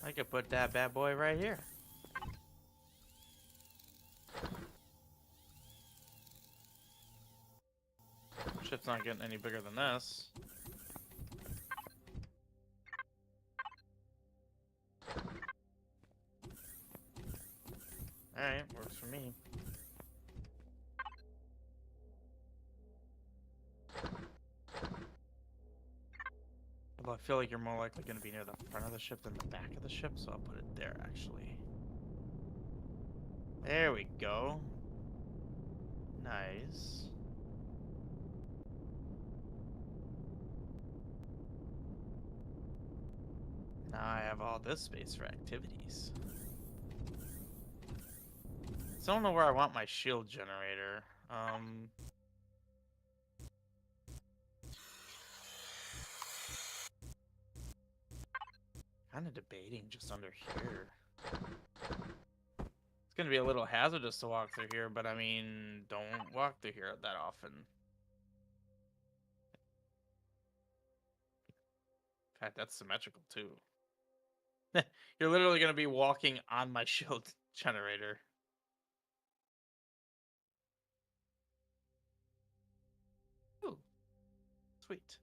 [SPEAKER 3] I could put that bad boy right here. Shit's not getting any bigger than this. Alright, works for me. Although I feel like you're more likely going to be near the front of the ship than the back of the ship, so I'll put it there, actually. There we go. Nice. Now I have all this space for activities. So I don't know where I want my shield generator. Kind of debating just under here. It's gonna be a little hazardous to walk through here, but I mean, don't walk through here that often. In fact, that's symmetrical too. You're literally gonna be walking on my shield generator. Ooh, sweet.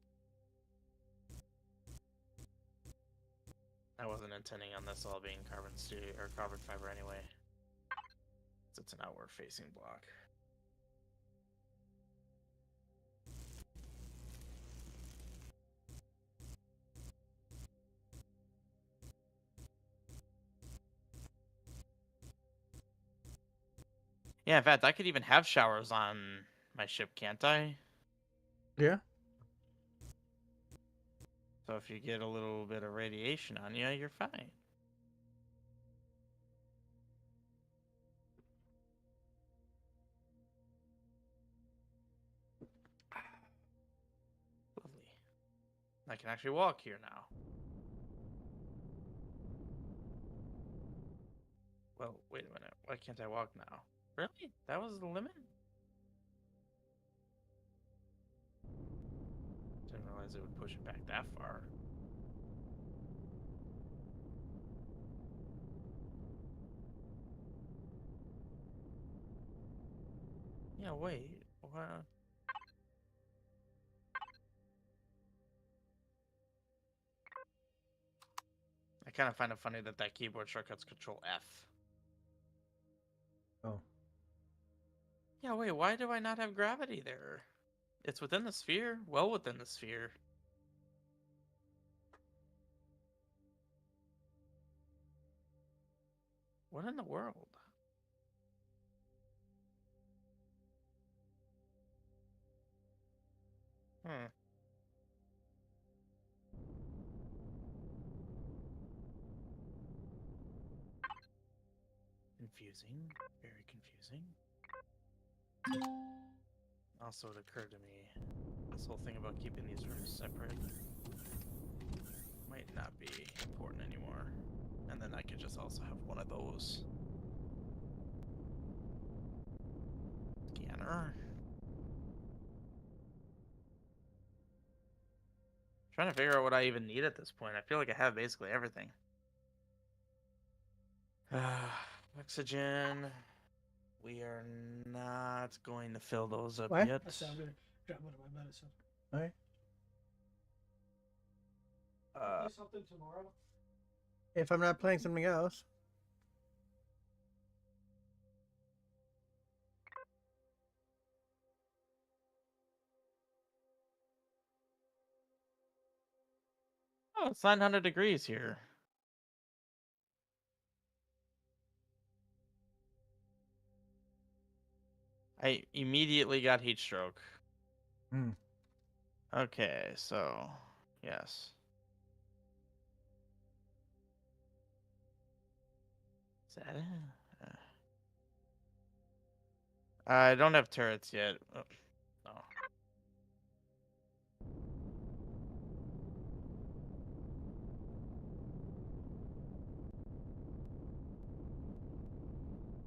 [SPEAKER 3] I wasn't intending on this all being carbon steel or carbon fiber anyway. It's an outward facing block. Yeah, in fact, I could even have showers on my ship, can't I?
[SPEAKER 1] Yeah.
[SPEAKER 3] So if you get a little bit of radiation on you, you're fine. Lovely. I can actually walk here now. Well, wait a minute. Why can't I walk now? Really? That was the limit? Didn't realize it would push it back that far. Yeah, wait. What? I kind of find it funny that keyboard shortcut's Control F.
[SPEAKER 1] Oh.
[SPEAKER 3] Yeah, wait, why do I not have gravity there? It's within the sphere, well within the sphere. What in the world? Hmm. Confusing. Very confusing. Also, it occurred to me, this whole thing about keeping these rooms separate might not be important anymore. And then I could just also have one of those. Scanner. Trying to figure out what I even need at this point. I feel like I have basically everything. Oxygen. We are not going to fill those up
[SPEAKER 1] What?
[SPEAKER 3] yet.
[SPEAKER 5] I said I'm gonna grab one of my medicine.
[SPEAKER 1] All right.
[SPEAKER 5] Play something tomorrow.
[SPEAKER 1] If I'm not playing something else.
[SPEAKER 3] Oh, it's 900 degrees here. I immediately got heat stroke.
[SPEAKER 1] Hmm.
[SPEAKER 3] Okay, so yes. Is that it? I don't have turrets yet. Oh, no.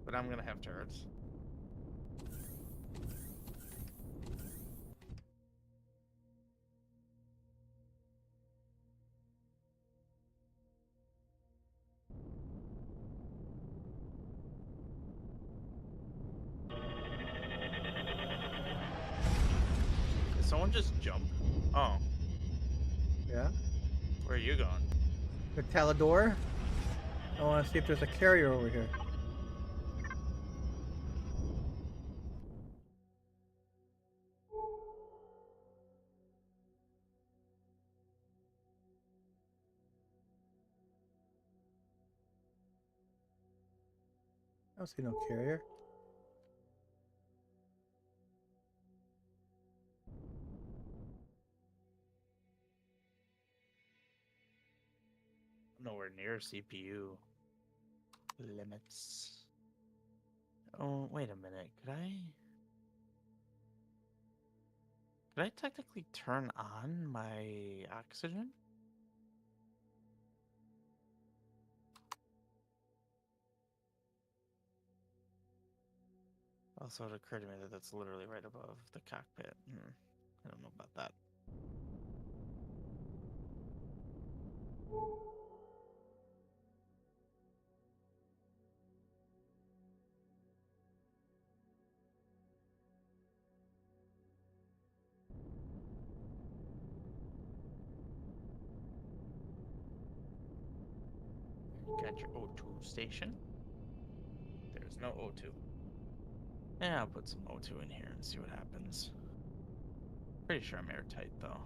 [SPEAKER 3] But I'm gonna have turrets. Did someone just jump? Oh,
[SPEAKER 1] Yeah.
[SPEAKER 3] where are you going?
[SPEAKER 1] The Talador. I want to see if there's a carrier over here. I don't see no carrier.
[SPEAKER 3] nowhere near CPU limits. Oh, wait a minute. Could I technically turn on my oxygen? Also, it occurred to me that that's literally right above the cockpit. I don't know about that. You got your O2 station. There's no O2. Yeah, I'll put some O2 in here and see what happens. Pretty sure I'm airtight, though.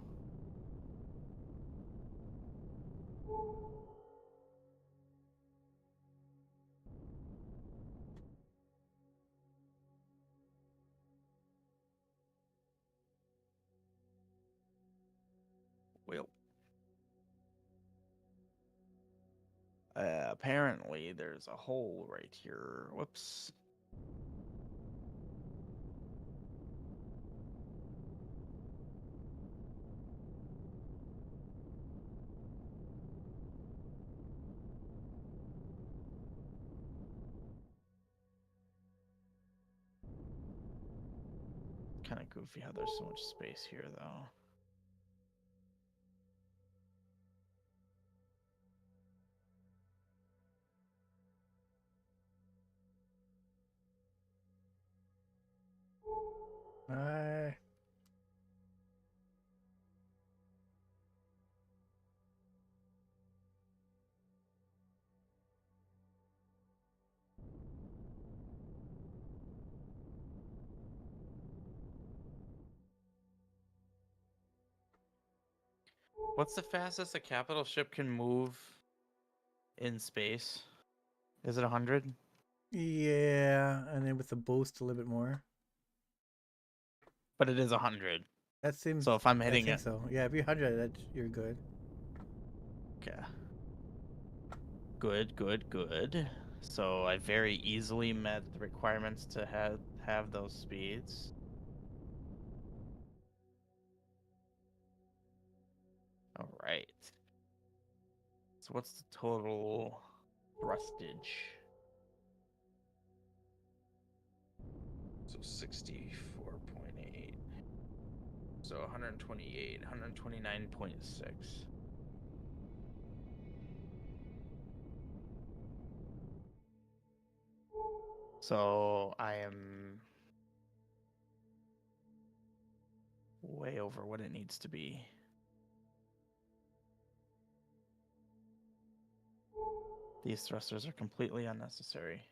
[SPEAKER 3] Well, apparently there's a hole right here. Whoops. Kind of goofy how there's so much space here, though.
[SPEAKER 1] Bye.
[SPEAKER 3] What's the fastest a capital ship can move in space? Is it 100?
[SPEAKER 1] Yeah, and then with the boost a little bit more.
[SPEAKER 3] But it is 100.
[SPEAKER 1] That seems.
[SPEAKER 3] So if I'm
[SPEAKER 1] I
[SPEAKER 3] hitting
[SPEAKER 1] think
[SPEAKER 3] it,
[SPEAKER 1] so. Yeah, if you're 100, you're good.
[SPEAKER 3] okay. Good. So I very easily met the requirements to have those speeds. All right. So what's the total thrustage? So 64.8. So 128, 129.6. So I am way over what it needs to be. These thrusters are completely unnecessary.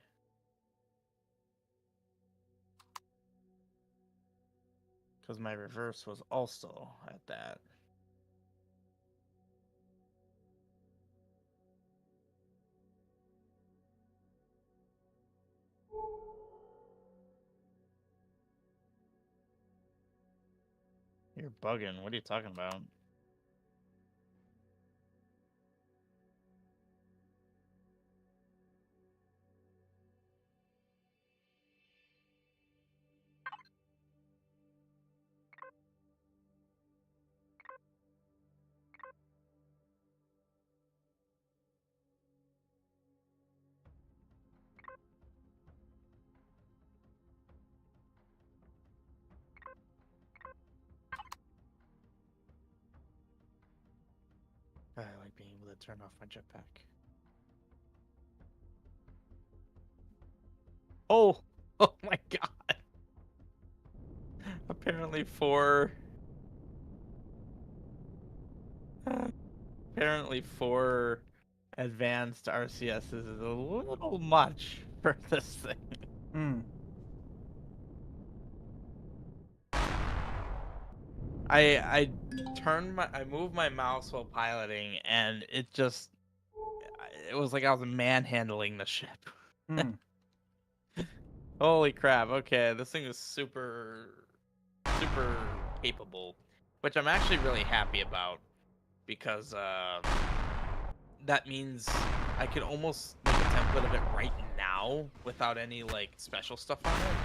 [SPEAKER 3] Because my reverse was also at that. You're bugging. What are you talking about? I like being able to turn off my jetpack. Oh! Oh my god! Apparently four advanced RCSs is a little much for this thing.
[SPEAKER 1] Hmm.
[SPEAKER 3] I moved my mouse while piloting, and it was like I was manhandling the ship.
[SPEAKER 1] Hmm.
[SPEAKER 3] Holy crap! Okay, this thing is super capable, which I'm actually really happy about because that means I could almost make a template of it right now without any like special stuff on it,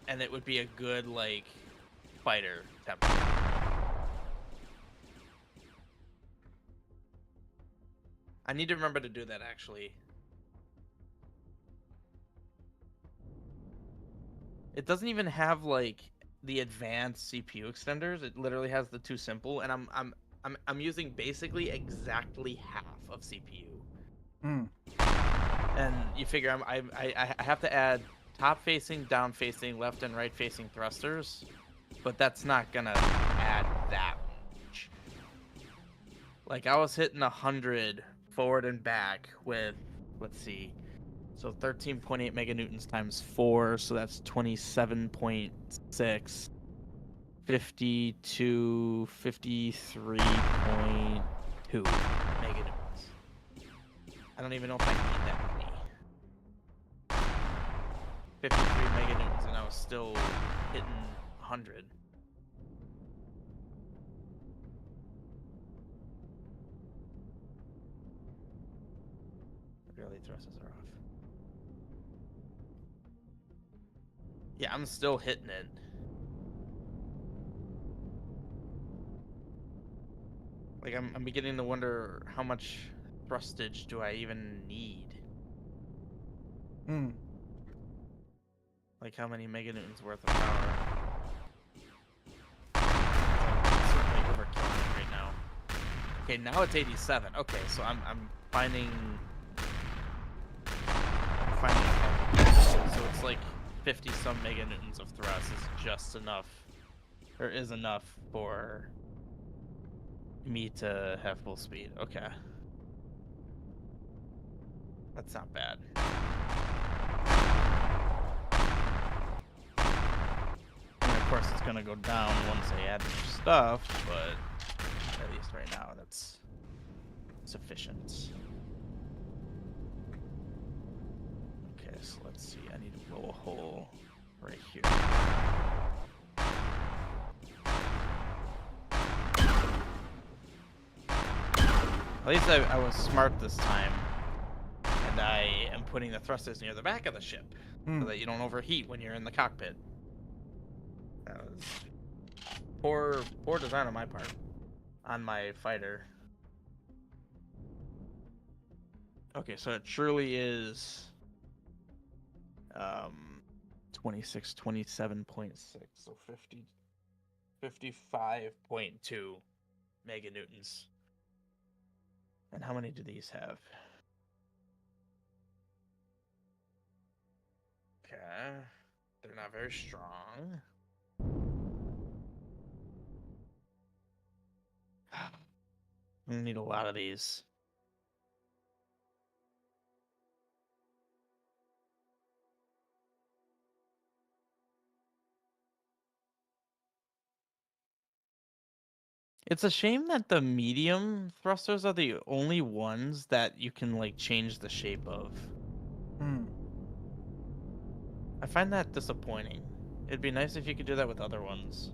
[SPEAKER 3] and it would be a good like fighter template. I need to remember to do that actually. It doesn't even have like the advanced CPU extenders. It literally has the two simple, and I'm using basically exactly half of CPU.
[SPEAKER 1] Mm.
[SPEAKER 3] And you figure I have to add top facing, down facing, left and right facing thrusters, but that's not gonna add that much. Like I was hitting 100 forward and back with, let's see, so 13.8 meganewtons times 4, so that's 27.6, 50 to 53.2 meganewtons. I don't even know if I need that many. 53 meganewtons, and I was still hitting 100. Really, thrusters are off. Yeah, I'm still hitting it. Like, I'm beginning to wonder how much thrustage do I even need?
[SPEAKER 1] Mm.
[SPEAKER 3] Like, how many meganewtons worth of power? I'm certainly overkilling it right now. Okay, now it's 87. Okay, so I'm finding so it's like 50 some meganewtons of thrust is just enough, or is enough for me to have full speed. Okay, that's not bad. And of course it's gonna go down once I add more stuff, but at least right now that's sufficient. Okay, so let's see, I need to blow a hole right here. At least I was smart this time, and I am putting the thrusters near the back of the ship so that you don't overheat when you're in the cockpit. That was poor design on my part on my fighter. Okay, so it truly is 26, 27.6, so 55.2 meganewtons. And how many do these have? Okay, they're not very strong. I need a lot of these. It's a shame that the medium thrusters are the only ones that you can like change the shape of.
[SPEAKER 1] Mm.
[SPEAKER 3] I find that disappointing. It'd be nice if you could do that with other ones.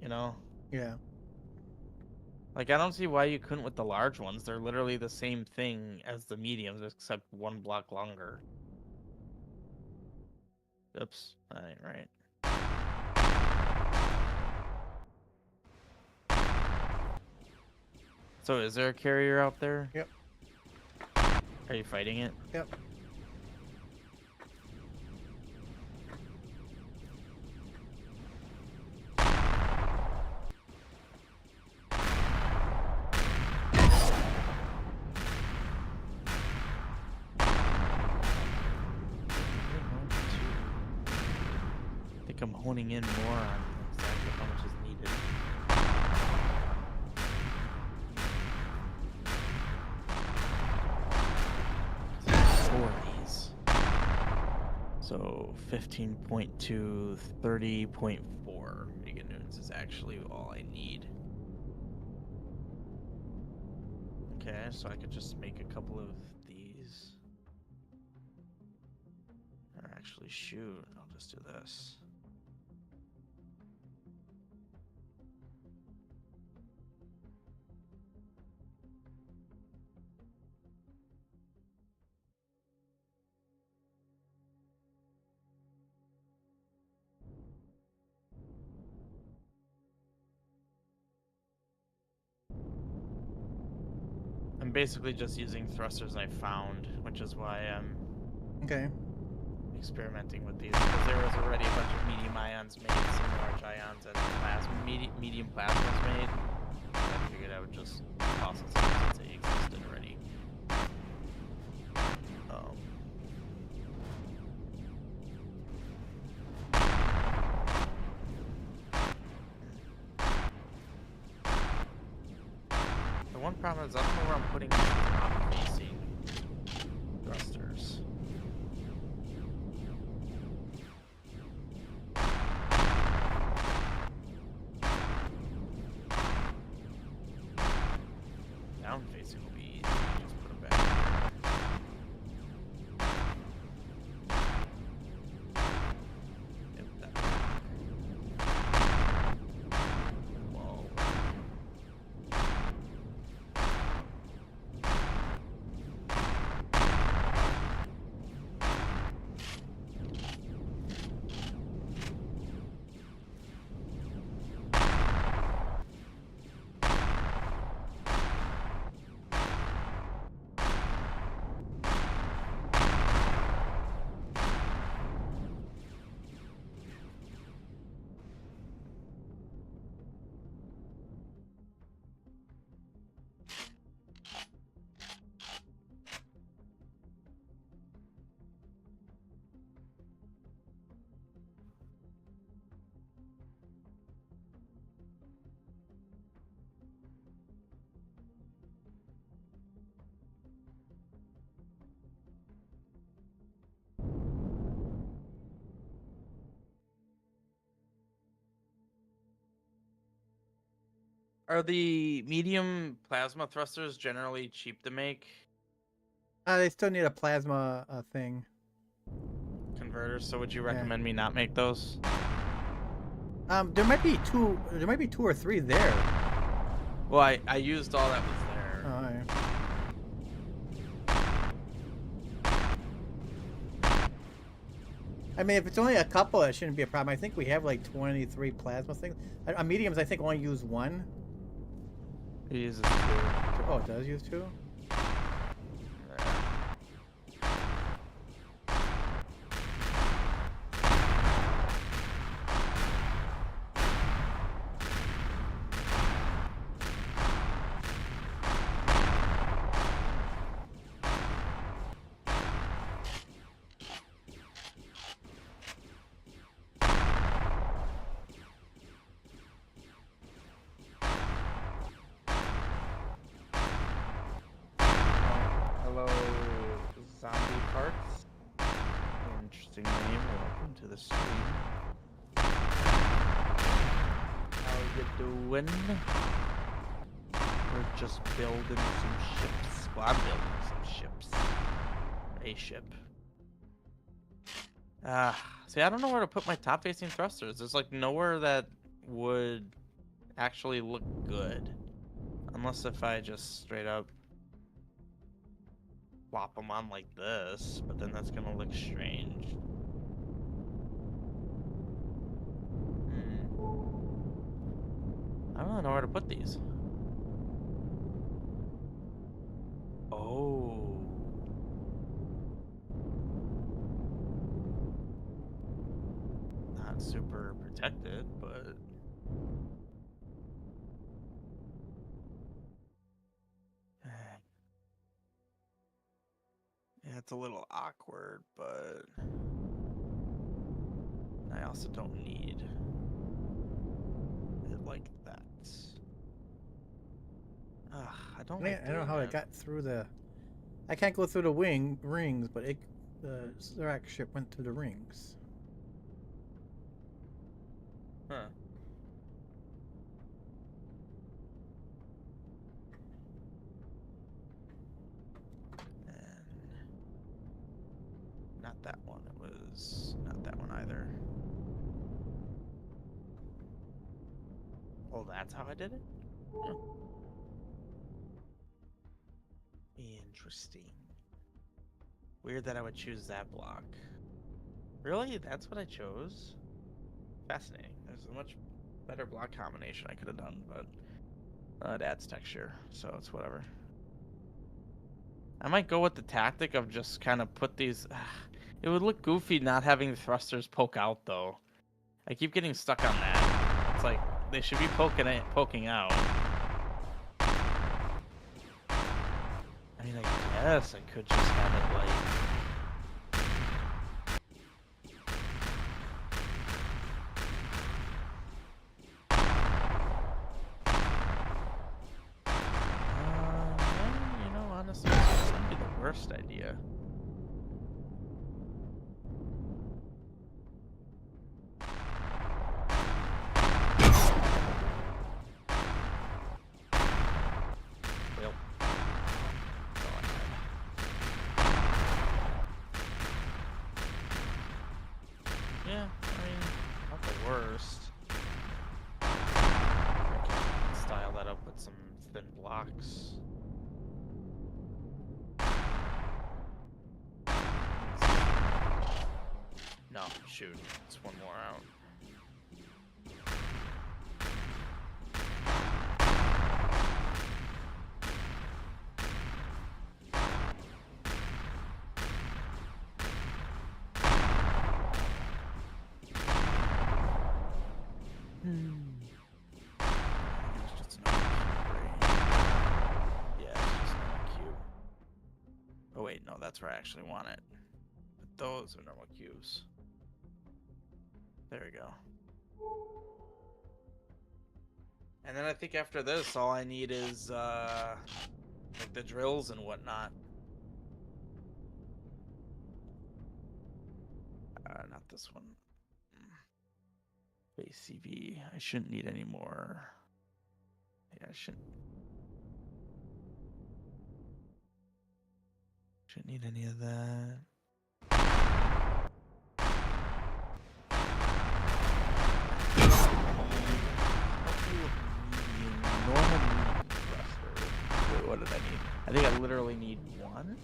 [SPEAKER 3] You know?
[SPEAKER 1] Yeah.
[SPEAKER 3] Like, I don't see why you couldn't with the large ones. They're literally the same thing as the mediums, except one block longer. Oops, that ain't right. So is there a carrier out there?
[SPEAKER 1] Yep.
[SPEAKER 3] Are you fighting it?
[SPEAKER 1] Yep.
[SPEAKER 3] I think I'm honing in more on exactly how much is needed. Four of these. So 15.2, 30.4 meganewtons is actually all I need. Okay, so I could just make a couple of these. Or actually, shoot, I'll just do this. basically just using thrusters I found, which is why I'm
[SPEAKER 1] Okay.
[SPEAKER 3] experimenting with these, because there was already a bunch of medium ions made, some large ions, and medium plasmas made. So I figured I would just toss it since they existed already. The one problem is I don't know where I'm putting my top-facing thrusters. Down-facing will be easy. Just put them back. Yep, that'll work. Whoa. Are the medium plasma thrusters generally cheap to make?
[SPEAKER 1] They still need a plasma thing.
[SPEAKER 3] Converters, so would you recommend me not make those?
[SPEAKER 1] There might be two. There might be 2 or 3 there.
[SPEAKER 3] Well, I used all that was there.
[SPEAKER 1] Oh, yeah. I mean, if it's only a couple, it shouldn't be a problem. I think we have like 23 plasma things. Mediums, I think, only use 1.
[SPEAKER 3] It uses 2.
[SPEAKER 1] Oh, it does use 2?
[SPEAKER 3] Hello, zombie parts. Interesting name. Welcome to the stream. How you doing? We're just building some ships. Well, I'm building some ships. A ship. See, I don't know where to put my top-facing thrusters. There's like nowhere that would actually look good, unless if I just straight up plop them on like this, but then that's gonna look strange. I don't really know where to put these. Oh. Not super protected, but yeah, it's a little awkward, but I also don't need it like that. I don't like
[SPEAKER 1] I don't know how
[SPEAKER 3] doing
[SPEAKER 1] it got through the. I can't go through the rings, but the Zerac ship went through the rings.
[SPEAKER 3] Huh. And not that one. It was not that one either. Oh, that's how I did it? Huh. Interesting. Weird that I would choose that block. Really? That's what I chose? Fascinating. There's a much better block combination I could have done, but it adds texture, so it's whatever. I might go with the tactic of just kind of put these. It would look goofy not having the thrusters poke out though. I keep getting stuck on that. It's like they should be poking out. I mean, I guess I could just have it like. Yeah, you know, honestly, this wouldn't be the worst idea. Well, go ahead. Yeah, I mean, not the worst. I can style that up with some thin blocks. No, shoot. It's one more out. It's just another cube, right? Yeah, it's just another cube. Oh wait, no, that's where I actually want it. But those are normal cubes. There we go. And then I think after this, all I need is like the drills and whatnot. Not this one. Base CV. I shouldn't need any more. Yeah, I shouldn't need any of that. Normal medium thruster. Wait, what did I need? I think I literally need one.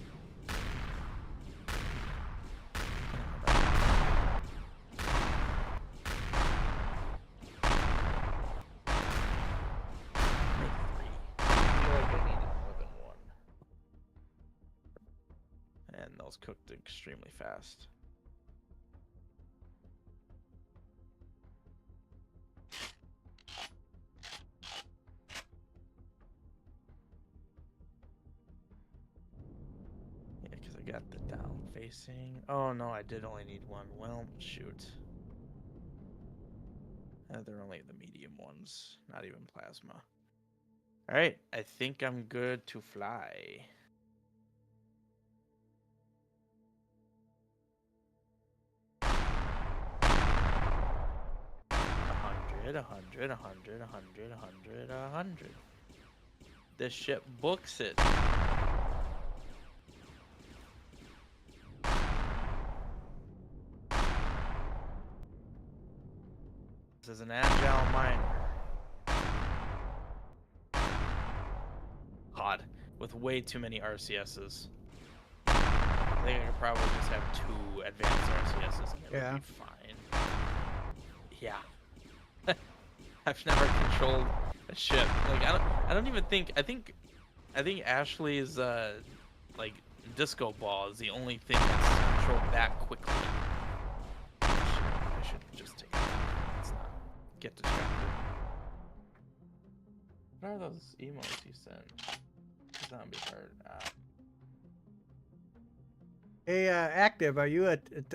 [SPEAKER 3] Maybe three. I feel like I needed more than one. And those cooked extremely fast. Yeah, because I got the down facing. Oh no, I did only need one. Well, shoot. They're only the medium ones, not even plasma. Alright, I think I'm good to fly. A hundred. The ship books it. This is an agile miner. Odd, with way too many RCSs. I think I could probably just have 2 advanced RCSs and it would be fine. Yeah. I've never controlled a ship. Like I don't even think I think Ashley's like disco ball is the only thing that's controlled that quickly. I should just take it. Let's not get distracted. What are those emotes you sent? Zombie heart.
[SPEAKER 1] Hey, Active, are you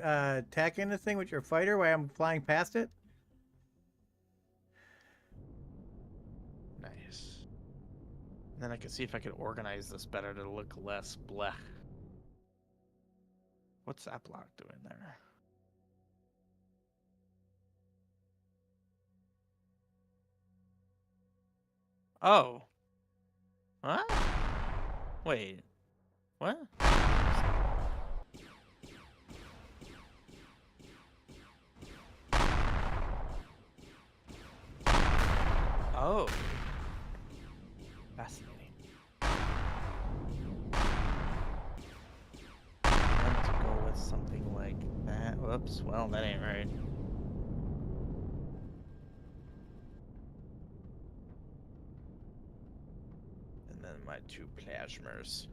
[SPEAKER 1] attacking this thing with your fighter while I'm flying past it?
[SPEAKER 3] Nice. And then I can see if I can organize this better to look less blech. What's that block doing there? Oh. What? Wait. What? Oh. Fascinating. I meant to go with something like that. Whoops. Well, that ain't right. And then my 2 plasmers.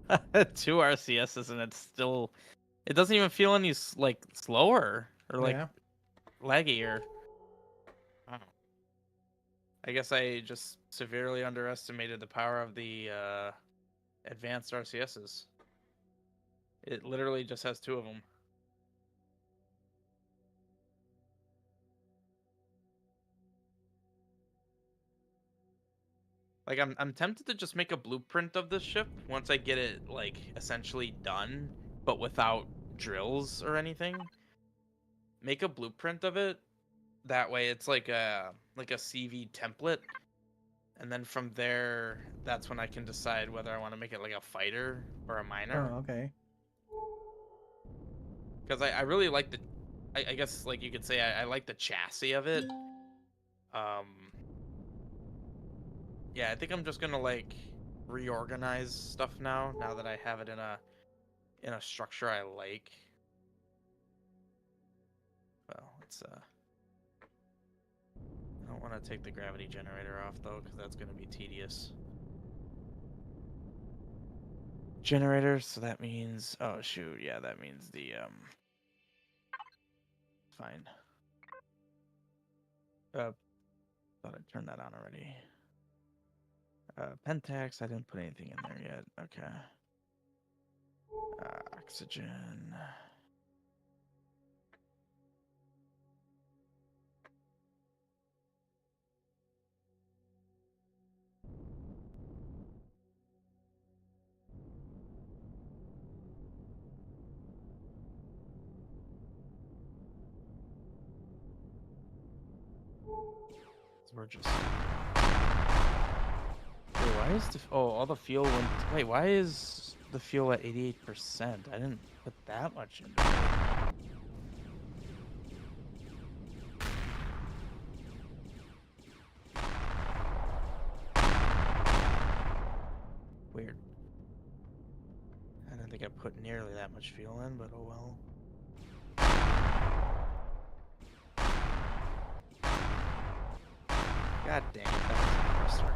[SPEAKER 3] 2 RCSs and it's still, it doesn't even feel any like slower or like
[SPEAKER 1] Yeah.
[SPEAKER 3] laggier. I don't know. I guess I just severely underestimated the power of the advanced RCSs. It literally just has 2 of them. Like I'm tempted to just make a blueprint of this ship once I get it like essentially done, but without drills or anything. Make a blueprint of it. That way it's like a CV template. And then from there, that's when I can decide whether I want to make it like a fighter or a miner.
[SPEAKER 1] Oh, okay.
[SPEAKER 3] Because I really like the, I guess like you could say I like the chassis of it. Yeah, I think I'm just gonna like reorganize stuff now that I have it in a structure I like. Well, let's I don't want to take the gravity generator off though, because that's gonna be tedious. Generators, so that means, oh shoot, yeah, that means the fine. Thought I turned that on already. Pentax, I didn't put anything in there yet. Okay. Oxygen. So we're just. Wait, why is the all the fuel went? Wait, why is the fuel at 88%? I didn't put that much into it. Weird. I don't think I put nearly that much fuel in, but oh well. God dang it, that was a compressor.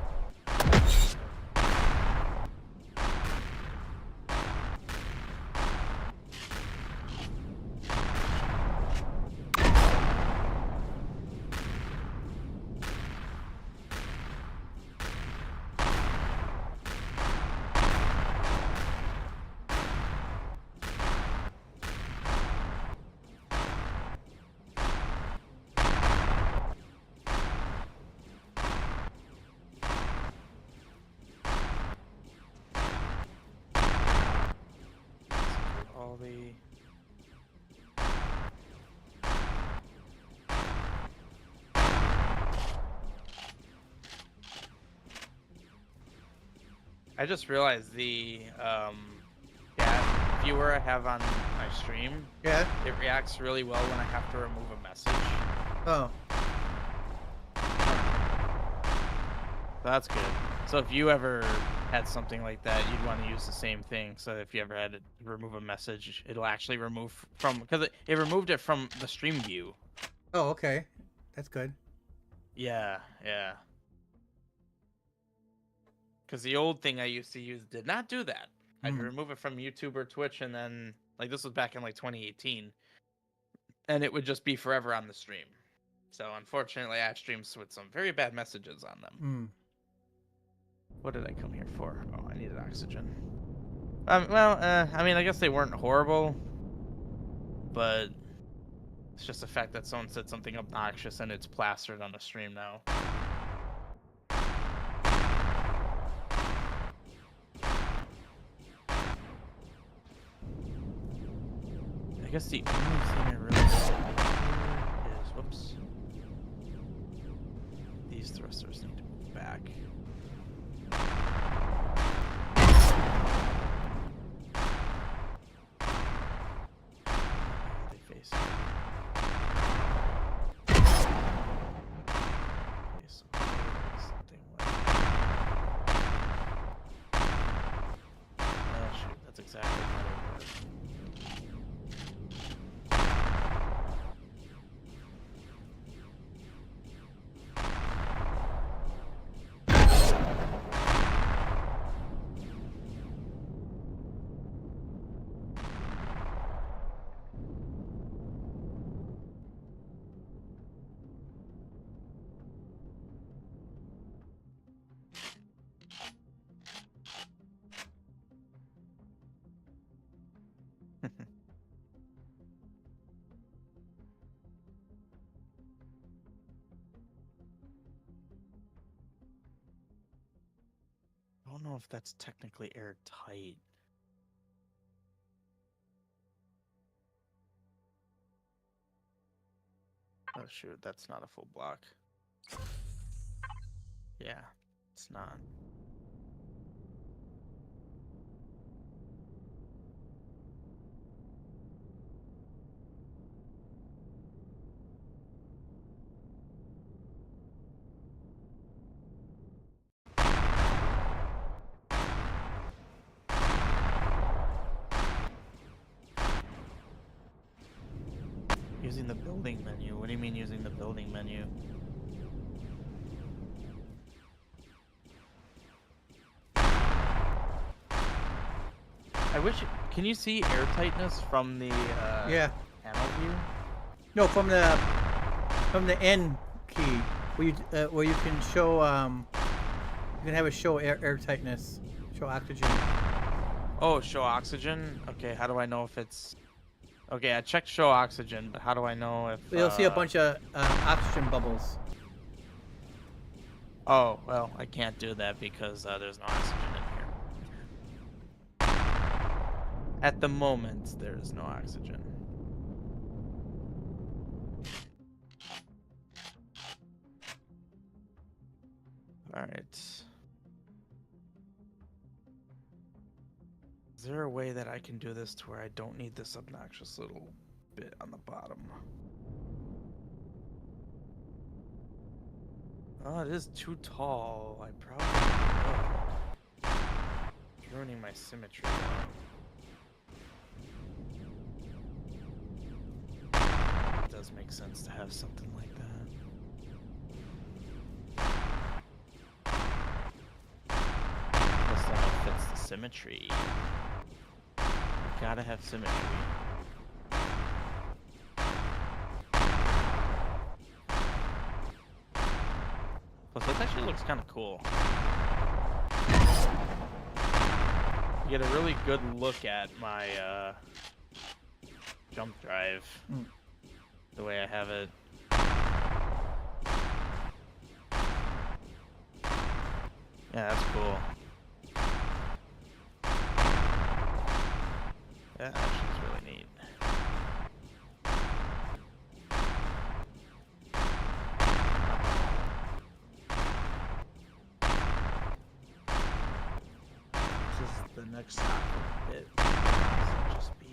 [SPEAKER 3] All the I just realized the viewer I have on my stream,
[SPEAKER 1] Yeah.
[SPEAKER 3] it reacts really well when I have to remove a message.
[SPEAKER 1] Oh.
[SPEAKER 3] So that's good. So if you ever had something like that, you'd want to use the same thing. So if you ever had to remove a message, it'll actually remove from, because it removed it from the stream view.
[SPEAKER 1] Oh, okay. That's good.
[SPEAKER 3] Yeah, yeah. Because the old thing I used to use did not do that. I'd remove it from YouTube or Twitch, and then, like, this was back in, like, 2018. And it would just be forever on the stream. So, unfortunately, I have streams with some very bad messages on them. What did I come here for? Oh, I needed oxygen. I mean, I guess they weren't horrible. But it's just the fact that someone said something obnoxious and it's plastered on the stream now. I guess the only thing I really is, whoops. These thrusters need to move back. Where are they facing? Okay, so something like... Oh shoot, that's exactly how they work. don't know if that's technically airtight. Oh shoot, that's not a full block. Yeah, it's not. Using the building menu. What do you mean using the building menu? I wish. Can you see air tightness from the
[SPEAKER 1] Yeah.
[SPEAKER 3] panel view?
[SPEAKER 1] No, from the N key where you can show you can have it show air tightness, show oxygen.
[SPEAKER 3] Oh, show oxygen. Okay, how do I know if it's? Okay, I checked show oxygen, but how do I know if?
[SPEAKER 1] You'll see a bunch of oxygen bubbles.
[SPEAKER 3] Oh well, I can't do that because there's no oxygen in here. At the moment, there is no oxygen. All right. Is there a way that I can do this to where I don't need this obnoxious little bit on the bottom? Oh, it is too tall. I probably could. Ruining my symmetry though. It does make sense to have something like that. Plus then it fits the symmetry. You gotta have symmetry. Plus this actually looks kind of cool. You get a really good look at my jump drive. The way I have it. Yeah, that's cool. That actually is really neat. This is the next stop of it. Just be.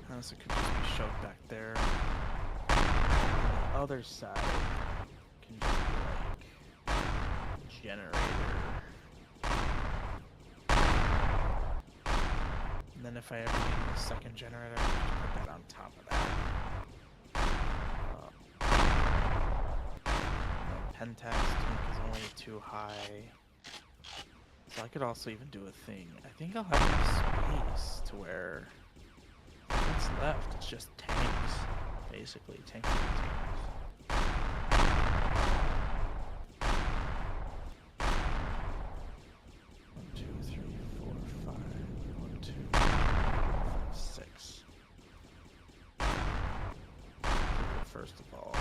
[SPEAKER 3] Unless it could just be shoved back there. The other side can just be like generator. And then if I ever need a second generator, I can just put that on top of that. And then Pentax tank is only too high. So I could also even do a thing. I think I'll have enough space to where what's left, it's just tanks. Basically, tank containers. 1, 2, 3, 4, 5. 1, 2, 3, 4, 5, 6. First of all.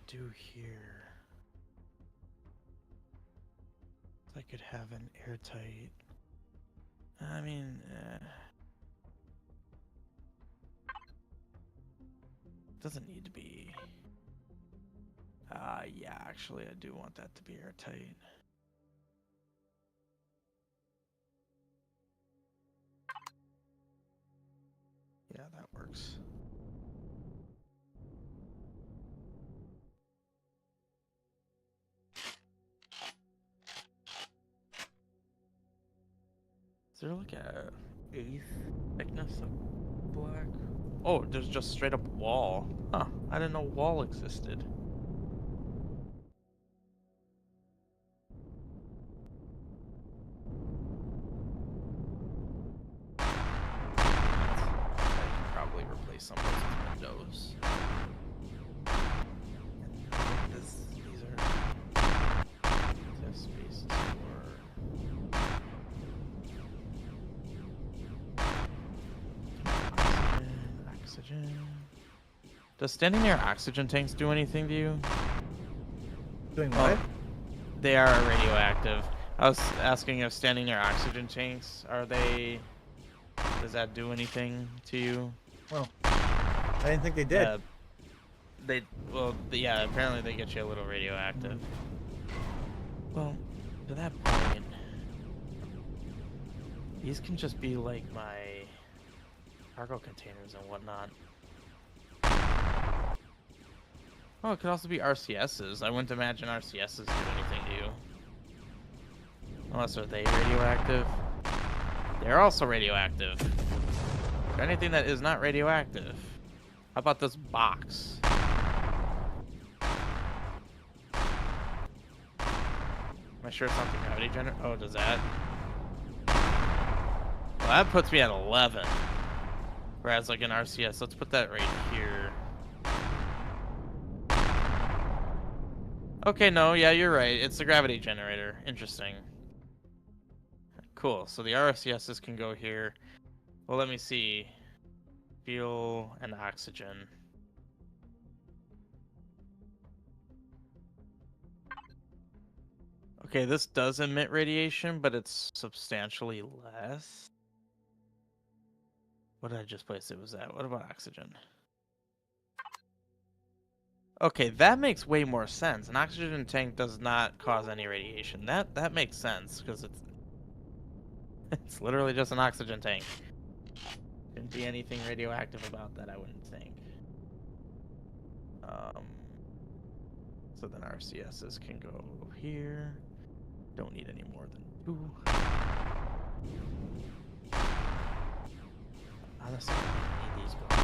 [SPEAKER 3] Do here. I could have an airtight. I mean, doesn't need to be. Yeah, actually, I do want that to be airtight. Yeah, that works. Is there like a eighth thickness of black? Oh, there's just straight up wall. Huh, I didn't know wall existed. I can probably replace some of those windows. These are test spaces for oxygen. Does standing near oxygen tanks do anything to you?
[SPEAKER 1] Doing what?
[SPEAKER 3] They are radioactive. I was asking if standing near oxygen tanks, does that do anything to you?
[SPEAKER 1] Well, I didn't think they did.
[SPEAKER 3] Yeah, apparently they get you a little radioactive. Well, to that point, these can just be like my cargo containers and whatnot. Oh, it could also be RCSs. I wouldn't imagine RCSs do anything to you. Unless are they radioactive? They're also radioactive. Anything that is not radioactive. How about this box? Am I sure it's not the gravity generator? Oh, does that? Well, that puts me at 11. Whereas like an RCS, let's put that right here. Okay, no, yeah, you're right. It's the gravity generator. Interesting. Cool. So the RCSs can go here. Well, let me see. Fuel and oxygen. Okay, this does emit radiation, but it's substantially less. What did I just place it was at? What about oxygen? Okay, that makes way more sense. An oxygen tank does not cause any radiation. That makes sense because it's literally just an oxygen tank. Shouldn't be anything radioactive about that, I wouldn't think. So then RCSs can go here. Don't need any more than 2. Honestly, I don't need these guys.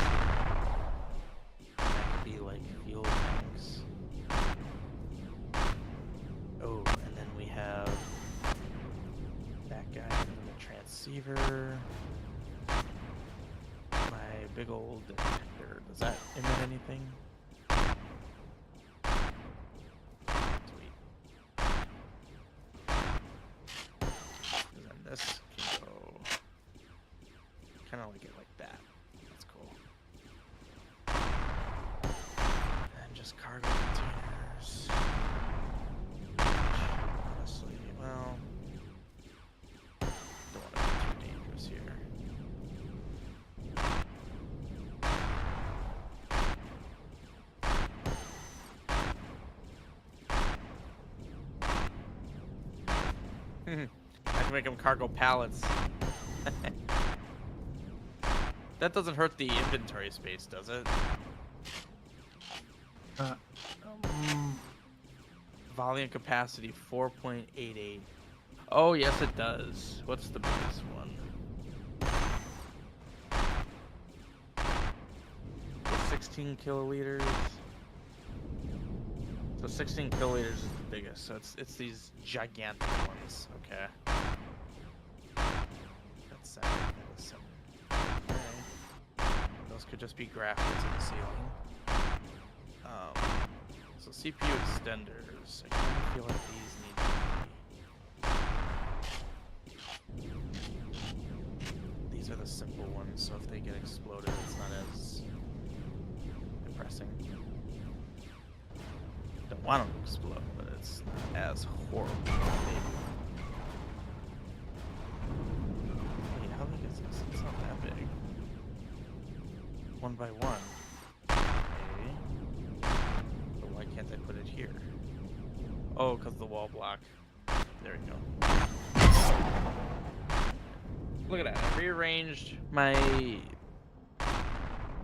[SPEAKER 3] That could be like fuel tanks. Oh, and then we have that guy in the transceiver. My big old detector. Does that emit anything? Sweet. And then this can go kind of like it like that. That's cool. And just cargo containers. Honestly, well, don't want to be too dangerous here. I can make them cargo pallets. That doesn't hurt the inventory space, does it? Volume capacity 4.88. Oh, yes, it does. What's the biggest one? The 16 kiloliters. So 16 kiloliters is the biggest. So it's these gigantic ones. Okay. That's 7. That was 7. Okay. Those could just be graphics in the ceiling. So CPU extenders. I kind of feel like these need to be... These are the simple ones, so if they get exploded, it's not as depressing. Don't want them to explode, but it's not as horrible. Wait, how big is this? It's not that big. 1 by 1. Okay. But why can't I put it here? here? Oh, because the wall block. There we go. Look at that. I rearranged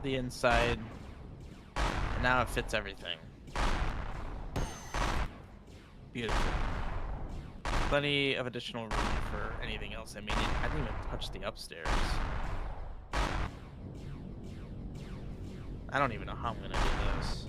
[SPEAKER 3] the inside, and now it fits everything. Beautiful. Plenty of additional room for anything else. I mean, I didn't even touch the upstairs. I don't even know how I'm gonna do this.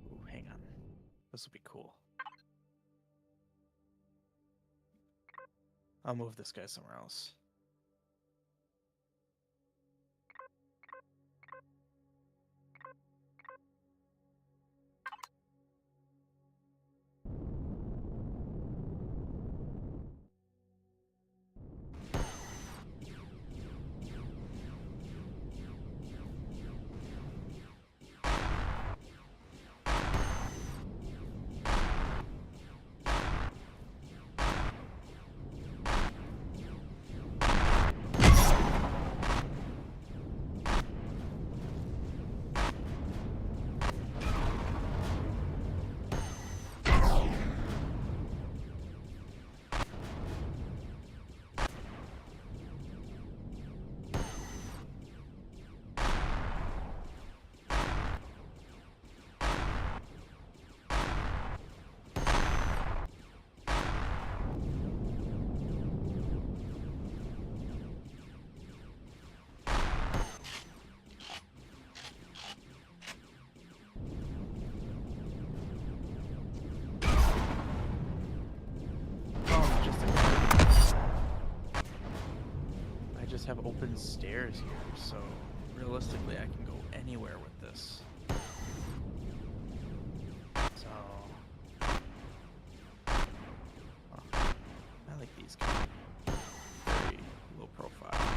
[SPEAKER 3] Ooh, hang on. This will be cool. I'll move this guy somewhere else. Have open stairs here, so realistically I can go anywhere with this. So I like these guys. Very low profile.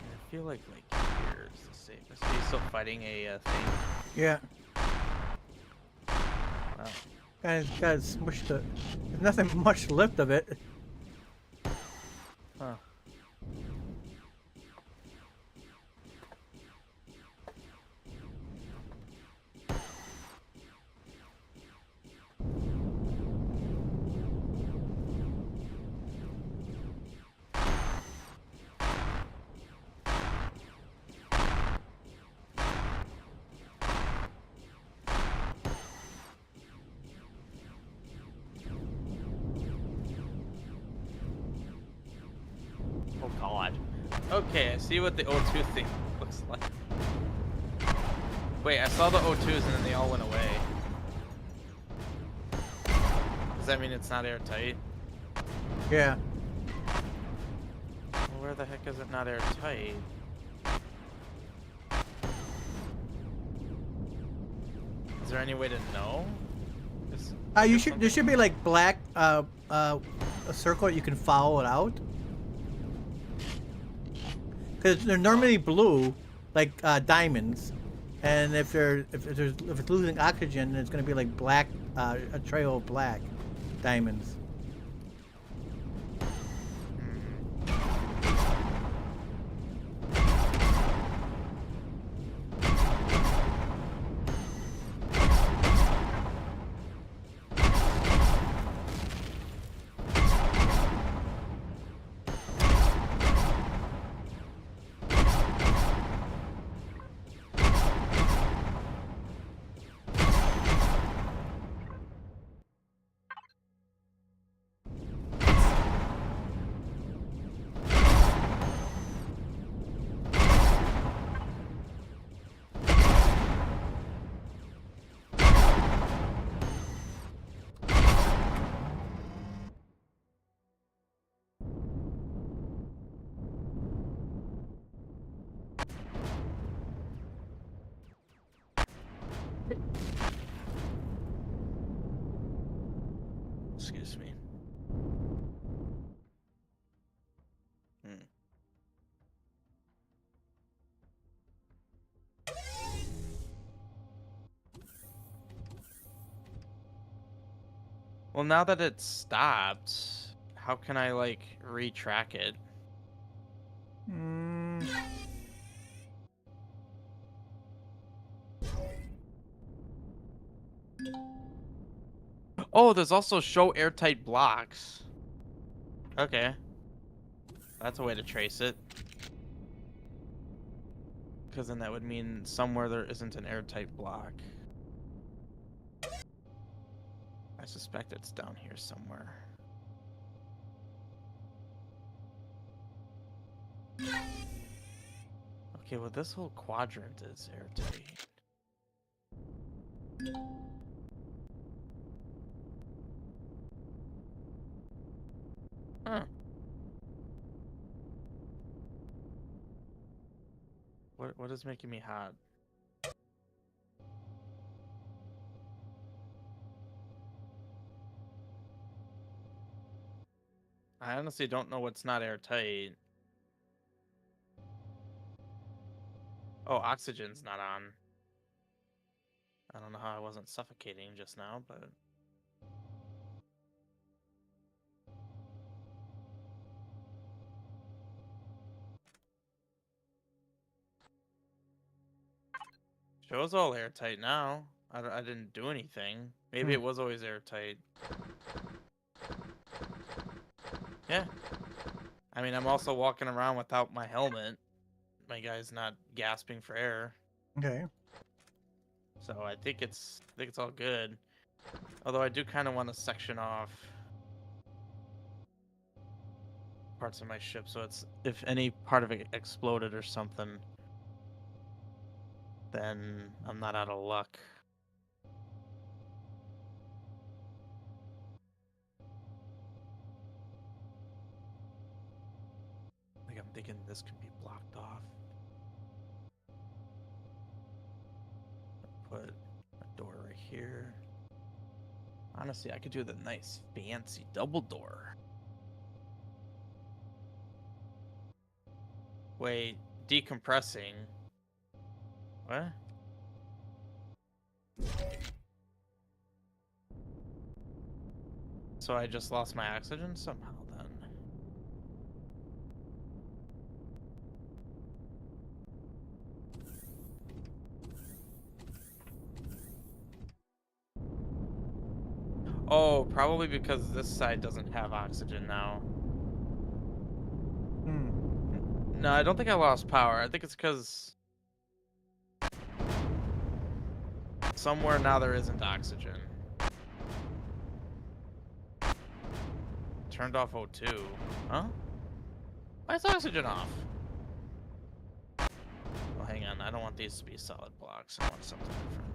[SPEAKER 3] I feel like here is the safest. Are you still fighting a thing?
[SPEAKER 1] Yeah.
[SPEAKER 3] Wow.
[SPEAKER 1] Guys, smushed it. There's nothing much left of it.
[SPEAKER 3] Huh. Oh god. Okay, I see what the O2 thing looks like. Wait, I saw the O2s and then they all went away. Does that mean it's not airtight?
[SPEAKER 1] Yeah.
[SPEAKER 3] Well, where the heck is it not airtight? Is there any way to know?
[SPEAKER 1] There should be like black a circle you can follow it out. Because they're normally blue, like diamonds, and if it's losing oxygen, then it's going to be like black, a trail of black diamonds.
[SPEAKER 3] Excuse me. Well, now that it's stopped, how can I, like, retrack it?
[SPEAKER 1] Mm,
[SPEAKER 3] Oh, there's also show airtight blocks. Okay. That's a way to trace it. Because then that would mean somewhere there isn't an airtight block. I suspect it's down here somewhere. Okay, well, this whole quadrant is airtight. Huh. What is making me hot? I honestly don't know what's not airtight. Oh, oxygen's not on. I don't know how I wasn't suffocating just now, but... Show's all airtight now. I didn't do anything. Maybe it was always airtight. Yeah. I mean, I'm also walking around without my helmet. My guy's not gasping for air.
[SPEAKER 1] okay.
[SPEAKER 3] So I think it's all good. Although I do kind of want to section off parts of my ship, so it's if any part of it exploded or something, then I'm not out of luck. Like, I'm thinking this could be blocked off. Put a door right here. Honestly, I could do the nice fancy double door. Wait, decompressing. What? So I just lost my oxygen somehow then. Oh, probably because this side doesn't have oxygen now. No, I don't think I lost power. I think it's because somewhere now there isn't oxygen. Turned off O2. Huh? Why is oxygen off? Well, hang on. I don't want these to be solid blocks. I want something different.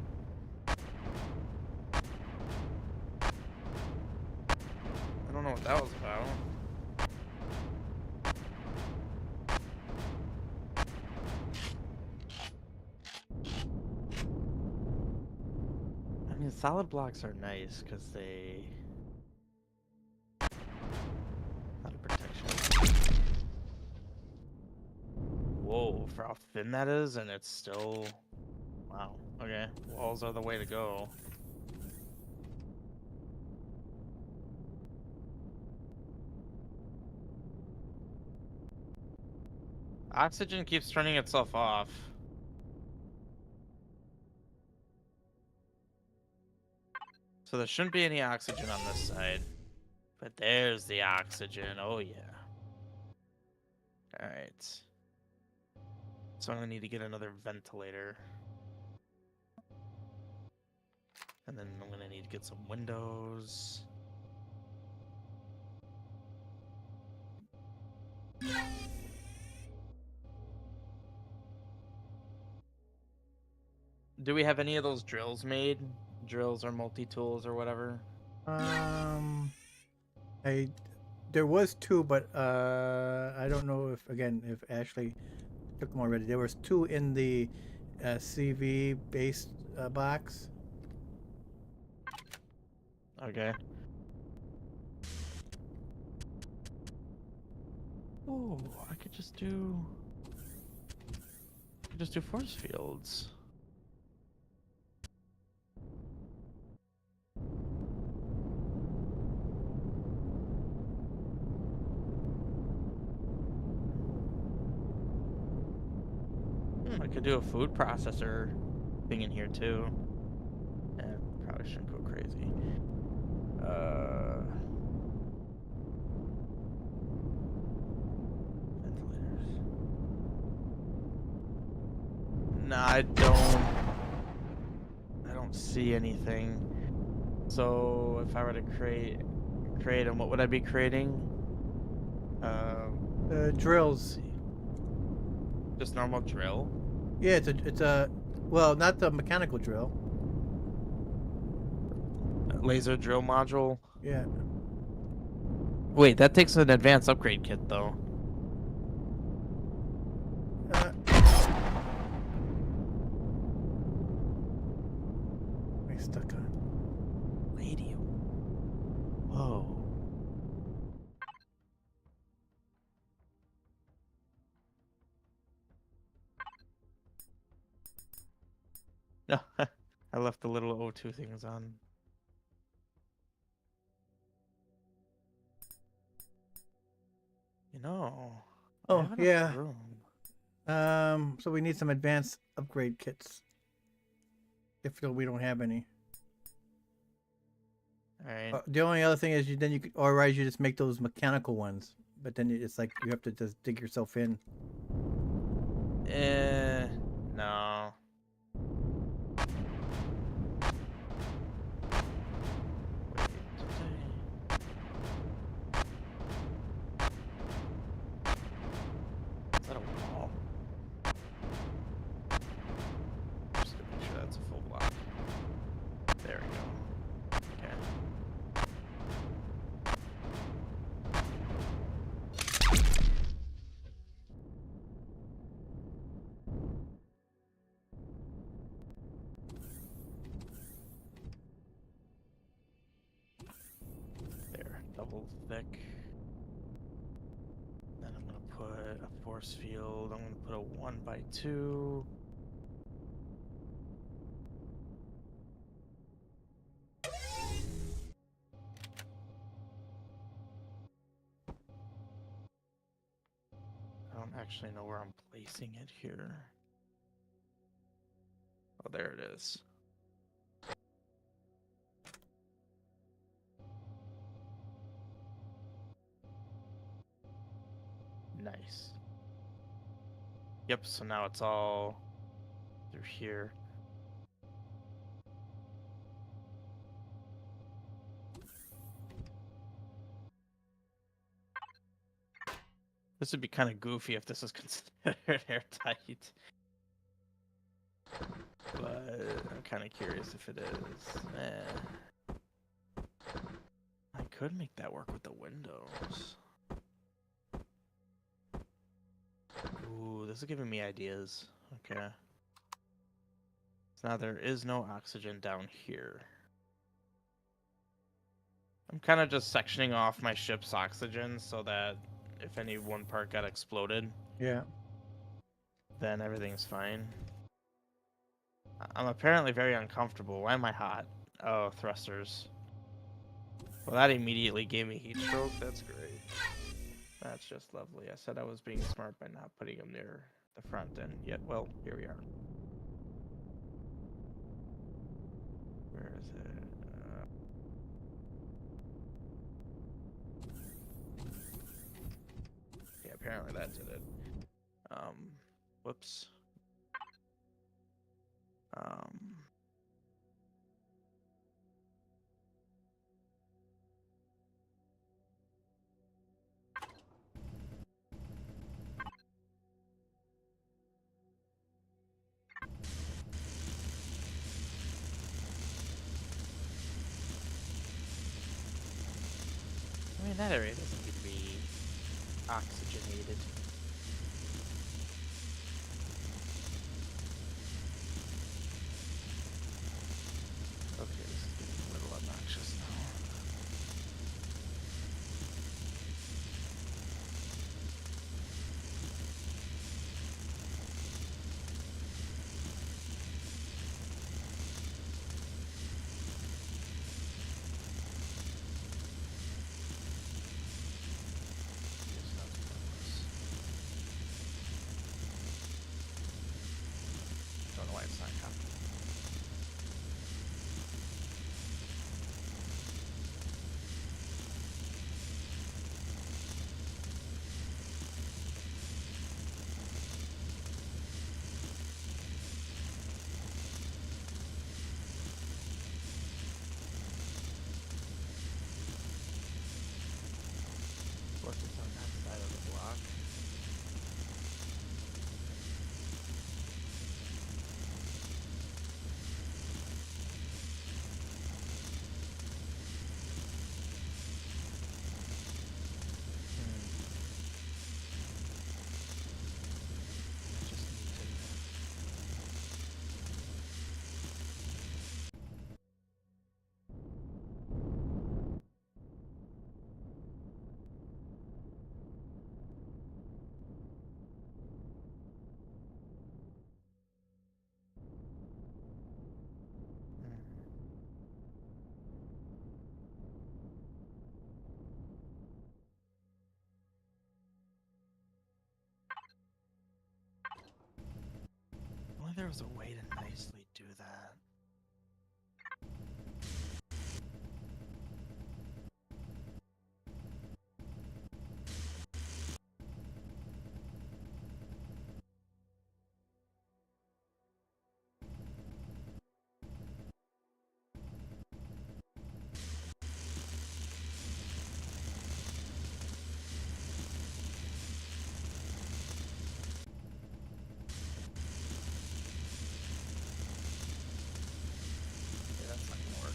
[SPEAKER 3] I don't know what that was about. I mean, solid blocks are nice because they... Out of protection. Whoa, for how thin that is, and it's still... Wow. Okay, walls are the way to go. Oxygen keeps turning itself off. So there shouldn't be any oxygen on this side. But there's the oxygen. Oh, yeah. Alright. So I'm going to need to get another ventilator. And then I'm going to need to get some windows. Do we have any of those drills made? Drills or multi-tools or whatever?
[SPEAKER 1] There was two, but I don't know if Ashley took them already. There was two in the CV based box.
[SPEAKER 3] Okay. Oh, I could just do force fields. I could do a food processor thing in here too. Probably shouldn't go crazy. Ventilators. Nah, I don't see anything. So if I were to create them, what would I be creating?
[SPEAKER 1] Drills.
[SPEAKER 3] Just normal drill.
[SPEAKER 1] Yeah, it's a well, not the mechanical drill.
[SPEAKER 3] Laser drill module.
[SPEAKER 1] Yeah.
[SPEAKER 3] Wait, that takes an advanced upgrade kit though.
[SPEAKER 1] I stuck on.
[SPEAKER 3] Radium. Whoa. No, I left the little O2 things on. You know. I
[SPEAKER 1] Oh
[SPEAKER 3] have enough
[SPEAKER 1] yeah.
[SPEAKER 3] room.
[SPEAKER 1] So we need some advanced upgrade kits. If we don't have any.
[SPEAKER 3] All right.
[SPEAKER 1] The only other thing is you could, or otherwise you just make those mechanical ones. But then it's like you have to just dig yourself in.
[SPEAKER 3] No. Is that a wall? Just to make sure that's a full block. There we go. Okay. There, double thick. Then I'm gonna put a force field. I'm gonna put a 1x2. I don't actually know where I'm placing it here. Oh, there it is. Nice. Yep, so now it's all through here. This would be kind of goofy if this is considered airtight. But I'm kind of curious if it is. I could make that work with the windows. Ooh, this is giving me ideas. Okay. So now there is no oxygen down here. I'm kind of just sectioning off my ship's oxygen so that if any one part got exploded,
[SPEAKER 1] Yeah.
[SPEAKER 3] then everything's fine. I'm apparently very uncomfortable. Why am I hot? Oh, thrusters. Well, that immediately gave me heat stroke. That's great. That's just lovely. I said I was being smart by not putting them near the front, and yet, well, here we are. Where is it? Yeah, apparently that did it. Whoops. I mean, that area doesn't need to be oxygenated. electronic copy. Of course, it's on that side of the block. I just need to. Only there was a way to nicely do that. Yeah, that's not gonna work.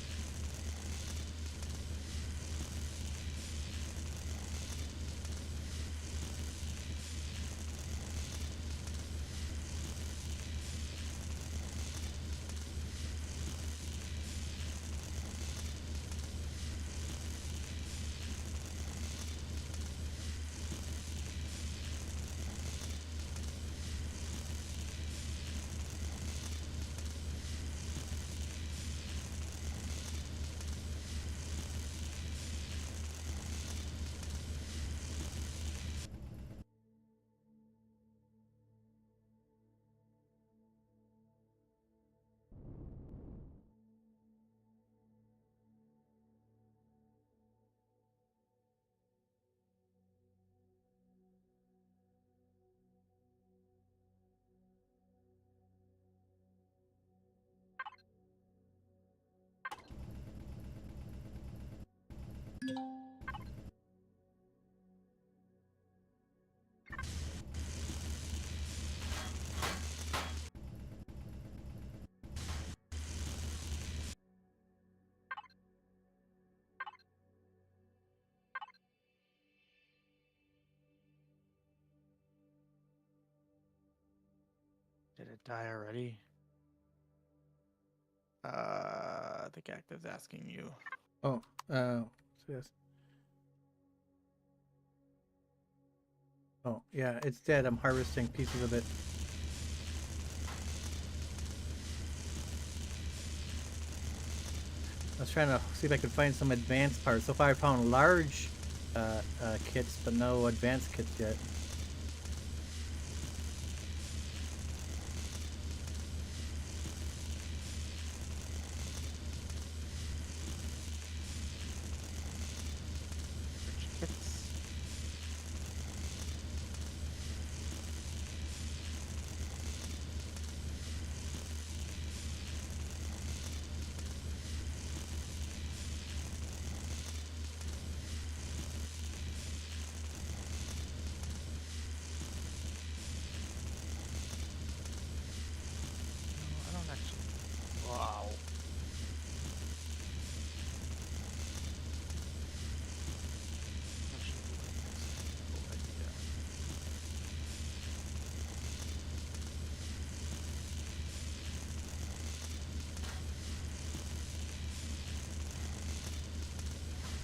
[SPEAKER 3] Did it die already? The active's asking you.
[SPEAKER 1] Oh, so yes. Oh, yeah, it's dead. I'm harvesting pieces of it. I was trying to see if I could find some advanced parts. So far I found large kits, but no advanced kits yet.
[SPEAKER 3] Which kits? No, I don't actually. Wow. Actually, wait, that's a cool idea.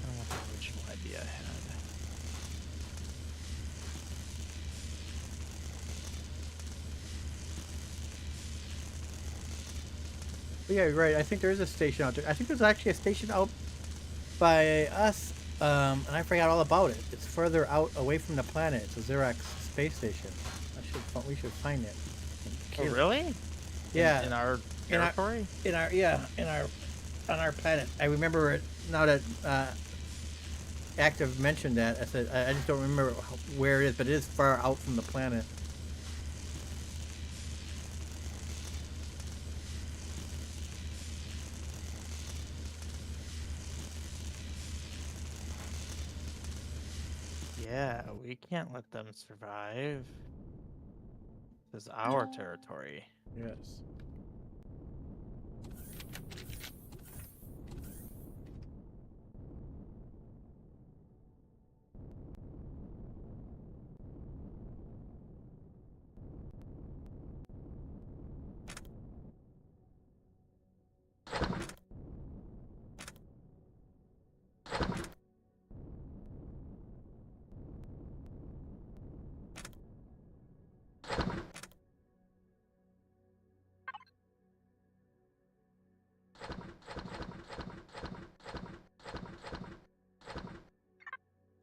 [SPEAKER 3] I don't want the original idea I had.
[SPEAKER 1] But yeah, you're right. I think there is a station out there. I think there's actually a station out by us, and I forgot all about it. It's further out away from the planet. It's a Xerax space station. We should find it. and
[SPEAKER 3] Oh,
[SPEAKER 1] kill it.
[SPEAKER 3] really?
[SPEAKER 1] Yeah.
[SPEAKER 3] In our
[SPEAKER 1] In our-
[SPEAKER 3] territory?
[SPEAKER 1] on our planet. I remember it now that Active mentioned that. I said I just don't remember where it is, but it is far out from the planet.
[SPEAKER 3] Yeah, we can't let them survive. This is our territory.
[SPEAKER 1] Yes.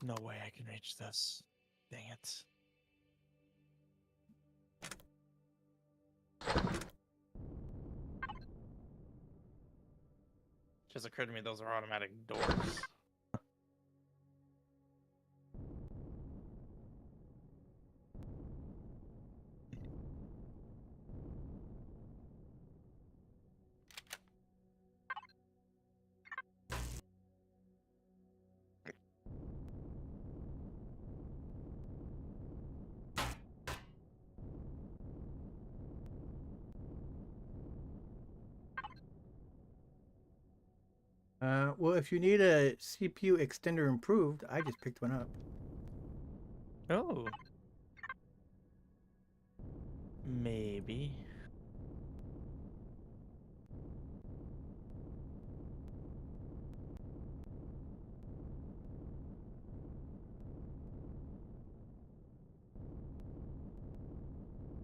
[SPEAKER 3] No way I can reach this. Dang it. Just occurred to me those are automatic doors.
[SPEAKER 1] Well, if you need a CPU extender improved, I just picked one up.
[SPEAKER 3] Oh. Maybe.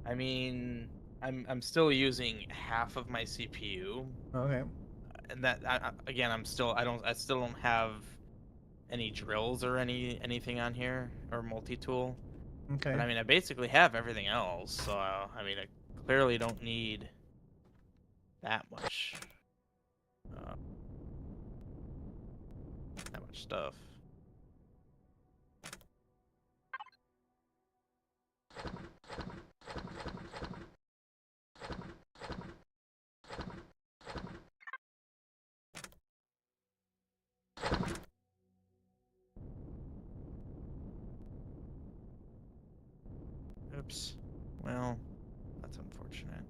[SPEAKER 3] I mean, I'm still using half of my CPU,
[SPEAKER 1] Okay.
[SPEAKER 3] and that again, I still don't have any drills or anything on here or multi-tool.
[SPEAKER 1] Okay.
[SPEAKER 3] But I mean, I basically have everything else, so I mean, I clearly don't need that much, uh, that much stuff. Oops. Well, that's unfortunate.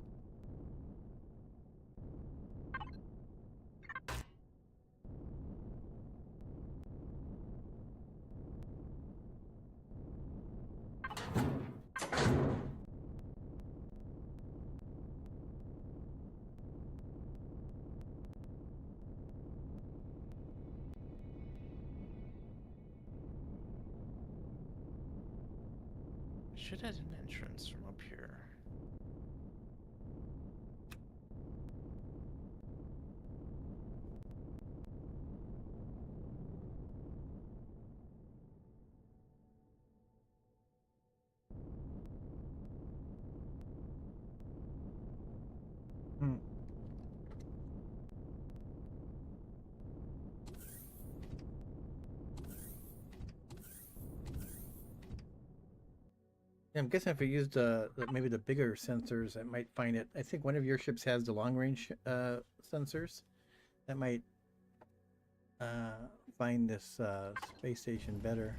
[SPEAKER 3] I should have an entrance from up here.
[SPEAKER 1] Hmm. Yeah, I'm guessing if you used maybe the bigger sensors, I might find it. I think one of your ships has the long range sensors. That might find this space station better.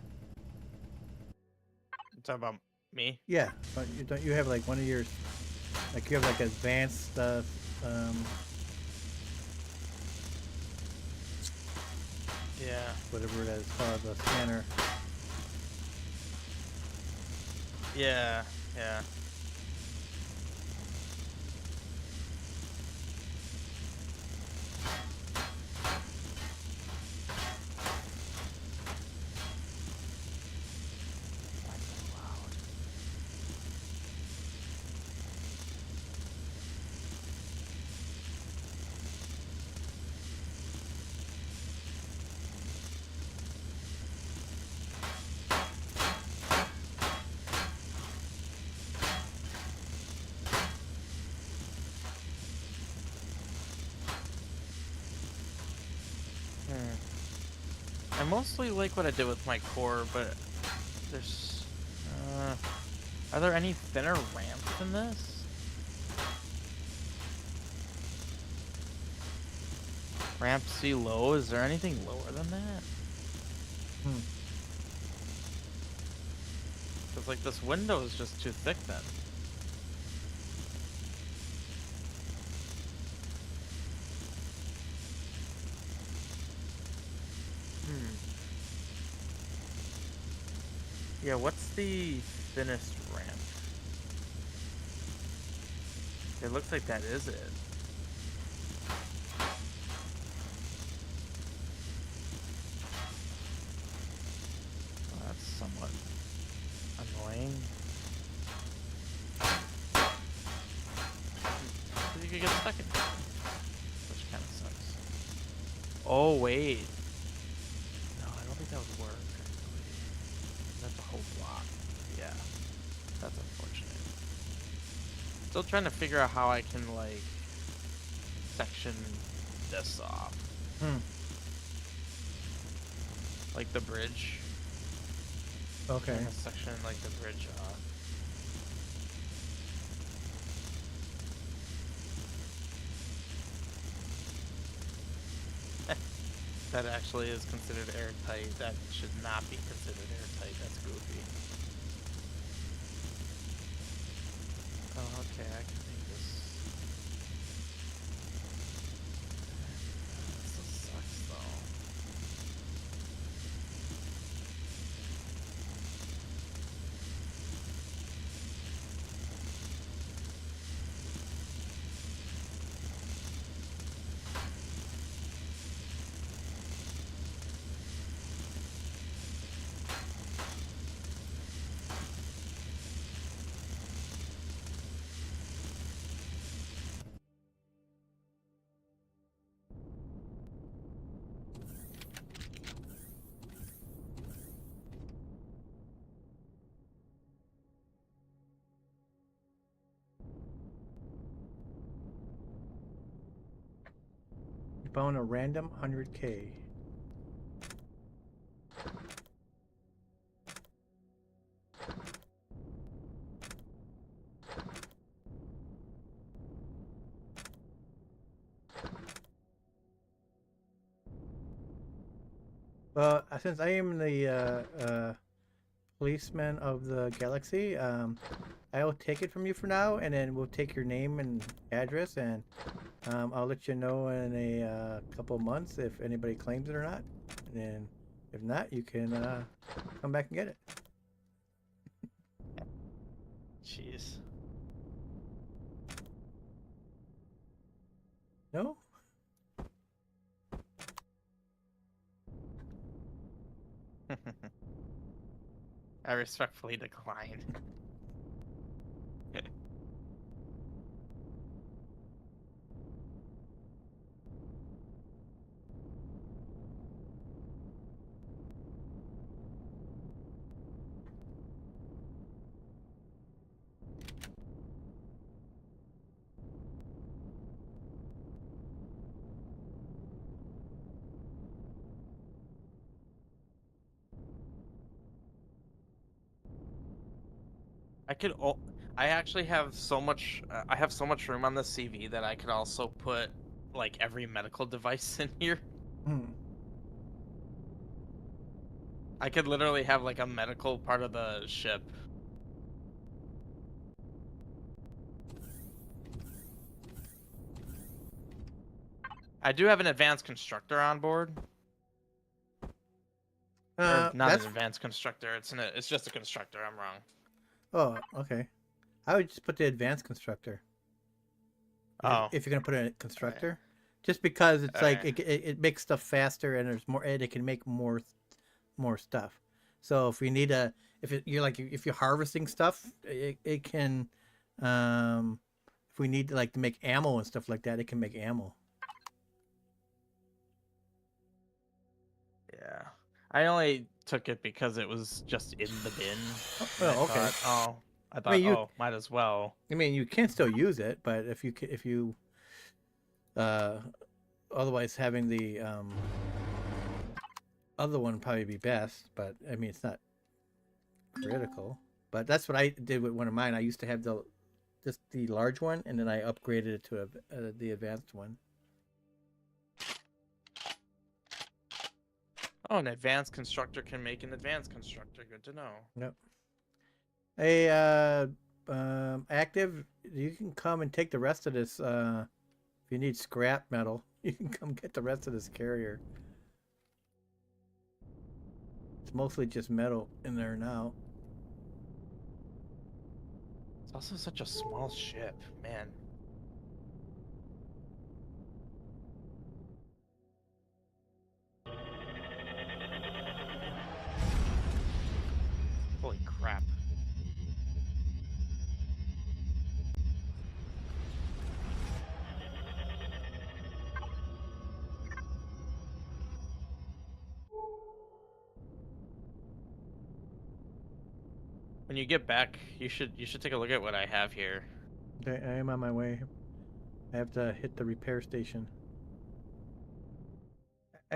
[SPEAKER 3] You talking about me?
[SPEAKER 1] Yeah, but you have like one of your like you have like advanced
[SPEAKER 3] Yeah.
[SPEAKER 1] whatever that is called, the scanner.
[SPEAKER 3] Yeah. Yeah. Why is that loud? I mostly like what I did with my core, but there's... are there any thinner ramps in this? Ramp C low? Is there anything lower than that?
[SPEAKER 1] Hmm.
[SPEAKER 3] Because, like, this window is just too thick then. Yeah, what's the thinnest ramp? It looks like that is it. Well, that's somewhat annoying. So you could get stuck in it, which kind of sucks. Oh, wait. No, I don't think that would work. That's a whole block. Yeah. That's unfortunate. Still trying to figure out how I can, like, section this off. Like the bridge.
[SPEAKER 1] Okay.
[SPEAKER 3] Trying to section, like, the bridge off. That actually is considered airtight. That should not be considered airtight. That's goofy. Oh, okay, I can make this. That still sucks, though.
[SPEAKER 1] You found a random 100K. Well, since I am the policeman of the galaxy, I will take it from you for now, and then we'll take your name and address, and I'll let you know in a couple of months if anybody claims it or not. And then, if not, you can come back and get it.
[SPEAKER 3] Jeez.
[SPEAKER 1] No?
[SPEAKER 3] I respectfully decline. I could. I actually have so much. I have so much room on the CV that I could also put like every medical device in here.
[SPEAKER 1] Hmm.
[SPEAKER 3] I could literally have like a medical part of the ship. I do have an advanced constructor on board. Or not
[SPEAKER 1] That's...
[SPEAKER 3] an advanced constructor. It's just a constructor. I'm wrong.
[SPEAKER 1] Oh, okay. I would just put the advanced constructor.
[SPEAKER 3] Oh.
[SPEAKER 1] If you're gonna put a constructor, just because it's like
[SPEAKER 3] Alright.
[SPEAKER 1] it makes stuff faster and there's more, and it can make more stuff. So if we need if you're harvesting stuff, it can, if we need to make ammo and stuff like that, it can make ammo.
[SPEAKER 3] Yeah. I only took it because it was just in the bin.
[SPEAKER 1] Oh, okay.
[SPEAKER 3] I thought,
[SPEAKER 1] mean,
[SPEAKER 3] might as well.
[SPEAKER 1] I mean, you can still use it, but if you otherwise having the other one would probably be best, but I mean it's not critical. But that's what I did with one of mine. I used to have just the large one, and then I upgraded it to the advanced one.
[SPEAKER 3] Oh, an advanced constructor can make an advanced constructor. Good to know.
[SPEAKER 1] Yep. Hey, active, you can come and take the rest of this. If you need scrap metal, you can come get the rest of this carrier. It's mostly just metal in there now.
[SPEAKER 3] It's also such a small ship, man. Holy crap. When you get back, you should take a look at what I have here.
[SPEAKER 1] Okay, I am on my way. I have to hit the repair station.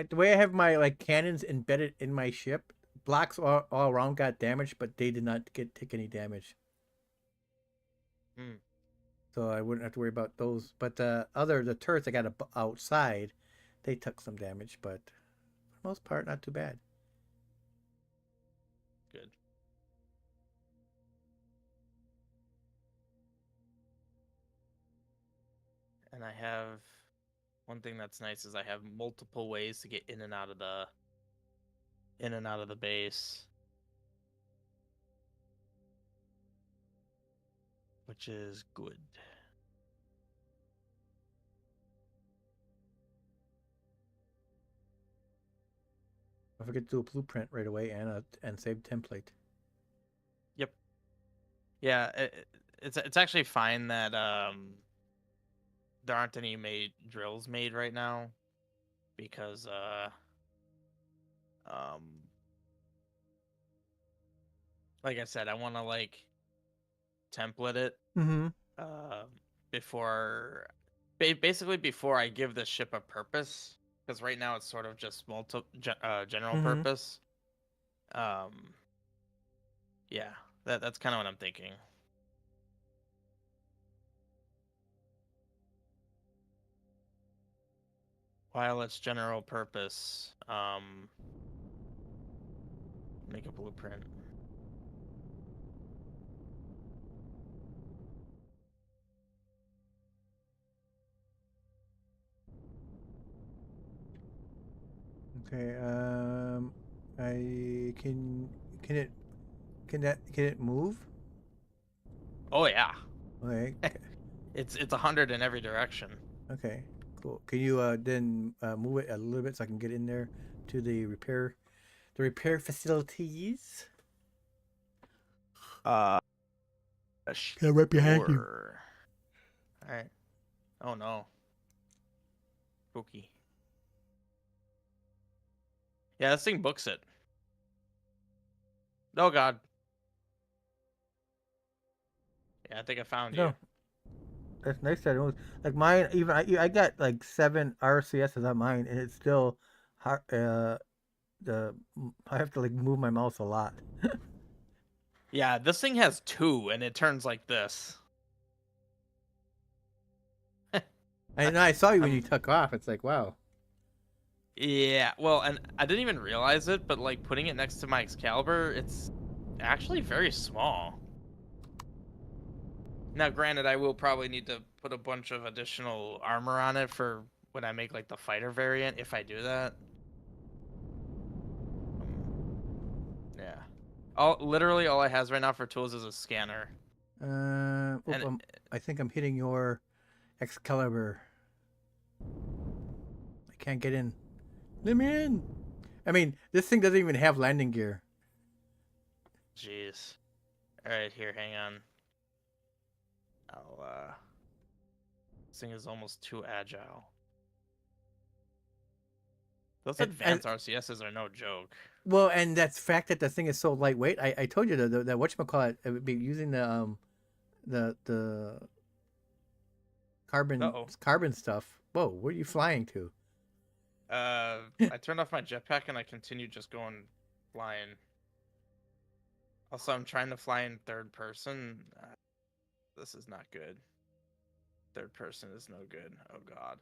[SPEAKER 1] The way I have my like cannons embedded in my ship, blocks all around got damaged, but they did not take any damage.
[SPEAKER 3] Hmm.
[SPEAKER 1] So I wouldn't have to worry about those. But the turrets I got outside, they took some damage, but for the most part, not too bad.
[SPEAKER 3] Good. And I have one thing that's nice is I have multiple ways to get in and out of the base, which is good.
[SPEAKER 1] Don't forget to do a blueprint right away and save template.
[SPEAKER 3] Yep. Yeah, it's actually fine that there aren't any drills made right now because like I said, I want to like template it
[SPEAKER 1] Mm-hmm.
[SPEAKER 3] before basically before I give the ship a purpose, because right now it's sort of just general
[SPEAKER 1] Mhm.
[SPEAKER 3] purpose. Yeah, that's kind of what I'm thinking. While it's general purpose, make a blueprint.
[SPEAKER 1] Okay. I can it move?
[SPEAKER 3] Oh yeah,
[SPEAKER 1] Okay.
[SPEAKER 3] it's 100 in every direction.
[SPEAKER 1] Okay. Cool. Can you then move it a little bit so I can get in there to the repair facilities?
[SPEAKER 3] Yeah,
[SPEAKER 1] right behind you.
[SPEAKER 3] All right. Oh no. Spooky. Yeah, this thing books it. Oh god. Yeah, I think I found you.
[SPEAKER 1] No. That's nice that it was like mine. Even I got like 7 RCSs on mine, and it's still hard. I have to like move my mouse a lot.
[SPEAKER 3] Yeah, this thing has 2, and it turns like this.
[SPEAKER 1] And I saw you when you took off. It's like wow.
[SPEAKER 3] Yeah, well, and I didn't even realize it, but like putting it next to my Excalibur, it's actually very small. Now, granted, I will probably need to put a bunch of additional armor on it for when I make like the fighter variant, if I do that. Yeah. Literally all it has right now for tools is a scanner.
[SPEAKER 1] I think I'm hitting your Excalibur. I can't get in. Let me in. I mean, this thing doesn't even have landing gear.
[SPEAKER 3] Jeez. All right, here, hang on. This thing is almost too agile. Those advanced RCSs are no joke.
[SPEAKER 1] Well, and that's fact that the thing is so lightweight. I told you that whatchamacallit, it would be using the carbon stuff. Whoa, where are you flying to?
[SPEAKER 3] I turned off my jetpack and I continued just going flying. Also, I'm trying to fly in third person. This is not good. Third person is no good. Oh god.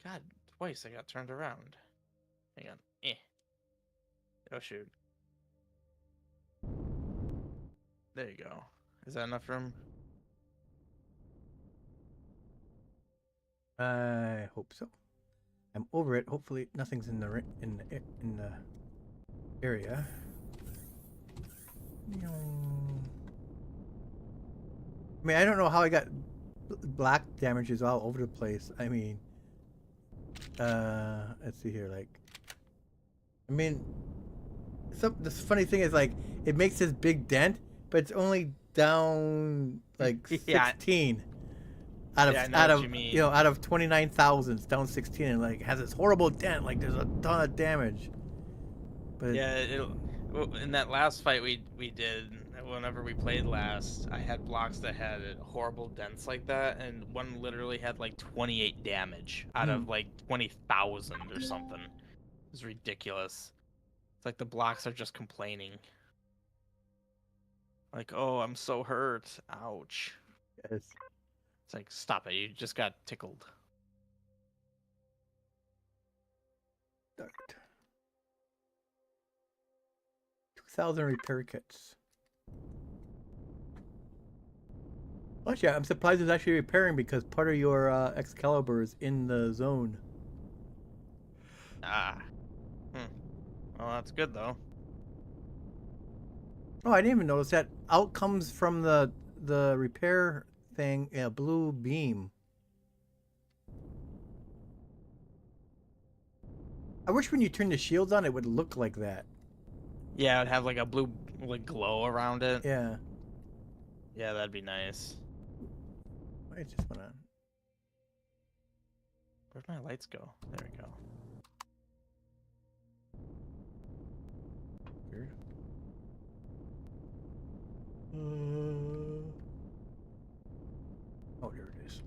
[SPEAKER 3] God, twice I got turned around. Hang on. Oh shoot. There you go. Is that enough room?
[SPEAKER 1] I hope so. I'm over it. Hopefully, nothing's in the in the area. I mean, I don't know how I got black damages all over the place. I mean, let's see here. Like, I mean, the funny thing is, like, it makes this big dent, but it's only down like
[SPEAKER 3] Yeah.
[SPEAKER 1] 16 out of
[SPEAKER 3] Yeah, I know
[SPEAKER 1] out
[SPEAKER 3] what
[SPEAKER 1] of
[SPEAKER 3] you mean.
[SPEAKER 1] you know out of 29,000, it's down 16, and like has this horrible dent. Like, there's a ton of damage. But
[SPEAKER 3] Yeah, in that last fight we did, whenever we played last, I had blocks that had horrible dents like that, and one literally had like 28 damage out of like 20,000 or something. It was ridiculous. It's like the blocks are just complaining. Like, oh, I'm so hurt. Ouch.
[SPEAKER 1] yes.
[SPEAKER 3] It's like, stop it. You just got tickled.
[SPEAKER 1] Start. 2,000 repair kits. Actually, I'm surprised it's actually repairing because part of your Excalibur is in the zone.
[SPEAKER 3] Ah. Well, that's good though.
[SPEAKER 1] Oh, I didn't even notice that. Out comes from the repair thing a blue beam. I wish when you turn the shields on, it would look like that.
[SPEAKER 3] Yeah, it'd have like a blue like glow around it.
[SPEAKER 1] Yeah.
[SPEAKER 3] Yeah, that'd be nice.
[SPEAKER 1] I just wanna.
[SPEAKER 3] Where'd my lights go? There we go.
[SPEAKER 1] Weird. Oh, there it is.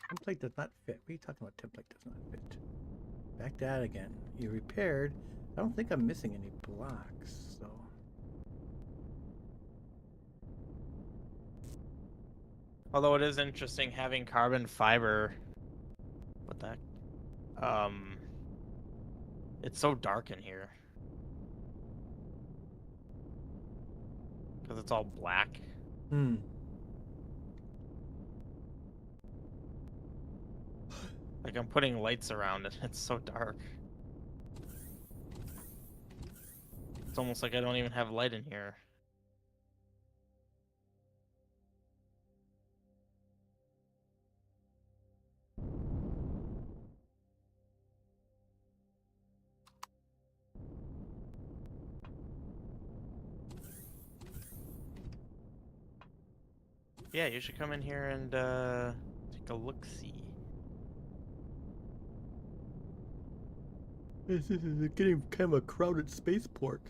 [SPEAKER 1] Template does not fit. What are you talking about? Template does not fit. Back to that again. You repaired. I don't think I'm missing any blocks, so.
[SPEAKER 3] Although it is interesting having carbon fiber. What the heck? It's so dark in here. Because it's all black.
[SPEAKER 1] Hmm.
[SPEAKER 3] Like I'm putting lights around it. It's so dark. It's almost like I don't even have light in here. Yeah, you should come in here and take a look-see.
[SPEAKER 1] This is getting kind of a crowded spaceport.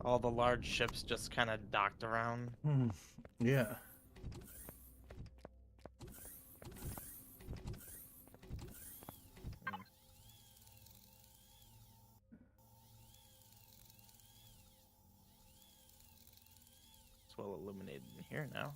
[SPEAKER 3] All the large ships just kind of docked around.
[SPEAKER 1] Hmm. Yeah.
[SPEAKER 3] It's well illuminated in here now.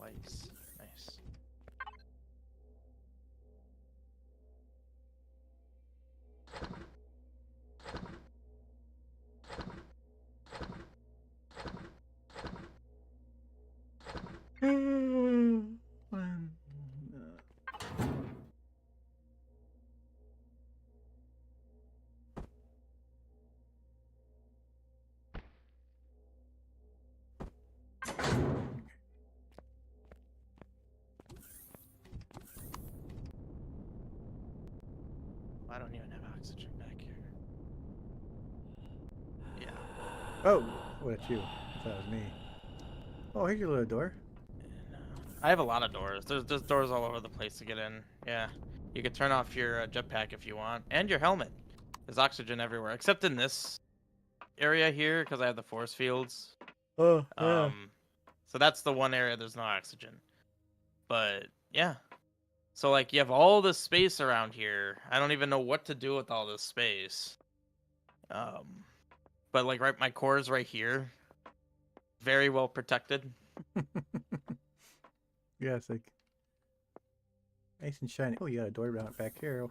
[SPEAKER 3] twice. Nice. I don't even have oxygen back here. Yeah.
[SPEAKER 1] Oh, well, that's you. I thought it was me. Oh, here's your little door.
[SPEAKER 3] I have a lot of doors. There's doors all over the place to get in. Yeah. You could turn off your jetpack if you want, and your helmet. There's oxygen everywhere, except in this area here, because I have the force fields.
[SPEAKER 1] Oh, yeah.
[SPEAKER 3] So that's the one area there's no oxygen. But yeah. So like you have all this space around here. I don't even know what to do with all this space. But like my core is right here. Very well protected.
[SPEAKER 1] Yeah, it's like nice and shiny. Oh, you got a door down back here.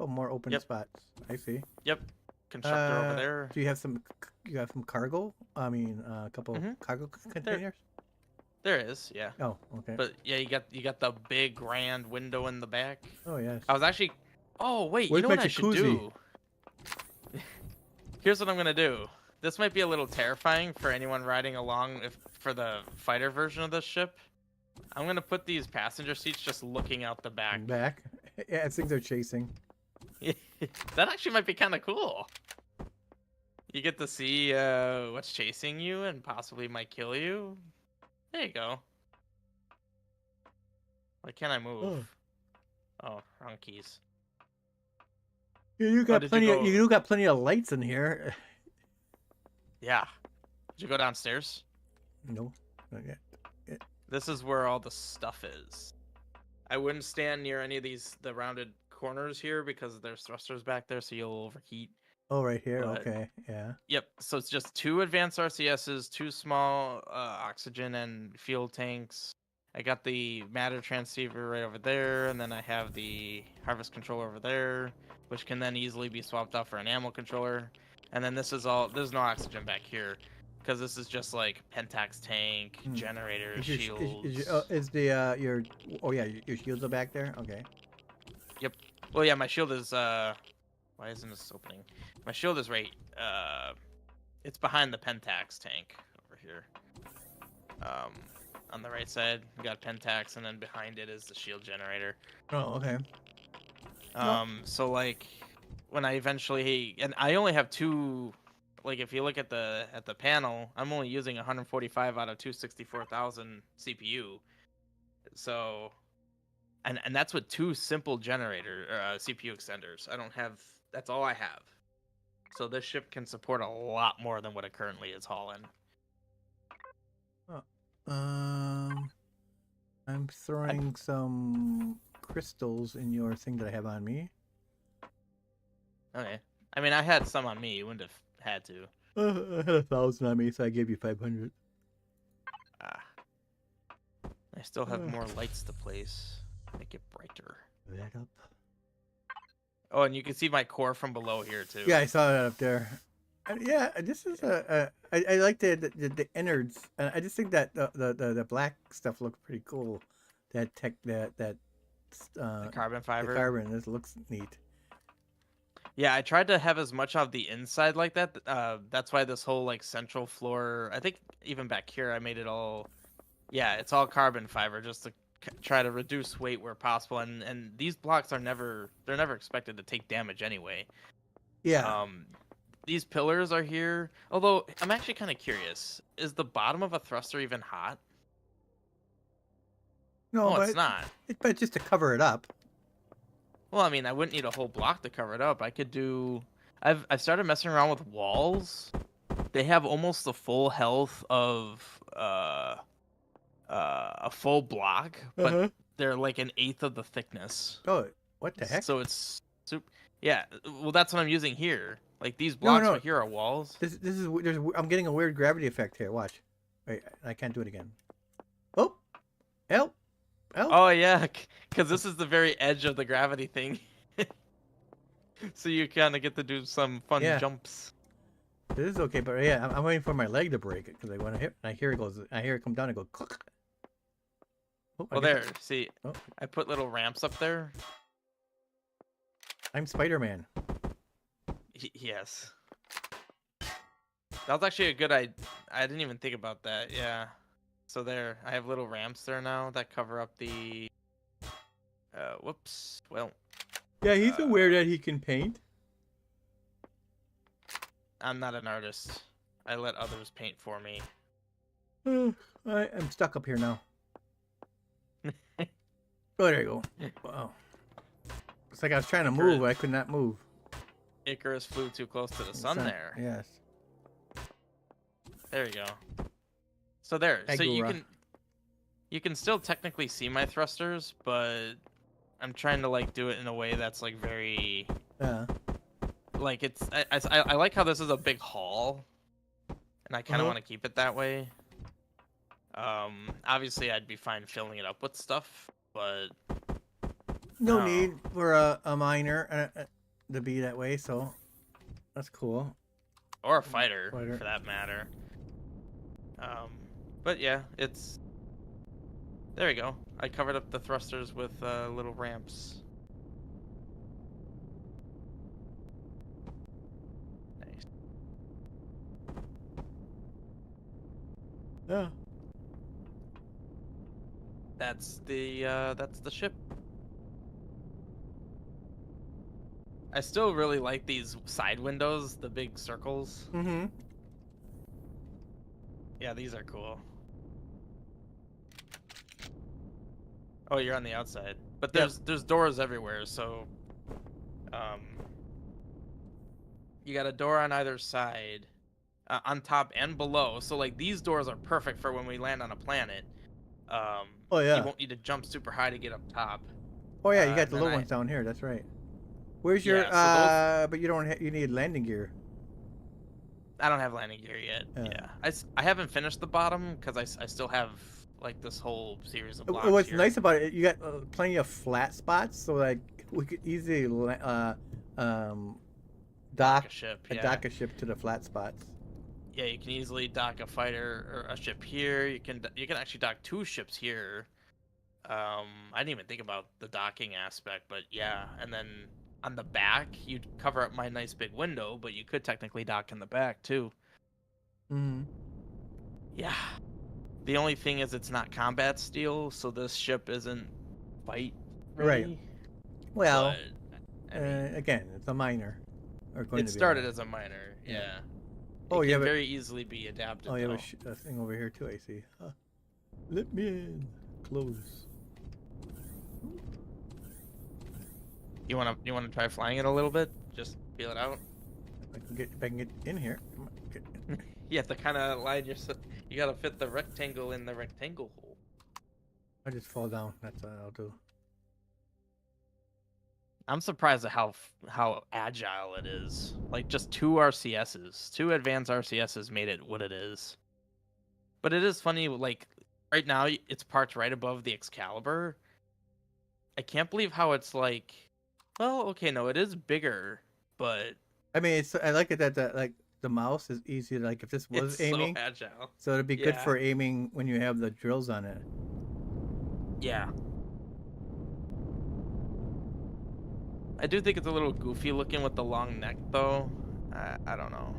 [SPEAKER 1] Oh, more open
[SPEAKER 3] Yep.
[SPEAKER 1] spots. I see.
[SPEAKER 3] Yep. Constructor over there.
[SPEAKER 1] Do you have some? You have some cargo? I mean, a couple
[SPEAKER 3] Mhm.
[SPEAKER 1] cargo containers.
[SPEAKER 3] There is, yeah.
[SPEAKER 1] Oh, okay.
[SPEAKER 3] But yeah, you got the big grand window in the back.
[SPEAKER 1] Oh yes.
[SPEAKER 3] I was actually. Oh wait,
[SPEAKER 1] Where's
[SPEAKER 3] you know
[SPEAKER 1] my
[SPEAKER 3] what I should
[SPEAKER 1] jacuzzi?
[SPEAKER 3] do? Here's what I'm gonna do. This might be a little terrifying for anyone riding along for the fighter version of this ship. I'm gonna put these passenger seats just looking out the back.
[SPEAKER 1] Back. Yeah, things are chasing.
[SPEAKER 3] That actually might be kind of cool. You get to see what's chasing you and possibly might kill you. There you go. Why can't I move? Oh, wrong keys.
[SPEAKER 1] You got
[SPEAKER 3] did you
[SPEAKER 1] plenty.
[SPEAKER 3] go-
[SPEAKER 1] You got plenty of lights in here.
[SPEAKER 3] Yeah. Did you go downstairs?
[SPEAKER 1] No, not yet.
[SPEAKER 3] This is where all the stuff is. I wouldn't stand near any of the rounded corners here because there's thrusters back there, so you'll overheat.
[SPEAKER 1] Oh, right here.
[SPEAKER 3] But-
[SPEAKER 1] Okay. Yeah.
[SPEAKER 3] Yep. So it's just 2 advanced RCSs, 2 small oxygen and fuel tanks. I got the matter transceiver right over there, and then I have the harvest controller over there, which can then easily be swapped out for an ammo controller. And then this is all. There's no oxygen back here, because this is just like Pentax tank, generators, shields.
[SPEAKER 1] Is the your? Oh yeah, your shields are back there. Okay.
[SPEAKER 3] Well, yeah, my shield is. Why isn't this opening? My shield is right. It's behind the Pentax tank over here. On the right side, we got Pentax, and then behind it is the shield generator.
[SPEAKER 1] Oh, okay.
[SPEAKER 3] So like, when I eventually, and I only have 2. Like, if you look at the panel, I'm only using 145 out of 264,000 CPU. So, and that's with 2 simple generator CPU extenders. I don't have. That's all I have. So this ship can support a lot more than what it currently is hauling.
[SPEAKER 1] I'm throwing some crystals in your thing that I have on me.
[SPEAKER 3] Okay. I mean, I had some on me. You wouldn't have had to.
[SPEAKER 1] I had 1,000 on me, so I gave you 500.
[SPEAKER 3] Ah. I still have more lights to place. Make it brighter.
[SPEAKER 1] That up.
[SPEAKER 3] Oh, and you can see my core from below here too.
[SPEAKER 1] Yeah, I saw that up there. Yeah, this is I like the innards. I just think that the black stuff looks pretty cool. That
[SPEAKER 3] The carbon
[SPEAKER 1] the
[SPEAKER 3] fiber.
[SPEAKER 1] carbon. This looks neat.
[SPEAKER 3] Yeah, I tried to have as much of the inside like that. That's why this whole like central floor. I think even back here, I made it all. Yeah, it's all carbon fiber just to try to reduce weight where possible. And these blocks are never expected to take damage anyway.
[SPEAKER 1] Yeah.
[SPEAKER 3] These pillars are here. Although I'm actually kind of curious: is the bottom of a thruster even hot?
[SPEAKER 1] No,
[SPEAKER 3] Oh, it's not.
[SPEAKER 1] But just to cover it up.
[SPEAKER 3] Well, I mean, I wouldn't need a whole block to cover it up. I could do. I've started messing around with walls. They have almost the full health of a full block, but they're like 1/8 of the thickness.
[SPEAKER 1] Oh, what the heck?
[SPEAKER 3] So it's super. Yeah, well, that's what I'm using here. Like these blocks
[SPEAKER 1] no.
[SPEAKER 3] right here are walls.
[SPEAKER 1] This is I'm getting a weird gravity effect here. Watch. Wait, I can't do it again. Oh, Help! Help!
[SPEAKER 3] Oh yeah, because this is the very edge of the gravity thing. So you kind of get to do some fun
[SPEAKER 1] Yeah.
[SPEAKER 3] jumps.
[SPEAKER 1] This is okay, but yeah, I'm waiting for my leg to break it because I want to hit. I hear it goes. I hear it come down and go. Cluck. Oh, I
[SPEAKER 3] Well,
[SPEAKER 1] guess
[SPEAKER 3] there. See,
[SPEAKER 1] Oh.
[SPEAKER 3] I put little ramps up there.
[SPEAKER 1] I'm Spider-Man.
[SPEAKER 3] Yes. That was actually a good idea. I didn't even think about that. Yeah. So there, I have little ramps there now that cover up the. Whoops. Well,
[SPEAKER 1] Yeah, he's aware that he can paint.
[SPEAKER 3] I'm not an artist. I let others paint for me.
[SPEAKER 1] I'm stuck up here now. Oh, there you go. Wow. It's like I was trying to move, I could not move.
[SPEAKER 3] Icarus flew too close to the sun there.
[SPEAKER 1] Yes.
[SPEAKER 3] There you go. So there. So
[SPEAKER 1] Agura.
[SPEAKER 3] you can still technically see my thrusters, but I'm trying to like do it in a way that's like very like it's I like how this is a big hall, and I kind of want to keep it that way. Obviously I'd be fine filling it up with stuff, but
[SPEAKER 1] no need for a miner to be that way, so that's cool.
[SPEAKER 3] or a fighter
[SPEAKER 1] Fighter.
[SPEAKER 3] for that matter. But yeah, it's there we go. I covered up the thrusters with little ramps. Nice.
[SPEAKER 1] Yeah.
[SPEAKER 3] That's the ship. I still really like these side windows, the big circles.
[SPEAKER 1] Mm-hmm.
[SPEAKER 3] Yeah, these are cool. Oh, you're on the outside, but there's doors everywhere, so you got a door on either side, on top and below. So like these doors are perfect for when we land on a planet.
[SPEAKER 1] Oh yeah.
[SPEAKER 3] You won't need to jump super high to get up top.
[SPEAKER 1] Oh yeah, you got the
[SPEAKER 3] then
[SPEAKER 1] little
[SPEAKER 3] I-
[SPEAKER 1] ones down here. That's right. Where's your?
[SPEAKER 3] Yeah,
[SPEAKER 1] But you don't. You need landing gear.
[SPEAKER 3] I don't have landing gear yet. Yeah, I haven't finished the bottom because I still have like this whole series of blocks
[SPEAKER 1] What's
[SPEAKER 3] here.
[SPEAKER 1] nice about it, you got plenty of flat spots, so like we could easily dock
[SPEAKER 3] a ship.
[SPEAKER 1] a
[SPEAKER 3] Yeah.
[SPEAKER 1] dock a ship to the flat spots.
[SPEAKER 3] Yeah, you can easily dock a fighter or a ship here. You can actually dock 2 ships here. I didn't even think about the docking aspect, but yeah. And then on the back, you'd cover up my nice big window, but you could technically dock in the back too.
[SPEAKER 1] Mm-hmm.
[SPEAKER 3] Yeah. The only thing is it's not combat steel, so this ship isn't fight ready.
[SPEAKER 1] Right. Well,
[SPEAKER 3] but, I mean,
[SPEAKER 1] again, it's a miner. Or going
[SPEAKER 3] it
[SPEAKER 1] to be
[SPEAKER 3] started
[SPEAKER 1] a miner.
[SPEAKER 3] as a miner. Yeah.
[SPEAKER 1] Oh,
[SPEAKER 3] it
[SPEAKER 1] yeah,
[SPEAKER 3] can
[SPEAKER 1] but-
[SPEAKER 3] very easily be adapted.
[SPEAKER 1] Oh, you
[SPEAKER 3] though.
[SPEAKER 1] have a thing over here too. I see. Huh. Let me in. Close.
[SPEAKER 3] You wanna try flying it a little bit? Just feel it out.
[SPEAKER 1] If I can get in here. Come on, get in.
[SPEAKER 3] You have to kind of line yourself. You gotta fit the rectangle in the rectangle hole.
[SPEAKER 1] I just fall down. That's what I'll do.
[SPEAKER 3] I'm surprised at how agile it is. Like just 2 RCSs, 2 advanced RCSs made it what it is. But it is funny. Like right now, it's parked right above the Excalibur. I can't believe how it's like. Well, okay, no, it is bigger, but
[SPEAKER 1] I mean, it's. I like it that like the mouse is easy. Like if this was
[SPEAKER 3] it's
[SPEAKER 1] aiming,
[SPEAKER 3] so agile.
[SPEAKER 1] so it'd be good
[SPEAKER 3] Yeah.
[SPEAKER 1] for aiming when you have the drills on it.
[SPEAKER 3] Yeah. I do think it's a little goofy looking with the long neck, though. I don't know.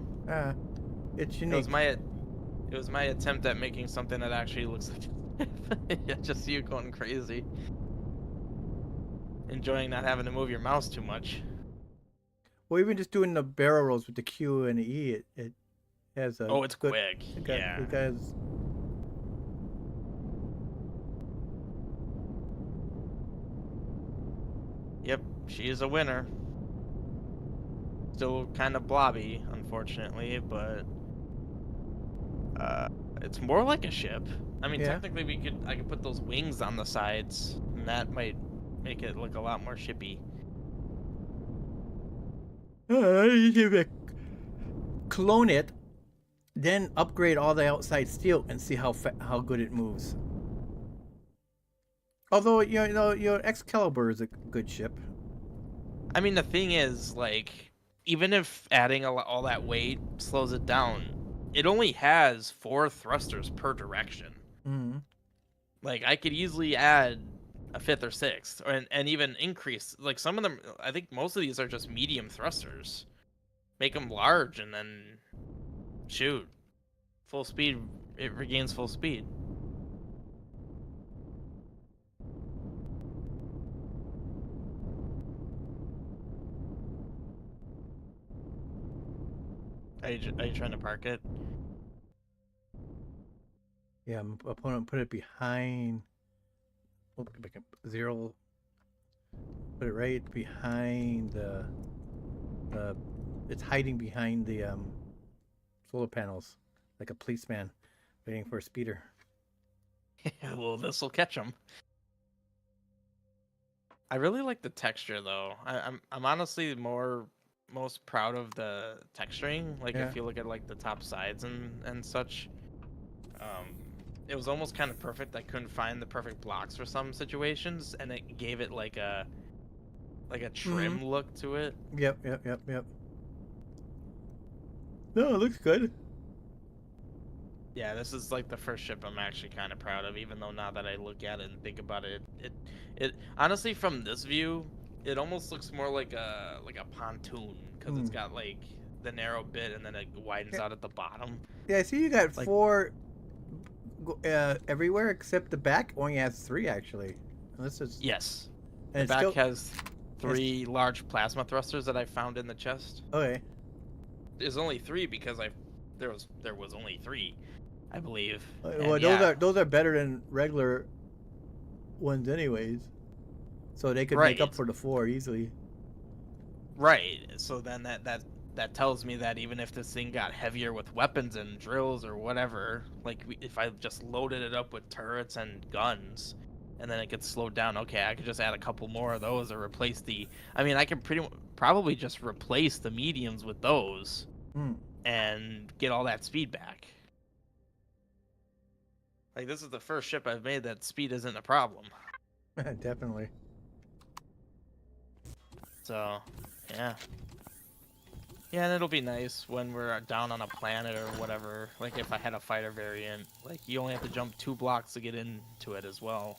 [SPEAKER 1] It's
[SPEAKER 3] It
[SPEAKER 1] unique.
[SPEAKER 3] was my attempt at making something that actually looks like yeah, just you going crazy, enjoying not having to move your mouse too much.
[SPEAKER 1] Well, even just doing the barrel rolls with the Q and the E, it has a.
[SPEAKER 3] Oh, it's
[SPEAKER 1] good,
[SPEAKER 3] quick. Yeah.
[SPEAKER 1] Because.
[SPEAKER 3] Yep, she is a winner. Still kind of blobby, unfortunately, but it's more like a ship. I mean,
[SPEAKER 1] Yeah.
[SPEAKER 3] technically, I could put those wings on the sides, and that might make it look a lot more shippy.
[SPEAKER 1] You should clone it, then upgrade all the outside steel and see how good it moves. Although Excalibur is a good ship.
[SPEAKER 3] I mean, the thing is, like, even if adding all that weight slows it down, it only has 4 thrusters per direction.
[SPEAKER 1] Mm-hmm.
[SPEAKER 3] Like, I could easily add a 5th or 6th, and even increase. Like, some of them, I think most of these are just medium thrusters. Make them large, and then shoot, full speed. It regains full speed. Are you trying to park it?
[SPEAKER 1] Yeah, my opponent put it behind. Oh, back up. 0. Put it right behind the. It's hiding behind the solar panels, like a policeman waiting for a speeder.
[SPEAKER 3] Well, this will catch them. I really like the texture, though. I'm honestly most proud of the texturing. Like,
[SPEAKER 1] Yeah.
[SPEAKER 3] if you look at like the top sides and such, it was almost kind of perfect. I couldn't find the perfect blocks for some situations, and it gave it like a trim look to it.
[SPEAKER 1] Yep. No, it looks good.
[SPEAKER 3] Yeah, this is like the first ship I'm actually kind of proud of, even though now that I look at it and think about it, it honestly, from this view, it almost looks more like a pontoon, because it's got like the narrow bit and then it widens out at the bottom.
[SPEAKER 1] Yeah, I see you got
[SPEAKER 3] Like-
[SPEAKER 1] 4 everywhere except the back only has 3 actually. And this is
[SPEAKER 3] Yes,
[SPEAKER 1] and
[SPEAKER 3] the
[SPEAKER 1] it's
[SPEAKER 3] back
[SPEAKER 1] still
[SPEAKER 3] has 3 large plasma thrusters that I found in the chest.
[SPEAKER 1] okay.
[SPEAKER 3] There's only 3 because there was only 3, I believe.
[SPEAKER 1] Well,
[SPEAKER 3] And
[SPEAKER 1] those are better than regular ones anyways. So they could make up
[SPEAKER 3] Right.
[SPEAKER 1] for the 4 easily.
[SPEAKER 3] Right. So then that tells me that even if this thing got heavier with weapons and drills or whatever, like if I just loaded it up with turrets and guns, and then it gets slowed down, okay, I could just add a couple more of those or replace the. I mean, I can probably just replace the mediums with those, and get all that speed back. Like, this is the first ship I've made that speed isn't a problem.
[SPEAKER 1] Definitely.
[SPEAKER 3] So, yeah. Yeah, and it'll be nice when we're down on a planet or whatever. Like, if I had a fighter variant, like, you only have to jump 2 blocks to get into it as well.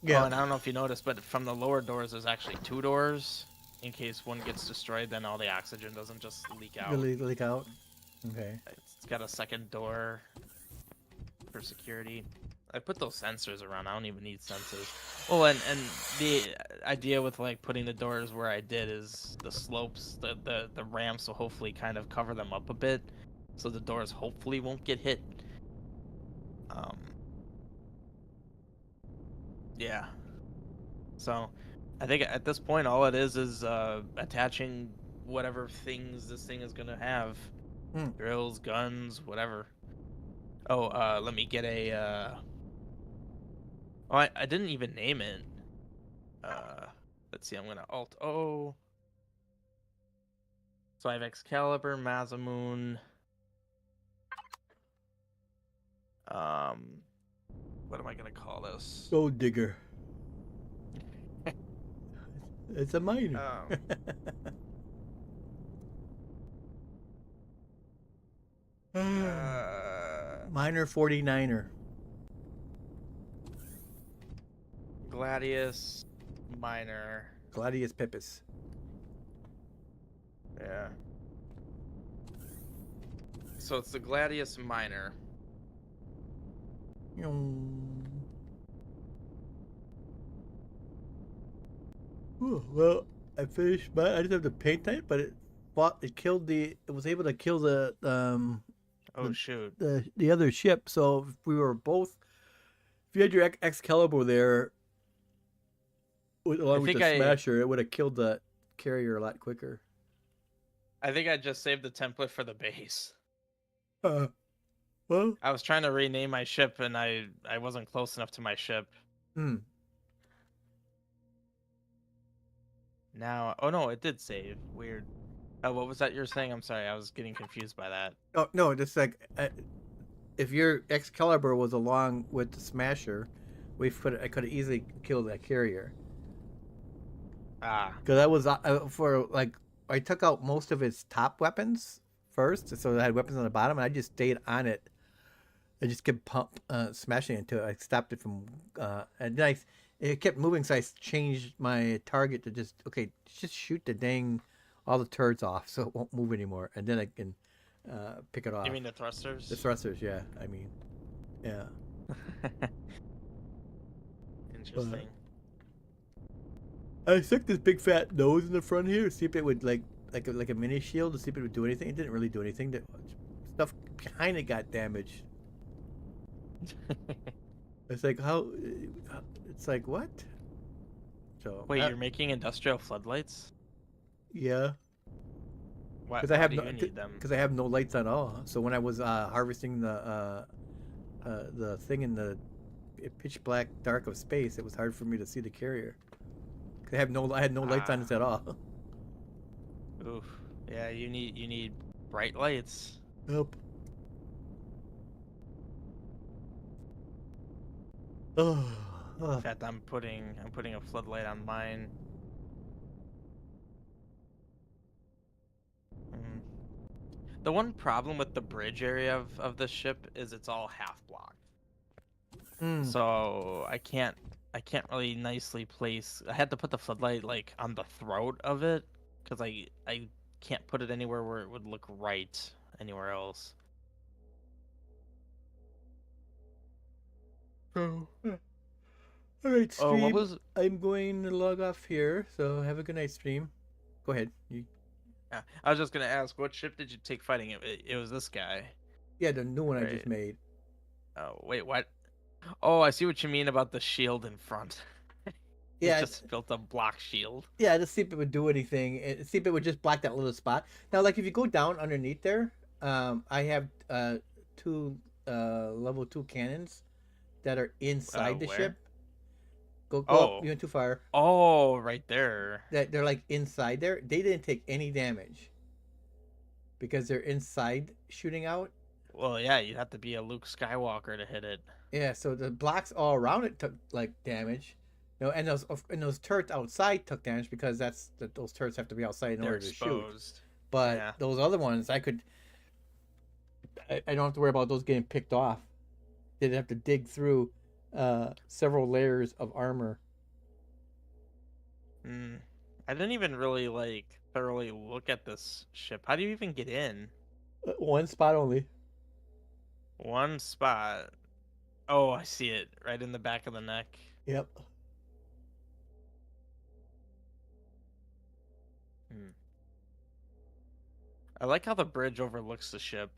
[SPEAKER 1] Yeah.
[SPEAKER 3] Oh, and I don't know if you noticed, but from the lower doors, there's actually 2 doors. In case one gets destroyed, then all the oxygen doesn't just leak out.
[SPEAKER 1] Leak out. Okay.
[SPEAKER 3] It's got a second door for security. I put those sensors around. I don't even need sensors. Oh, and the idea with like putting the doors where I did is the slopes, the ramps will hopefully kind of cover them up a bit, so the doors hopefully won't get hit. Yeah. So, I think at this point all it is attaching whatever things this thing is gonna have, drills, guns, whatever. Oh, let me get a. Oh, I didn't even name it. Let's see. I'm gonna Alt O. So I have Excalibur, Mazamoon. What am I gonna call this?
[SPEAKER 1] Gold digger. It's a miner. Miner 49er.
[SPEAKER 3] Gladius, Miner.
[SPEAKER 1] Gladius Pipis.
[SPEAKER 3] Yeah. So it's the Gladius Miner.
[SPEAKER 1] Well, I finished I didn't have to paint it, but it was able to kill the
[SPEAKER 3] Oh shoot.
[SPEAKER 1] the other ship. So if you had your Excalibur there along with the Smasher, it would have killed the carrier a lot quicker.
[SPEAKER 3] I think I just saved the template for the base.
[SPEAKER 1] Well,
[SPEAKER 3] I was trying to rename my ship and I wasn't close enough to my ship. Now, oh no, it did save. Weird. What was that you were saying? I'm sorry, I was getting confused by that.
[SPEAKER 1] Oh no, just like if your Excalibur was along with the Smasher, I could have easily killed that carrier.
[SPEAKER 3] Ah,
[SPEAKER 1] Because I was for like I took out most of its top weapons first, so I had weapons on the bottom, and I just stayed on it. I just kept smashing into it. I stopped it from, and then it kept moving, so I changed my target to just shoot the dang all the turrets off, so it won't move anymore, and then I can pick it off.
[SPEAKER 3] you mean the thrusters?
[SPEAKER 1] The thrusters, yeah. I mean, yeah.
[SPEAKER 3] Interesting.
[SPEAKER 1] I stuck this big fat nose in the front here to see if it would like a mini shield to see if it would do anything. It didn't really do anything. The stuff behind it got damaged. It's like how? It's like what? So
[SPEAKER 3] Wait, you're making industrial floodlights?
[SPEAKER 1] yeah,
[SPEAKER 3] Why,
[SPEAKER 1] because I have
[SPEAKER 3] do
[SPEAKER 1] no
[SPEAKER 3] you need them?
[SPEAKER 1] because I have no lights at all. So when I was harvesting the thing in the pitch black dark of space, it was hard for me to see the carrier. I had no lights on it at all.
[SPEAKER 3] Oof. Yeah, you need bright lights.
[SPEAKER 1] Yep. Oh.
[SPEAKER 3] In fact, I'm putting a floodlight on mine. The one problem with the bridge area of the ship is it's all half blocked.
[SPEAKER 1] Mm.
[SPEAKER 3] So I can't really nicely place. I had to put the floodlight like on the throat of it because I can't put it anywhere where it would look right anywhere else.
[SPEAKER 1] Oh. All right, stream.
[SPEAKER 3] Oh, what was?
[SPEAKER 1] I'm going to log off here. So have a good night, stream. Go ahead.
[SPEAKER 3] I was just gonna ask, what ship did you take fighting? It was this guy.
[SPEAKER 1] Yeah, the new one I
[SPEAKER 3] Right.
[SPEAKER 1] just made.
[SPEAKER 3] Oh wait, what? Oh, I see what you mean about the shield in front.
[SPEAKER 1] Yeah,
[SPEAKER 3] It just built a block shield.
[SPEAKER 1] yeah. To see if it would do anything. See if it would just block that little spot. Now, like if you go down underneath there, I have two level 2 cannons that are inside the
[SPEAKER 3] Where?
[SPEAKER 1] ship. Go
[SPEAKER 3] Oh.
[SPEAKER 1] up. You went too far.
[SPEAKER 3] Oh, right there.
[SPEAKER 1] That they're like inside there. They didn't take any damage because they're inside shooting out.
[SPEAKER 3] Well, yeah, you'd have to be a Luke Skywalker to hit it.
[SPEAKER 1] Yeah, so the blocks all around it took like damage. No, and those turrets outside took damage because those turrets have to be outside in
[SPEAKER 3] They're
[SPEAKER 1] order to shoot.
[SPEAKER 3] exposed.
[SPEAKER 1] But
[SPEAKER 3] Yeah.
[SPEAKER 1] those other ones, I don't have to worry about those getting picked off. They'd have to dig through several layers of armor.
[SPEAKER 3] I didn't even really like thoroughly look at this ship. How do you even get in?
[SPEAKER 1] One spot only.
[SPEAKER 3] One spot. Oh, I see it right in the back of the neck.
[SPEAKER 1] Yep.
[SPEAKER 3] I like how the bridge overlooks the ship.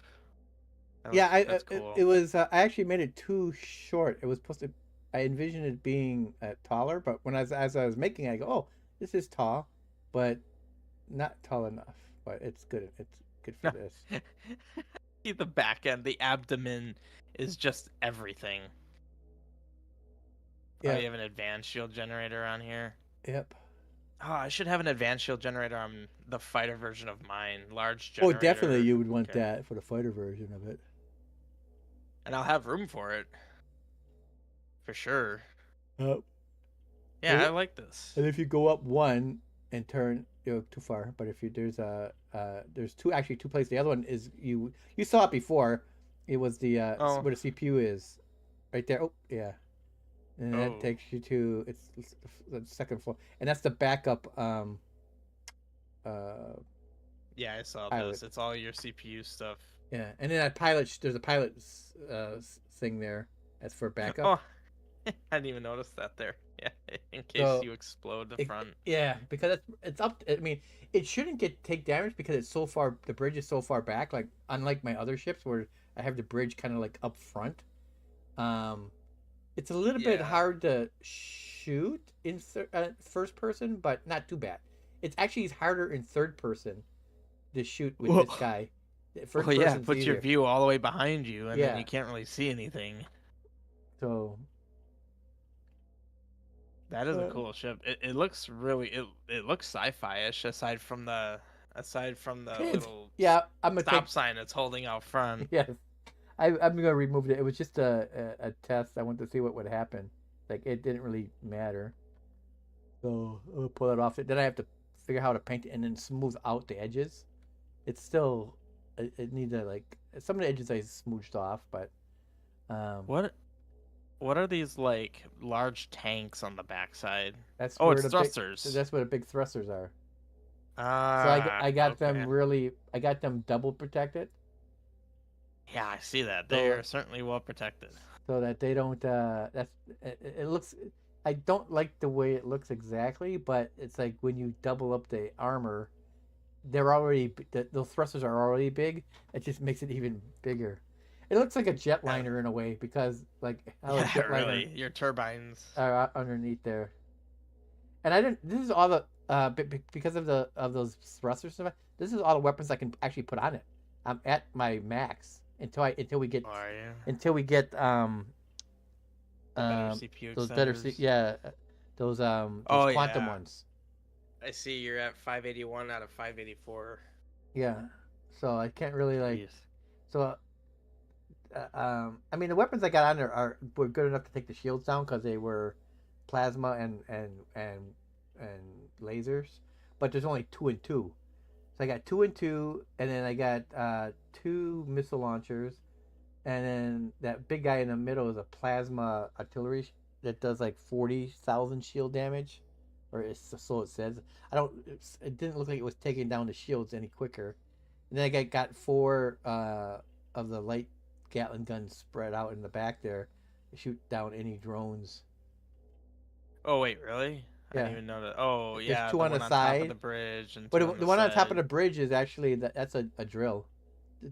[SPEAKER 1] Yeah,
[SPEAKER 3] That's cool.
[SPEAKER 1] it was. I actually made it too short. It was supposed to. I envisioned it being taller, but as I was making it, I go, "Oh, this is tall, but not tall enough." But it's good. It's good for this.
[SPEAKER 3] See the back end, the abdomen is just everything.
[SPEAKER 1] Yeah.
[SPEAKER 3] Oh, you have an advanced shield generator on here.
[SPEAKER 1] Yep.
[SPEAKER 3] Oh, I should have an advanced shield generator on the fighter version of mine. Large
[SPEAKER 1] Oh,
[SPEAKER 3] generator.
[SPEAKER 1] definitely, you would want
[SPEAKER 3] Okay.
[SPEAKER 1] that for the fighter version of it.
[SPEAKER 3] And I'll have room for it. For sure.
[SPEAKER 1] Yep.
[SPEAKER 3] Yeah,
[SPEAKER 1] Well,
[SPEAKER 3] I like this.
[SPEAKER 1] And if you go up one and turn, too far. But if there's two places. The other one is you saw it before. It was the
[SPEAKER 3] Oh.
[SPEAKER 1] where the CPU is, right there. Oh yeah, and
[SPEAKER 3] Oh.
[SPEAKER 1] that takes you to it's the second floor, and that's the backup.
[SPEAKER 3] Yeah, I saw
[SPEAKER 1] pilot.
[SPEAKER 3] this. It's all your CPU stuff.
[SPEAKER 1] Yeah, and then there's a pilot thing there as for backup.
[SPEAKER 3] Oh, I didn't even notice that there. Yeah, in case
[SPEAKER 1] So,
[SPEAKER 3] you explode the front.
[SPEAKER 1] Yeah, because it's up. I mean, it shouldn't take damage because it's so far. The bridge is so far back. Like unlike my other ships where I have the bridge kind of like up front. It's a little bit
[SPEAKER 3] Yeah.
[SPEAKER 1] hard to shoot in first person, but not too bad. It's actually harder in third person to shoot with this guy. First
[SPEAKER 3] Well, yeah,
[SPEAKER 1] person's
[SPEAKER 3] puts your
[SPEAKER 1] easier.
[SPEAKER 3] view all the way behind you, and
[SPEAKER 1] Yeah.
[SPEAKER 3] then you can't really see anything.
[SPEAKER 1] So
[SPEAKER 3] That is a cool ship. It looks really it looks sci-fi-ish aside from the little
[SPEAKER 1] yeah, I'm gonna
[SPEAKER 3] stop
[SPEAKER 1] take.
[SPEAKER 3] sign it's holding out front.
[SPEAKER 1] Yes, I'm gonna remove it. It was just a test. I wanted to see what would happen. like it didn't really matter. So I'll pull it off. Then I have to figure out how to paint it and then smooth out the edges. It's still it needs to like some of the edges I smooched off, but
[SPEAKER 3] What are these like large tanks on the backside?
[SPEAKER 1] that's
[SPEAKER 3] Oh,
[SPEAKER 1] where
[SPEAKER 3] it's
[SPEAKER 1] the
[SPEAKER 3] thrusters.
[SPEAKER 1] that's where the big thrusters are. So
[SPEAKER 3] Ah,
[SPEAKER 1] I got
[SPEAKER 3] okay.
[SPEAKER 1] them really I got them double protected
[SPEAKER 3] Yeah, I see that.
[SPEAKER 1] So,
[SPEAKER 3] They are certainly well protected.
[SPEAKER 1] so that they don't it looks I don't like the way it looks exactly, but it's like when you double up the armor, they're already those thrusters are already big. It just makes it even bigger. It looks like a jetliner in a way because like how a
[SPEAKER 3] Yeah,
[SPEAKER 1] jetliner
[SPEAKER 3] really. Your turbines.
[SPEAKER 1] are underneath there. And I didn't. This is all the because of those thrusters stuff. This is all the weapons I can actually put on it. I'm at my max until we get
[SPEAKER 3] Are you? Better CPU
[SPEAKER 1] those better
[SPEAKER 3] extenders?
[SPEAKER 1] those
[SPEAKER 3] Oh,
[SPEAKER 1] quantum
[SPEAKER 3] yeah.
[SPEAKER 1] ones.
[SPEAKER 3] I see you're at 581 out of 584.
[SPEAKER 1] Yeah. So I can't really like.
[SPEAKER 3] Jeez.
[SPEAKER 1] So I mean the weapons I got on there were good enough to take the shields down because they were plasma and lasers, but there's only 2 and 2. So I got 2 and 2, and then I got 2 missile launchers, and then that big guy in the middle is a plasma artillery that does like 40,000 shield damage, so it says. It didn't look like it was taking down the shields any quicker. And then I got 4 of the light Gatling guns spread out in the back there to shoot down any drones.
[SPEAKER 3] Oh, wait, really? I
[SPEAKER 1] Yeah.
[SPEAKER 3] didn't even know that. Oh,
[SPEAKER 1] There's
[SPEAKER 3] yeah.
[SPEAKER 1] 2
[SPEAKER 3] the
[SPEAKER 1] on
[SPEAKER 3] one
[SPEAKER 1] the
[SPEAKER 3] on top
[SPEAKER 1] side.
[SPEAKER 3] of the bridge. And
[SPEAKER 1] But
[SPEAKER 3] two
[SPEAKER 1] the one on top of
[SPEAKER 3] side.
[SPEAKER 1] the bridge is actually that's a drill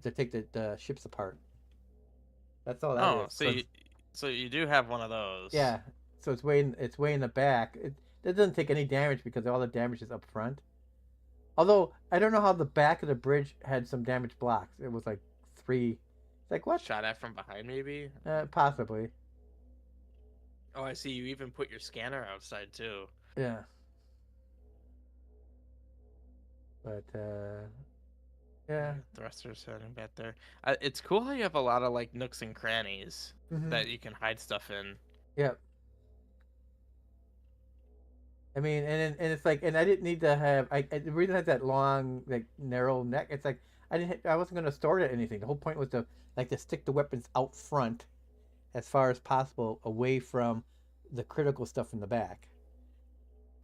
[SPEAKER 1] to take the ships apart. That's all that
[SPEAKER 3] Oh,
[SPEAKER 1] is.
[SPEAKER 3] so you do have one of those.
[SPEAKER 1] Yeah, so it's way in the back. It doesn't take any damage because all the damage is up front. Although I don't know how the back of the bridge had some damage blocks. It was like 3. Like what?
[SPEAKER 3] Shot at from behind, maybe?
[SPEAKER 1] Possibly.
[SPEAKER 3] Oh, I see. You even put your scanner outside, too.
[SPEAKER 1] Yeah. But yeah.
[SPEAKER 3] Thrusters heading back there. It's cool how you have a lot of like nooks and crannies
[SPEAKER 1] Mhm.
[SPEAKER 3] that you can hide stuff in.
[SPEAKER 1] Yep. I mean, and it's like, and I didn't need to have. The reason I had that long, like narrow neck. It's like I wasn't gonna store it anything. The whole point was to stick the weapons out front, as far as possible, away from the critical stuff in the back.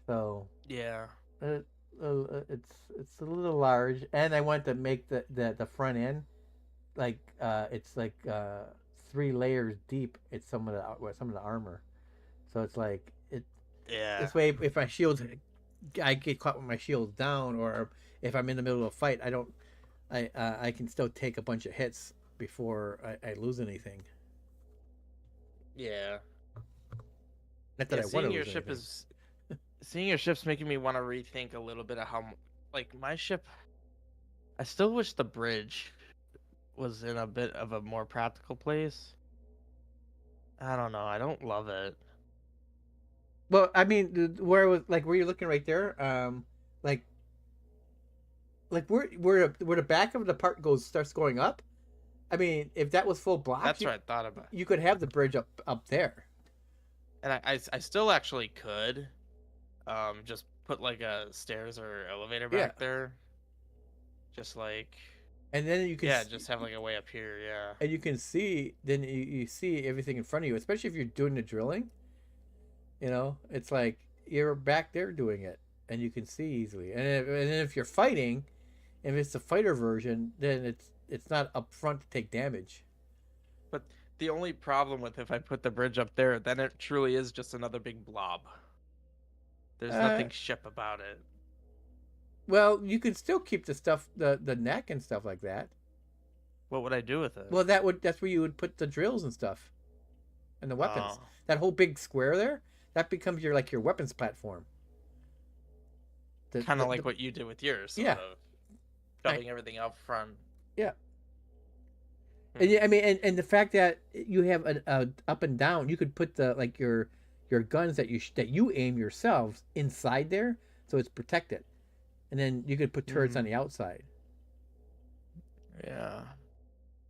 [SPEAKER 1] So
[SPEAKER 3] Yeah.
[SPEAKER 1] it's a little large, and I want to make the front end like it's like 3 layers deep. It's some of the armor, so it's like it.
[SPEAKER 3] Yeah.
[SPEAKER 1] This way, if my shields, I get caught with my shields down, or if I'm in the middle of a fight, I can still take a bunch of hits before I lose anything.
[SPEAKER 3] Yeah.
[SPEAKER 1] Not that I want to
[SPEAKER 3] seeing
[SPEAKER 1] lose
[SPEAKER 3] your ship
[SPEAKER 1] anything.
[SPEAKER 3] seeing your ship's making me want to rethink a little bit of how, like, my ship. I still wish the bridge was in a bit of a more practical place. I don't know. I don't love it.
[SPEAKER 1] Well, I mean, where you're looking right there, like where the back of the part starts going up. I mean, if that was full blocks,
[SPEAKER 3] That's what I thought about.
[SPEAKER 1] you could have the bridge up there.
[SPEAKER 3] And I still actually could, just put like a stairs or elevator back there, just like.
[SPEAKER 1] And then you can
[SPEAKER 3] just have like a way up here, yeah.
[SPEAKER 1] And you can see, then you see everything in front of you, especially if you're doing the drilling. You know, it's like you're back there doing it, and you can see easily. And if you're fighting, if it's the fighter version, then it's not up front to take damage.
[SPEAKER 3] But the only problem with if I put the bridge up there, then it truly is just another big blob. There's nothing ship about it.
[SPEAKER 1] Well, you can still keep the stuff, the neck and stuff like that.
[SPEAKER 3] What would I do with it?
[SPEAKER 1] Well, that's where you would put the drills and stuff, and the weapons.
[SPEAKER 3] Oh.
[SPEAKER 1] That whole big square there, that becomes your weapons platform.
[SPEAKER 3] Kind of like what you did with yours.
[SPEAKER 1] Yeah.
[SPEAKER 3] Shoving everything out front.
[SPEAKER 1] Yeah. And I mean, and the fact that you have a up and down, you could put your guns that you aim yourselves inside there, so it's protected, and then you could put turrets on the outside.
[SPEAKER 3] Yeah.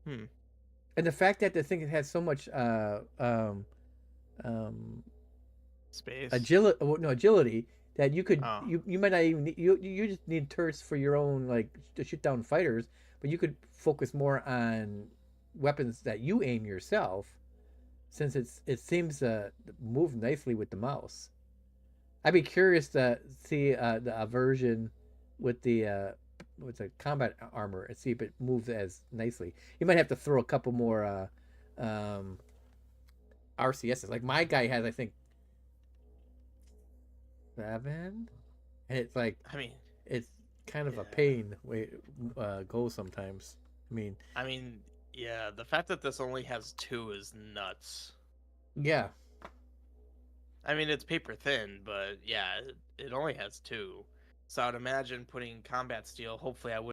[SPEAKER 1] And the fact that the thing has so much
[SPEAKER 3] Space.
[SPEAKER 1] agility that you could
[SPEAKER 3] Oh.
[SPEAKER 1] you might not even you just need turrets for your own like to shoot down fighters, but you could focus more on weapons that you aim yourself, since it seems to move nicely with the mouse. I'd be curious to see a version with the combat armor and see if it moves as nicely. You might have to throw a couple more RCSs. Like my guy has, I think, 7, and it's like
[SPEAKER 3] I mean,
[SPEAKER 1] it's kind of a
[SPEAKER 3] Yeah.
[SPEAKER 1] pain way go sometimes.
[SPEAKER 3] I mean, yeah. The fact that this only has 2 is nuts.
[SPEAKER 1] Yeah,
[SPEAKER 3] I mean, it's paper thin, but yeah, it only has 2. So I would imagine putting combat steel. Hopefully, I would.